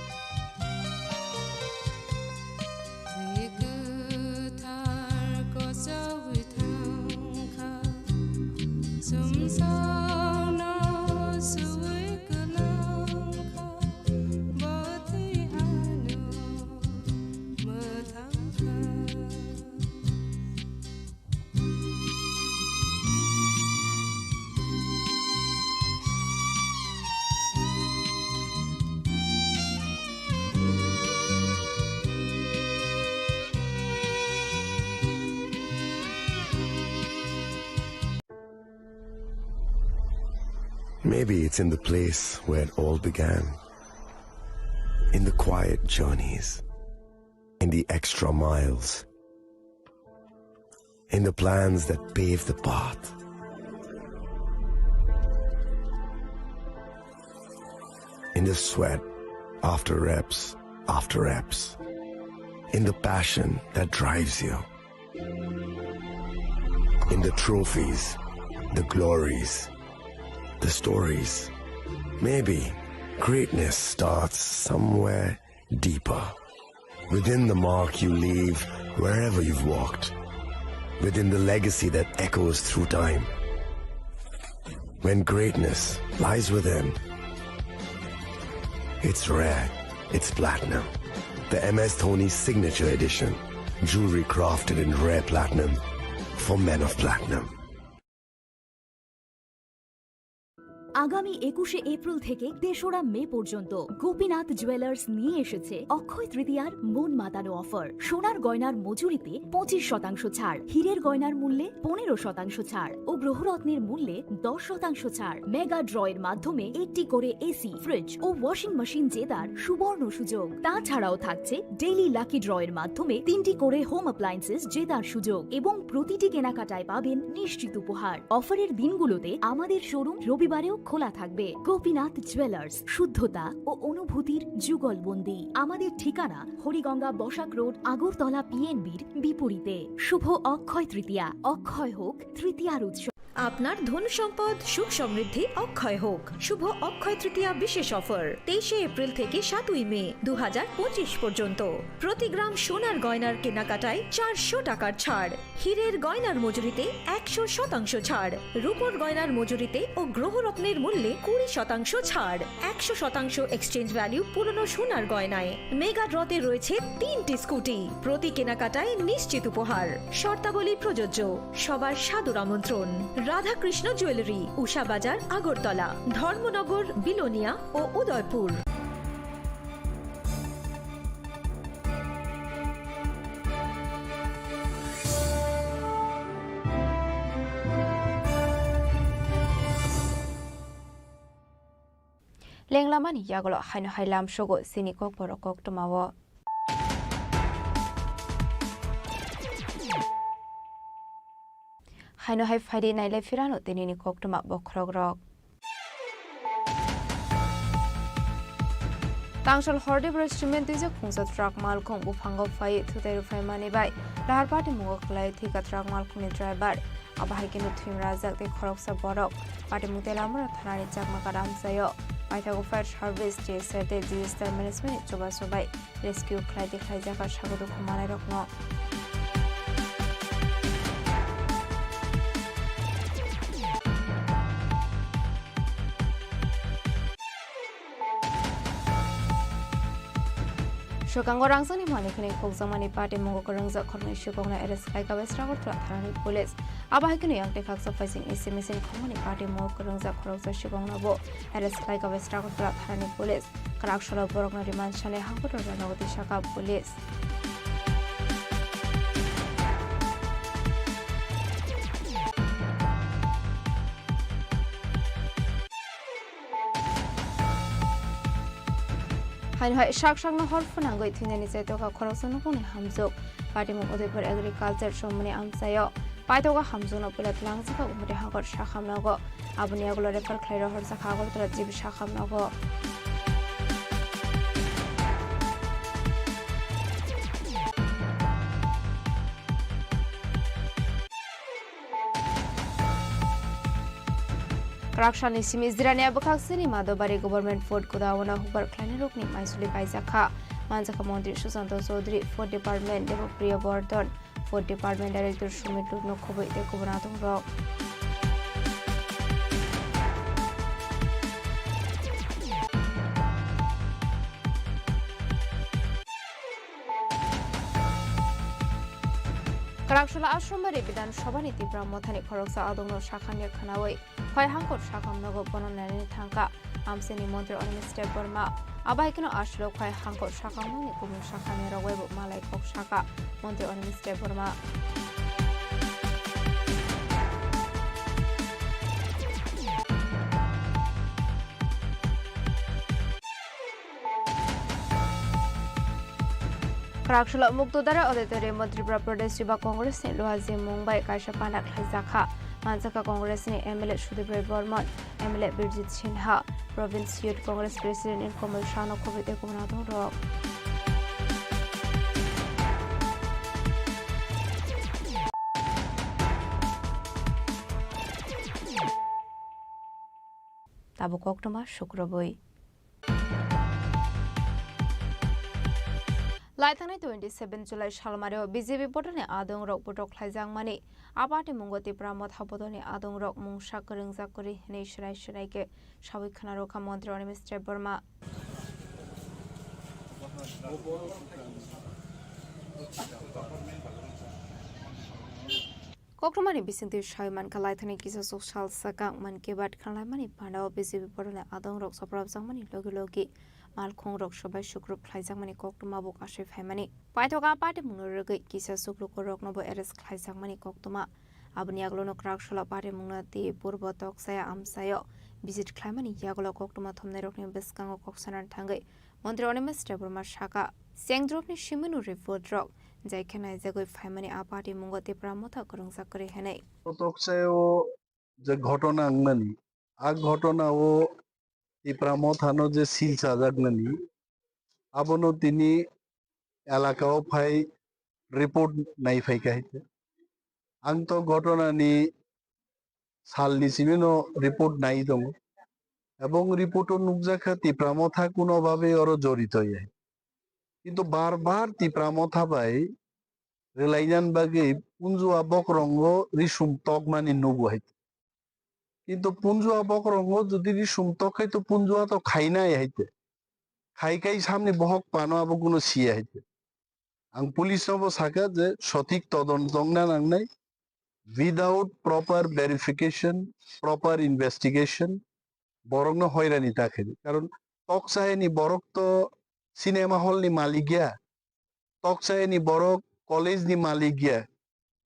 Maybe it's in the place where it all began. In the quiet journeys. In the extra miles. In the plans that pave the path. In the sweat after reps after reps. In the passion that drives you. In the trophies, the glories, the stories. Maybe greatness starts somewhere deeper. Within the mark you leave wherever you've walked. Within the legacy that echoes through time. When greatness lies within, it's rare, it's platinum. The MS Dhoni Signature Edition. Jewelry crafted in rare platinum for men of platinum. আগামী ২১শে April থেকে ৩রা মে পর্যন্ত Gopinath jewellers নিয়ে এসেছে অক্ষয় তৃতীয়ার মন মাতানো offer. সোনার গয়নার মজুরিতে ২৫% ছাড়, হীরের গয়নার মূল্যে ১৫% ছাড় ও গ্রহরত্নের মূল্যে 10% ছাড়। মেগা ড্রয়ের মাধ্যমে একটি করে এসি, ফ্রিজ ও ওয়াশিং মেশিন জেতার সুবর্ণ সুযোগ। তাছাড়াও থাকছে ডেইলি লাকি ড্রয়ের মাধ্যমে ৩টি করে হোম অ্যাপ্লায়েন্সেস জেতার সুযোগ এবং প্রতিটি কেনাকাটায় পাবেন নিশ্চিত উপহার। অফারের দিনগুলোতে আমাদের শোরুম রবিবারেও খোলা থাকবে। গোপীনাথ জুয়েলার্স, শুদ্ধতা ও অনুভূতির যুগলবন্দি। আমাদের ঠিকানা হরিগঙ্গা বসাক রোড, আগরতলা পিএনবির বিপরীতে। শুভ অক্ষয় তৃতীয়া, অক্ষয় হোক তৃতীয়ার উৎসব। আপনার ধন সম্পদ সুখ সমৃদ্ধি অক্ষয় হোক। শুভ অক্ষয় তৃতীয়া বিশেষ অফার 23শে এপ্রিল থেকে 7ই মে 2025 পর্যন্ত। প্রতি গ্রাম সোনার গয়নার কেনাকাটায় 400 টাকার ছাড়, হীরের গয়নার মজুরিতে 100% ছাড়, রূপোর গয়নার মজুরিতে ও গ্রহরত্নের মূল্যে 20% ছাড়, 100% এক্সচেঞ্জ ভ্যালু পুরনো সোনার গয়নায়। মেগা ড্রতে রয়েছে 3টি স্কুটি, প্রতি কেনাকাটায় নিশ্চিত উপহার। শর্তাবলী প্রযোজ্য। সবার সাদর আমন্ত্রণ। রাধাকৃষ্ণ জুয়েলারি, উষা বাজার, আগরতলা, ধর্মনগর, বিলোনিয়া ও উদয়পুর। লেংলামানি ইয়াগল হাইন হাইলাম সগো সিনিকক বরকক টমাও হাইনো হাই ফাইডি নাইলে ফিরানো তিনিনি কক্টমা বখরক রক তাংশাল হরদেব রেস্টুরেন্ট দিজে খুংসা ট্রাক মালখং বুফাঙ্গাও ফাই থুতাই রুফাই মানি বাই লাহার পাটি মুগখলাই থিকা ট্রাক মালখংনি ড্রাইভার আবাহাই কিন্তু থিম রাজাক তে খরকসা বরক পাটি মুতেলামরা থানানি চাকমা কারাম সায়ো মাইথাগো ফায়ার সার্ভিস যে সেতে ডিজাস্টার ম্যানেজমেন্ট চবা সবাই রেস্কিউ খলাই দেখাই জাকা স্বাগত খমানাই রকন Shokango rangsani manikani koksamani party mongo karangza khornai shukongna arrest khaika westra tharani police abahikini yang tekak sufficing SMS khomani party mongo karangza khoroksa shukongna bo arrest khaika westra tharani police karakshara borokna remand shane hangor ranawati shaka police high high শাক শাক নহর ফনাঙ্গই থিনানি সাইতকা খরসন কোনে হামজো party মং Udaipur agriculture সম্মানে আমসায় পাইতকা হামজোনো পেলাত লাংসাকা উমরে হাগর শাখামনাগো আবনি আগলো refer খাইরা হরসা খাগর তরা জিব শাখামনাগো Rakshani simi zirani abakaksini madobari government ford kudawana hubar klani rokni maisuli paisakha manjaka mantri Susanto Chaudhary Food Department Devapriya Bardhan Food Department Director Sumit Lugno khoboi te kubanatung rok Karakshla Ashramari Bidan Shabani Tipra Mothani Khoroksa Adongno Shakhani Khanawai Khoi Hangkot Shakhamnago Bononani Thanka Amseni Montri Onimi Step Burma Abaikino Ashlo Khoi Hangkot Shakamuni Kumu Shakhani Rawebo Malai Kok Shaka Montri Onimi Step Burma Khrakshla Muktudara Auditori Tripura Pradesh Jiba Congress ni Luhazi Mumbai Kaisha Panak Khajaka Manjaka Congress ni MLA Shudibray Borman MLA Birjit Sinha Province Youth Congress President in Komal Shano Kovite Kumanado Rock Tabuk October Shukraboi Laithani 27 July Shalmario BJP Potani Adong Rock Potok Lajang Mani Abati Mungoti Pramot Habodoni Adong Rock Mungsha Kuring Zakuri Nishirai Shiraike Shawikana Roka Montreal Mr. Burma Koktomani Bisinti Shaiman Kalaithani Kisa Social Sakang Man Kibat Kalamani Pandao BJP Potani Adong Rock Soprab Zangmani Logi Malkhong Rock Shobai Shukrup Klaizangmani Koktoma Buk Ashif Hemani Paitoga Pati Munurigi Kisa Sukruk Rock Nobo Eres Klaizangmani Koktoma Abniaglono Krakshala Pati Munati Purbo Toksaya Amsayo Visit Klamani Yagolo Koktoma Thomnerokni Biskango Koksanan Tangai Montreal Burma Shaka Sengdropni Shimunu Report Rock Jaikana Zagoi Famani Apati Mungoti Pramota Kurung Zakari Hene তকসায়ও যে ঘটনা আংনানি আগ ঘটনা ও এই প্রামথানো যে seal সাজাগনানি আবনো তিনি এলাকাও phi report নাই ফাইকাইতে আং তো ঘটনানি সালনি সিমিনো রিপোর্ট নাই দङ এবং রিপোর্টও নুকজাখা তি প্রামথা কোনোভাবে ওর জড়িত হয় কিন্তু বারবার তি প্রামথা বাই রেলাইজান বাগে পুঞ্জুয়া বকরঙ্গ রিসুম তক মানি নুবু হাইতে কিন্তু পুঞ্জুয়া বকরঙ্গ যদি রিসুম তক হাইতো পুঞ্জুয়া তো খাই নাই হাইতে খাই সামনে বহক পানো আবো কোনো সিয়া হাইতে আং পুলিশ নব সাকা যে সঠিক তদন্ত না নাংনাই without proper verification proper investigation বরং হয়রানি তাকে কারণ তকসাহেনি বরক তো সিনেমা হল নি মালিক গিয়া তকসাহেনি বরক কলেজ নি মালিক গিয়া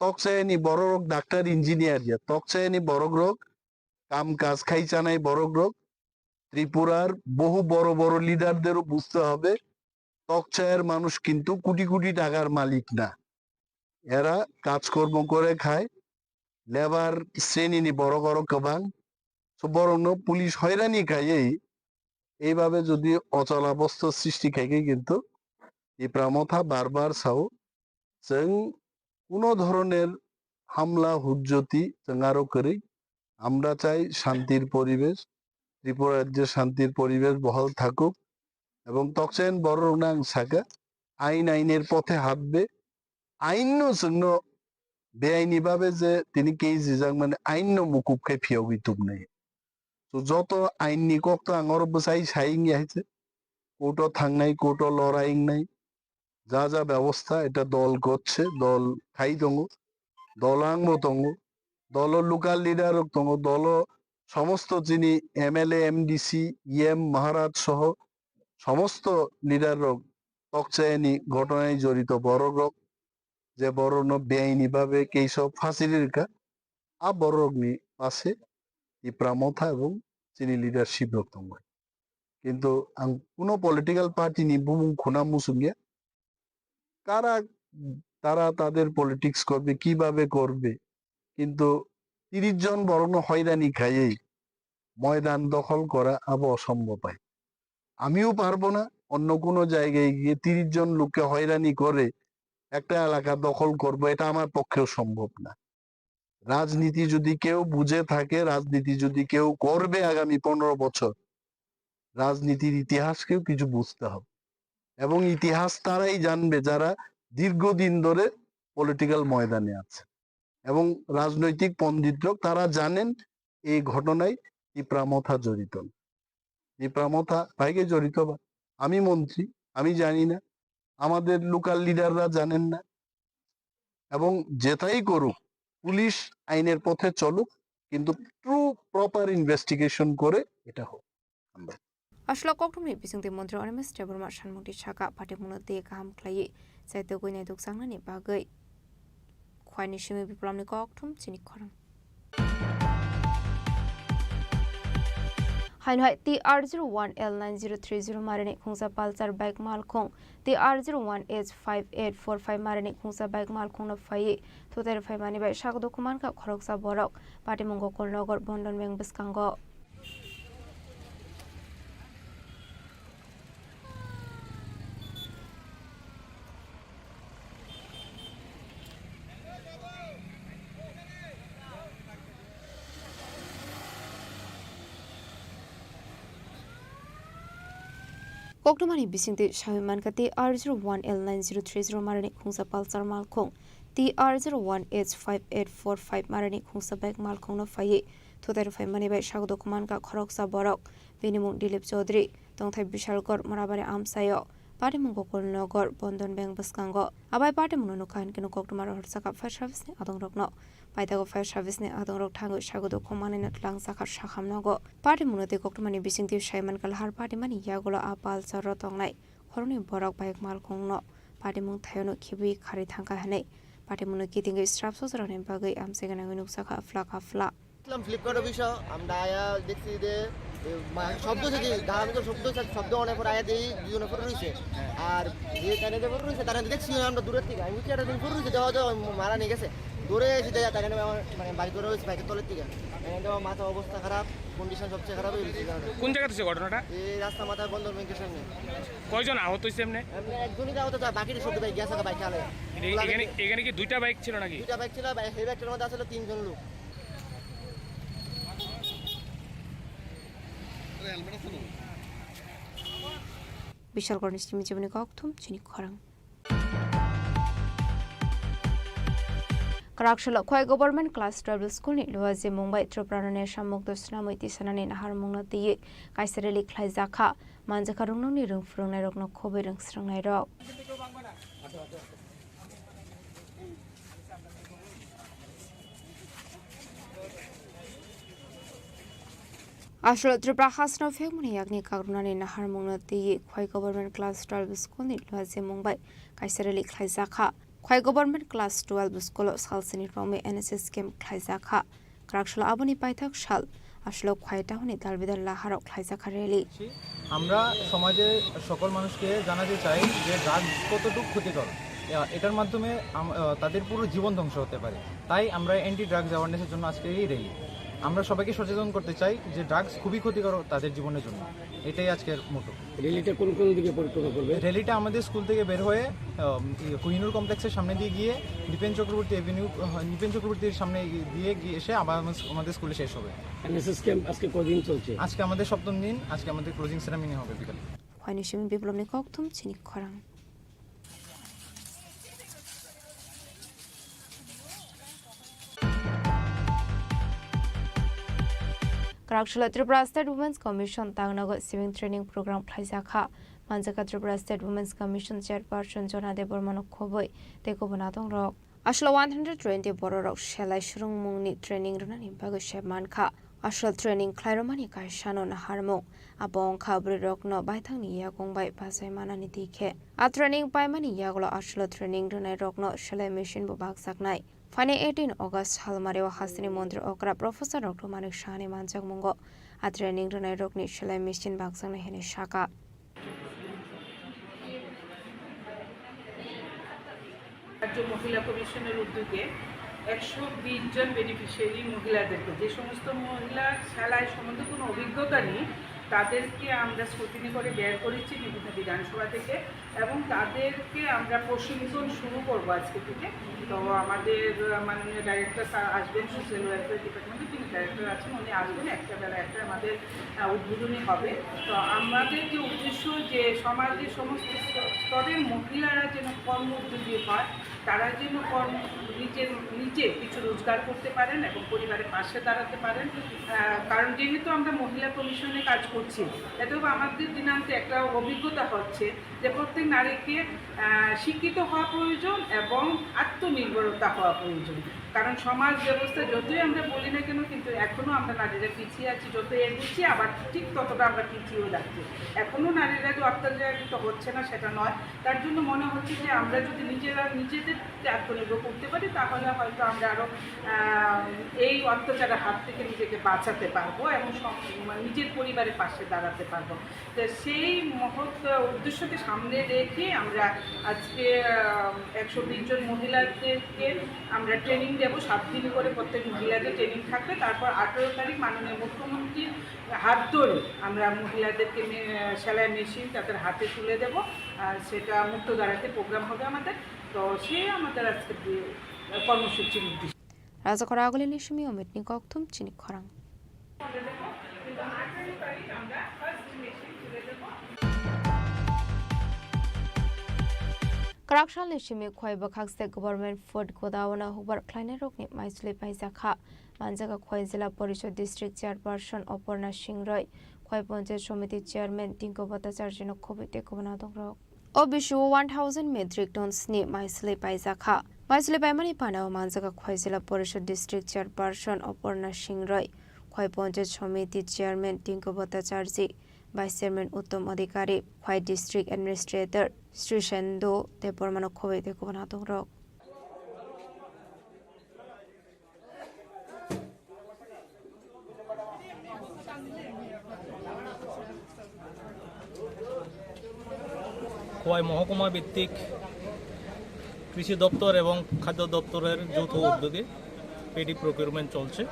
তকসাহেনি বড় ডাক্তার ইঞ্জিনিয়ার গিয়া তকসাহেনি বড় রোগ কাম কাজ খাই চানাই বড় রোগ ত্রিপুরার বহু বড় বড় লিডারদেরও বুঝতে হবে তকসায়ের মানুষ কিন্তু কোটি কোটি টাকার মালিক না এরা কাজকর্ম করে খায় লেবার শ্রেণী নি বড় বড় কবাং বরং পুলিশ হয়রানি খায় এইভাবে যদি অচলাবস্থা সৃষ্টি খাইকে কিন্তু এই প্রামথা বারবার চাও जों কোনো ধরনের হামলা হুজ্জতি जों আরো করি আমরা চাই শান্তির পরিবেশ ত্রিপুরা রাজ্যে শান্তির পরিবেশ বহাল থাকুক এবং তকসেন বড় রংনাং সাকা আইনের পথে হাঁটবে আইনও जोंनो বেআইনি ভাবে যে তিনি কেজি যাং মানে আইন মুকুব খাই ফিয়াগি তুম নেই তো যত আইননি কক্ত আঙর বসাই সাইং আছে কোর্ট থাংনাই কোর্ট লড়াইং নাই যা যা ব্যবস্থা এটা দল করছে দল খাই দङ দলাং দङ দল লোকাল লিডার দङ দল সমস্ত যিনি এমএলএ এমডিসি ইএম মহারাজ সহ সমস্ত লিডার তকচায়নি ঘটনায় জড়িত বড় রোগ যে বড় বেআইনি ভাবে কেই সব ফাঁসির কা আ বড় রোগনি পাশে এই প্রামথা এবং যিনি লিডারশিপ দङ কিন্তু কোনো পলিটিক্যাল পার্টি নি বুমুং খুনা মুসুঙ্গিয়া কারা তারা তাদের পলিটিক্স করবে কিভাবে করবে কিন্তু 30 জন বরং হয়রানি খাইয়েই ময়দান দখল করা আবো অসম্ভব হয় আমিও পারবো না অন্য কোনো জায়গায় গিয়ে 30 জন লোককে হয়রানি করে একটা এলাকা দখল করব এটা আমার পক্ষেও সম্ভব না রাজনীতি যদি কেউ বুঝে থাকে রাজনীতি যদি কেউ করবে আগামী 15 বছর রাজনীতির ইতিহাসকেও কিছু বুঝতে হবে এবং ইতিহাস তারাই জানবে যারা দীর্ঘদিন ধরে পলিটিক্যাল ময়দানে আছে এবং রাজনৈতিক পণ্ডিতরা তারা জানেন এই ঘটনায় প্রামথা জড়িত প্রামথা ভাইকে জড়িত বা আমি মন্ত্রী আমি জানি না আমাদের লোকাল লিডাররা জানেন না এবং যেটাই করুক পুলিশ আইনের পথে চলুক কিন্তু ট্রু প্রপার ইনভেস্টিগেশন করে এটা হোক Ashla Koktumni Bisingti Montreal Ormis Burma Shanmukti Chaka Pati Munati Kaham Klai Saito Guinea Duksangani Bagai Kwani Shimi Biplamni Koktum Chini Khorang Hainhai TR01L9030 Marini Khungsa Palsar Bike Malkhong TR01H5845 Marini Khungsa Bike Malkhong na Faye Thuter Fai Mani Bai Shagdo Kuman ka Khoroksa Borok Patimungo Kolnogor Bondon Beng Biskango Koktomani Bisinte Shahiman ka TR01L9030 Marini Khungsa Palsar Malkhong TR01H5845 Marini Khungsa Bike Malkhong na Faye Thuter Fai Mani Bai Shagdo Kuman ka Khoroksa Borok Binimung Dilip Chaudhary Tongthai Bishalgor Morabare Amsayo Patimungo Kolnogor Bondon Beng Biskango Abai Patimuno Nukan Kino Koktomar Horsaka Fire Service ni Adong Rokno Paitago Fire Service ni Adong Rok Tango Shagodo Komani Natlang Sakar Shakamnogo Patimuno de Koktomani Bisinte Shaiman Kalhar Patimani Yagola Apal Sarotongnai Horni Borok Bike Malkhongno Patimung Thayono Kibi Khari Thangka Hanei Patimuno Kitingo Strapsos Ronem Bagai Amsegana Nusaka Flaka Fla Flipkart অফিসে আমরা আয়া দেখছি যে শব্দ থেকে ধারাবাহিক শব্দ অনেক পর আয়া দিই দুজনে পরে রয়েছে আর যে কানে পরে রয়েছে তারা দেখছি আমরা দূরের থেকে আমি কি একটা দিন পরে রয়েছে দেওয়া মারা নিয়ে গেছে দূরে এসে দেয় তার মানে বাড়ি করে রয়েছে বাইকের তলের থেকে মাথা অবস্থা খারাপ কন্ডিশন সবচেয়ে খারাপ হয়ে গেছে কোন জায়গাতে হচ্ছে ঘটনাটা এই রাস্তা মাথা বন্ধন ব্যাংকের সামনে কয়জন আহত হয়েছে এমনি একজনই আহত বাকি সব বাইক গেছে বাইক চালে এখানে কি দুইটা বাইক ছিল নাকি দুইটা বাইক ছিল এই বাইকটার মধ্যে আসলে তিনজন লোক Bishal Gornish Kimi Jibuni Koktum Chini Khorang Karakshalo Khoi Government Class 12 School ni Luazi Mumbai Tripura ne Shamuk Dosnamo Tisanani Nahar Mungna Tiye Kaisareli Khlai Zakha Manjaka Rungnong ni Rungfrung Nai Rokno Khobe Rungsrung Nai Rok Ashlo Tripura Hasno Fegmuni Yagni Kagrunani Nahar Mungna Tiye Khoi Government Class 12 School ni Luazi Mumbai Kaisareli Khlai Zakha Khoi Government Class 12 School Salsini Rome NSS Camp Khlai Zakha Karakshalo Abuni Paithak Shal Ashlo Khoi Tahuni Dalbidar Laharok Khlai Zakha Rally আমরা সমাজে সকল মানুষকে জানাতে চাই যে drugs কতটুকু ক্ষতিকর এটার মাধ্যমে তাদের পুরো জীবন ধ্বংস হতে পারে তাই আমরা অ্যান্টি ড্রাগস অ্যাওয়ারনেসের জন্য আজকে এই র্যালি আমরা সবাইকে সচেতন করতে চাই যে ড্রাগস খুবই ক্ষতিকর তাদের জীবনের জন্য এটাই আজকের মোটো র্যালিটা কোন কোন দিকে পরিক্রমা করবে র্যালিটা আমাদের স্কুল থেকে বের হয়ে কোহিনুর কমপ্লেক্সের সামনে দিয়ে গিয়ে দীপেন চক্রবর্তীর সামনে দিয়ে এসে আবার আমাদের স্কুলে শেষ হবে এনএসএস ক্যাম্প আজকে কতদিন চলছে আজকে আমাদের সপ্তম দিন আজকে আমাদের ক্লোজিং সেরেমনি হবে বিকালে Khwainishimi Biplobni Koktum Chini Khorang Karakshalo Tripura State Women's Commission Tangnago Swimming Training Program Khlai Zakha Manjaka Tripura State Women's Commission Chairperson Jona Debormano Khoboi Teko Bonatong Rok Ashlo 120 Bororok Shelai Shrung Mungni Training Runani Bago Shepman Kha Ashlo Training Klairomani Kai Shano na Harmong Abong Khabri Rok no Baithangni Yakong Bai Pasai Manani Dikhe A Training Pai Mani Yaglo Ashlo Training Runai Rok no Shelai Machine Bobak Saknai Fane 18 August Halmarewa Hasini Mondri Okra Professor Dr. Manik Shani Manjak Mungo A Training Runai Rok ni Shelai Machine Baksang na Hene Shaka রাজ্য মহিলা কমিশনের উদ্যোগে 120 জন beneficiary মহিলাদেরকে যে সমস্ত মহিলা সেলাই সম্বন্ধে কোনো অভিজ্ঞতা নেই তাদেরকে আমরা স্ক্রুটিনি করে বের করেছি বিভিন্ন বিধানসভা থেকে এবং তাদেরকে আমরা প্রশিক্ষণ শুরু করব আজকে থেকে তো আমাদের মাননীয় ডাইরেক্টর স্যার আসবেন সোশ্যাল ওয়েলফেয়ার ডিপার্টমেন্টে তিনি ডাইরেক্টর আছেন উনি আসবেন একটা বেলা একটা আমাদের উদ্বোধনী হবে তো আমাদের যে উদ্দেশ্য যে সমাজের সমস্ত স্তরের মহিলারা যেন কর্ম উদ্যোগী হয় তারা যেন নিজে কিছু রোজগার করতে পারেন এবং পরিবারের পাশে দাঁড়াতে পারেন কারণ যেহেতু আমরা মহিলা কমিশনে কাজ করছি এতেও আমাদের দিনান্তে একটা অভিজ্ঞতা হচ্ছে যে প্রত্যেক নারীকে শিক্ষিত হওয়া প্রয়োজন এবং আত্মনির্ভরতা হওয়া প্রয়োজন কারণ সমাজ ব্যবস্থা যতই আমরা বলি না কেন, কিন্তু এখনও আমরা নারীরা পিছিয়ে আছি, যত এগোচ্ছি আবার ঠিক ততটা আমরা পিছিয়েও যাচ্ছি। এখনও নারীরা যে অত্যাচারিত হচ্ছে না সেটা নয়। তার জন্য মনে হচ্ছে যে আমরা যদি নিজেদেরকে আত্মনির্ভর করতে পারি তাহলে হয়তো আমরা আরও এই অত্যাচারের হাত থেকে নিজেকে বাঁচাতে পারবো এবং নিজের পরিবারের পাশে দাঁড়াতে পারবো। তো সেই মহৎ উদ্দেশ্যকে সামনে রেখে আমরা আজকে 120 জন মহিলাদেরকে আমরা ট্রেনিং দেবো। 7 দিন করে প্রত্যেক মহিলাদের ট্রেনিং থাকবে। তারপর 18 তারিখ মাননীয় মুখ্যমন্ত্রীর হাত ধরে আমরা মহিলাদেরকে সেলাই মেশিন তাদের হাতে তুলে দেবো। সেটা মুক্তধারাতে প্রোগ্রাম হবে আমাদের। তো সে আমাদের আজকে কর্মসূচির উদ্দেশ্য। রাজাকরা আগলে নিশমি অমিত নিকথম চিনি খরাং। Karakshal nishimi khoi bakhak state government food godawana hubar kleine rokni maisule paisakha manjaga khoi jila parishad district chairperson Oporna Singhroi khoi panchayat somiti chairman Tinko Bhattacharya khobite kobana dongrok obishu 1000 metric tons ni maisule paisakha maisule paimani panao manjaga khoi jila parishad district chairperson Oporna Singhroi khoi panchayat somiti chairman Tinko Bhattacharya Vice Chairman Uttam Adhikari, Khoi District Administrator Sri Shendo, the Pormano Khoi, the Governor Rock. Khowai মহকুমা ভিত্তিক কৃষি দপ্তর এবং খাদ্য দপ্তরের যৌথ উদ্যোগে paddy procurement চলছে।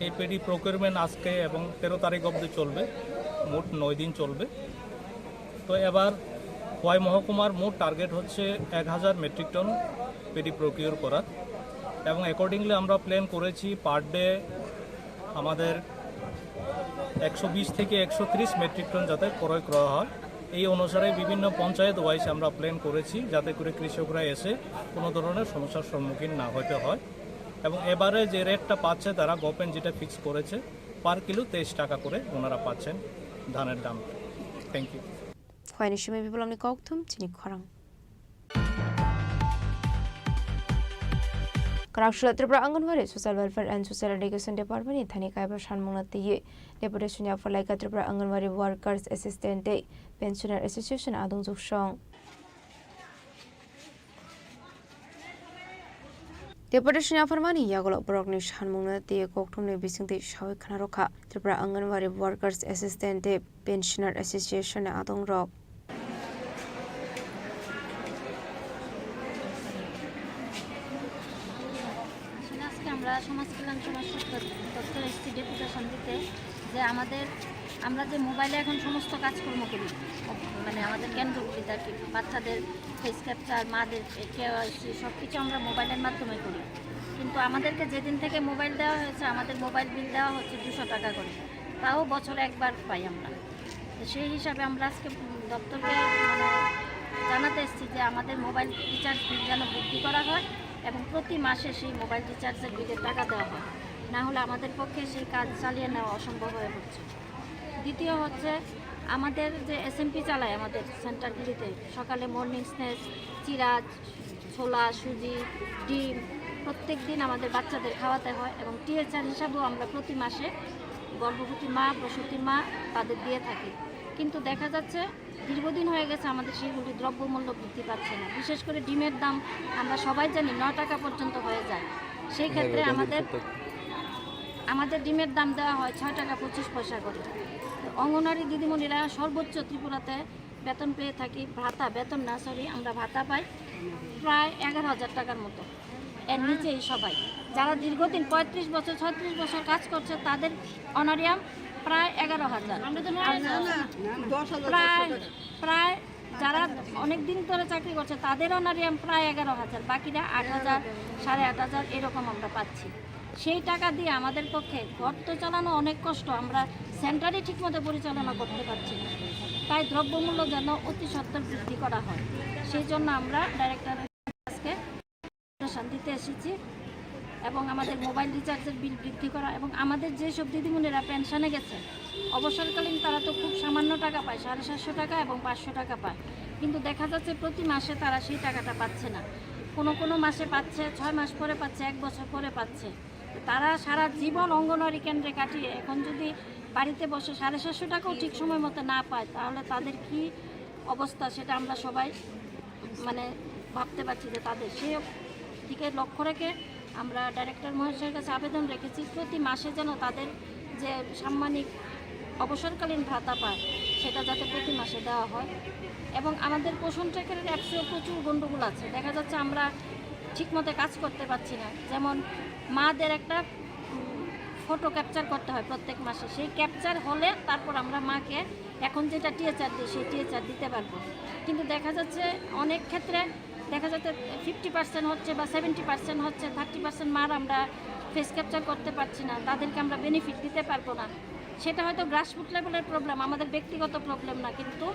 এই পেডি প্রকিউরমেন্ট আজকে এবং 13 তারিখ অবধি চলবে, মোট 9 দিন চলবে। তো এবার খোয়াই মহকুমার মোট টার্গেট হচ্ছে 1000 মেট্রিক টন পেডি প্রকিউর করার, এবং অ্যাকর্ডিংলি আমরা প্ল্যান করেছি পার ডে আমাদের 120 থেকে 130 মেট্রিক টন যাতে ক্রয় করা হয়। এই অনুসারে বিভিন্ন পঞ্চায়েত ওয়াইজ আমরা প্ল্যান করেছি যাতে করে কৃষকরা এসে কোনো ধরনের সমস্যার সম্মুখীন না হতে হয়। এবং এবারে যে রেটটা পাচ্ছে তারা গভর্নমেন্ট যেটা ফিক্স করেছে পার কিলো 23 টাকা করে ওনারা পাচ্ছেন ধানের দাম। Thank you. খোয়াই নিশমি বিপ্লবনি কক্থম চিনি খরাং। Karakshal Tripura Anganwadi Social Welfare and Social Education Department Thani Kaiba Shanmunati Deputation for Laika Tripura Anganwadi Workers Assistant Pensioner Association Adung Zushong Deputation for Mani Yagolo Brogni Shanmunati Koktumni Bisingti Shawi Kanaroka Tripura Anganwadi Workers Assistant Pensioner Association Adung Rock আমরা সমাজ কল্যাণ সমাজ দপ্তর এসেছি deputation দিতে যে আমরা যে মোবাইলে এখন সমস্ত কাজকর্ম করি, মানে আমাদের কেন্দ্রগুলিতে আর কি, বাচ্চাদের ফেস ক্যাপচার, মাদের কেওয়াইসি সব কিছু আমরা মোবাইলের মাধ্যমে করি। কিন্তু আমাদেরকে যেদিন থেকে মোবাইল দেওয়া হয়েছে আমাদের মোবাইল বিল দেওয়া হচ্ছে 200 টাকা করে, তাও বছরে একবার পাই আমরা। সেই হিসাবে আমরা আজকে দপ্তরকে জানাতে এসেছি যে আমাদের মোবাইল রিচার্জ বিল যেন বৃদ্ধি করা হয় এবং প্রতি মাসে সেই মোবাইল রিচার্জের বিলের টাকা দেওয়া হয়, না হলে আমাদের পক্ষে সেই কাজ চালিয়ে নেওয়া অসম্ভব হয়ে পড়ছে। দ্বিতীয় হচ্ছে আমাদের যে এসএমপি চালায় আমাদের সেন্টারগুলিতে, সকালে মর্নিং স্ন্যাক্স, চিরা, ছোলা, সুজি, ডিম প্রত্যেক দিন আমাদের বাচ্চাদের খাওয়াতে হয় এবং টিএচআর হিসাবেও আমরা প্রতি মাসে গর্ভবতী মা, প্রসূতি মা তাদের দিয়ে থাকি। কিন্তু দেখা যাচ্ছে দীর্ঘদিন হয়ে গেছে আমাদের সেইগুলি দ্রব্যমূল্য বৃদ্ধি পাচ্ছে না। বিশেষ করে ডিমের দাম আমরা সবাই জানি 9 টাকা পর্যন্ত হয়ে যায়। সেই ক্ষেত্রে আমাদের ডিমের দাম দেওয়া হয় 6 টাকা 25 পয়সা করে। অঙ্গনওয়াড়ি দিদিমণিরা সর্বোচ্চ ত্রিপুরাতে বেতন পেয়ে থাকি, আমরা ভাতা পাই প্রায় 11,000 টাকার মতো। এর নিচেই সবাই যারা দীর্ঘদিন 35 বছর 36 বছর কাজ করছে তাদের অনারিয়াম প্রায় 11,000। প্রায় যারা অনেক দিন ধরে চাকরি করছে তাদের অনারিয়াম প্রায় 11,000, বাকিরা 8,000, 8,500 এরকম আমরা পাচ্ছি। সেই টাকা দিয়ে আমাদের পক্ষে ঘর তো চালানো অনেক কষ্ট, আমরা সেন্টারই ঠিকমতো পরিচালনা করতে পারছি না। তাই দ্রব্যমূল্য যেন অতি সত্বর বৃদ্ধি করা হয়, সেই জন্য আমরা ডাইরেক্টরের কাছে শান্তিতে এসেছি এবং আমাদের মোবাইল রিচার্জের বিল বৃদ্ধি করা এবং আমাদের যেসব দিদিমণিরা পেনশনে গেছে অবসরকালীন তারা তো খুব সামান্য টাকা পায়, 750 টাকা এবং 500 টাকা পায়, কিন্তু দেখা যাচ্ছে প্রতি মাসে তারা সেই টাকাটা পাচ্ছে না। কোনো কোনো মাসে পাচ্ছে, 6 মাস পরে পাচ্ছে, 1 বছর পরে পাচ্ছে। তারা সারা জীবন অঙ্গনওয়াড়ি কেন্দ্রে কাটিয়ে এখন যদি বাড়িতে বসে 750 টাকাও ঠিক সময় মতো না পায়, তাহলে তাদের কি অবস্থা সেটা আমরা সবাই মানে ভাবতে পারছি যে তাদের সেই দিকে লক্ষ্য রেখে আমরা ডাইরেক্টর মহাশয়ের কাছে আবেদন রেখেছি প্রতি মাসে যেন তাদের যে সাম্মানিক অবসরকালীন ভাতা পায় সেটা যাতে প্রতি মাসে দেওয়া হয়। এবং আমাদের পোষণ ট্র্যাকারের অ্যাপসেও প্রচুর গণ্ডগোল আছে, দেখা যাচ্ছে আমরা ঠিকমতো কাজ করতে পারছি না। যেমন মাদের একটা ফটো ক্যাপচার করতে হয় প্রত্যেক মাসে, সেই ক্যাপচার হলে তারপর আমরা মাকে এখন যেটা টিএচআর দিই সেই টিএচআর দিতে পারবো। কিন্তু দেখা যাচ্ছে অনেক ক্ষেত্রে দেখা যাচ্ছে 50% হচ্ছে বা 70% হচ্ছে, 30% মার আমরা ফেস ক্যাপচার করতে পারছি না, তাদেরকে আমরা বেনিফিট দিতে পারবো না। সেটা হয়তো গ্রাসরুট লেভেলের প্রবলেম, আমাদের ব্যক্তিগত প্রবলেম না, কিন্তু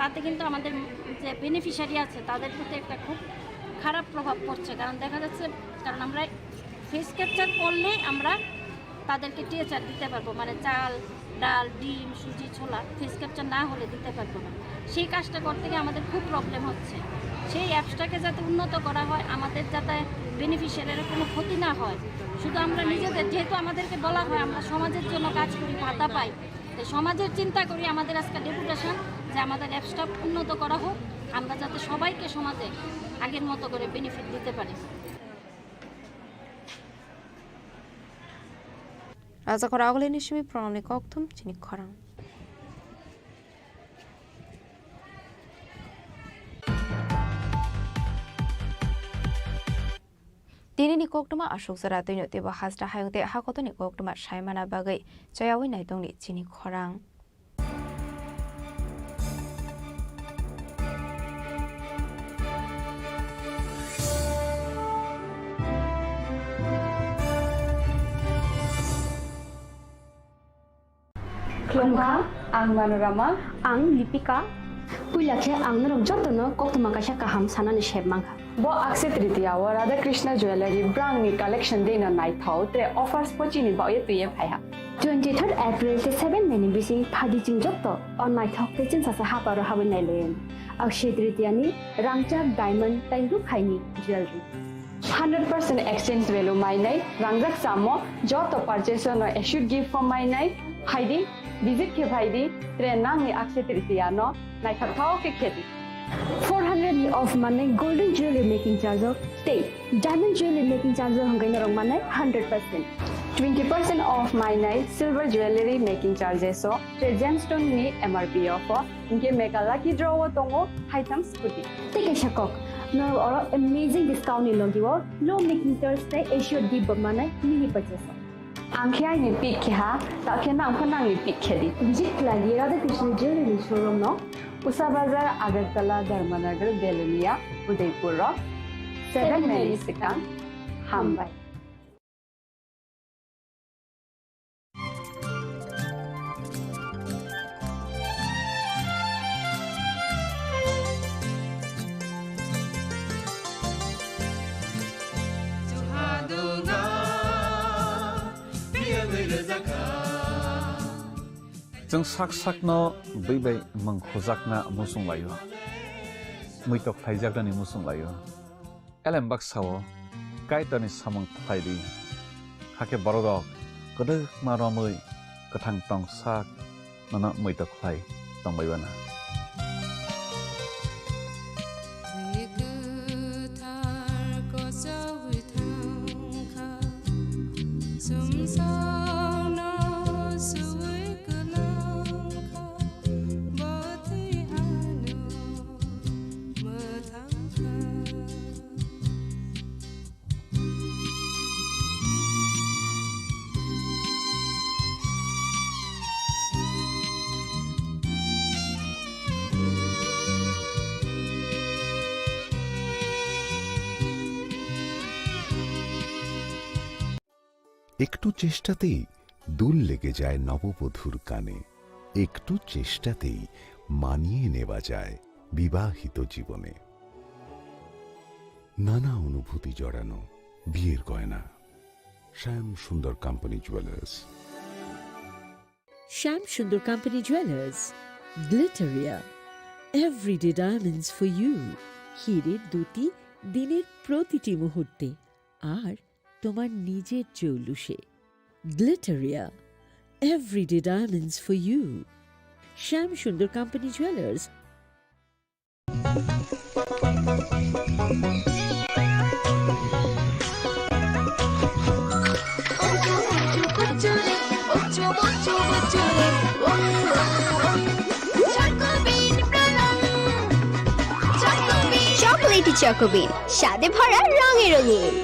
তাতে কিন্তু আমাদের যে বেনিফিশিয়ারি আছে তাদের প্রতি একটা খুব খারাপ প্রভাব পড়ছে। কারণ দেখা যাচ্ছে কারণ আমরা ফেস ক্যাপচার করলে আমরা তাদেরকে টিএচআর দিতে পারবো, মানে চাল, ডাল, ডিম, সুজি, ছোলা ফেস ক্যাপচার না হলে দিতে পারবো না। সেই কাজটা করতে গিয়ে আমাদের খুব প্রবলেম হচ্ছে। সেই অ্যাপসটাকে যাতে উন্নত করা হয়, আমাদের যাতে বেনিফিশিয়ারির কোনো ক্ষতি না হয়, শুধু আমরা নিজেদের, যেহেতু আমাদেরকে বলা হয় আমরা সমাজের জন্য কাজ করি, ভাতা পাই, তো সমাজের চিন্তা করি আমাদের আজকে ডেপুটেশন যে আমাদের অ্যাপসটা উন্নত করা হোক, আমরা যাতে সবাইকে সমাজে আগের মতো করে বেনিফিট দিতে পারি। Razakor Agleni Shimi Pronamni Koktum, Chini Khorang. Dini ni Koktuma Ashok Zaratu Nuti Bahasta Hayute Hakoto ni Koktuma Shaimana Bagai, Jayawi Naitong ni Chini Khorang. Klongka, ang Manorama, ang Lipika. Puilakhe ang narom jotono koktuma kaisa kaham sanani shep mangkha. Bo Akshaya Tritiya wa Radha Krishna Jewelry brand ni collection dena nai thau tre offers pochini ba ye tuye phaiha. 23rd April te 7 meni bising phadi jing jotto on nai thok te chin sasa haparo hawen nai len. Akshaya Tritiya ni rangchak diamond tai ru khaini jewelry. 100% exchange value mai nai rangjak samo joto purchase no should give for mai nai haidi visit ke bhaidi tre nang ni Akshaya Tritiya no nai thau ke khedi. 400 of money golden jewelry making charge of stay diamond jewelry making charge hangai narong manai 100%. 20% off my night silver jewelry making charges so gemstone ni MRP offer inke make a lucky draw tongo item scooty. Take a shakok no or amazing discount ni logiwo low making charge te issue di manai mini purchase. Angkhya ni pick kha ta khena angkhana ni pick khedi. Visit lagi Radha Krishna jewelry showroom no Usa Bazar Agartala Dharmanagar Belunia Udaipur 7 Melisika Hambai. Jeng sak sak no bai mangkhojak na musung layo. Muitok thaijak ni musung layo. Elem bak sawo kai tani samang thaidi. Hake borok kode maromui kathang tong sak nana muitok thai tong bai bana. একটু চেষ্টাতেই দুল লেগে যায় নববধূর কানে, একটু চেষ্টাতেই মানিয়ে নেওয়া যায় বিবাহিত জীবনে। নানা অনুভূতি জড়ানো বিয়ের গয়না। শ্যাম Sundar company jewellers. Sham Sundar Company Jewelers, Glitteria, everyday diamonds for you. Heated dhuti দিনের প্রতিটি মুহূর্তে আর তোমার নিজের জৌলুসে। Glitteria, everyday diamonds for you. Sham Sundar company jewellers. Chocolatey চকোবিন, স্বাদে ভরা রঙে রঙিন।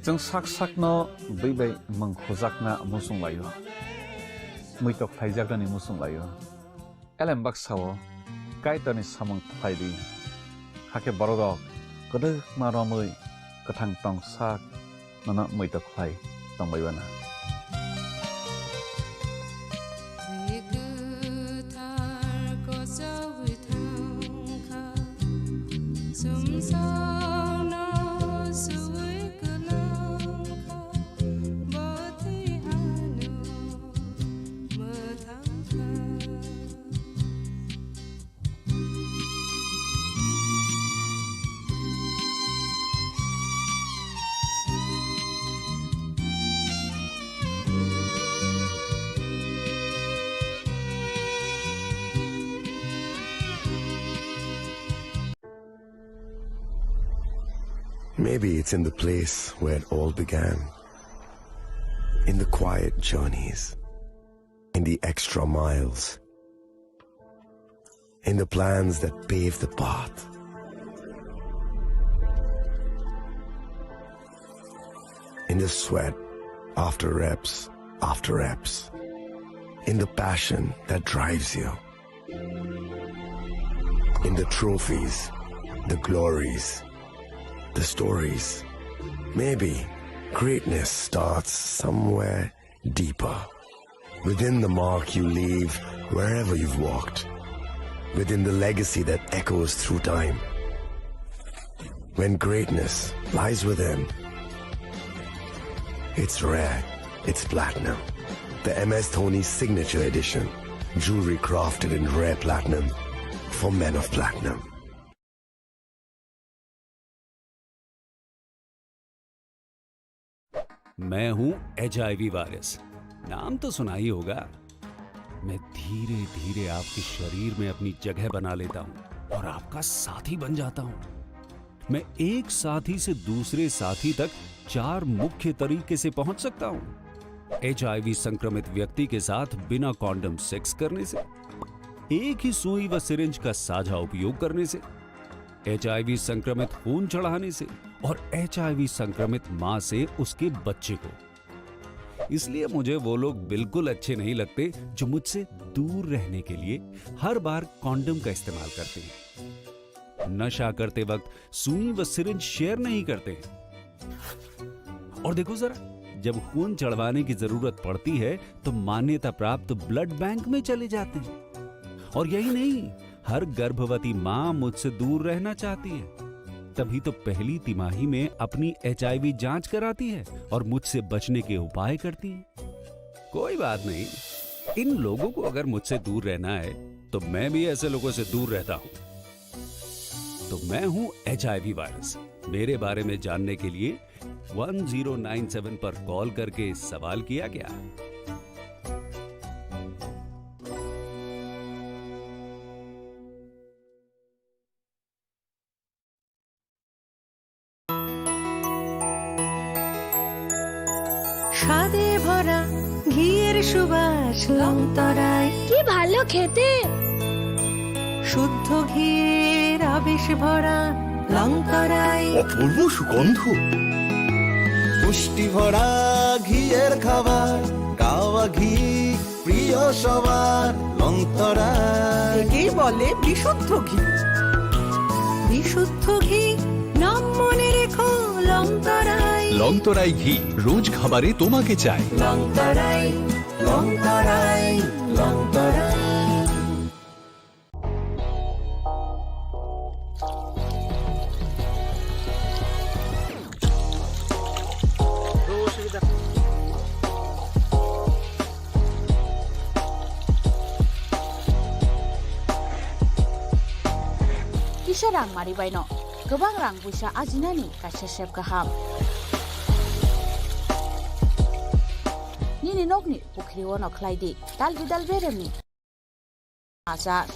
जों साक साकनो बैबाय मंखजाकना मुसुं लायो मैतक थाइजाकनि मुसुं लायो एलेम बाक्साओ काइतनि सामं थाइदि हाके बरदक गदो मारमै गोथां टं साक नना मैतक Thai तंबायबाना Maybe it's in the place where it all began. In the quiet journeys. In the extra miles. In the plans that pave the path. In the sweat after reps. In the passion that drives you. In the trophies, the glories, the stories. Maybe greatness starts somewhere deeper. Within the mark you leave wherever you've walked. Within the legacy that echoes through time. When greatness lies within, it's rare, it's platinum. The MS Dhoni Signature Edition. Jewelry crafted in rare platinum for men of platinum. मैं हूं HIV virus, नाम तो सुना ही होगा। मैं धीरे धीरे आपके शरीर में अपनी जगह बना लेता हूं और आपका साथी बन जाता हूं। मैं एक साथी से दूसरे साथी तक 4 मुख्य तरीके से पहुंच सकता हूं। HIV संक्रमित व्यक्ति के साथ बिना कॉन्डम सेक्स करने से, एक ही सुई व सिरिंज का साझा उपयोग करने से, HIV संक्रमित खून चढ़ाने से और HIV संक्रमित मां से उसके बच्चे को। इसलिए मुझे वो लोग बिल्कुल अच्छे नहीं लगते जो मुझसे दूर रहने के लिए हर बार कॉन्डम का इस्तेमाल करते हैं, नशा करते वक्त सुई व सिरिंज शेयर नहीं करते हैं। और देखो जरा, जब खून चढ़वाने की जरूरत पड़ती है तो मान्यता प्राप्त ब्लड बैंक में चले जाते हैं। और यही नहीं, हर गर्भवती मां मुझसे दूर रहना चाहती है, तभी तो पहली तिमाही में अपनी HIV जांच कराती है और मुझसे बचने के उपाय करती है। कोई बात नहीं, इन लोगों को अगर मुझसे दूर रहना है तो मैं भी ऐसे लोगों से दूर रहता हूं। तो मैं हूं HIV वायरस। मेरे बारे में जानने के लिए 1097 पर कॉल करके सवाल किया क्या? স্বাদে ভরা ঘিয়ের সুবাস লংতরায়, কি ভালো খেতে। শুদ্ধ ঘিয়ের আবেশ ভরা লংতরায়, অপূর্ব সুগন্ধ। পুষ্টি ভরা ঘিয়ের খাবার, গাওয়া ঘি প্রিয় সবার লংতরায়। একেই বলে বিশুদ্ধ ঘি। বিশুদ্ধ ঘি নাম মনে রেখো লংতরায়। লংতরাই ঘি রোজ খাবারে তোমাকে চাই। লংতরাই, লংতরাই, লংতরাই। किसा रां मारिबायनो गोबां रां फैसा आजिनानि कासे सेब गाहाम निनि नगनि पुख्रि वनो ख्लाइदि दाल बिदाल बेरेमनि आजाक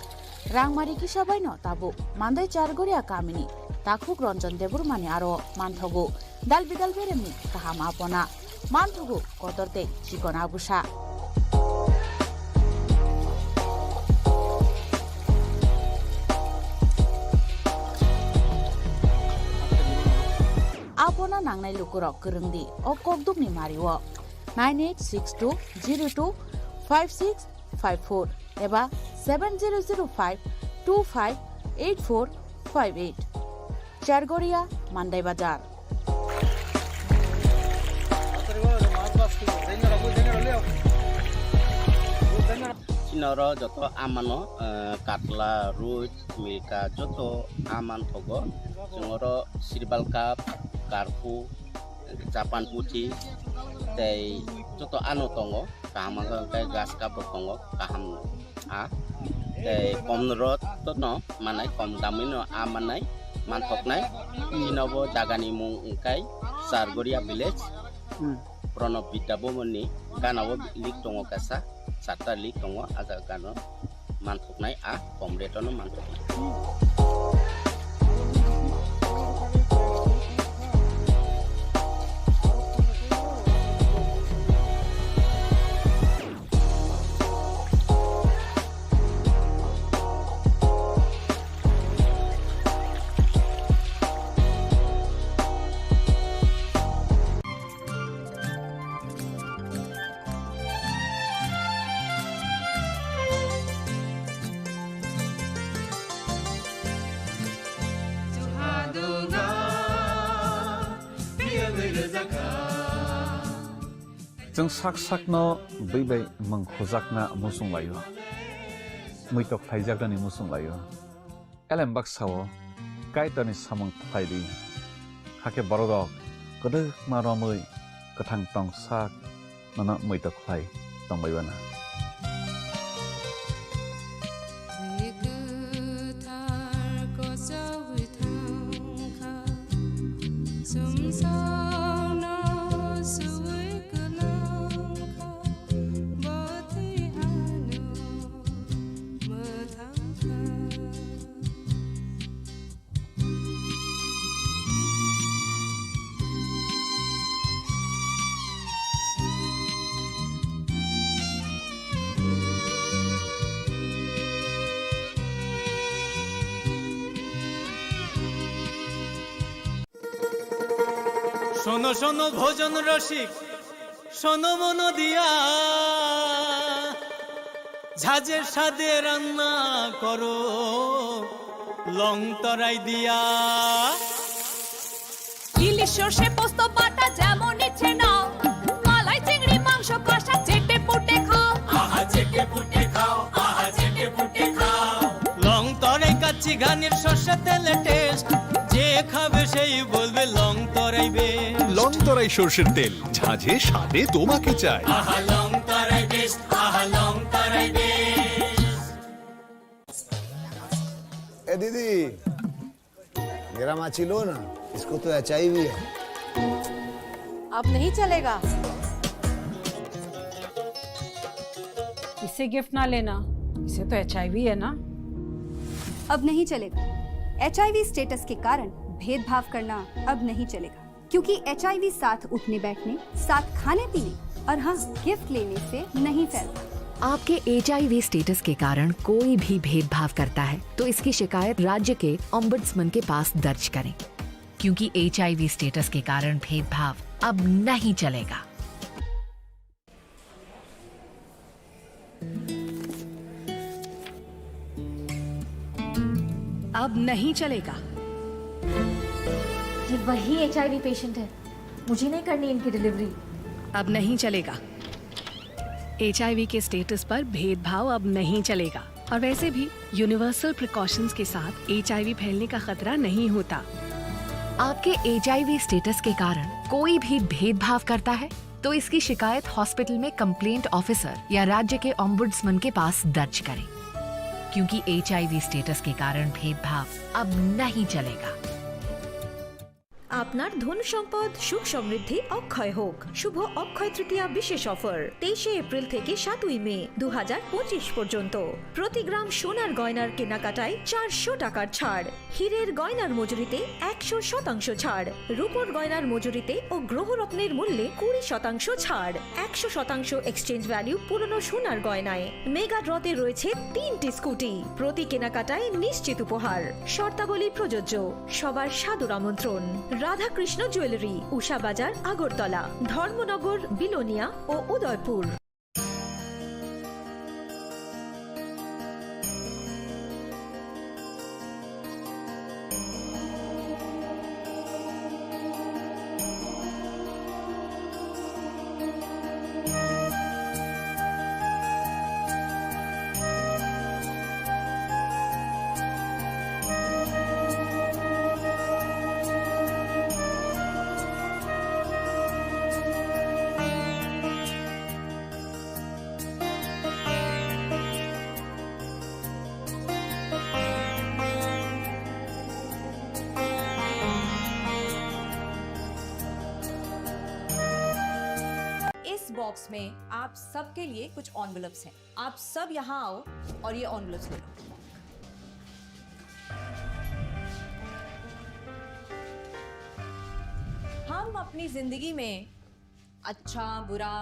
रां मारि किसा बायनो ताबु मान्दाय चारगोरिया कामिनि ताखुक रंजन देबुरमानि आरो मानथगु दाल बिदाल बेरेमनि गाहाम आपना मानथगु कदरते चिकन आबुसा आपना नांनाय लुकुरक गोरोंदि अ ककदुकनि मारिवो 9862025654 एबा 7005258458 चारगोरिया मान्दाय बाजार Sinoro joto amano katla root milka joto aman togo singoro sirbal kap karpu capan putih tei joto anu tongo kaham kai gas kap tongo kaham a tei komrot tono manai kom damino amanai mantok nai sinobo dagani mung kai Sargoria village Pronop Bidabomoni Ganawo lik tongo kasa Sata lik tongo aga gano mantuk nai a komretono mantuk जों साक साकनो बैबाय मंखोजाकना मुसुं लायो मैतक थाइजाकनि मुसुं लायो एलेम बाक्साओ काइटनि सामं थाइदि हाके बरदक गदो मारमै गथां टं साक नना मैतक Thai तंबायबाना শোনো শোনো ভোজন রসিক শোনো মন দিয়া ঝাঁঝের স্বাদে রান্না করো লং তরাই দিয়া ইলিশ সর্ষে পোস্ত বাটা যেমন ইচ্ছে নাও মালাই চিংড়ি মাংস কষা চেটে পুটে খাও আহা চেটে পুটে খাও আহা চেটে পুটে খাও লং তরাই কাচ্চি ঘানির সর্ষে তেলে টেস্ট যে খাবে সেই বলবে লং তরাই বেশ লং তরাই সরষের তেল ঝাঁঝে স্বাদে তোমাকে চাই আহা লং তরাই বেশ আহা লং তরাই বেশ ए दीदी मेरा माची लो ना इसको तो HIV है अब नहीं चलेगा इससे गिफ्ट ना लेना इसे तो HIV है ना अब नहीं चलेगा HIV स्टेटस के कारण भेदभाव करना अब नहीं चलेगा क्योंकि HIV साथ उठने बैठने साथ खाने पीने और हाँ गिफ्ट लेने से नहीं फैलता। आपके HIV स्टेटस के कारण कोई भी भेदभाव करता है तो इसकी शिकायत राज्य के ओम्बुड्समैन के पास दर्ज करें क्योंकि HIV स्टेटस के कारण भेदभाव अब नहीं चलेगा। अब नहीं चलेगा। ये वही HIV पेशेंट है, मुझे नहीं करनी इनकी डिलीवरी। अब नहीं चलेगा। HIV के स्टेटस पर भेदभाव अब नहीं चलेगा और वैसे भी यूनिवर्सल प्रिकॉशंस के साथ HIV फैलने का खतरा नहीं होता। आपके HIV स्टेटस के कारण कोई भी भेदभाव करता है तो इसकी शिकायत हॉस्पिटल में कंप्लेंट ऑफिसर या राज्य के ओम्बुड्समैन के पास दर्ज करें क्योंकि HIV स्टेटस के कारण भेदभाव अब नहीं चलेगा। আপনার ধন সম্পদ সুখ সমৃদ্ধি অক্ষয় হোক। শুভ অক্ষয় তৃতীয়া বিশেষ অফার 23 এপ্রিল থেকে 7 মে 2025 পর্যন্ত। প্রতি গ্রাম সোনার গয়নার কেনাকাটায় 400 টাকার ছাড়, হীরের গয়নার মজুরিতে 100% ছাড়, রূপোর গয়নার মজুরিতে ও গ্রহরত্নের মূল্যে 20% ছাড়, 100% এক্সচেঞ্জ ভ্যালু পুরনো সোনার গয়নায়। মেগা ড্রতে রয়েছে 3টি স্কুটি, প্রতি কেনাকাটায় নিশ্চিত উপহার। শর্তাবলী প্রযোজ্য। সবার সাদর আমন্ত্রণ। রাধাকৃষ্ণ জুয়েলারি, উষা বাজার, আগরতলা, ধর্মনগর, বিলোনিয়া ও উদয়পুর। इस बॉक्स में आप सबके लिए कुछ एनवेलप्स हैं। आप सब यहाँ आओ और ये एनवेलप्स ले लो। हम अपनी जिंदगी में अच्छा बुरा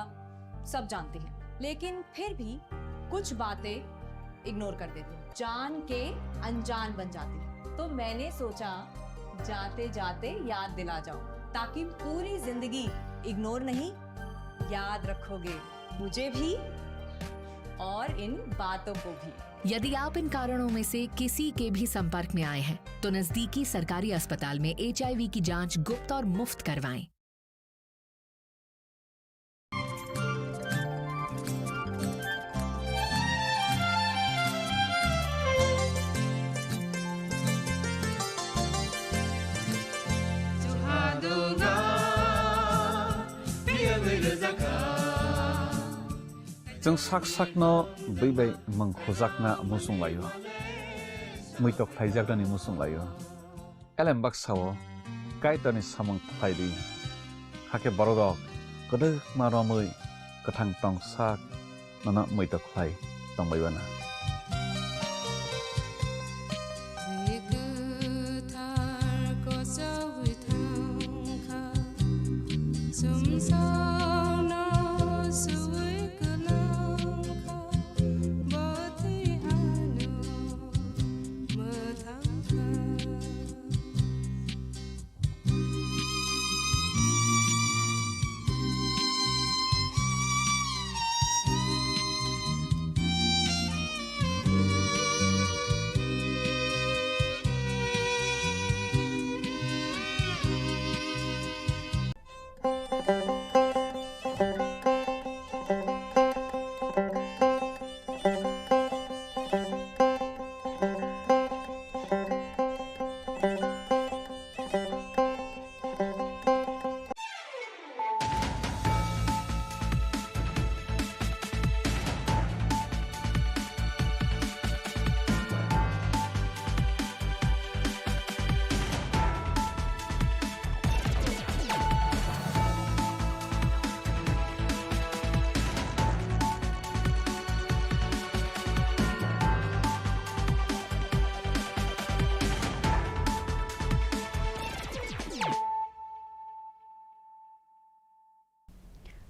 सब जानते हैं, लेकिन फिर भी कुछ बातें इग्नोर कर देते हैं, जान के अनजान बन जाती हैं। तो मैंने सोचा जाते जाते याद दिला जाऊं, ताकि पूरी जिंदगी इग्नोर नहीं, याद रखोगे मुझे भी और इन बातों को भी। यदि आप इन कारणों में से किसी के भी संपर्क में आए हैं तो नजदीकी सरकारी अस्पताल में HIV की जांच गुप्त और मुफ्त करवाएं। जों sak sakno by mangkhojak na musung layo muitok thaijak ni musung layo elem baksao kaitani samang thaidi hake borok kodok maromui kathang tong sak nana muitok thai tongbaibana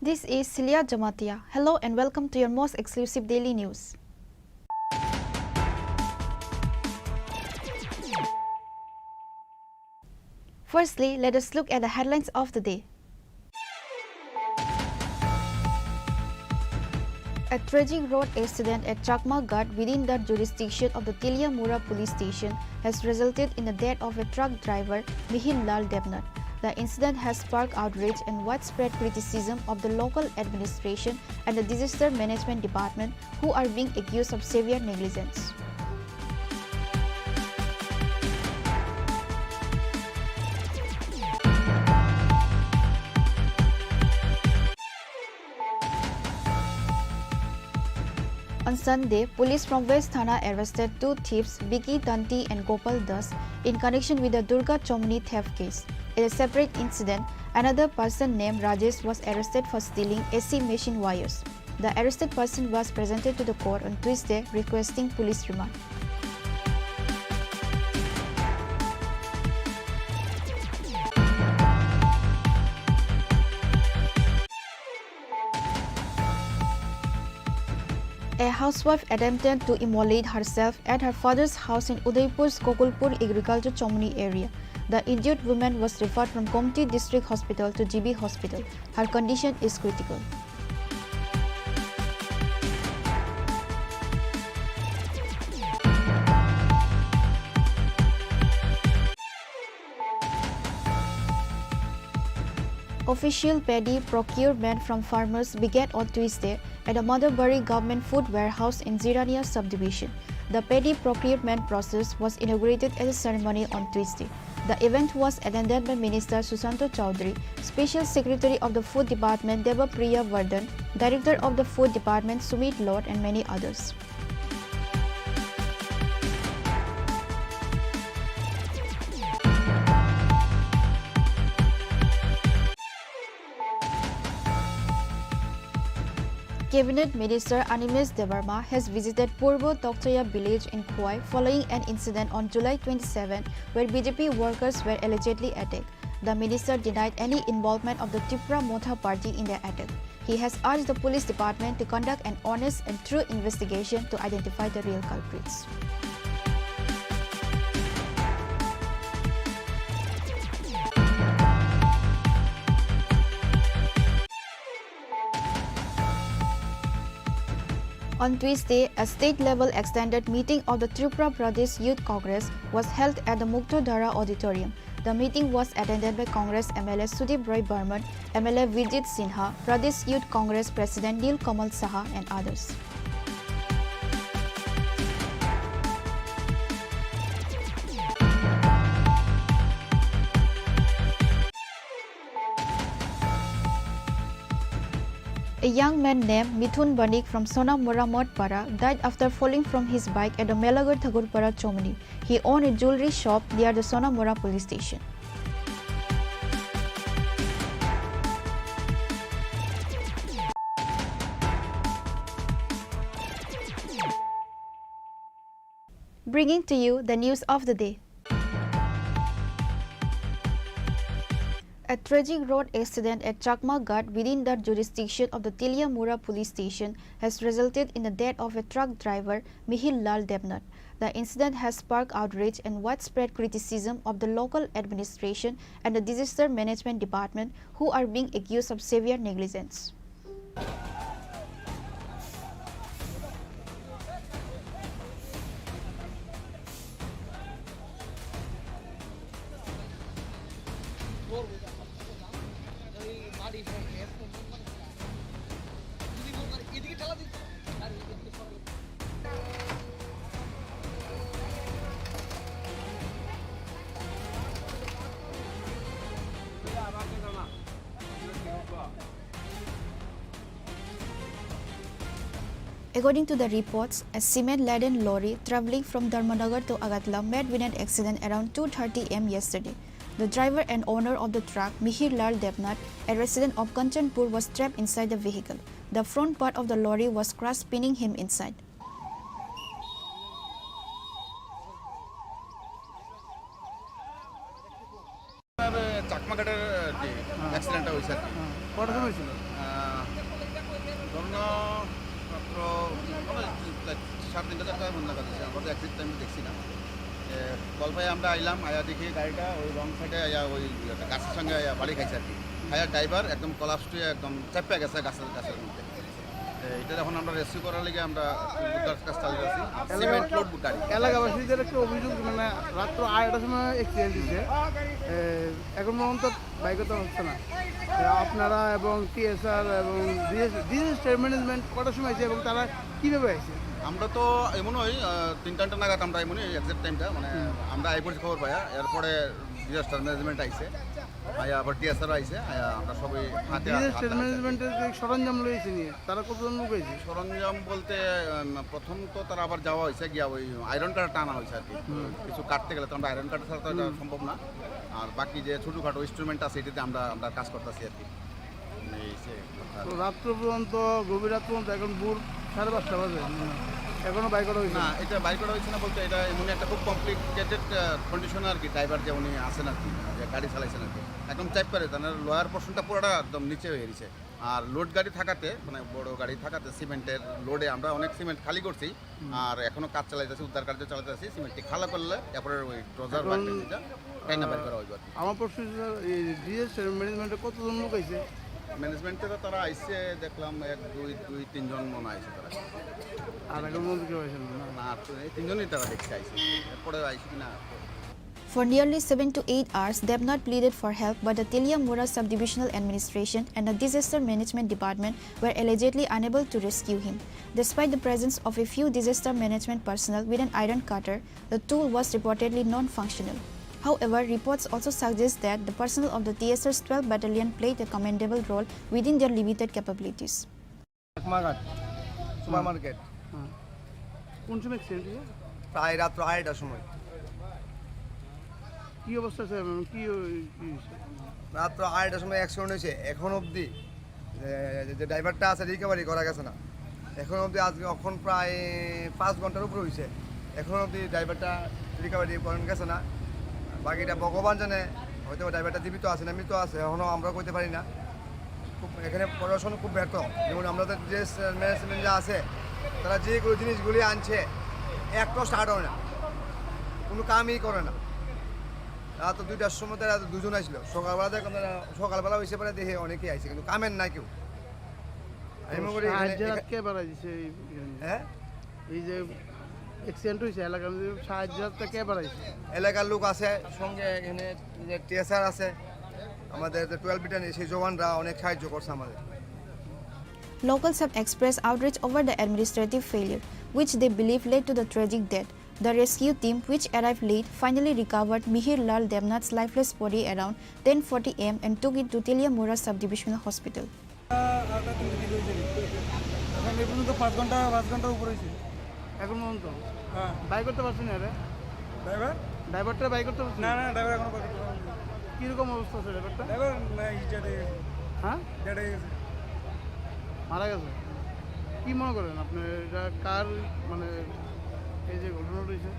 This is Celia Jamatia. Hello and welcome to your most exclusive daily news. Firstly, let us look at the headlines of the day. A tragic road accident at Chakma Ghat within the jurisdiction of the Tiliamura police station has resulted in the death of a truck driver, Mihin Lal Devnath. The incident has sparked outrage and widespread criticism of the local administration and the disaster management department, who are being accused of severe negligence. A On Sunday, police from West Thana arrested 2 thieves, Vicky Tanti and Gopal Das, in connection with the Durga Chomni theft case. In a separate incident, another person named Rajesh was arrested for stealing AC machine wires. The arrested person was presented to the court on Tuesday requesting police remand. A housewife attempted to immolate herself at her father's house in Udaipur's Kokulpur Agriculture Chomni area. The injured woman was referred from Gomti District Hospital to GB Hospital. Her condition is critical. Official paddy procurement from farmers began on Tuesday at the Motherbury Government Food Warehouse in Zirania subdivision. The paddy procurement process was inaugurated at a ceremony on Tuesday. The event was attended by Minister Susanto Chowdhury, Special Secretary of the Food Department Debapriya Vardhan, Director of the Food Department Sumit Lord and many others. Cabinet Minister Animesh Debarma has visited Purbo Tokchaya village in Khwai following an incident on July 27 where BJP workers were allegedly attacked. The minister denied any involvement of the Tripura Motha party in the attack. He has urged the police department to conduct an honest and true investigation to identify the real culprits. On Tuesday, a state-level extended meeting of the Tripura Pradesh Youth Congress was held at the Muktodhara Auditorium. The meeting was attended by Congress MLA Sudip Roy Burman, MLA Vijit Sinha, Pradesh Youth Congress President Neel Kamal Saha and others. A young man named Mithun Banik from Sona Moramot Para died after falling from his bike at the Melagar Thagurpara Chomni. He owned a jewelry shop near the Sona Mora police station. Bringing to you the news of the day. A tragic road accident at Chakma Ghat within the jurisdiction of the Tiliamura police station has resulted in the death of a truck driver, Mihil Lal Devnath. The incident has sparked outrage and widespread criticism of the local administration and the disaster management department, who are being accused of severe negligence. According to the reports, a cement-laden lorry travelling from Dharmanagar to Agatla met with an accident around 2:30 am yesterday. The driver and owner of the truck, Mihir Lal Devnath, a resident of Kanchanpur, was trapped inside the vehicle. The front part of the lorry was crushed, pinning him inside. অ্যাক্সিডেন্টটা হয়েছে কটার সময় ছিল? সাড়ে 3টা 4টায় বন্ধ করেছে। আমরা তো অ্যাক্সিডেন্ট টাইমে দেখছি না, কল পাই আমরা আইলাম, আয়া দেখি গাড়িটা ওই রং সাইডে আয়া ওই গাছের সঙ্গে বাড়ি খাইছে আর কি। আয়া ড্রাইভার একদম কলাপস হয়ে একদম চাপে গেছে গাছের মধ্যে। এটা যখন আমরা রেস্কিউ করার লেগে আমরা কাজ চালিয়ে আছি, সিমেন্ট লোড গাড়ি। এলাকাবাসীদের একটা অভিযোগ, মানে রাত্র 8টার সময় অ্যাক্সিডেন্ট হয়েছে, এখন পর্যন্ত বাইকে তো হচ্ছে না। আপনারা এবং টিএসআর এবং ডিজাস্টার ম্যানেজমেন্ট কটার সময় আছে এবং তারা কীভাবে আছে? আমরা তো এমন হয় 3টা নাগাদ আমরা এমনই এক্সাক্ট টাইমটা মানে আমরা এই খবর পাই, এরপরে ডিজাস্টার ম্যানেজমেন্ট আইছে আয়া আবার টিএসআর আইছে আয়া আমরা সবাই হাতে ডিজাস্টার ম্যানেজমেন্টের যে সরঞ্জাম লইছে নিয়ে তারা কতজন লোক হয়েছে? সরঞ্জাম বলতে প্রথম তো তারা আবার যাওয়া হয়েছে গিয়া ওই আয়রন কাটা টানা হয়েছে আর কি কিছু কাটতে গেলে তো আমরা আয়রন কাটা ছাড়া তো এটা সম্ভব না আর বাকি যে ছোটোখাটো ইনস্ট্রুমেন্ট আছে এটাতে আমরা কাজ করতেছি আর কি তো রাত্র পর্যন্ত গভীর রাত পর্যন্ত এখন ভোর 5:30 বাজে এখনো বাইক করা হয়েছে না এটা বাইক করা হয়েছে না বলতে এটা এমন একটা খুব কমপ্লিকেটেড কন্ডিশন আর কি ড্রাইভার যে উনি আসেন আর কি যে গাড়ি চালাইছেন আর কি একদম চাপ করে তার লোয়ার পোর্শনটা পুরোটা একদম নিচে হয়ে গেছে আর লোড গাড়ি থাকাতে মানে বড় গাড়ি থাকাতে সিমেন্টের লোডে আমরা অনেক সিমেন্ট খালি করছি আর এখনো কাজ চালাইতেছি উদ্ধার কার্য চালাইতেছি সিমেন্টটি খালা করলে তারপরে ওই ড্রজার বাইকটা টাইনা বাইক করা হইব আমার প্রশ্ন ডিজাস্টার ম্যানেজমেন্টে কতজন লোক আইছে? ম্যানেজমেন্টেরও তারা আইসে দেখলাম 1 2 3 জন মনে আইসে তারা আর আগের মধ্যে কেউ আইসেন না এই 3 জনই তারা দেখতে আইসে এরপরে আইসে কিনা For nearly 7 to 8 hours, they have not pleaded for help, but the Tiliamura Subdivisional Administration and the Disaster Management Department were allegedly unable to rescue him. Despite the presence of a few disaster management personnel with an iron cutter, the tool was reportedly non-functional. However, reports also suggest that the personnel of the TSR's 12th Battalion played a commendable role within their limited capabilities. Supermarket কোন সময় accident হয়েছে? প্রায় রাত্র 8টার সময়। কি অবস্থা sir কি রাত্র 8টার সময় অ্যাক্সিডেন্ট হয়েছে এখন অবধি যে ড্রাইভারটা আছে রিকভারি করা গেছে না এখন অবধি আজকে এখন প্রায় 5 ঘন্টার উপরে হয়েছে এখন অবধি ড্রাইভারটা রিকভারি করেন গেছে না বাকিটা ভগবান জানে হয়তো ড্রাইভারটা জীবিত আছে না মৃত আছে এখনও আমরা কইতে পারি না খুব এখানে প্রশাসন খুব ব্যর্থ যেমন আমাদের যে ম্যানেজমেন্ট যা আছে তারা যেগুলো জিনিসগুলি আনছে একটাও স্টার্ট হয় না কোনো কামই করে না রাত 2টার সময় তারা 2 জন আসলো সকালবেলা হয়েছে পরে দেখে অনেকেই আইছে কিন্তু কামের না কেউ হ্যাঁ এই যে অ্যাক্সিডেন্ট হয়েছে এলাকার সাহায্যটা কে বাড়াইছে? এলাকার লোক আছে সঙ্গে এখানে যে টিএসআর আছে আমাদের 12 ব্যাটালিয়ন সেই জওয়ানরা অনেক সাহায্য করছে আমাদের। Locals have expressed outrage over the administrative failure, which they believe led to the tragic death. The rescue team, which arrived late, finally recovered Mihir Lal Devnath's lifeless body around 10:40 am and took it to Tiliamura Subdivisional Hospital. এখন পর্যন্ত bike করতে পারছি না রে ড্রাইভারটা bike করতে পারছি না ড্রাইভার এখনো কীরকম অবস্থা আছে ড্রাইভারটা? ড্রাইভার হ্যাঁ মারা গেছে। কি মনে করেন আপনি এটা কার মানে এই যে ঘটনা রয়েছে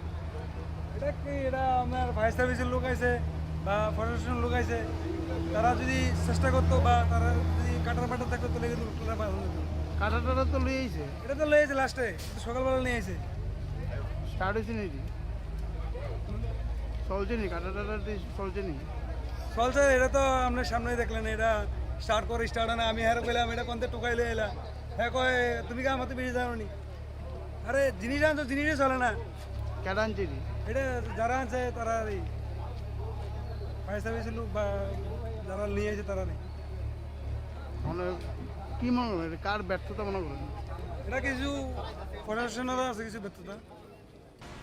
এটা কি এটা আপনার ফায়ার সার্ভিসের লোক আছে বা প্রশাসনের লোক আছে তারা যদি চেষ্টা করতো বা তারা যদি কাটার পাটার থাকতো তাহলে কিন্তু কাটাটা তো লিয়ে আইছে এটা তো লিয়েছে লাস্টে সকালবেলা নিয়ে এসে স্টার্ট হয়েছে নাকি চলছে নি কাটাটা চলছে নি চলছে এটা তো আপনার সামনেই দেখলেন এটা স্টার্ট হয় না আমি হ্যাঁ কইলাম এটা কোনতে টুকাইলে এলা হ্যাঁ কয় তুমি কা মতো বেশি জানো নি আরে জিনিস আনছো জিনিসই চলে না কেডা আনছে এটা যারা আনছে তারা ফায়ার সার্ভিসের লোক বা যারা নিয়ে আছে তারা নেই মানে কি মনে করেন কার ব্যর্থতা মনে করেন? এটা কিছু প্রশাসনেরও আছে কিছু ব্যর্থতা।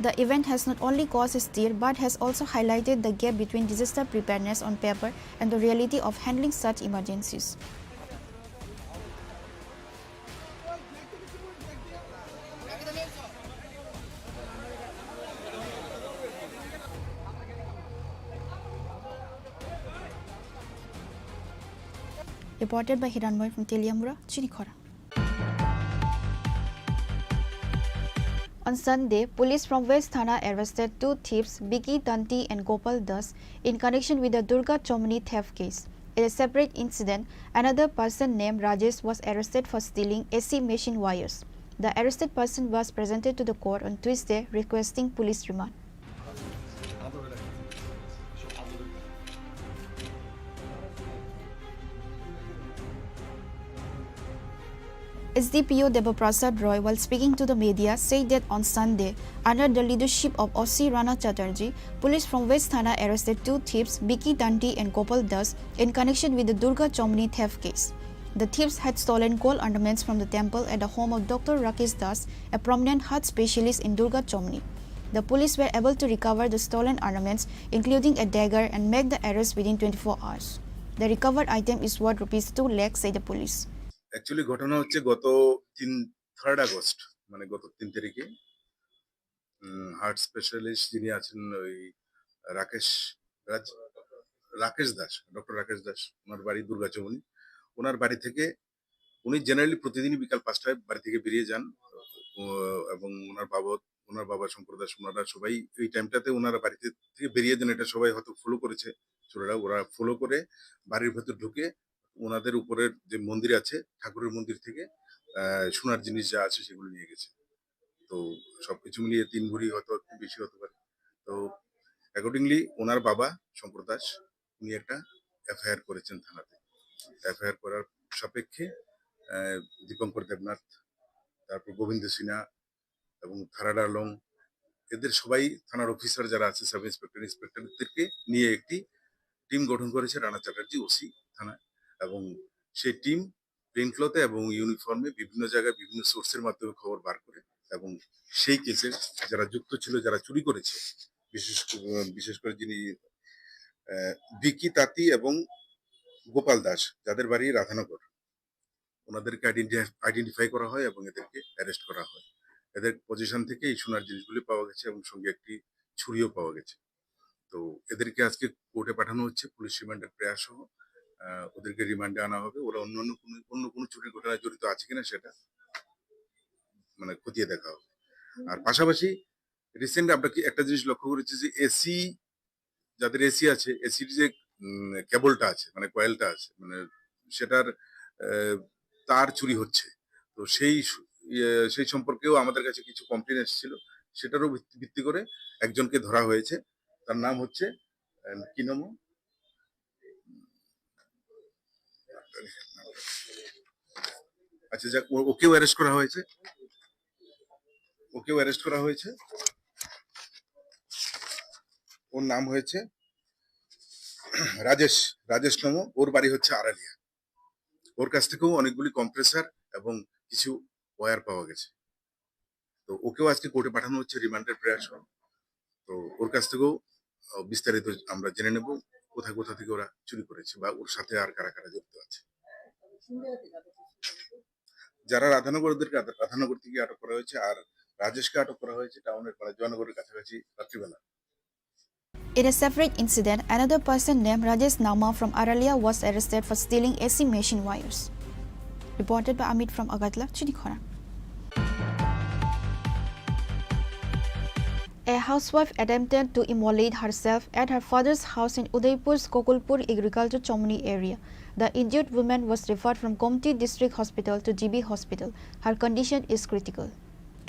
The event has not only caused a stir but has also highlighted the gap between disaster preparedness on paper and the reality of handling such emergencies. Reported by Hiranmoy from Teliamura, Chini Khorang. On Sunday, police from West Thana arrested 2 thieves, Biki Tanti and Gopal Das, in connection with the Durga Chomni theft case. In a separate incident, another person named Rajesh was arrested for stealing AC machine wires. The arrested person was presented to the court on Tuesday requesting police remand. SDPO Debaprasad Roy, while speaking to the media, said that on Sunday, under the leadership of OC Rana Chatterjee, police from West Thana arrested 2 thieves, Biki Tanti and Gopal Das, in connection with the Durga Chomni theft case. The thieves had stolen gold ornaments from the temple at the home of Dr. Rakesh Das, a prominent heart specialist in Durga Chomni. The police were able to recover the stolen ornaments, including a dagger, and make the arrest within 24 hours. The recovered item is worth ₹2 lakh, said the police. Actually ঘটনা হচ্ছে গত 3 August মানে গত 3 তারিখে heart specialist যিনি আছেন ওই Rakesh Rakesh Das, doctor Rakesh Das, ওনার বাড়ি দুর্গাচমনি। ওনার বাড়ি থেকে উনি জেনারেলি প্রতিদিনই বিকাল 5টায় বাড়ি থেকে বেরিয়ে যান এবং ওনার বাবা শঙ্কর দাস, ওনারা সবাই এই টাইমটাতে ওনারা বাড়িতে থেকে বেরিয়ে যান। এটা সবাই হয়তো ফলো করেছে ছোটরা, ওরা ফলো করে বাড়ির ভেতর ঢুকে ওনাদের উপরের যে মন্দির আছে ঠাকুরের মন্দির থেকে সোনার জিনিস যা আছে সেগুলো নিয়ে গেছে। তো সবকিছু মিলিয়ে 3 ভরি হয়তো একটু বেশি হতে পারে। তো অ্যাকর্ডিংলি ওনার বাবা শঙ্কর দাস উনি একটা এফআইআর করেছেন থানাতে। এফআইআর করার সাপেক্ষে দীপঙ্কর দেবনাথ, তারপর গোবিন্দ সিনহা এবং থারাডা লং, এদের সবাই থানার অফিসার যারা আছে সাব ইন্সপেক্টর ইন্সপেক্টরদেরকে নিয়ে একটি টিম গঠন করেছে রানা চ্যাটার্জি ওসি থানা। এবং সেই টিম প্লেন ক্লথে এবং ইউনিফর্মে বিভিন্ন জায়গায় বিভিন্ন সোর্সের মাধ্যমে খবর বার করে এবং সেই কেসে যারা যুক্ত ছিল, যারা চুরি করেছে, বিশেষ করে যিনি বিকি তাঁতি এবং গোপাল দাস, যাদের বাড়ি রাধানগর, ওনাদেরকে আইডেন্টিফাই করা হয় এবং এদেরকে অ্যারেস্ট করা হয়। এদের পজিশন থেকে এই সোনার জিনিসগুলি পাওয়া গেছে এবং সঙ্গে একটি ছুরিও পাওয়া গেছে। তো এদেরকে আজকে কোর্টে পাঠানো হচ্ছে পুলিশ রিমান্ডের প্রয়াস সহ। ওদেরকে রিমান্ডে আনা হবে। ওরা অন্য কোনো চুরির ঘটনায় জড়িত আছে কিনা সেটা মানে খতিয়ে দেখা হবে। আর পাশাপাশি রিসেন্ট আমরা কি একটা জিনিস লক্ষ্য করেছি যে এসি, যাদের এসি আছে, এসির যে কেবলটা আছে মানে কয়েলটা আছে মানে সেটার তার চুরি হচ্ছে। তো সেই সম্পর্কেও আমাদের কাছে কিছু কমপ্লেন এসেছিল, সেটারও ভিত্তি করে একজনকে ধরা হয়েছে। তার নাম হচ্ছে কি নাম, আচ্ছা যাক, ওকেও অ্যারেস্ট করা হয়েছে। ওর নাম হয়েছে রাজেশ নম, ওর বাড়ি হচ্ছে আড়ালিয়া। ওর কাছ থেকেও অনেকগুলি কম্প্রেসার এবং কিছু ওয়্যার পাওয়া গেছে। তো ওকেও আজকে কোর্টে পাঠানো হচ্ছে রিমান্ডের প্রয়াস। তো ওর কাছ থেকেও বিস্তারিত আমরা জেনে নেব কোথা থেকে ওরা চুরি করেছে বা ওর সাথে আর কারা কারা জড়িত আছে। যারা রাধানগর, ওদেরকে রাধানগর থেকে আটক করা হয়েছে, আর রাজেশকে আটক করা হয়েছে টাউনের জয়নগরের কাছাকাছি রাত্রিবেলা। In a separate incident, another person named Rajesh Nama from Aralia was arrested for stealing AC machine wires. Reported by Amit from Agatla, Chini Khorang. A housewife attempted to immolate herself at her father's house in Udaipur's Gokulpur Agriculture Chomni area. The injured woman was referred from Gomti District Hospital to GB Hospital. Her condition is critical.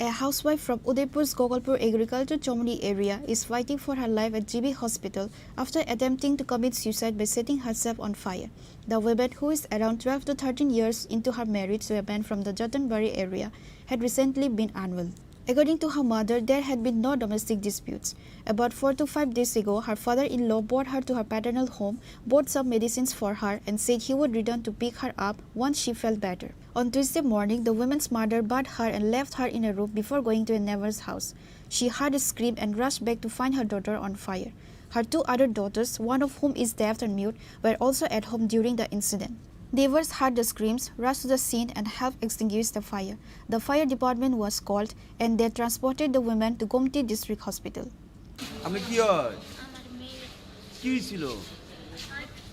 A housewife from Udaipur's Gokulpur Agriculture Chomni area is fighting for her life at GB Hospital after attempting to commit suicide by setting herself on fire. The woman, who is around 12 to 13 years into her marriage to a man from the Jatanbari area, had recently been unwell. According to her mother, there had been no domestic disputes. About 4 to 5 days ago, her father-in-law brought her to her paternal home, bought some medicines for her, and said he would return to pick her up once she felt better. On Tuesday morning, the woman's mother barred her and left her in a room before going to a neighbor's house. She heard a scream and rushed back to find her daughter on fire. Her 2 other daughters, one of whom is deaf and mute, were also at home during the incident. Neighbors heard the screams, rushed to the scene and helped extinguish the fire. The fire department was called and they transported the women to Gomti District Hospital. আমি কি হয় কি হয়েছিল?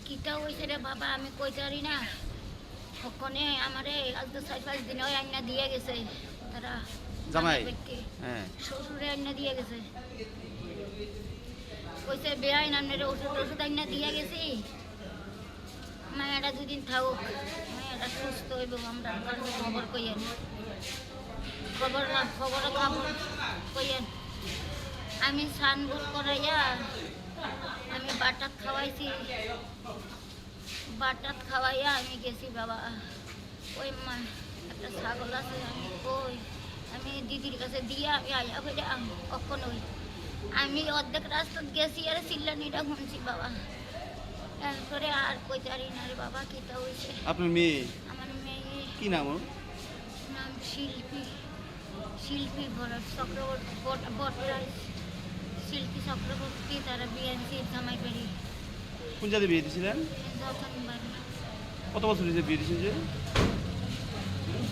কিটা হইছে রে বাবা, আমি কইতে পারি না। ওখানে আমারে আজ তো 4-5 দিন হয় আইনা দিয়ে গেছে তারা জামাই। হ্যাঁ, শ্বশুরে আইনা দিয়ে গেছে, কইছে বেআইন আমনের ওষুধ আইনা দিয়ে গেছি, মায়েরা 2 দিন থাকুক, মায়েরা সুস্থ হইব, আমরা খবর কইয়েন, খবর কইয়েন। আমি সানগুল করাইয়া আমি বাটাত খাওয়াইয়া আমি গেছি বাবা। ওই মা একটা ছাগল আছে, আমি দিদির কাছে দিয়া আমি আইয়া করে কখনোই আমি অর্ধেক রাস্তা গেছি আর চিল্লানিটা শুনছি বাবা। এরপরে আর কইতে পারি না রে বাবা, কিটা হইছে। আপনার মেয়ে? আমার মেয়ে কি নাম? নাম শিল্পী ভরত চক্রবর্তী বটরাজ। শিল্পী চক্রবর্তী তারা বিএনসির জামাই বাড়ি কোন জায়গায় বিয়ে দিয়েছিলেন? কত বছর হয়েছে বিয়ে দিয়েছেন?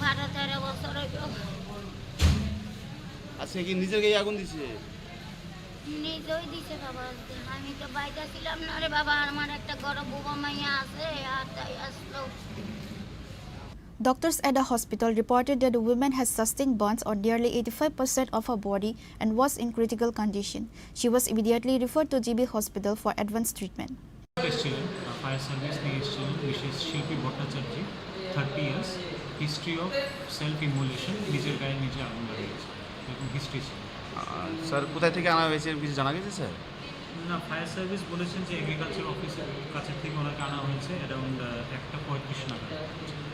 12-13 বছর হইল। আজকে কি নিজের গায়ে আগুন দিছে? নিজেই দিছে বাবা, আমি তো বাইরে ছিলাম না রে বাবা, আমার একটা বড় বৌমা মাইয়া আছে আর তাই আসলো। Doctors at the hospital reported that the woman has sustained burns on nearly 85% of her body and was in critical condition. She was immediately referred to GB Hospital for advanced treatment. Fire service Mrs. Shilpi Bhattacharya, 30 years, history of self-immolation, নিজের গায়ে নিজে আগুন লাগিয়েছে, এরকম history ছিল। Sir কোথায় থেকে আনা হয়েছে কিছু জানা গেছে স্যার? না, ফায়ার সার্ভিস বলেছেন যে এগ্রিকালচার অফিসের কাছে থেকে ওনাকে আনা হয়েছে অ্যারাউন্ড 1:35 নাগাদ।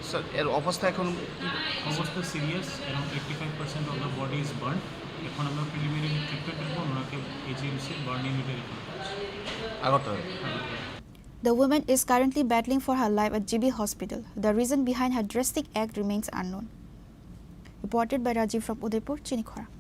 স্যার এর অবস্থা এখন? অবস্থা serious, around 85% of the body is burn. এখন আমরা প্রিলিমিনারি ট্রিটমেন্টের পর ওনাকে এইচএমসি বার্ন ইউনিটে রেখে দিচ্ছি। Agartala. The woman is currently battling for her life at GB Hospital. The reason behind her drastic act remains unknown. Reported by Rajiv from Udaipur, Chini Khorang.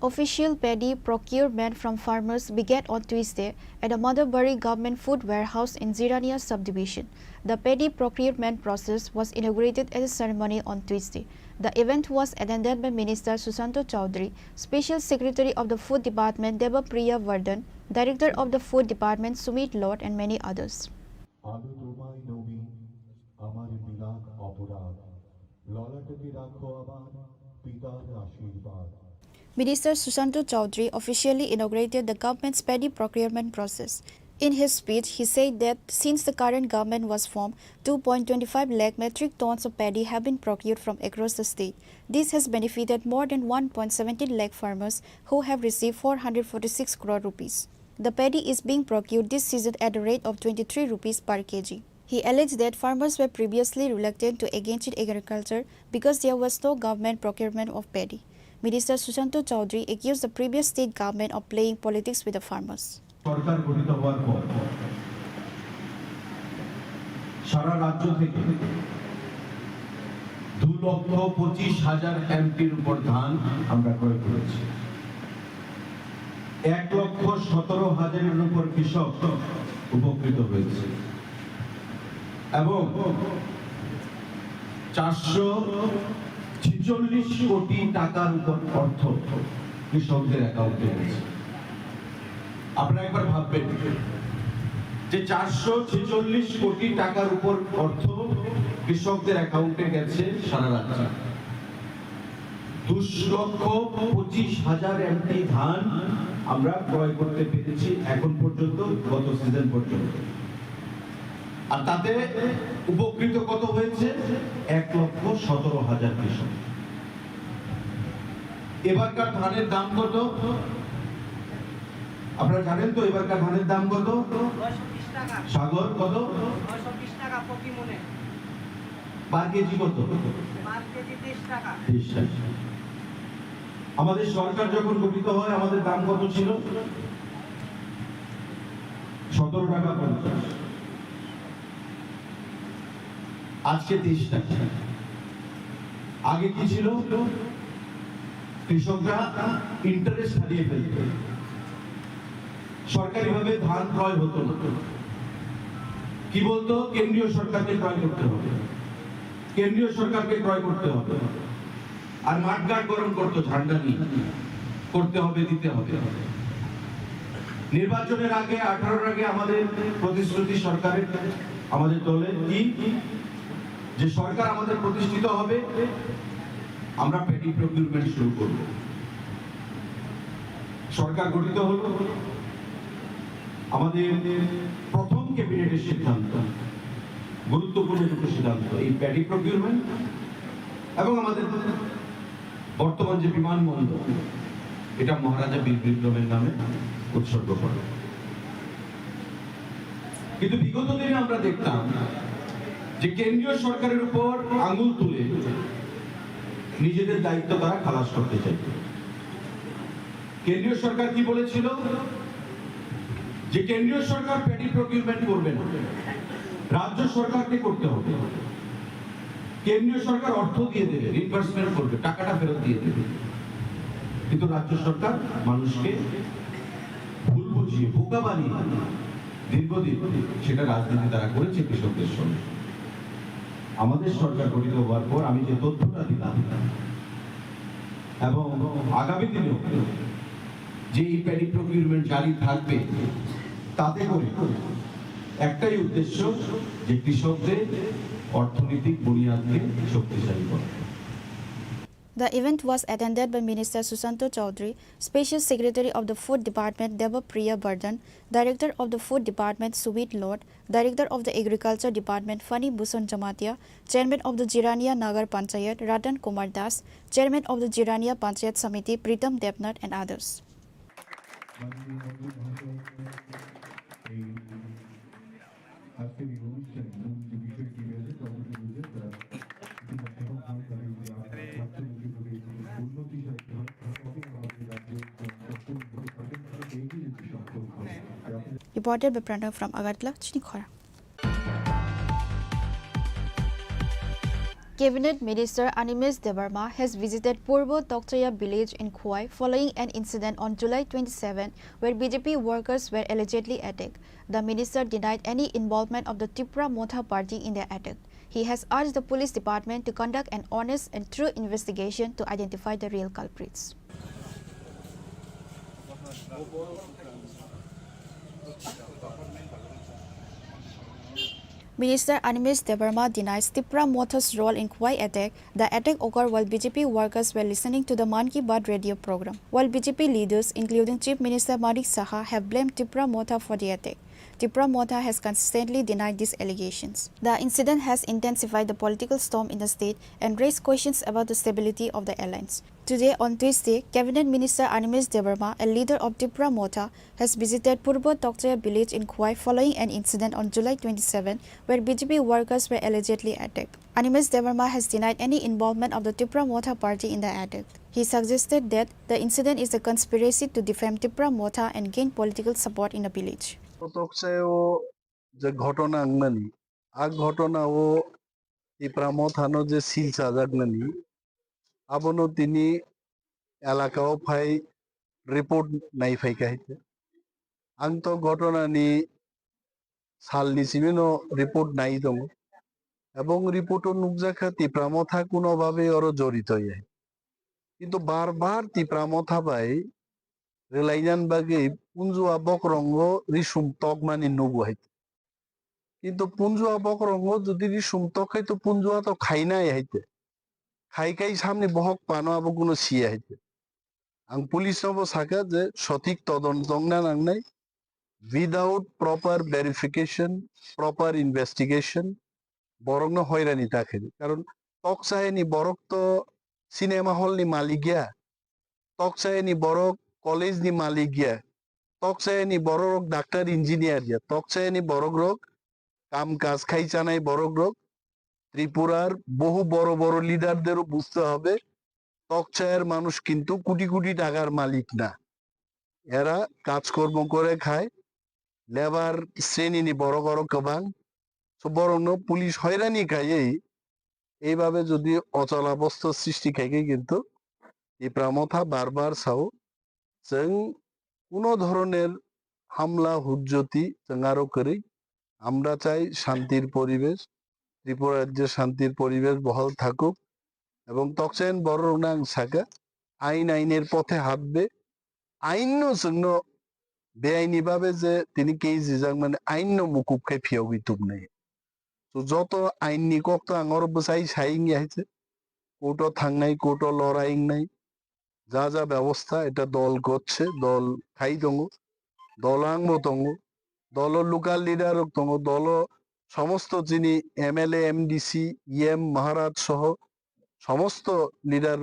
Official paddy procurement from farmers began on Tuesday at a Motherbury government food warehouse in Zirania subdivision. The paddy procurement process was inaugurated at a ceremony on Tuesday. The event was attended by Minister Susanto Chaudhary, Special Secretary of the Food Department Deba Priya Vardhan, Director of the Food Department Sumit Lord and many others. Minister Susanto Chaudhary officially inaugurated the government's paddy procurement process. In his speech, he said that since the current government was formed, 2.25 lakh metric tons of paddy have been procured from across the state. This has benefited more than 1.17 lakh farmers who have received 446 crore rupees. The paddy is being procured this season at a rate of 23 rupees per kg. He alleged that farmers were previously reluctant to engage in agriculture because there was no government procurement of paddy. Minister Susanto Chaudhary accused the previous state government of playing politics with the farmers. সরকার গঠিত হওয়ার পর সারা রাজ্য থেকে 2,25,000 এমটির উপর ধান আমরা ক্রয় করেছি। 1,17,000-এর উপর কৃষক উপকৃত হয়েছে এবং 446 কোটি টাকার উপর অর্থ কৃষকদের অ্যাকাউন্টে গেছে। আপনারা একবার ভাববেন যে 446 কোটি টাকার উপর অর্থ কৃষকদের অ্যাকাউন্টে গেছে সারা রাজ্যে। 2,25,000 এমটি ধান আমরা ক্রয় করতে পেরেছি এখন পর্যন্ত, গত সিজন পর্যন্ত। আর তাতে উপকৃত কত হয়েছে? 1,17,000 কৃষক। এবারকার ধানের দাম কত আপনারা জানেন তো? এবারকার ধানের দাম কত? 920 টাকা। সাগর কত? 920 টাকা প্রতি মনে। পার কেজি কত? পার কেজি 30 টাকা। 30 টাকা। আমাদের সরকার যখন গঠিত হয় আমাদের দাম কত ছিল? 17 টাকা 50। আজকে 30 টাকা। আগে কি ছিল? কৃষকরা ইন্টারেস্ট হারিয়ে ফেলত, সরকারিভাবে ধান ক্রয় হতো না। কি বলতো? কেন্দ্রীয় সরকারকে ক্রয় করতে হবে, কেন্দ্রীয় সরকারকে ক্রয় করতে হবে। আর মাঠঘাট গরম করতো ঝান্ডা নিয়ে, করতে হবে, দিতে হবে। নির্বাচনের আগে 18-র আগে আমাদের প্রতিশ্রুতি সরকারের, আমাদের দলের কি, যে সরকার আমাদের প্রতিষ্ঠিত হবে, আমরা প্যাডি প্রকিউরমেন্ট শুরু করব। সরকার গঠিত হলো, আমাদের প্রথম ক্যাবিনেটের সিদ্ধান্ত, গুরুত্বপূর্ণ দুটো সিদ্ধান্ত, এই প্যাডি প্রকিউরমেন্ট এবং আমাদের বর্তমান যে বিমানবন্দর, এটা মহারাজা বীর বিক্রমের নামে উৎসর্গ করা। কিন্তু বিগত দিনে আমরা দেখতাম যে কেন্দ্রীয় সরকারের উপর আঙুল তুলে নিজেদের দায়িত্ব তারা খালাস করতে চাইত। কেন্দ্রীয় সরকার কি বলেছিল? যে কেন্দ্রীয় সরকার প্যাডি প্রকিউরমেন্ট করবে না, রাজ্য সরকারকে করতে হবে। কেন্দ্রীয় সরকার অর্থ দিয়ে দেবে, রিইম্বার্সমেন্ট করবে, টাকাটা ফেরত দিয়ে দেবে। কিন্তু রাজ্য সরকার মানুষকে ভুল বুঝিয়ে বোকা বানিয়ে দীর্ঘদিন সেটা রাজনীতি তারা করেছে কৃষকদের সঙ্গে। আমাদের সরকার গঠিত হওয়ার পর আমি যে তথ্যটা দিলাম এবং আগামী দিনেও যে এই প্যাডি প্রকিউরমেন্ট জারি থাকবে, তাতে করে একটাই উদ্দেশ্য যে কৃষকদের অর্থনৈতিক বুনিয়াদকে শক্তিশালী করা। The event was attended by Minister Susanto Chaudhary, Special Secretary of the Food Department Devapriya Bardhan, Director of the Food Department Suvit Lord, Director of the Agriculture Department Fani Bhusan Jamatia, Chairman of the Jirania Nagar Panchayat Ratan Kumar Das, Chairman of the Jirania Panchayat Samiti Pritam Devnath and others. Reported by Pranav from Agartala, Chini Khorang. Cabinet Minister Animesh Debarma has visited Purbo Tokchaya village in Khwai following an incident on July 27 where BJP workers were allegedly attacked. The minister denied any involvement of the Tripura Motha party in the attack. He has urged the police department to conduct an honest and true investigation to identify the real culprits. Minister Animesh Debarma denies Tripura Motha's role in Khwai attack. The attack occurred while BJP workers were listening to the Man Ki Baat radio program. While BJP leaders, including Chief Minister Manik Saha, have blamed Tripura Motha for the attack, Tripura Motha has consistently denied these allegations. The incident has intensified the political storm in the state and raised questions about the stability of the alliance. Today, on Tuesday, Cabinet Minister Animesh Debarma, a leader of Tripura Motha, has visited Purbo Tokchaya village in Khwai following an incident on July 27 where BJP workers were allegedly attacked. Animesh Debarma has denied any involvement of the Tripura Motha party in the attack. He suggested that the incident is a conspiracy to defame Tripura Motha and gain political support in the village. তকসায়ও যে ঘটনা আংনানি আ ঘটনা ও ত্রিপুরা থানো যে সিলসা জাগনানি আবনো তিনি এলাকাও phi report নাই ফাইকাইতে আং তো ঘটনানি সালনি সিমেনো রিপোর্ট নাই দङ এবং রিপোর্টও নুকজাখা ত্রিপুরা মথা কোনোভাবে আরো জড়িত হয় কিন্তু বারবার ত্রিপুরা মথা পাই রেলাইজান বাগে পুঞ্জুয়া বকরঙ্গ রিসুম তক মানে নুগুহাই কিন্তু পুঞ্জুয়া বকরঙ্গ যদি রিসুম তক খাইতো পুঞ্জুয়া তো খাই নাই হাইতে খাই খাই সামনে বহক পানো আবো কোনো সিয়া হাইতে আং পুলিশ নবো সাকা যে সঠিক তদন্ত না নাংনাই without proper verification proper investigation বরং হয়রানি তাকে কারণ তক চাইনি বরক তো সিনেমা হল নি মালিক গিয়া তক চাইনি বরক কলেজ নি মালিক গিয়া তক চাইনি বড় রোগ ডাক্তার ইঞ্জিনিয়ার গিয়া তক চাইনি বড় রোগ কাম কাজ খাই চানাই বড় রোগ ত্রিপুরার বহু বড় বড় লিডারদেরও বুঝতে হবে তকচায়ের মানুষ কিন্তু কোটি কোটি টাকার মালিক না এরা কাজকর্ম করে খায় লেবার শ্রেণী নি বড় বড় কবাং বরং পুলিশ হয়রানি খাই এইভাবে যদি অচলাবস্থার সৃষ্টি খাইকে কিন্তু এই প্রামথা বারবার চাও जों কোনো ধরনের হামলা হুজ্জতি जों আরো করি আমরা চাই শান্তির পরিবেশ ত্রিপুরা রাজ্যে শান্তির পরিবেশ বহাল থাকুক এবং তকসেন বড় নাং সাকা আইনের পথে হাঁটবে আইন জন্য বেআইনি ভাবে যে তিনি কেজি যাং মানে আইন মুকুব খাই ফিয়াও গিতুব নেই তো যত আইননি কক তো আঙর বসাই সাইং আইছে কোর্টও থাংনাই কোর্টও লড়াইং নাই যা যা ব্যবস্থা এটা দল করছে দল খাই দङ দলাংবো দङ দল লোকাল লিডার দङ দল সমস্ত যিনি এমএলএ এমডিসি ইএম মহারাজ সহ সমস্ত লিডার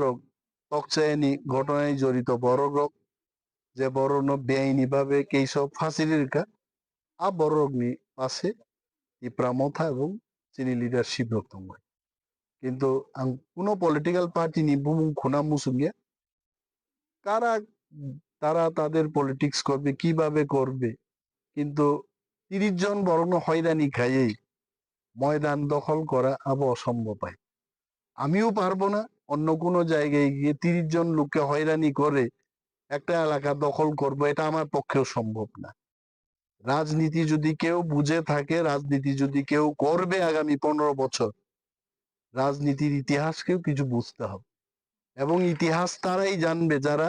তকচায়নি ঘটনায় জড়িত বড় রোগ যে বড় বেআইনি ভাবে কেইসব ফাঁসির রেখা আ বড় রোগনি পাশে এই প্রামথা এবং চিনি লিডারশিপ রক্তম কিন্তু কোনো পলিটিক্যাল পার্টি নি বুমুং খুনা মুসুঙ্গিয়া কারা তারা তাদের পলিটিক্স করবে কিভাবে করবে কিন্তু 30 জন বরং হয়রানি খাইয়েই ময়দান দখল করা আবো অসম্ভব হয় আমিও পারবো না অন্য কোনো জায়গায় গিয়ে 30 জন লোককে হয়রানি করে একটা এলাকা দখল করব, এটা আমার পক্ষেও সম্ভব না। রাজনীতি যদি কেউ বুঝে থাকে, রাজনীতি যদি কেউ করবে আগামী 15 বছর, রাজনীতির ইতিহাসকেও কিছু বুঝতে হবে। এবং ইতিহাস তারাই জানবে যারা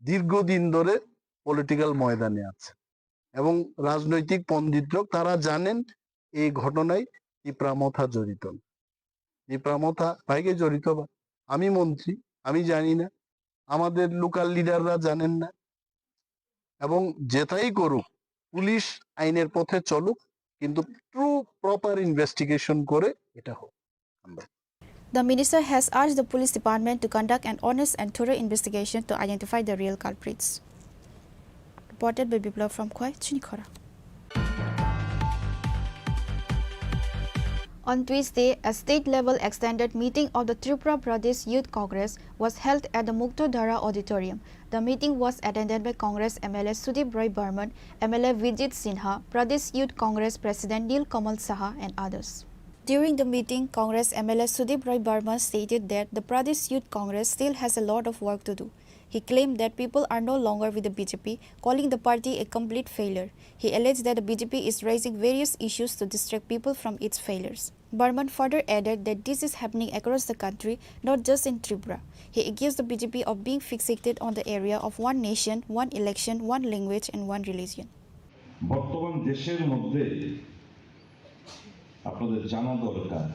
দীর্ঘদিন ধরে পলিটিক্যাল ময়দানে আছে। এবং রাজনৈতিক পণ্ডিতরা তারা জানেন এই ঘটনায় টিপ্রামথা জড়িত না। টিপ্রামথা ভাইকে জড়িত বা আমি মন্ত্রী, আমি জানি না, আমাদের লোকাল লিডাররা জানেন না। এবং যেটাই করুক, পুলিশ আইনের পথে চলুক, কিন্তু ট্রু প্রপার ইনভেস্টিগেশন করে এটা হোক। The minister has urged the police department to conduct an honest and thorough investigation to identify the real culprits. Reported by Biplav from Khoi, Chini Khorang. On Tuesday, a state-level extended meeting of the Tripura Pradesh Youth Congress was held at the Muktodhara Auditorium. The meeting was attended by Congress MLA Sudip Roy Burman, MLA Vijit Sinha, Pradesh Youth Congress President Nil Kamal Saha and others. During the meeting, Congress MLA Sudip Roy Burman stated that the Pradesh Youth Congress still has a lot of work to do. He claimed that people are no longer with the BJP, calling the party a complete failure. He alleged that the BJP is raising various issues to distract people from its failures. Burman further added that this is happening across the country, not just in Tripura. He accused the BJP of being fixated on the area of one nation, one election, one language and one religion. বর্তমান দেশের মধ্যে আপনাদের জানা দরকার